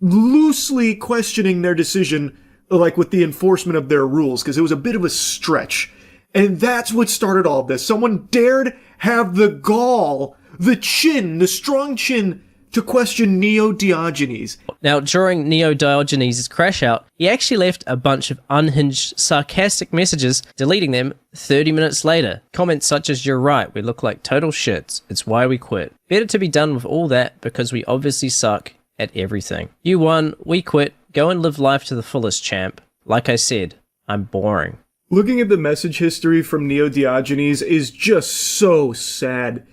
loosely questioning their decision, like with the enforcement of their rules, because it was a bit of a stretch. And that's what started all of this. Someone dared have the gall, the chin, the strong chin, to question Neo Diogenes. Now, during Neo Diogenes' crash out, he actually left a bunch of unhinged, sarcastic messages, deleting them 30 minutes later. Comments such as, "You're right, we look like total shits. It's why we quit. Better to be done with all that because we obviously suck at everything. You won, we quit. Go and live life to the fullest, champ. Like I said, I'm boring." Looking at the message history from Neo Diogenes is just so sad.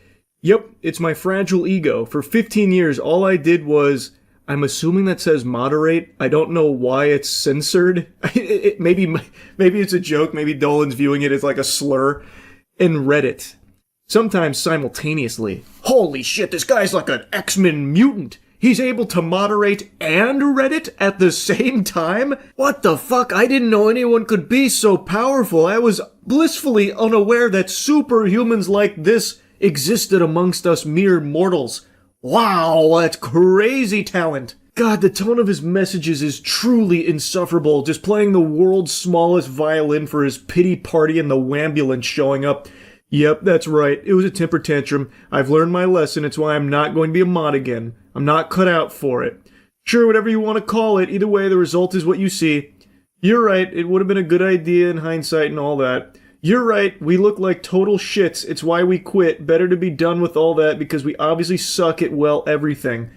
Yep, it's my fragile ego. For 15 years, all I did was, I'm assuming that says moderate. I don't know why it's censored. Maybe it's a joke. Maybe Dolan's viewing it as like a slur. And Reddit. Sometimes simultaneously. Holy shit, this guy's like an X-Men mutant. He's able to moderate and Reddit at the same time? What the fuck? I didn't know anyone could be so powerful. I was blissfully unaware that superhumans like this existed amongst us mere mortals. Wow, that's crazy talent. God, the tone of his messages is truly insufferable. Just playing the world's smallest violin for his pity party and the wambulance showing up. Yep, that's right. It was a temper tantrum. I've learned my lesson. It's why I'm not going to be a mod again. I'm not cut out for it. Sure, whatever you want to call it. Either way, the result is what you see. You're right. It would have been a good idea in hindsight and all that. You're right, we look like total shits, it's why we quit. Better to be done with all that because we obviously suck at, well, everything.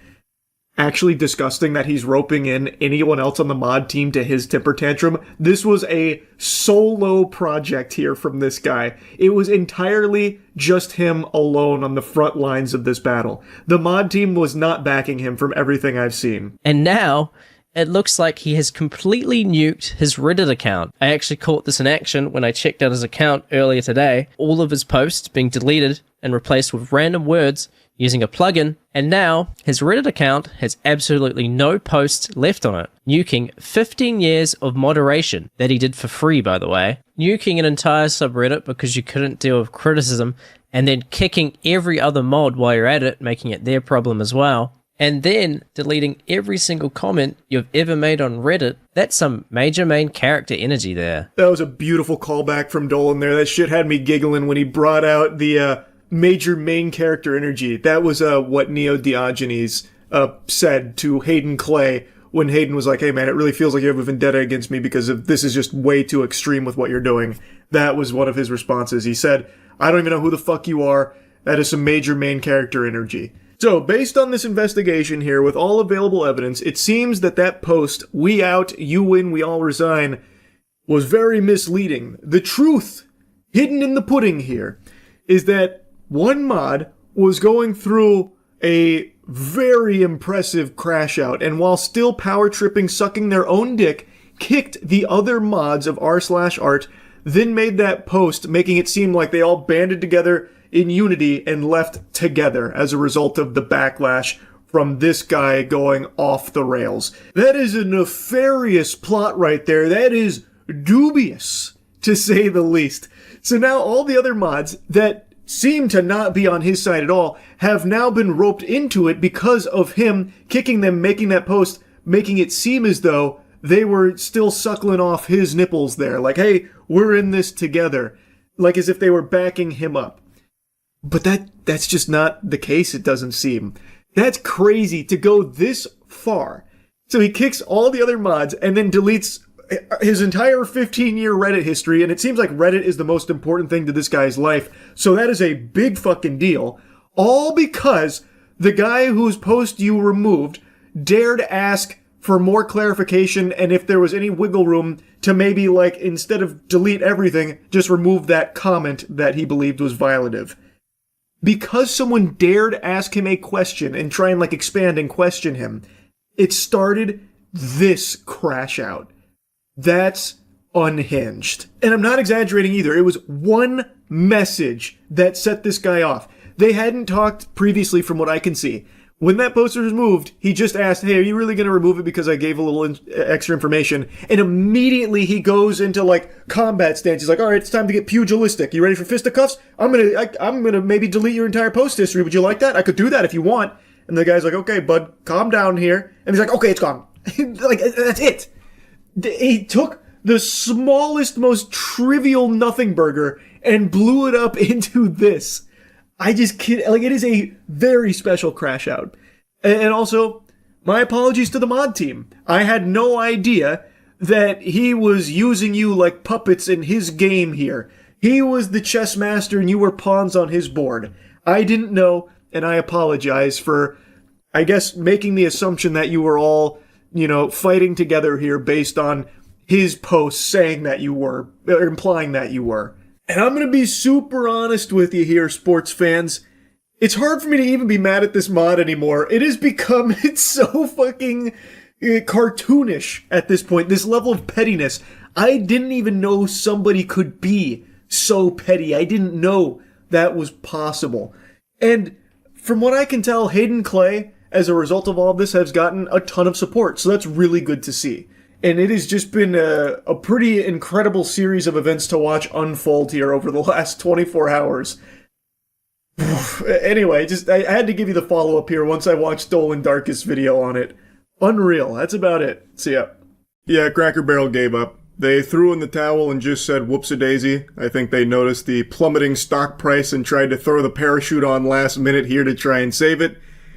Actually disgusting that he's roping in anyone else on the mod team to his temper tantrum. This was a solo project here from this guy. It was entirely just him alone on the front lines of this battle. The mod team was not backing him from everything I've seen. And now, it looks like he has completely nuked his Reddit account. I actually caught this in action when I checked out his account earlier today. All of his posts being deleted and replaced with random words using a plugin, and now his Reddit account has absolutely no posts left on it, nuking 15 years of moderation that he did for free, by the way, nuking an entire subreddit because you couldn't deal with criticism, and then kicking every other mod while you're at it, making it their problem as well. And then deleting every single comment you've ever made on Reddit. That's some major main character energy there. That was a beautiful callback from Dolan there. That shit had me giggling when he brought out the major main character energy. That was what Neo Diogenes said to Hayden Clay when Hayden was like, "Hey man, it really feels like you have a vendetta against me because of this is just way too extreme with what you're doing." That was one of his responses. He said, "I don't even know who the fuck you are. That is some major main character energy." So, based on this investigation here, with all available evidence, it seems that that post, "We out, you win, we all resign," was very misleading. The truth, hidden in the pudding here, is that one mod was going through a very impressive crash out, and while still power tripping, sucking their own dick, kicked the other mods of r/art, then made that post, making it seem like they all banded together in unity and left together as a result of the backlash from this guy going off the rails. That is a nefarious plot right there. That is dubious, to say the least. So now all the other mods that seem to not be on his side at all have now been roped into it because of him kicking them, making that post, making it seem as though they were still suckling off his nipples there. Like, hey, we're in this together. Like as if they were backing him up. But that's just not the case, it doesn't seem. That's crazy to go this far. So he kicks all the other mods and then deletes his entire 15-year Reddit history, and it seems like Reddit is the most important thing to this guy's life. So that is a big fucking deal. All because the guy whose post you removed dared ask for more clarification and if there was any wiggle room to maybe, like, instead of delete everything, just remove that comment that he believed was violative. Because someone dared ask him a question and try and, like, expand and question him, it started this crash out. That's unhinged. And I'm not exaggerating either. It was one message that set this guy off. They hadn't talked previously, from what I can see. When that poster was moved, he just asked, hey, are you really going to remove it because I gave a little extra information? And immediately he goes into, like, combat stance. He's like, all right, it's time to get pugilistic. You ready for fisticuffs? I'm gonna maybe delete your entire post history. Would you like that? I could do that if you want. And the guy's like, okay, bud, calm down here. And he's like, okay, it's gone. Like, that's it. He took the smallest, most trivial nothing burger and blew it up into this. I just kid. Like, it is a very special crash out. And also, my apologies to the mod team. I had no idea that he was using you like puppets in his game here. He was the chess master and you were pawns on his board. I didn't know, and I apologize for, I guess, making the assumption that you were all, you know, fighting together here based on his posts saying that you were, or implying that you were. And I'm going to be super honest with you here, sports fans. It's hard for me to even be mad at this mod anymore. It has become, it's so fucking cartoonish at this point. This level of pettiness. I didn't even know somebody could be so petty. I didn't know that was possible. And from what I can tell, Hayden Clay, as a result of all of this, has gotten a ton of support. So that's really good to see. And it has just been a pretty incredible series of events to watch unfold here over the last 24 hours. Anyway, I had to give you the follow-up here once I watched Dolan Dark's video on it. Unreal. That's about it. See ya. Yeah, Cracker Barrel gave up. They threw in the towel and just said whoops-a-daisy. I think they noticed the plummeting stock price and tried to throw the parachute on last minute here to try and save it.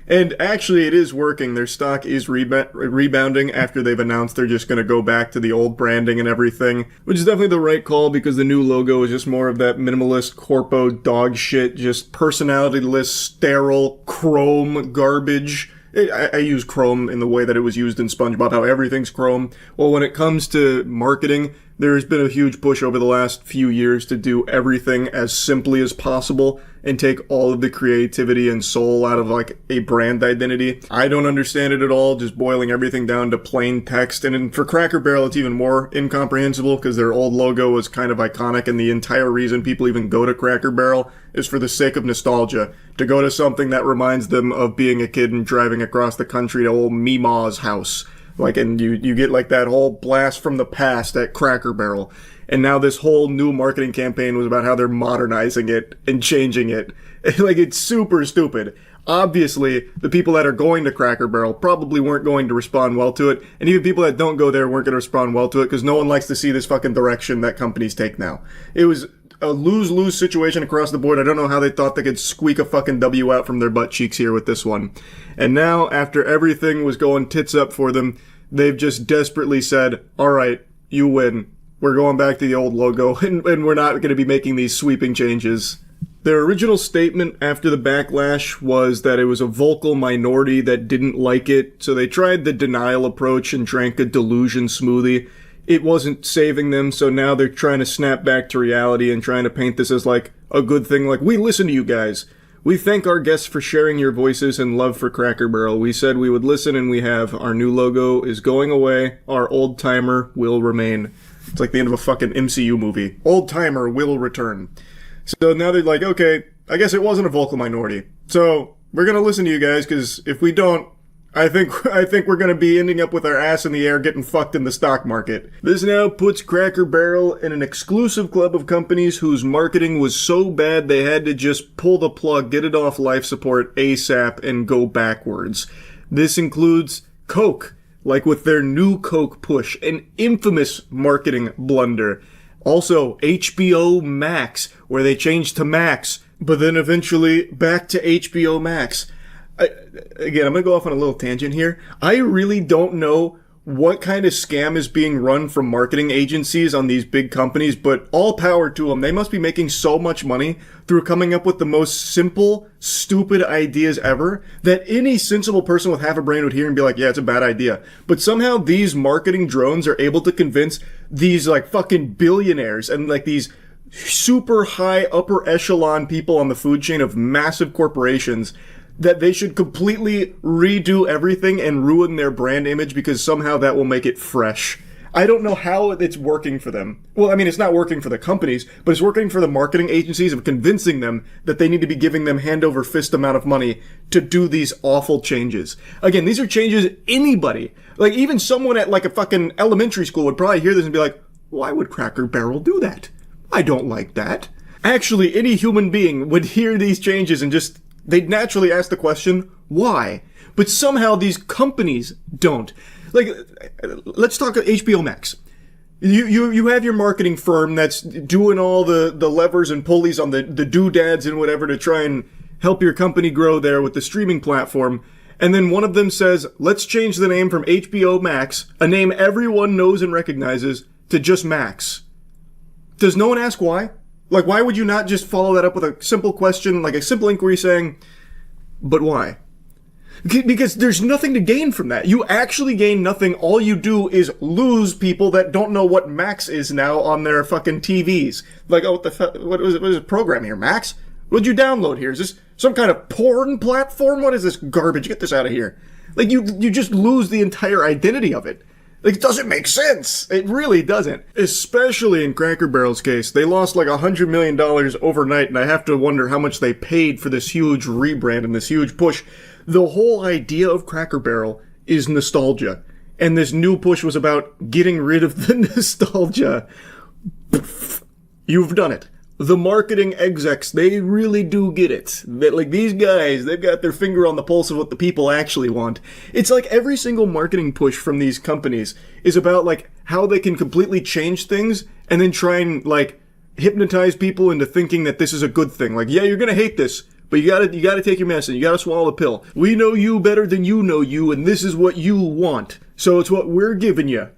And actually, it is working. Their stock is rebounding after they've announced they're just going to go back to the old branding and everything, which is definitely the right call because the new logo is just more of that minimalist corpo dog shit, just personality-less, sterile, chrome garbage. I use chrome in the way that it was used in SpongeBob, how everything's chrome. Well, when it comes to marketing, there's been a huge push over the last few years to do everything as simply as possible and take all of the creativity and soul out of, like, a brand identity. I don't understand it at all, just boiling everything down to plain text. And for Cracker Barrel, it's even more incomprehensible because their old logo was kind of iconic, and the entire reason people even go to Cracker Barrel is for the sake of nostalgia, to go to something that reminds them of being a kid and driving across the country to old Meemaw's house. Like, and you get like that whole blast from the past at Cracker Barrel. And now this whole new marketing campaign was about how they're modernizing it and changing it. Like, it's super stupid. Obviously, the people that are going to Cracker Barrel probably weren't going to respond well to it. And even people that don't go there weren't going to respond well to it because no one likes to see this fucking direction that companies take now. It was a lose-lose situation across the board. I don't know how they thought they could squeak a fucking W out from their butt cheeks here with this one. And now, after everything was going tits up for them, they've just desperately said, all right, you win. We're going back to the old logo, and we're not going to be making these sweeping changes. Their original statement after the backlash was that it was a vocal minority that didn't like it, so they tried the denial approach and drank a delusion smoothie. It wasn't saving them, so now they're trying to snap back to reality and trying to paint this as, like, a good thing. Like, we listen to you guys. We thank our guests for sharing your voices and love for Cracker Barrel. We said we would listen, and we have. Our new logo is going away. Our old timer will remain. It's like the end of a fucking MCU movie. Old timer will return. So now they're like, okay, I guess it wasn't a vocal minority. So we're going to listen to you guys, because if we don't, I think we're going to be ending up with our ass in the air getting fucked in the stock market. This now puts Cracker Barrel in an exclusive club of companies whose marketing was so bad they had to just pull the plug, get it off life support ASAP, and go backwards. This includes Coke, like with their new Coke push, an infamous marketing blunder. Also, HBO Max, where they changed to Max, but then eventually back to HBO Max. Again, I'm going to go off on a little tangent here. I really don't know what kind of scam is being run from marketing agencies on these big companies, but all power to them. They must be making so much money through coming up with the most simple, stupid ideas ever that any sensible person with half a brain would hear and be like, yeah, it's a bad idea. But somehow these marketing drones are able to convince these like fucking billionaires and like these super high upper echelon people on the food chain of massive corporations that they should completely redo everything and ruin their brand image because somehow that will make it fresh. I don't know how it's working for them. Well, I mean, it's not working for the companies, but it's working for the marketing agencies of convincing them that they need to be giving them hand over fist amount of money to do these awful changes. Again, these are changes anybody, like even someone at like a fucking elementary school would probably hear this and be like, why would Cracker Barrel do that? I don't like that. Actually, any human being would hear these changes and just, they'd naturally ask the question, why? But somehow these companies don't. Like, let's talk HBO Max. You have your marketing firm that's doing all the levers and pulleys on the doodads and whatever to try and help your company grow there with the streaming platform. And then one of them says, let's change the name from HBO Max, a name everyone knows and recognizes, to just Max. Does no one ask why? Like, why would you not just follow that up with a simple question, like a simple inquiry saying, but why? Because there's nothing to gain from that. You actually gain nothing. All you do is lose people that don't know what Max is now on their fucking TVs. Like, oh, what is this program here, Max? What'd you download here? Is this some kind of porn platform? What is this garbage? Get this out of here. Like, you just lose the entire identity of it. Like, it doesn't make sense. It really doesn't. Especially in Cracker Barrel's case. They lost like $100 million overnight, and I have to wonder how much they paid for this huge rebrand and this huge push. The whole idea of Cracker Barrel is nostalgia. And this new push was about getting rid of the nostalgia. You've done it. The marketing execs, they really do get it. That, like, these guys, they've got their finger on the pulse of what the people actually want. It's like every single marketing push from these companies is about, like, how they can completely change things and then try and, like, hypnotize people into thinking that this is a good thing. Like, yeah, you're gonna hate this, but you gotta take your medicine. You gotta swallow the pill. We know you better than you know you, and this is what you want. So it's what we're giving you.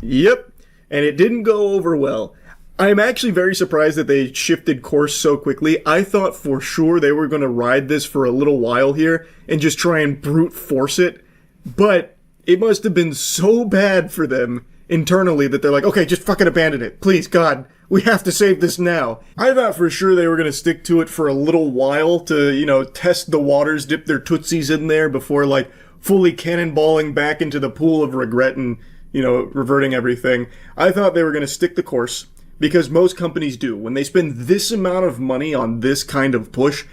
Yep. And it didn't go over well. I'm actually very surprised that they shifted course so quickly. I thought for sure they were going to ride this for a little while here and just try and brute force it. But it must have been so bad for them internally that they're like, okay, just fucking abandon it. Please, God, we have to save this now. I thought for sure they were going to stick to it for a little while to, you know, test the waters, dip their tootsies in there before, like, fully cannonballing back into the pool of regret and, you know, reverting everything. I thought they were going to stick the course. Because most companies do. When they spend this amount of money on this kind of push,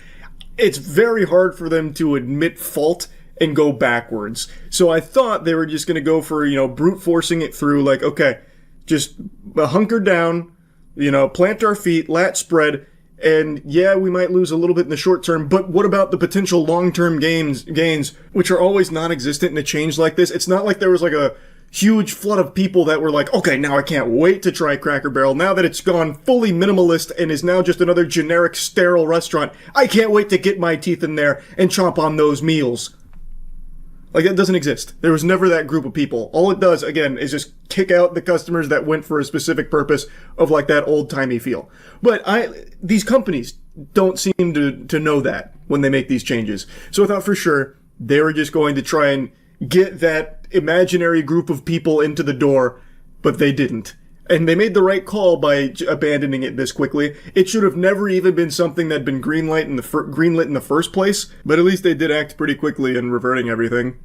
it's very hard for them to admit fault and go backwards. So I thought they were just going to go for, you know, brute forcing it through, like, okay, just hunker down, you know, plant our feet, lat spread, and yeah, we might lose a little bit in the short term, but what about the potential long-term gains, which are always non-existent in a change like this? It's not like there was like a huge flood of people that were like, okay, now I can't wait to try Cracker Barrel. Now that it's gone fully minimalist and is now just another generic sterile restaurant, I can't wait to get my teeth in there and chomp on those meals. Like, that doesn't exist. There was never that group of people. All it does, again, is just kick out the customers that went for a specific purpose of, like, that old-timey feel. But these companies don't seem to know that when they make these changes. So I thought for sure they were just going to try and get that imaginary group of people into the door, but they didn't. And they made the right call by abandoning it this quickly. It should have never even been something that had been greenlit in the first place, but at least they did act pretty quickly in reverting everything.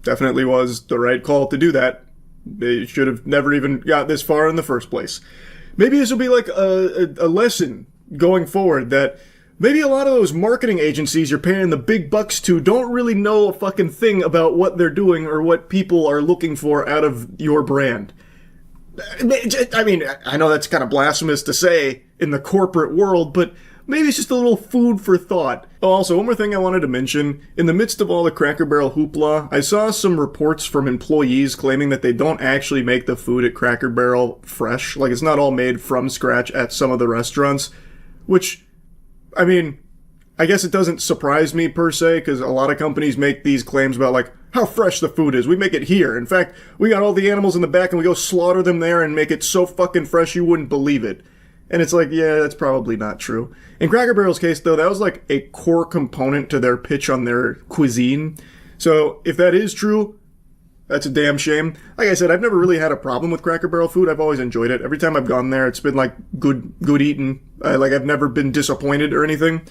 Definitely was the right call to do that. They should have never even got this far in the first place. Maybe this will be like a lesson going forward that maybe a lot of those marketing agencies you're paying the big bucks to don't really know a fucking thing about what they're doing or what people are looking for out of your brand. I mean, I know that's kind of blasphemous to say in the corporate world, but maybe it's just a little food for thought. Oh, also, one more thing I wanted to mention. In the midst of all the Cracker Barrel hoopla, I saw some reports from employees claiming that they don't actually make the food at Cracker Barrel fresh. Like, it's not all made from scratch at some of the restaurants, which, I mean, I guess it doesn't surprise me per se, because a lot of companies make these claims about, like, how fresh the food is. We make it here. In fact, we got all the animals in the back and we go slaughter them there and make it so fucking fresh you wouldn't believe it. And it's like, yeah, that's probably not true. In Cracker Barrel's case, though, that was like a core component to their pitch on their cuisine. So if that is true, that's a damn shame. Like I said, I've never really had a problem with Cracker Barrel food. I've always enjoyed it. Every time I've gone there, it's been like good eating. Like, I've never been disappointed or anything.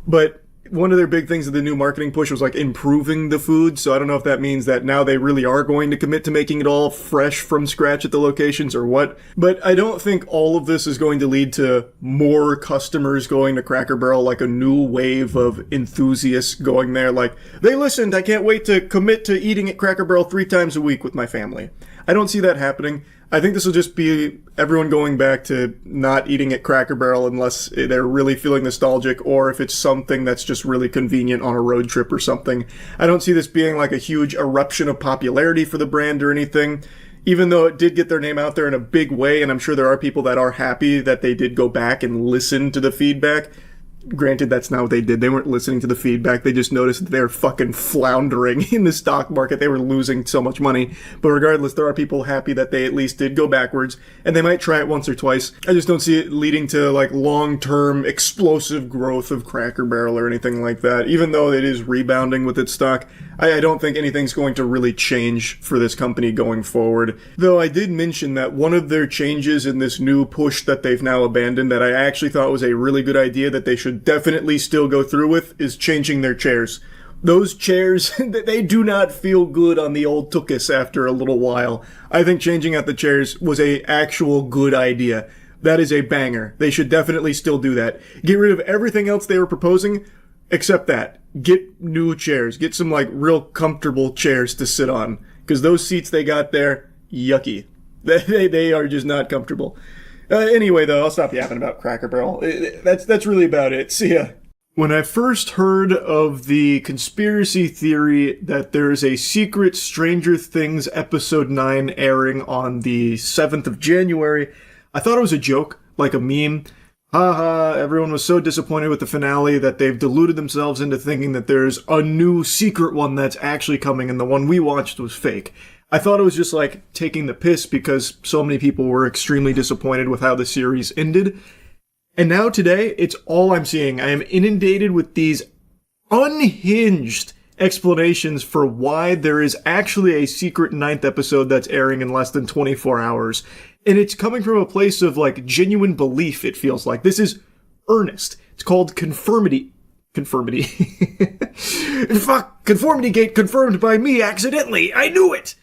But one of their big things of the new marketing push was like improving the food. So I don't know if that means that now they really are going to commit to making it all fresh from scratch at the locations or what. But I don't think all of this is going to lead to more customers going to Cracker Barrel, like a new wave of enthusiasts going there. Like, they listened, I can't wait to commit to eating at Cracker Barrel 3 times a week with my family. I don't see that happening. I think this will just be everyone going back to not eating at Cracker Barrel unless they're really feeling nostalgic, or if it's something that's just really convenient on a road trip or something. I don't see this being like a huge eruption of popularity for the brand or anything, even though it did get their name out there in a big way, and I'm sure there are people that are happy that they did go back and listen to the feedback. Granted, that's not what they did. They weren't listening to the feedback. They just noticed that they were fucking floundering in the stock market. They were losing so much money. But regardless, there are people happy that they at least did go backwards, and they might try it once or twice. I just don't see it leading to like long-term explosive growth of Cracker Barrel or anything like that. Even though it is rebounding with its stock, I don't think anything's going to really change for this company going forward. Though I did mention that one of their changes in this new push that they've now abandoned that I actually thought was a really good idea that they should definitely still go through with is changing their chairs. Those chairs, they do not feel good on the old tuchus after a little while. I think changing out the chairs was a actual good idea. That is a banger. They should definitely still do that. Get rid of everything else they were proposing, except that. Get new chairs. Get some, like, real comfortable chairs to sit on. Because those seats they got there, yucky. They are just not comfortable. Anyway, though, I'll stop yapping about Cracker Barrel. That's really about it. See ya. When I first heard of the conspiracy theory that there's a secret Stranger Things episode 9 airing on the 7th of January, I thought it was a joke, like a meme. Haha, everyone was so disappointed with the finale that they've deluded themselves into thinking that there's a new secret one that's actually coming and the one we watched was fake. I thought it was just like taking the piss because so many people were extremely disappointed with how the series ended. And now today, it's all I'm seeing. I am inundated with these unhinged explanations for why there is actually a secret 9th episode that's airing in less than 24 hours. And it's coming from a place of, like, genuine belief, it feels like. This is earnest. It's called Conformity. Fuck! Conformity Gate confirmed by me accidentally! I knew it!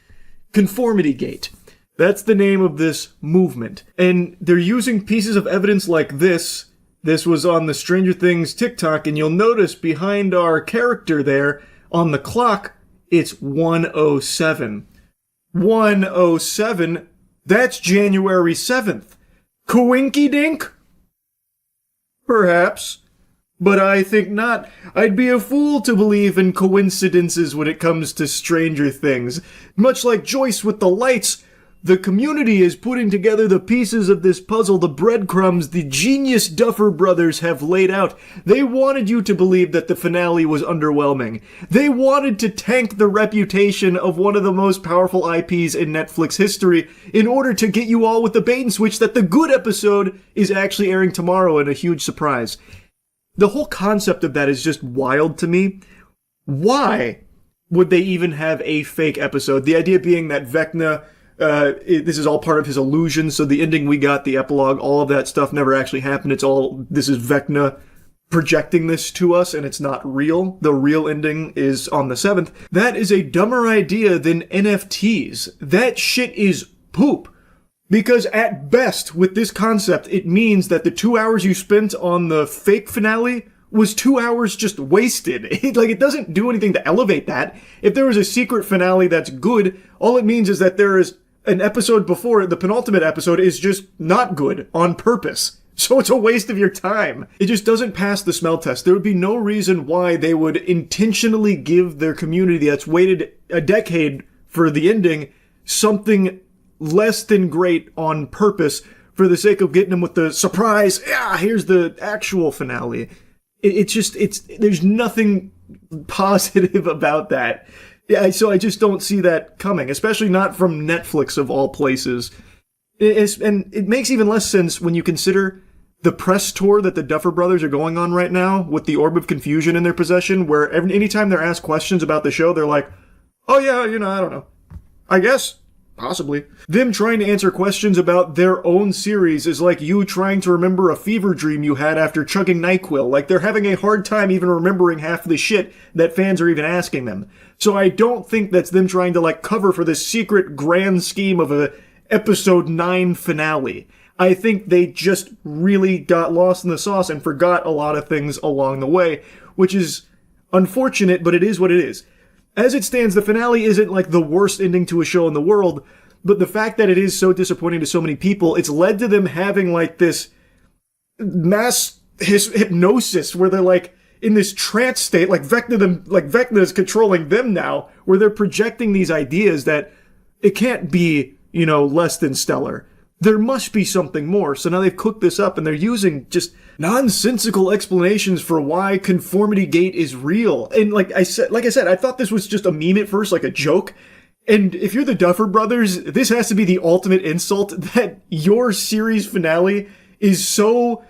Conformity Gate. That's the name of this movement. And they're using pieces of evidence like this. This was on the Stranger Things TikTok, and you'll notice behind our character there, on the clock, it's 107. 107? That's January 7th. Coinky dink? Perhaps. But I think not. I'd be a fool to believe in coincidences when it comes to Stranger Things. Much like Joyce with the lights, the community is putting together the pieces of this puzzle, the breadcrumbs the genius Duffer Brothers have laid out. They wanted you to believe that the finale was underwhelming. They wanted to tank the reputation of one of the most powerful IPs in Netflix history in order to get you all with the bait and switch that the good episode is actually airing tomorrow and a huge surprise. The whole concept of that is just wild to me. Why would they even have a fake episode? The idea being that Vecna, this is all part of his illusion, so the ending we got, the epilogue, all of that stuff never actually happened. This is Vecna projecting this to us, and it's not real. The real ending is on the 7th. That is a dumber idea than NFTs. That shit is poop. Because at best, with this concept, it means that the 2 hours you spent on the fake finale was 2 hours just wasted. It doesn't do anything to elevate that. If there was a secret finale that's good, all it means is that there is an episode before it, the penultimate episode, is just not good on purpose. So it's a waste of your time. It just doesn't pass the smell test. There would be no reason why they would intentionally give their community that's waited a decade for the ending something less than great on purpose for the sake of getting them with the surprise, here's the actual finale. There's nothing positive about that. So I just don't see that coming, especially not from Netflix of all places. And it makes even less sense when you consider the press tour that the Duffer Brothers are going on right now with the Orb of Confusion in their possession, where anytime they're asked questions about the show, they're like, oh yeah, I don't know. I guess. Possibly. Them trying to answer questions about their own series is like you trying to remember a fever dream you had after chugging NyQuil. Like, they're having a hard time even remembering half the shit that fans are even asking them. So I don't think that's them trying to, like, cover for this secret grand scheme of a episode 9 finale. I think they just really got lost in the sauce and forgot a lot of things along the way, which is unfortunate, but it is what it is. As it stands, the finale isn't like the worst ending to a show in the world, but the fact that it is so disappointing to so many people, it's led to them having like this mass hypnosis where they're like in this trance state, like Vecna is controlling them now, where they're projecting these ideas that it can't be, you know, less than stellar. There must be something more. So now they've cooked this up and they're using just nonsensical explanations for why Conformity Gate is real. And like I said, I thought this was just a meme at first, like a joke. And if you're the Duffer Brothers, this has to be the ultimate insult that your series finale is so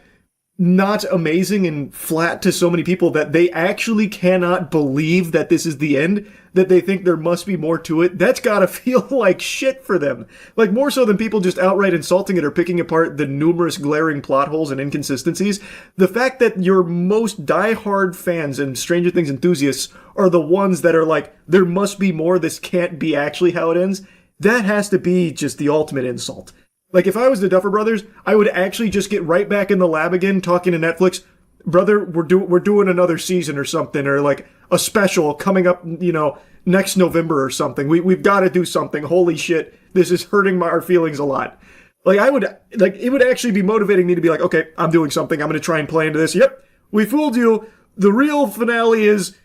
not amazing and flat to so many people that they actually cannot believe that this is the end, that they think there must be more to it. That's gotta feel like shit for them. Like, more so than people just outright insulting it or picking apart the numerous glaring plot holes and inconsistencies. The fact that your most diehard fans and Stranger Things enthusiasts are the ones that are like, there must be more, this can't be actually how it ends, that has to be just the ultimate insult. Like, if I was the Duffer Brothers, I would actually just get right back in the lab again, talking to Netflix. Brother, we're doing another season or something, or like a special coming up, you know, next November or something. We've got to do something. Holy shit, this is hurting our feelings a lot. Like, it would actually be motivating me to be like, okay, I'm doing something. I'm going to try and play into this. Yep, we fooled you. The real finale is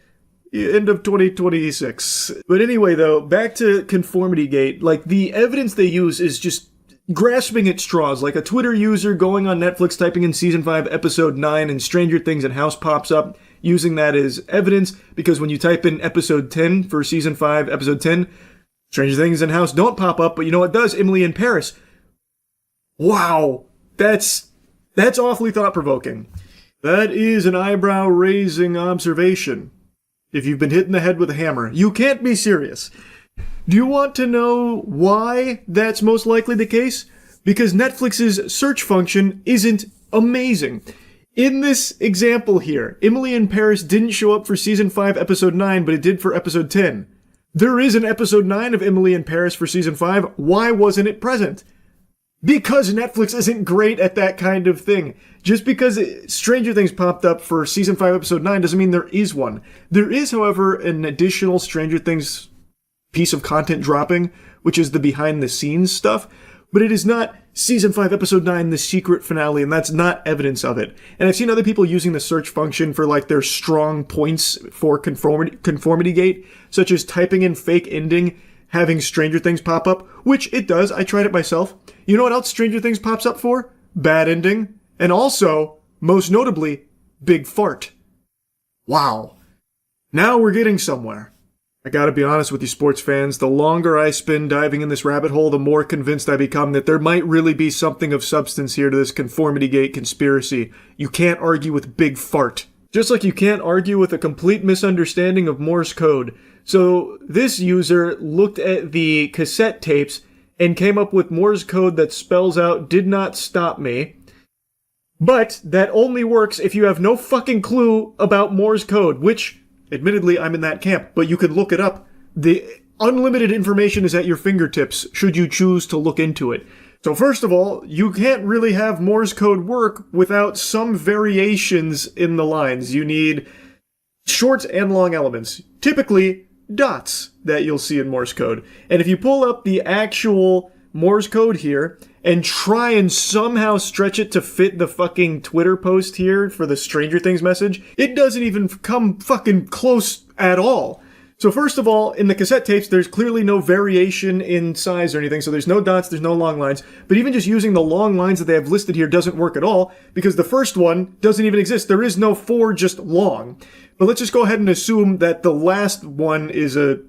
end of 2026. But anyway, though, back to Conformity Gate. Like, the evidence they use is just grasping at straws, like a Twitter user going on Netflix, typing in season 5, episode 9, and Stranger Things and House pops up, using that as evidence, because when you type in episode 10 for season 5, episode 10, Stranger Things and House don't pop up, but you know what does? Emily in Paris. Wow, that's awfully thought-provoking. That is an eyebrow-raising observation. If you've been hit in the head with a hammer, you can't be serious. Do you want to know why that's most likely the case? Because Netflix's search function isn't amazing. In this example here, Emily in Paris didn't show up for season 5, episode 9, but it did for episode 10. There is an episode 9 of Emily in Paris for season 5. Why wasn't it present? Because Netflix isn't great at that kind of thing. Just because Stranger Things popped up for season 5, episode 9 doesn't mean there is one. There is, however, an additional Stranger Things piece of content dropping, which is the behind-the-scenes stuff, but it is not season 5, episode 9, the secret finale, and that's not evidence of it. And I've seen other people using the search function for, like, their strong points for Conformity Gate, such as typing in fake ending, having Stranger Things pop up, which it does. I tried it myself. You know what else Stranger Things pops up for? Bad ending. And also, most notably, big fart. Wow. Now we're getting somewhere. I gotta be honest with you, sports fans, the longer I spend diving in this rabbit hole, the more convinced I become that there might really be something of substance here to this Conformity Gate conspiracy. You can't argue with big fart. Just like you can't argue with a complete misunderstanding of Morse code. So this user looked at the cassette tapes and came up with Morse code that spells out "did not stop me." But that only works if you have no fucking clue about Morse code, which, admittedly, I'm in that camp, but you can look it up. The unlimited information is at your fingertips, should you choose to look into it. So first of all, you can't really have Morse code work without some variations in the lines. You need short and long elements, typically dots, that you'll see in Morse code. And if you pull up the actual Morse code here and try and somehow stretch it to fit the fucking Twitter post here for the Stranger Things message, it doesn't even come fucking close at all. So first of all, in the cassette tapes, there's clearly no variation in size or anything, so there's no dots, there's no long lines. But even just using the long lines that they have listed here doesn't work at all, because the first one doesn't even exist. There is no 4 just long. But let's just go ahead and assume that the last one is a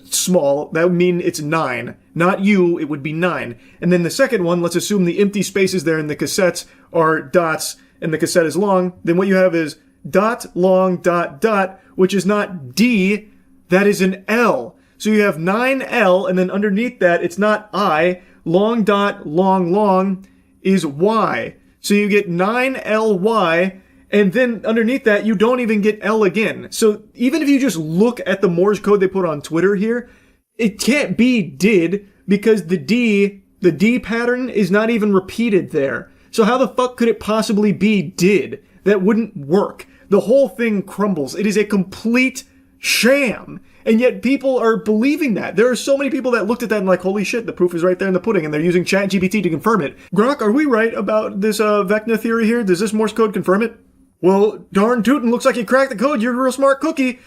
small. That would mean it's 9. Not you, it would be 9. And then the second one, let's assume the empty spaces there in the cassettes are dots and the cassette is long. Then what you have is dot, long, dot, dot, which is not D, that is an L. So you have 9L, and then underneath that, it's not I. Long dot long is Y. So you get 9LY, and then underneath that, you don't even get L again. So even if you just look at the Morse code they put on Twitter here, it can't be did, because the D pattern is not even repeated there. So how the fuck could it possibly be did? That wouldn't work. The whole thing crumbles. It is a complete sham. And yet people are believing that. There are so many people that looked at that and like, holy shit, the proof is right there in the pudding, and they're using ChatGPT to confirm it. Grok, are we right about this Vecna theory here? Does this Morse code confirm it? Well, darn tootin', looks like you cracked the code. You're a real smart cookie.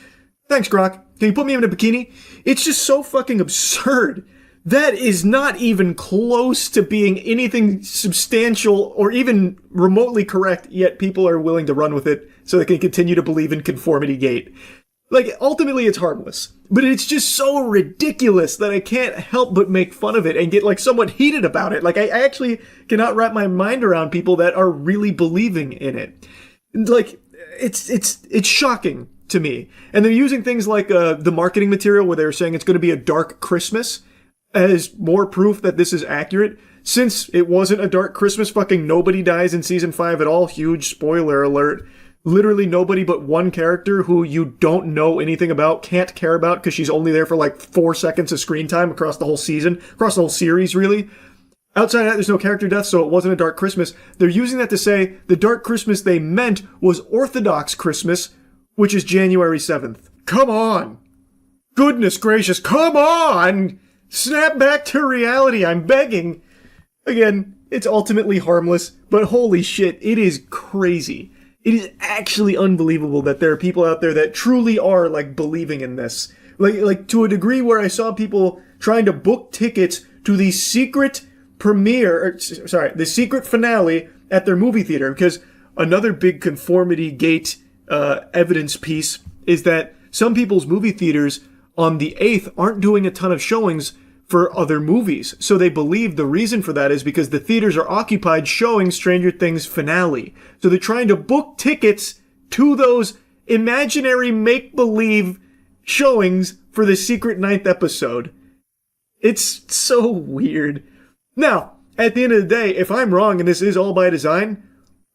Thanks, Grok. Can you put me in a bikini? It's just so fucking absurd. That is not even close to being anything substantial or even remotely correct, yet people are willing to run with it so they can continue to believe in conformity gate. Like, ultimately it's harmless, but it's just so ridiculous that I can't help but make fun of it and get, like, somewhat heated about it. Like, I actually cannot wrap my mind around people that are really believing in it. Like, it's shocking to me. And they're using things like the marketing material where they're saying it's going to be a dark Christmas as more proof that this is accurate. Since it wasn't a dark Christmas, fucking nobody dies in season 5 at all. Huge spoiler alert. Literally nobody but one character who you don't know anything about, can't care about because she's only there for like 4 seconds of screen time across the whole season, across the whole series, really. Outside of that, there's no character death, so it wasn't a dark Christmas. They're using that to say the dark Christmas they meant was Orthodox Christmas, which is January 7th. Come on! Goodness gracious, come on! Snap back to reality, I'm begging! Again, it's ultimately harmless, but holy shit, it is crazy. It is actually unbelievable that there are people out there that truly are, like, believing in this. Like to a degree where I saw people trying to book tickets to the secret the secret finale at their movie theater, because another big conformity gate evidence piece is that some people's movie theaters on the 8th aren't doing a ton of showings for other movies. So they believe the reason for that is because the theaters are occupied showing Stranger Things finale. So they're trying to book tickets to those imaginary make-believe showings for the secret 9th episode. It's so weird. Now, at the end of the day, if I'm wrong and this is all by design,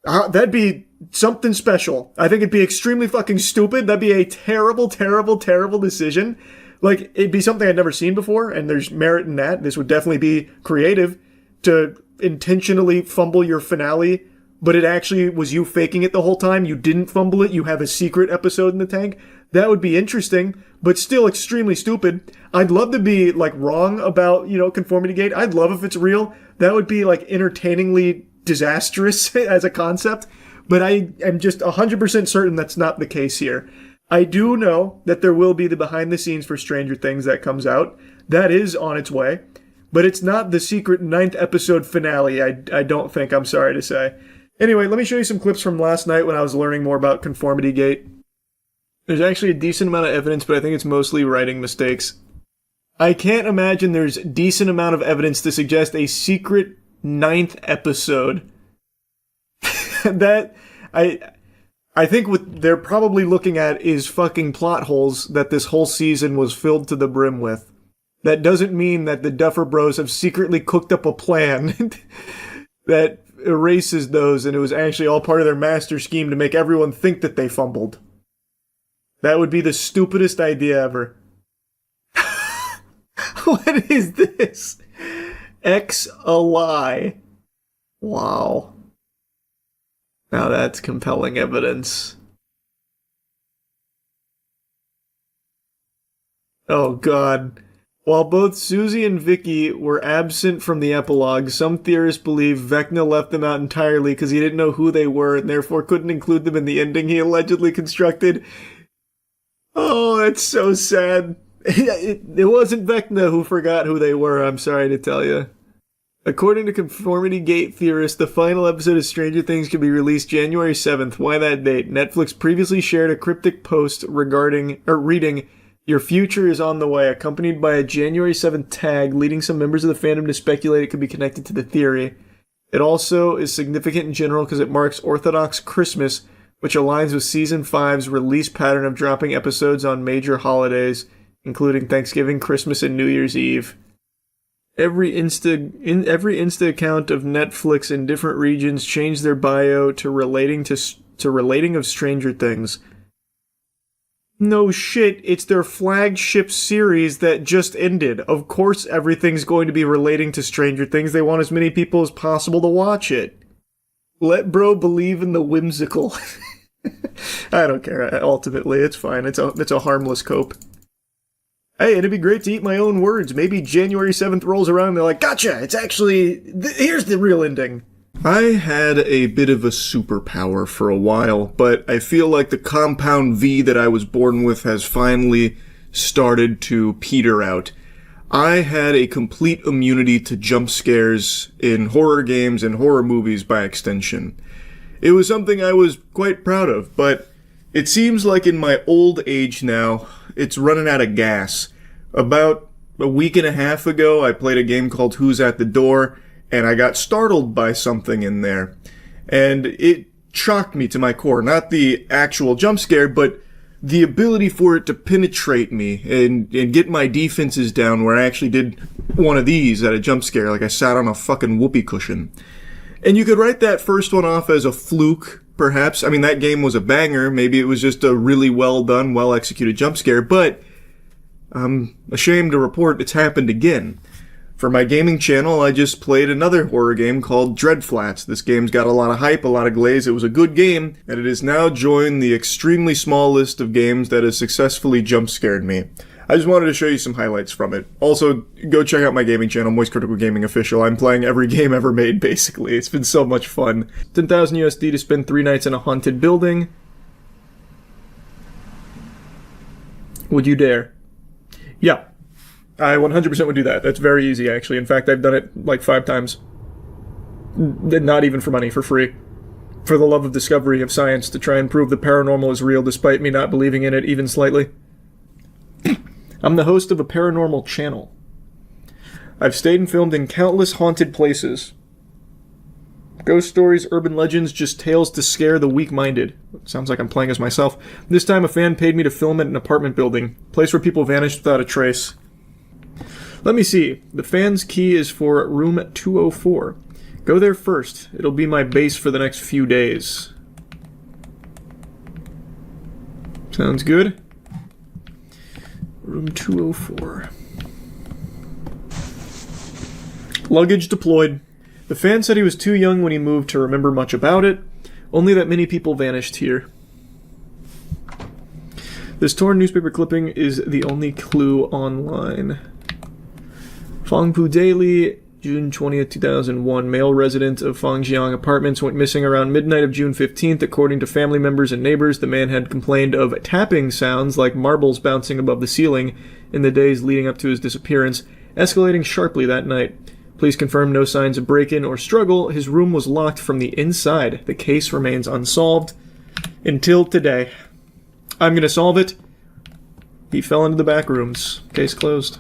that'd be something special. I think it'd be extremely fucking stupid. That'd be a terrible, terrible, terrible decision. Like, it'd be something I'd never seen before, and there's merit in that. This would definitely be creative to intentionally fumble your finale, but it actually was you faking it the whole time. You didn't fumble it. You have a secret episode in the tank. That would be interesting, but still extremely stupid. I'd love to be, like, wrong about, conformity gate. I'd love if it's real. That would be, like, entertainingly disastrous as a concept, but I am just 100% certain that's not the case here. I do know that there will be the behind the scenes for Stranger Things that comes out. That is on its way, but it's not the secret 9th episode finale, I don't think, I'm sorry to say. Anyway, let me show you some clips from last night when I was learning more about conformity gate. There's actually a decent amount of evidence, but I think it's mostly writing mistakes. I can't imagine there's a decent amount of evidence to suggest a secret 9th episode. I think what they're probably looking at is fucking plot holes that this whole season was filled to the brim with. That doesn't mean that the Duffer Bros have secretly cooked up a plan that erases those, and it was actually all part of their master scheme to make everyone think that they fumbled. That would be the stupidest idea ever. What is this? X a lie. Wow. Now that's compelling evidence. Oh god. While both Susie and Vicky were absent from the epilogue, some theorists believe Vecna left them out entirely because he didn't know who they were and therefore couldn't include them in the ending he allegedly constructed. Oh, that's so sad. It wasn't Vecna who forgot who they were, I'm sorry to tell you. According to conformity gate theorists, the final episode of Stranger Things could be released January 7th. Why that date? Netflix previously shared a cryptic post reading, "Your future is on the way," accompanied by a January 7th tag, leading some members of the fandom to speculate it could be connected to the theory. It also is significant in general because it marks Orthodox Christmas, which aligns with Season 5's release pattern of dropping episodes on major holidays, including Thanksgiving, Christmas, and New Year's Eve. Every Insta account of Netflix in different regions changed their bio to relating of Stranger Things. No shit, it's their flagship series that just ended. Of course everything's going to be relating to Stranger Things. They want as many people as possible to watch it. Let bro believe in the whimsical. I don't care, ultimately, it's fine. It's a harmless cope. Hey, it'd be great to eat my own words. Maybe January 7th rolls around and they're like, gotcha, it's actually, here's the real ending. I had a bit of a superpower for a while, but I feel like the compound V that I was born with has finally started to peter out. I had a complete immunity to jump scares in horror games and horror movies by extension. It was something I was quite proud of, but it seems like in my old age now, it's running out of gas. About a week and a half ago, I played a game called Who's at the Door, and I got startled by something in there. And it shocked me to my core. Not the actual jump scare, but the ability for it to penetrate me and get my defenses down, where I actually did one of these at a jump scare, like I sat on a fucking whoopee cushion. And you could write that first one off as a fluke, perhaps. I mean, that game was a banger. Maybe it was just a really well done, well executed jump scare, but I'm ashamed to report it's happened again. For my gaming channel, I just played another horror game called Dreadflats. This game's got a lot of hype, a lot of glaze. It was a good game, and it has now joined the extremely small list of games that has successfully jump scared me. I just wanted to show you some highlights from it. Also, go check out my gaming channel, Moist Critical Gaming Official. I'm playing every game ever made, basically. It's been so much fun. 10,000 USD to spend 3 nights in a haunted building. Would you dare? Yeah. I 100% would do that. That's very easy, actually. In fact, I've done it like 5 times. Not even for money, for free. For the love of discovery of science, to try and prove the paranormal is real despite me not believing in it even slightly. I'm the host of a paranormal channel. I've stayed and filmed in countless haunted places. Ghost stories, urban legends, just tales to scare the weak-minded. Sounds like I'm playing as myself. This time a fan paid me to film at an apartment building. Place where people vanished without a trace. Let me see. The fan's key is for room 204. Go there first. It'll be my base for the next few days. Sounds good. Room 204. Luggage deployed. The fan said he was too young when he moved to remember much about it, only that many people vanished here. This torn newspaper clipping is the only clue online. Fangpu Daily, June 20th, 2001. Male resident of Fangjiang Apartments went missing around midnight of June 15th. According to family members and neighbors, the man had complained of tapping sounds like marbles bouncing above the ceiling in the days leading up to his disappearance, escalating sharply that night. Police confirmed no signs of break-in or struggle. His room was locked from the inside. The case remains unsolved until today. I'm gonna solve it. He fell into the back rooms. Case closed.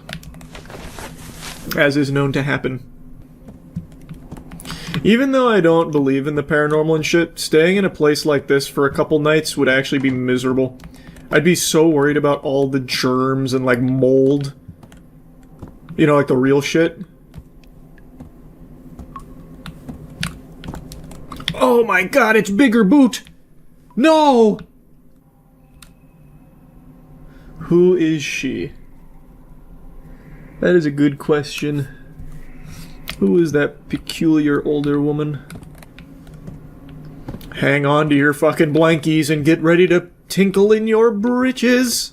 As is known to happen. Even though I don't believe in the paranormal and shit, staying in a place like this for a couple nights would actually be miserable. I'd be so worried about all the germs and, like, mold. You know, like the real shit. Oh my god, it's Bigger Boot! No! Who is she? That is a good question. Who is that peculiar older woman? Hang on to your fucking blankies and get ready to tinkle in your britches!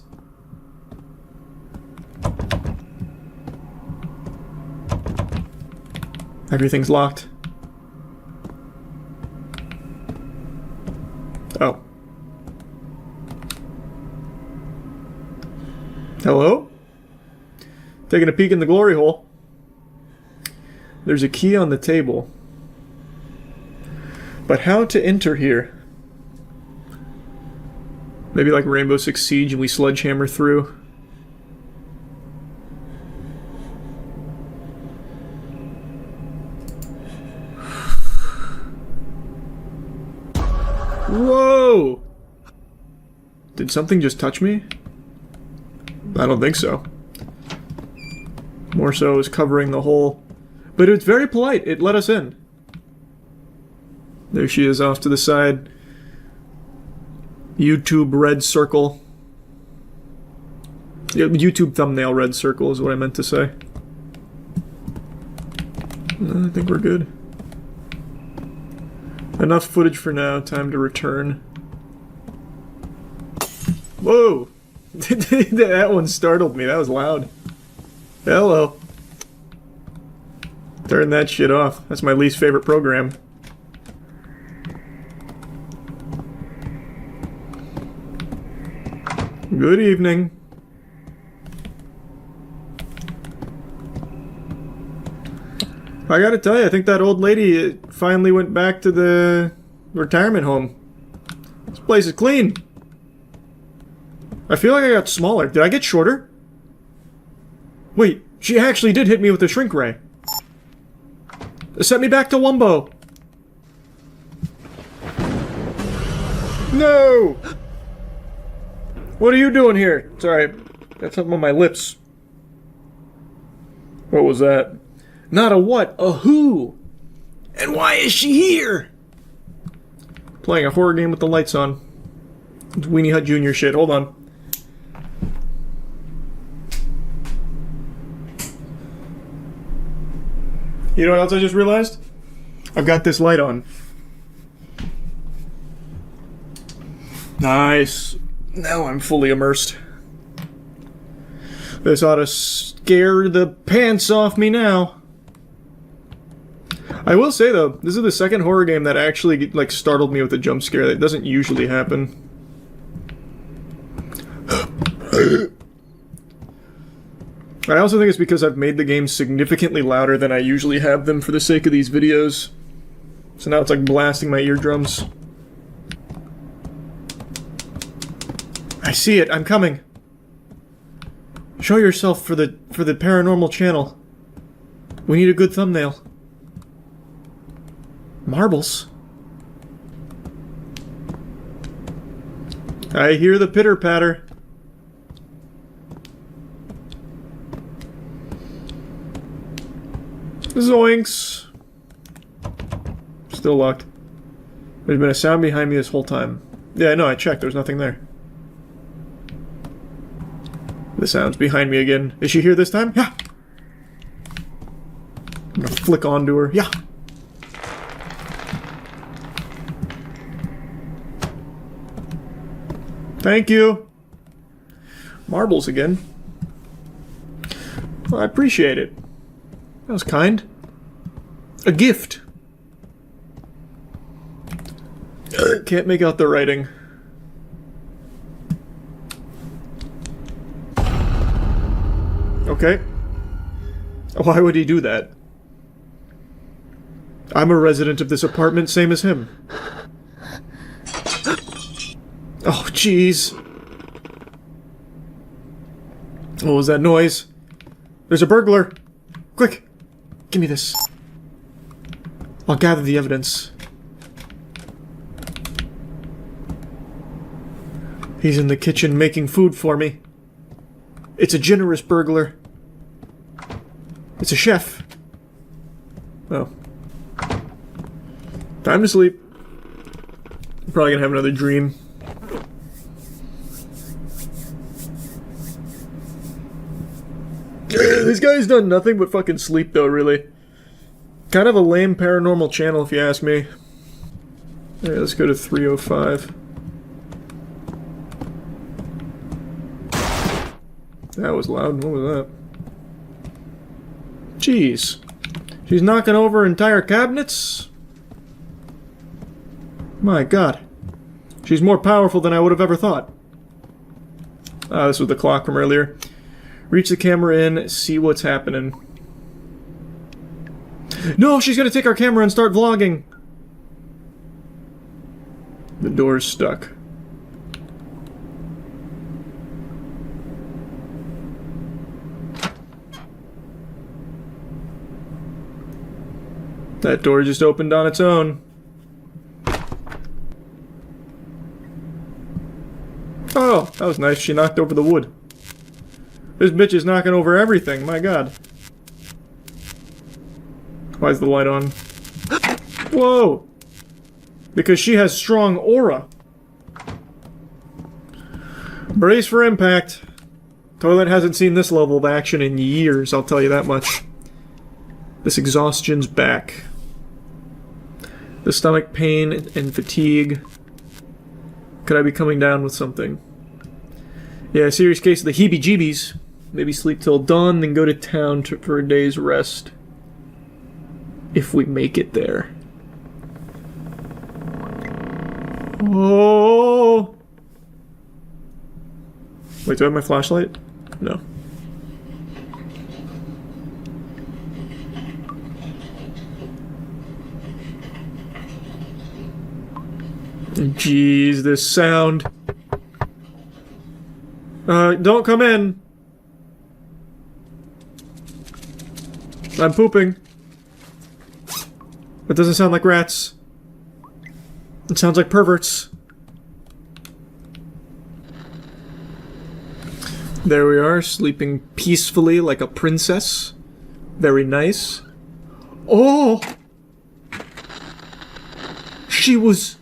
Everything's locked. Oh. Hello? Taking a peek in the glory hole. There's a key on the table. But how to enter here? Maybe like Rainbow Six Siege and we sledgehammer through. Whoa! Did something just touch me? I don't think so. More so is covering the hole. But it's very polite. It let us in. There she is off to the side. YouTube red circle. Yeah, YouTube thumbnail red circle is what I meant to say. I think we're good. Enough footage for now. Time to return. Whoa! That one startled me. That was loud. Hello. Turn that shit off. That's my least favorite program. Good evening. I gotta tell you, I think that old lady finally went back to the retirement home. This place is clean. I feel like I got smaller. Did I get shorter? Wait, she actually did hit me with a shrink ray. It sent me back to Wumbo. No! What are you doing here? Sorry, got something on my lips. What was that? Not a what, a who. And why is she here? Playing a horror game with the lights on. It's Weenie Hut Jr. shit. Hold on. You know what else I just realized? I've got this light on. Nice. Now I'm fully immersed. This ought to scare the pants off me now. I will say though, this is the second horror game that actually like startled me with a jump scare. That doesn't usually happen. I also think it's because I've made the game significantly louder than I usually have them for the sake of these videos. So now it's like blasting my eardrums. I see it, I'm coming. Show yourself for the paranormal channel. We need a good thumbnail. Marbles. I hear the pitter-patter. Zoinks. Still locked. There's been a sound behind me this whole time. Yeah, no, I checked. There's nothing there. The sound's behind me again. Is she here this time? Yeah! I'm gonna flick onto her. Yeah! Thank you! Marbles again. Well, I appreciate it. That was kind. A gift. Can't make out the writing. Okay. Why would he do that? I'm a resident of this apartment, same as him. Oh, jeez. What was that noise? There's a burglar! Quick! Give me this. I'll gather the evidence. He's in the kitchen making food for me. It's a generous burglar. It's a chef. Oh. Time to sleep. I'm probably gonna have another dream. This guy's done nothing but fucking sleep though, really. Kind of a lame paranormal channel if you ask me. Alright, let's go to 305. That was loud. What was that? Jeez. She's knocking over entire cabinets? My god. She's more powerful than I would have ever thought. Ah, this was the clock from earlier. Reach the camera in, see what's happening. No, she's gonna take our camera and start vlogging! The door's stuck. That door just opened on its own. Oh, that was nice. She knocked over the wood. This bitch is knocking over everything, my god. Why is the light on? Whoa! Because she has strong aura. Brace for impact. Toilet hasn't seen this level of action in years, I'll tell you that much. This exhaustion's back. The stomach pain and fatigue. Could I be coming down with something? Yeah, serious case of the heebie-jeebies. Maybe sleep till dawn, then go to town for a day's rest. If we make it there. Oh! Wait, do I have my flashlight? No. Jeez, this sound. Don't come in. I'm pooping. It doesn't sound like rats. It sounds like perverts. There we are, sleeping peacefully like a princess. Very nice. Oh! She was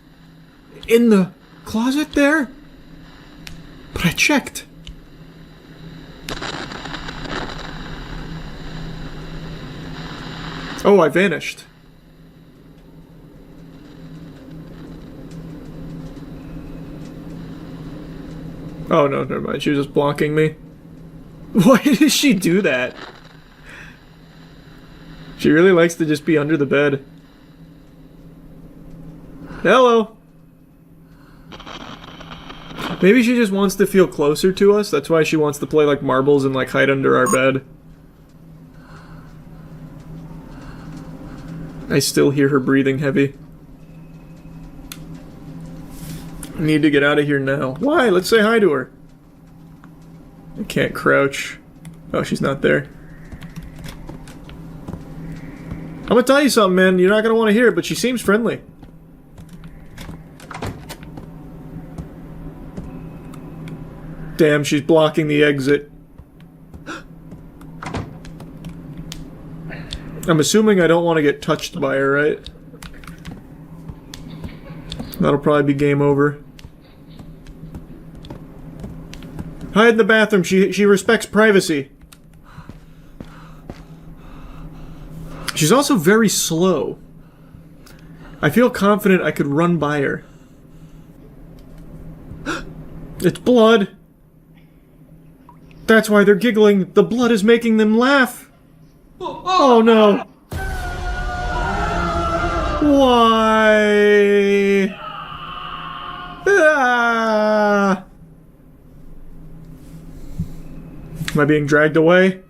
in the closet there? But I checked. Oh, I vanished. Oh no, never mind. She was just blocking me. Why did she do that? She really likes to just be under the bed. Hello. Maybe she just wants to feel closer to us. That's why she wants to play like marbles and like hide under our bed. I still hear her breathing heavy. I need to get out of here now. Why? Let's say hi to her. I can't crouch. Oh, she's not there. I'm gonna tell you something, man. You're not gonna want to hear it, but she seems friendly. Damn, she's blocking the exit. I'm assuming I don't want to get touched by her, right? That'll probably be game over. Hide in the bathroom. She respects privacy. She's also very slow. I feel confident I could run by her. It's blood. That's why they're giggling. The blood is making them laugh. Oh no. Why? Ah. Am I being dragged away?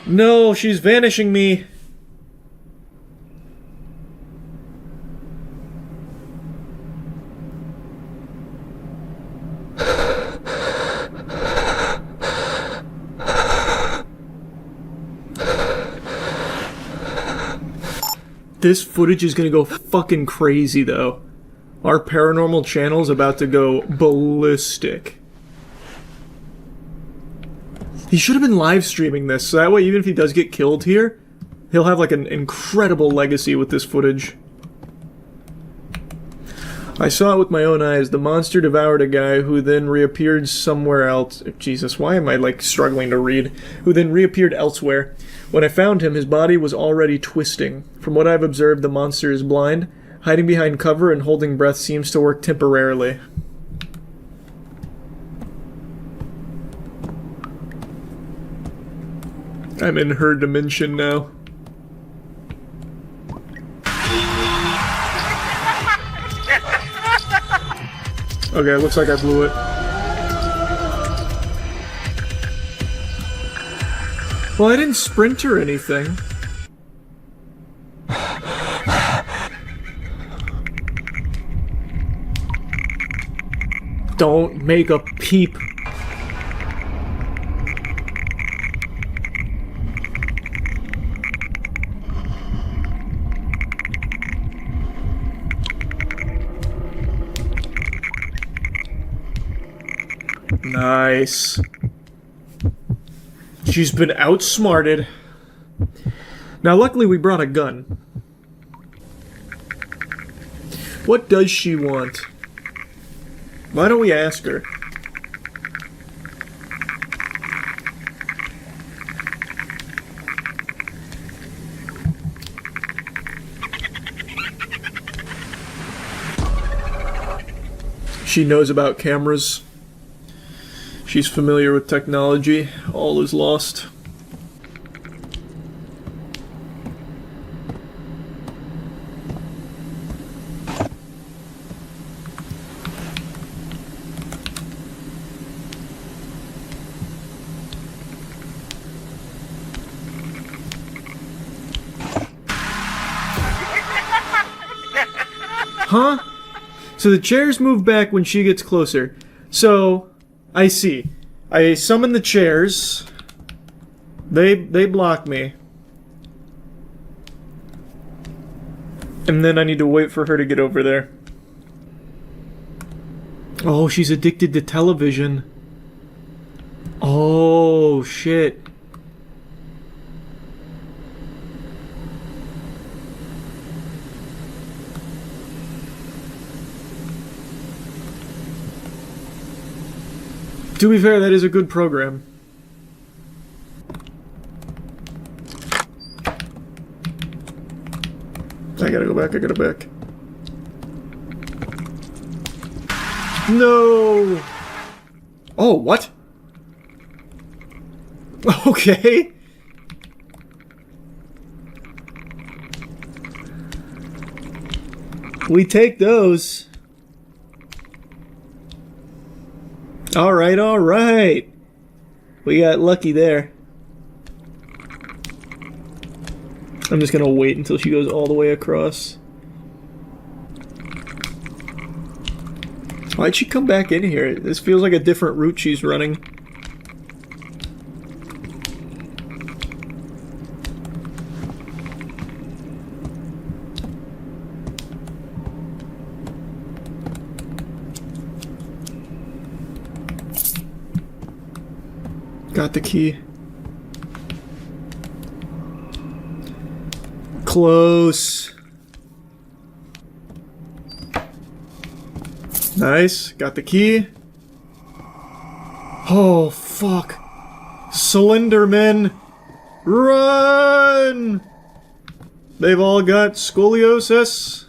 No, she's vanishing me. This footage is gonna go fucking crazy, though. Our paranormal channel's about to go ballistic. He should have been live streaming this, so that way even if he does get killed here, he'll have like an incredible legacy with this footage. I saw it with my own eyes. The monster devoured a guy who then reappeared somewhere else. Jesus, why am I like struggling to read? Who then reappeared elsewhere. When I found him, his body was already twisting. From what I've observed, the monster is blind. Hiding behind cover and holding breath seems to work temporarily. I'm in her dimension now. Okay, looks like I blew it. Well, I didn't sprint or anything. Don't make a peep. Nice. She's been outsmarted. Now, luckily, we brought a gun. What does she want? Why don't we ask her? She knows about cameras. She's familiar with technology. All is lost. Huh? So the chairs move back when she gets closer. So, I see. I summon the chairs. They block me. And then I need to wait for her to get over there. Oh, she's addicted to television. Oh, shit. To be fair, that is a good program. I gotta go back, I gotta back. No! Oh, what? Okay. We take those. Alright, alright. We got lucky there. I'm just gonna wait until she goes all the way across. Why'd she come back in here? This feels like a different route she's running. Got the key. Close. Nice. Got the key. Oh, fuck. Slendermen. Run! They've all got scoliosis.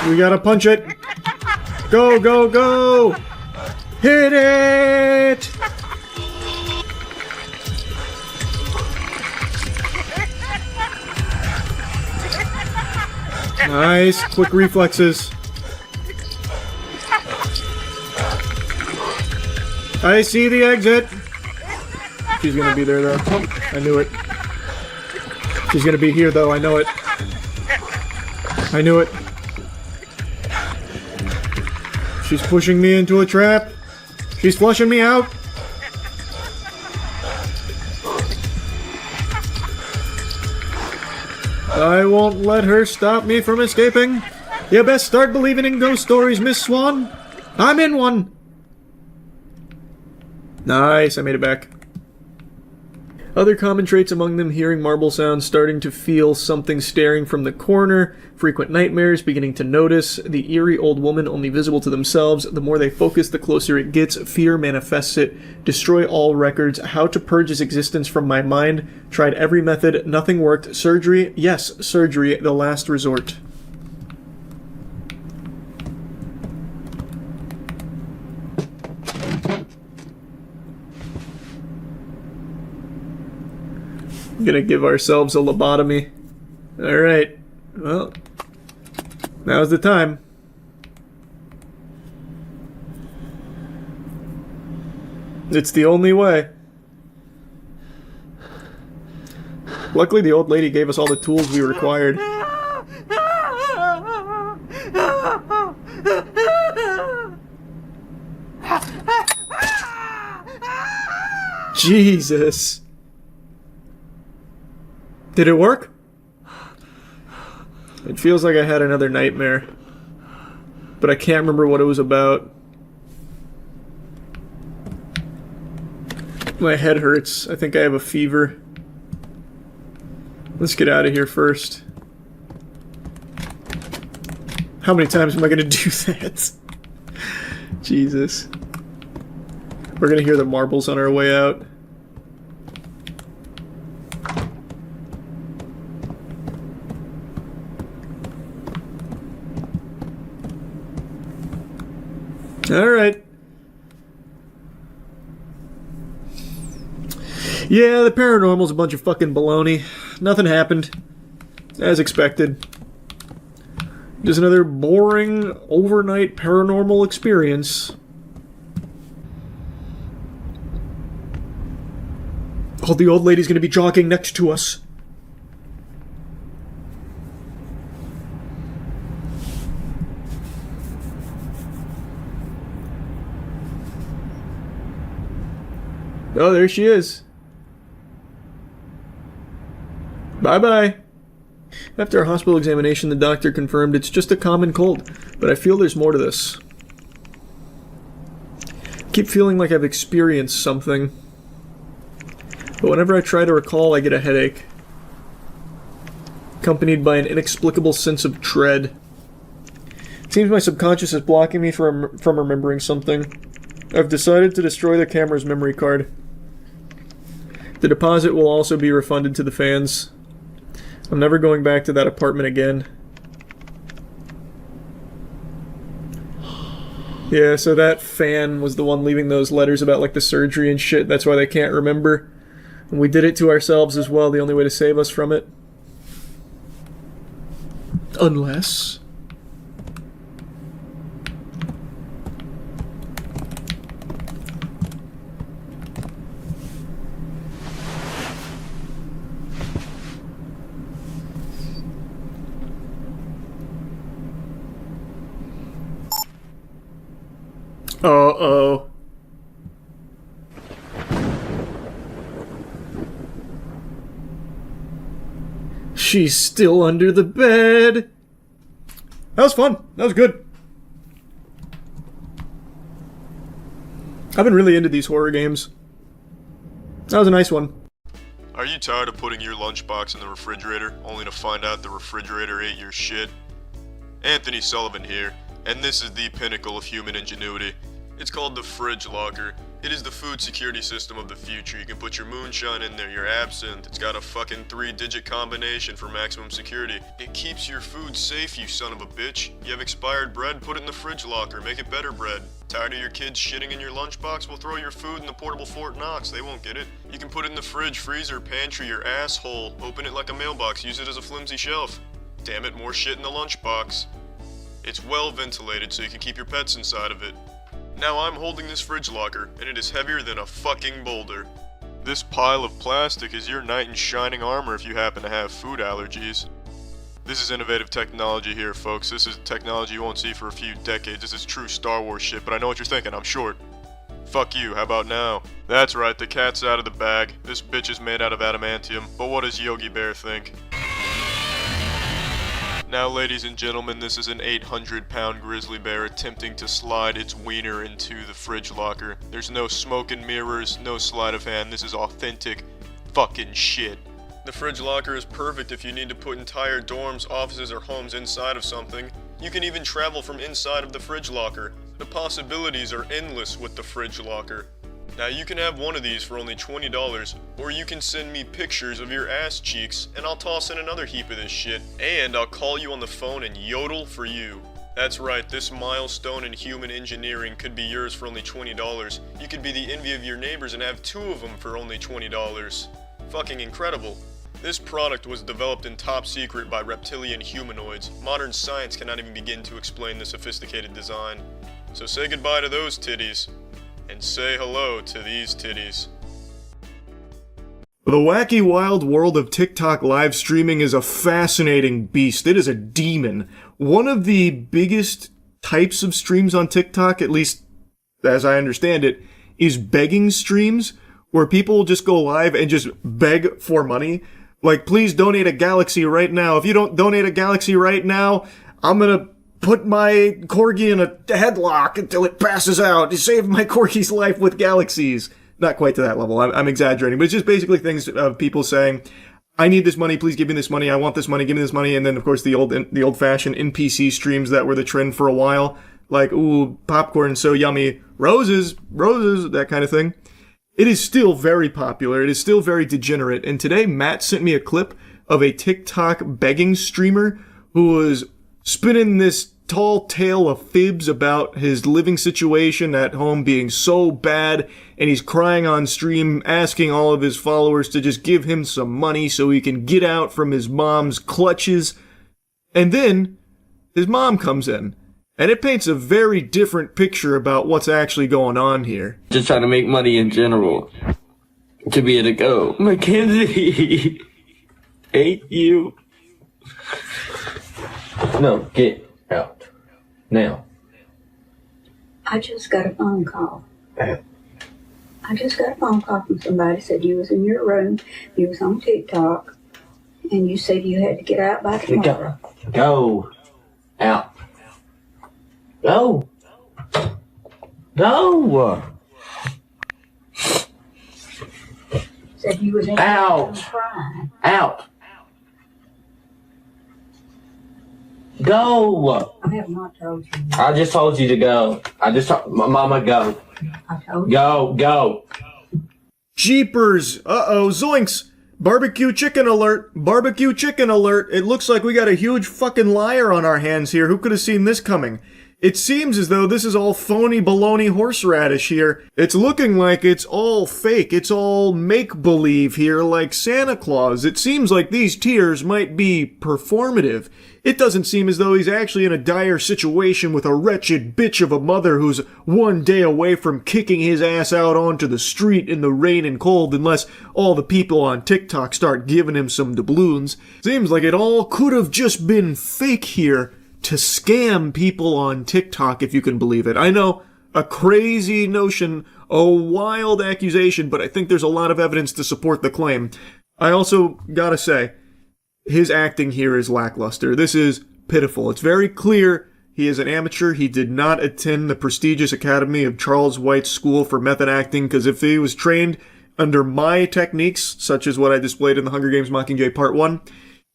We gotta punch it. Go, go, go! Hit it! Nice, quick reflexes. I see the exit. She's gonna be there though. I knew it. She's gonna be here though, I know it. I knew it. She's pushing me into a trap. She's flushing me out. I won't let her stop me from escaping. You best start believing in ghost stories, Miss Swan. I'm in one. Nice, I made it back. Other common traits among them: hearing marble sounds, starting to feel something staring from the corner, frequent nightmares, beginning to notice, the eerie old woman only visible to themselves. The more they focus, the closer it gets. Fear manifests it. Destroy all records. How to purge his existence from my mind. Tried every method. Nothing worked. Surgery? Yes, surgery. The last resort. Gonna give ourselves a lobotomy. Alright. Well, now's the time. It's the only way. Luckily, the old lady gave us all the tools we required. Jesus. Did it work? It feels like I had another nightmare. but I can't remember what it was about. My head hurts. I think I have a fever. Let's get out of here first. How many times am I gonna do that? Jesus. We're gonna hear the marbles on our way out. Alright. Yeah, the paranormal's a bunch of fucking baloney. Nothing happened. As expected. Just another boring overnight paranormal experience. Oh, the old lady's gonna be jogging next to us. Oh, there she is. Bye-bye. After a hospital examination, the doctor confirmed it's just a common cold, but I feel there's more to this. I keep feeling like I've experienced something, but whenever I try to recall, I get a headache, accompanied by an inexplicable sense of dread. It seems my subconscious is blocking me from remembering something. I've decided to destroy the camera's memory card. The deposit will also be refunded to the fans. I'm never going back to that apartment again. Yeah, so that fan was the one leaving those letters about like the surgery and shit. That's why they can't remember. And we did it to ourselves as well, the only way to save us from it. Unless... Uh-oh. She's still under the bed. That was fun. That was good. I've been really into these horror games. That was a nice one. Are you tired of putting your lunchbox in the refrigerator, only to find out the refrigerator ate your shit? Anthony Sullivan here, and this is the pinnacle of human ingenuity. It's called the fridge locker. It is the food security system of the future. You can put your moonshine in there, your absinthe. It's got a fucking 3-digit combination for maximum security. It keeps your food safe, you son of a bitch. You have expired bread, put it in the fridge locker. Make it better bread. Tired of your kids shitting in your lunchbox? Well, throw your food in the portable Fort Knox. They won't get it. You can put it in the fridge, freezer, pantry, your asshole. Open it like a mailbox. Use it as a flimsy shelf. Damn it, more shit in the lunchbox. It's well ventilated so you can keep your pets inside of it. Now I'm holding this fridge locker, and it is heavier than a fucking boulder. This pile of plastic is your knight in shining armor if you happen to have food allergies. This is innovative technology here, folks. This is technology you won't see for a few decades. This is true Star Wars shit, but I know what you're thinking. I'm short. Fuck you, how about now? That's right, the cat's out of the bag. This bitch is made out of adamantium, but what does Yogi Bear think? Now, ladies and gentlemen, this is an 800-pound grizzly bear attempting to slide its wiener into the fridge locker. There's no smoke and mirrors, no sleight of hand. This is authentic fucking shit. The fridge locker is perfect if you need to put entire dorms, offices, or homes inside of something. You can even travel from inside of the fridge locker. The possibilities are endless with the fridge locker. Now you can have one of these for only $20, or you can send me pictures of your ass cheeks, and I'll toss in another heap of this shit, and I'll call you on the phone and yodel for you. That's right, this milestone in human engineering could be yours for only $20. You could be the envy of your neighbors and have 2 of them for only $20. Fucking incredible. This product was developed in top secret by reptilian humanoids. Modern science cannot even begin to explain the sophisticated design. So say goodbye to those titties. And say hello to these titties. The wacky wild world of TikTok live streaming is a fascinating beast. It is a demon. One of the biggest types of streams on TikTok, at least as I understand it, is begging streams, where people just go live and just beg for money. Like, please donate a galaxy right now. If you don't donate a galaxy right now, I'm gonna put my corgi in a headlock until it passes out to save my corgi's life with galaxies. Not quite to that level. I'm exaggerating, but it's just basically things of people saying, I need this money, please give me this money, I want this money, give me this money. And then, of course, the old-fashioned NPC streams that were the trend for a while. Like, ooh, popcorn so yummy, roses, that kind of thing. It is still very popular. It is still very degenerate. And today, Matt sent me a clip of a TikTok begging streamer who was spinning this tall tale of fibs about his living situation at home being so bad, and he's crying on stream, asking all of his followers to just give him some money so he can get out from his mom's clutches. And then his mom comes in, and it paints a very different picture about what's actually going on here. Just trying to make money in general to be able to go. Mackenzie, hate you. No, get out. Now. I just got a phone call. I just got a phone call from somebody said you was in your room, you was on TikTok, and you said you had to get out by tomorrow. Go. Out. Go. Go. Said you was in your room crying. Out. Go. I have not told you. I just told you to go. Mama, go. I told you. Go. Jeepers. Uh-oh, zoinks. Barbecue chicken alert. Barbecue chicken alert. It looks like we got a huge fucking liar on our hands here. Who could have seen this coming? It seems as though this is all phony baloney horseradish here. It's looking like it's all fake. It's all make-believe here, like Santa Claus. It seems like these tears might be performative. It doesn't seem as though he's actually in a dire situation with a wretched bitch of a mother who's one day away from kicking his ass out onto the street in the rain and cold unless all the people on TikTok start giving him some doubloons. Seems like it all could have just been fake here to scam people on TikTok, if you can believe it. I know, a crazy notion, a wild accusation, but I think there's a lot of evidence to support the claim. I also gotta say, his acting here is lackluster. This is pitiful. It's very clear he is an amateur. He did not attend the prestigious academy of Charles White's School for Method Acting, because if he was trained under my techniques, such as what I displayed in the Hunger Games Mockingjay Part 1,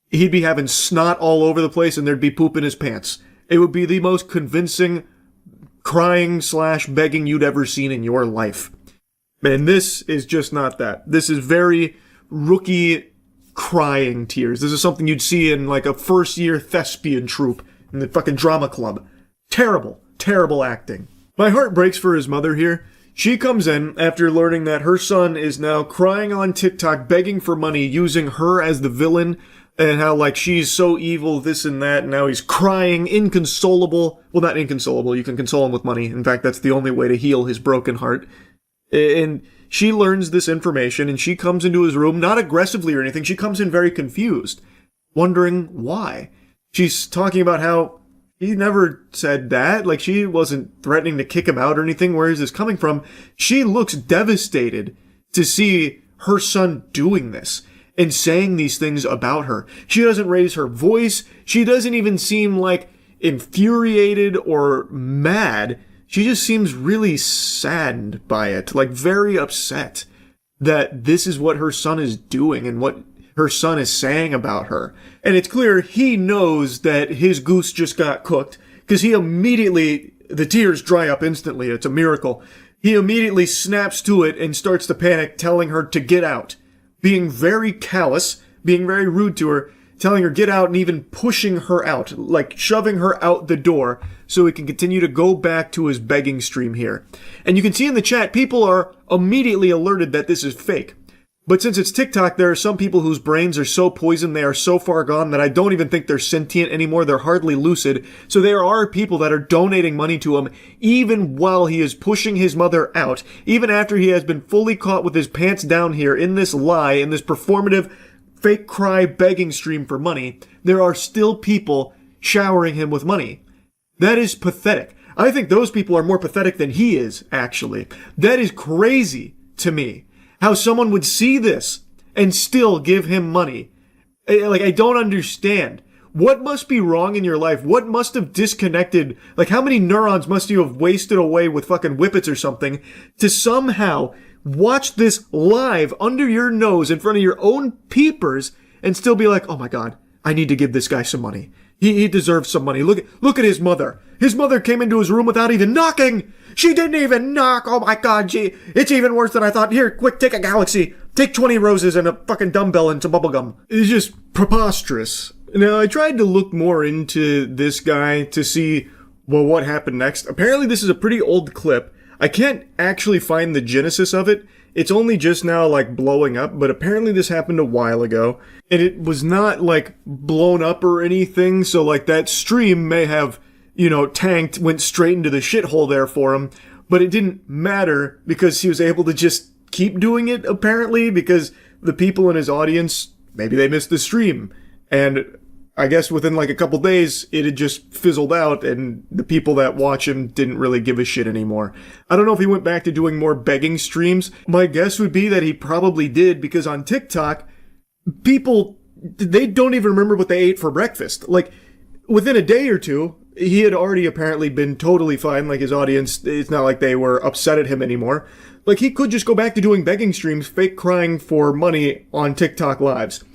he'd be having snot all over the place and there'd be poop in his pants. It would be the most convincing crying/begging you'd ever seen in your life. And this is just not that. This is very rookie crying tears. This is something you'd see in like a first-year thespian troupe in the fucking drama club. Terrible, terrible acting. My heart breaks for his mother here. She comes in after learning that her son is now crying on TikTok, begging for money, using her as the villain, and how, like, she's so evil, this and that, and now he's crying, inconsolable. Well, not inconsolable, you can console him with money. In fact, that's the only way to heal his broken heart. And she learns this information, and she comes into his room, not aggressively or anything, she comes in very confused, wondering why. She's talking about how he never said that, like, she wasn't threatening to kick him out or anything. Where is this coming from? She looks devastated to see her son doing this and saying these things about her. She doesn't raise her voice. She doesn't even seem like infuriated or mad. She just seems really saddened by it, like very upset that this is what her son is doing and what her son is saying about her. And it's clear he knows that his goose just got cooked, because he immediately, the tears dry up instantly. It's a miracle. He immediately snaps to it and starts to panic, telling her to get out. Being very callous, being very rude to her, telling her get out and even pushing her out, like shoving her out the door so he can continue to go back to his begging stream here. And you can see in the chat, people are immediately alerted that this is fake. But since it's TikTok, there are some people whose brains are so poisoned, they are so far gone that I don't even think they're sentient anymore. They're hardly lucid. So there are people that are donating money to him even while he is pushing his mother out, even after he has been fully caught with his pants down here in this lie, in this performative fake cry begging stream for money. There are still people showering him with money. That is pathetic. I think those people are more pathetic than he is, actually. That is crazy to me. How someone would see this and still give him money. Like, I don't understand. What must be wrong in your life? What must have disconnected? Like, how many neurons must you have wasted away with fucking whippets or something to somehow watch this live under your nose in front of your own peepers and still be like, oh my God, I need to give this guy some money. He deserves some money. Look at his mother. His mother came into his room without even knocking. She didn't even knock. Oh my God, it's even worse than I thought. Here, quick, take a Galaxy. Take 20 roses and a fucking dumbbell and some bubblegum. It's just preposterous. Now, I tried to look more into this guy to see, well, what happened next. Apparently, this is a pretty old clip. I can't actually find the genesis of it. It's only just now, like, blowing up, but apparently this happened a while ago. And it was not, like, blown up or anything, so, like, that stream may have, tanked, went straight into the shithole there for him. But it didn't matter because he was able to just keep doing it, apparently, because the people in his audience, maybe they missed the stream. And I guess within like a couple days, it had just fizzled out and the people that watch him didn't really give a shit anymore. I don't know if he went back to doing more begging streams. My guess would be that he probably did, because on TikTok, people, they don't even remember what they ate for breakfast. Like, within a day or two, he had already apparently been totally fine. Like, his audience, it's not like they were upset at him anymore. Like, he could just go back to doing begging streams, fake crying for money on TikTok lives.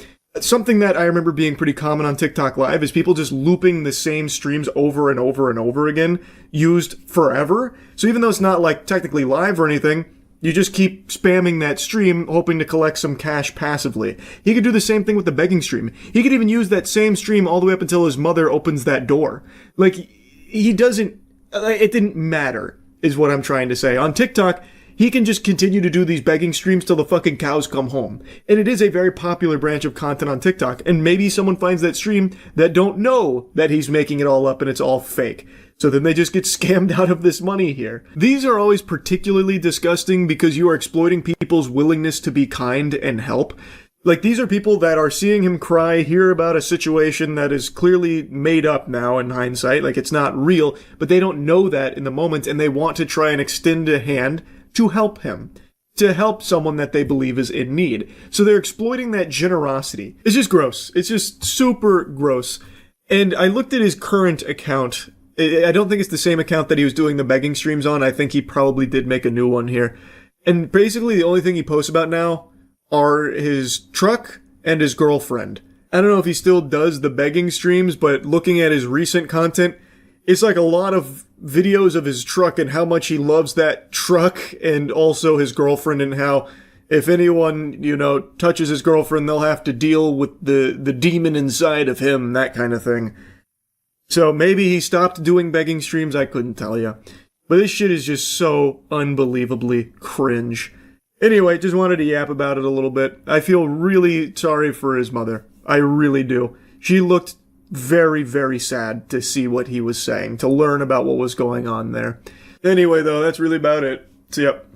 Something that I remember being pretty common on TikTok Live is people just looping the same streams over and over and over again, used forever. So even though it's not like technically live or anything, you just keep spamming that stream, hoping to collect some cash passively. He could do the same thing with the begging stream. He could even use that same stream all the way up until his mother opens that door. Like, he doesn't, it didn't matter, is what I'm trying to say. On TikTok, he can just continue to do these begging streams till the fucking cows come home. And it is a very popular branch of content on TikTok. And maybe someone finds that stream that don't know that he's making it all up and it's all fake. So then they just get scammed out of this money here. These are always particularly disgusting because you are exploiting people's willingness to be kind and help. Like, these are people that are seeing him cry, hear about a situation that is clearly made up now in hindsight. Like, it's not real, but they don't know that in the moment and they want to try and extend a hand to help him, to help someone that they believe is in need. So they're exploiting that generosity. It's just gross. It's just super gross. And I looked at his current account. I don't think it's the same account that he was doing the begging streams on. I think he probably did make a new one here. And basically the only thing he posts about now are his truck and his girlfriend. I don't know if he still does the begging streams, but looking at his recent content, it's like a lot of videos of his truck and how much he loves that truck, and also his girlfriend, and how if anyone, touches his girlfriend, they'll have to deal with the demon inside of him, that kind of thing. So maybe he stopped doing begging streams, I couldn't tell you. But this shit is just so unbelievably cringe. Anyway, just wanted to yap about it a little bit. I feel really sorry for his mother. I really do. She looked very, very sad to see what he was saying, to learn about what was going on there. Anyway, though, that's really about it. See ya.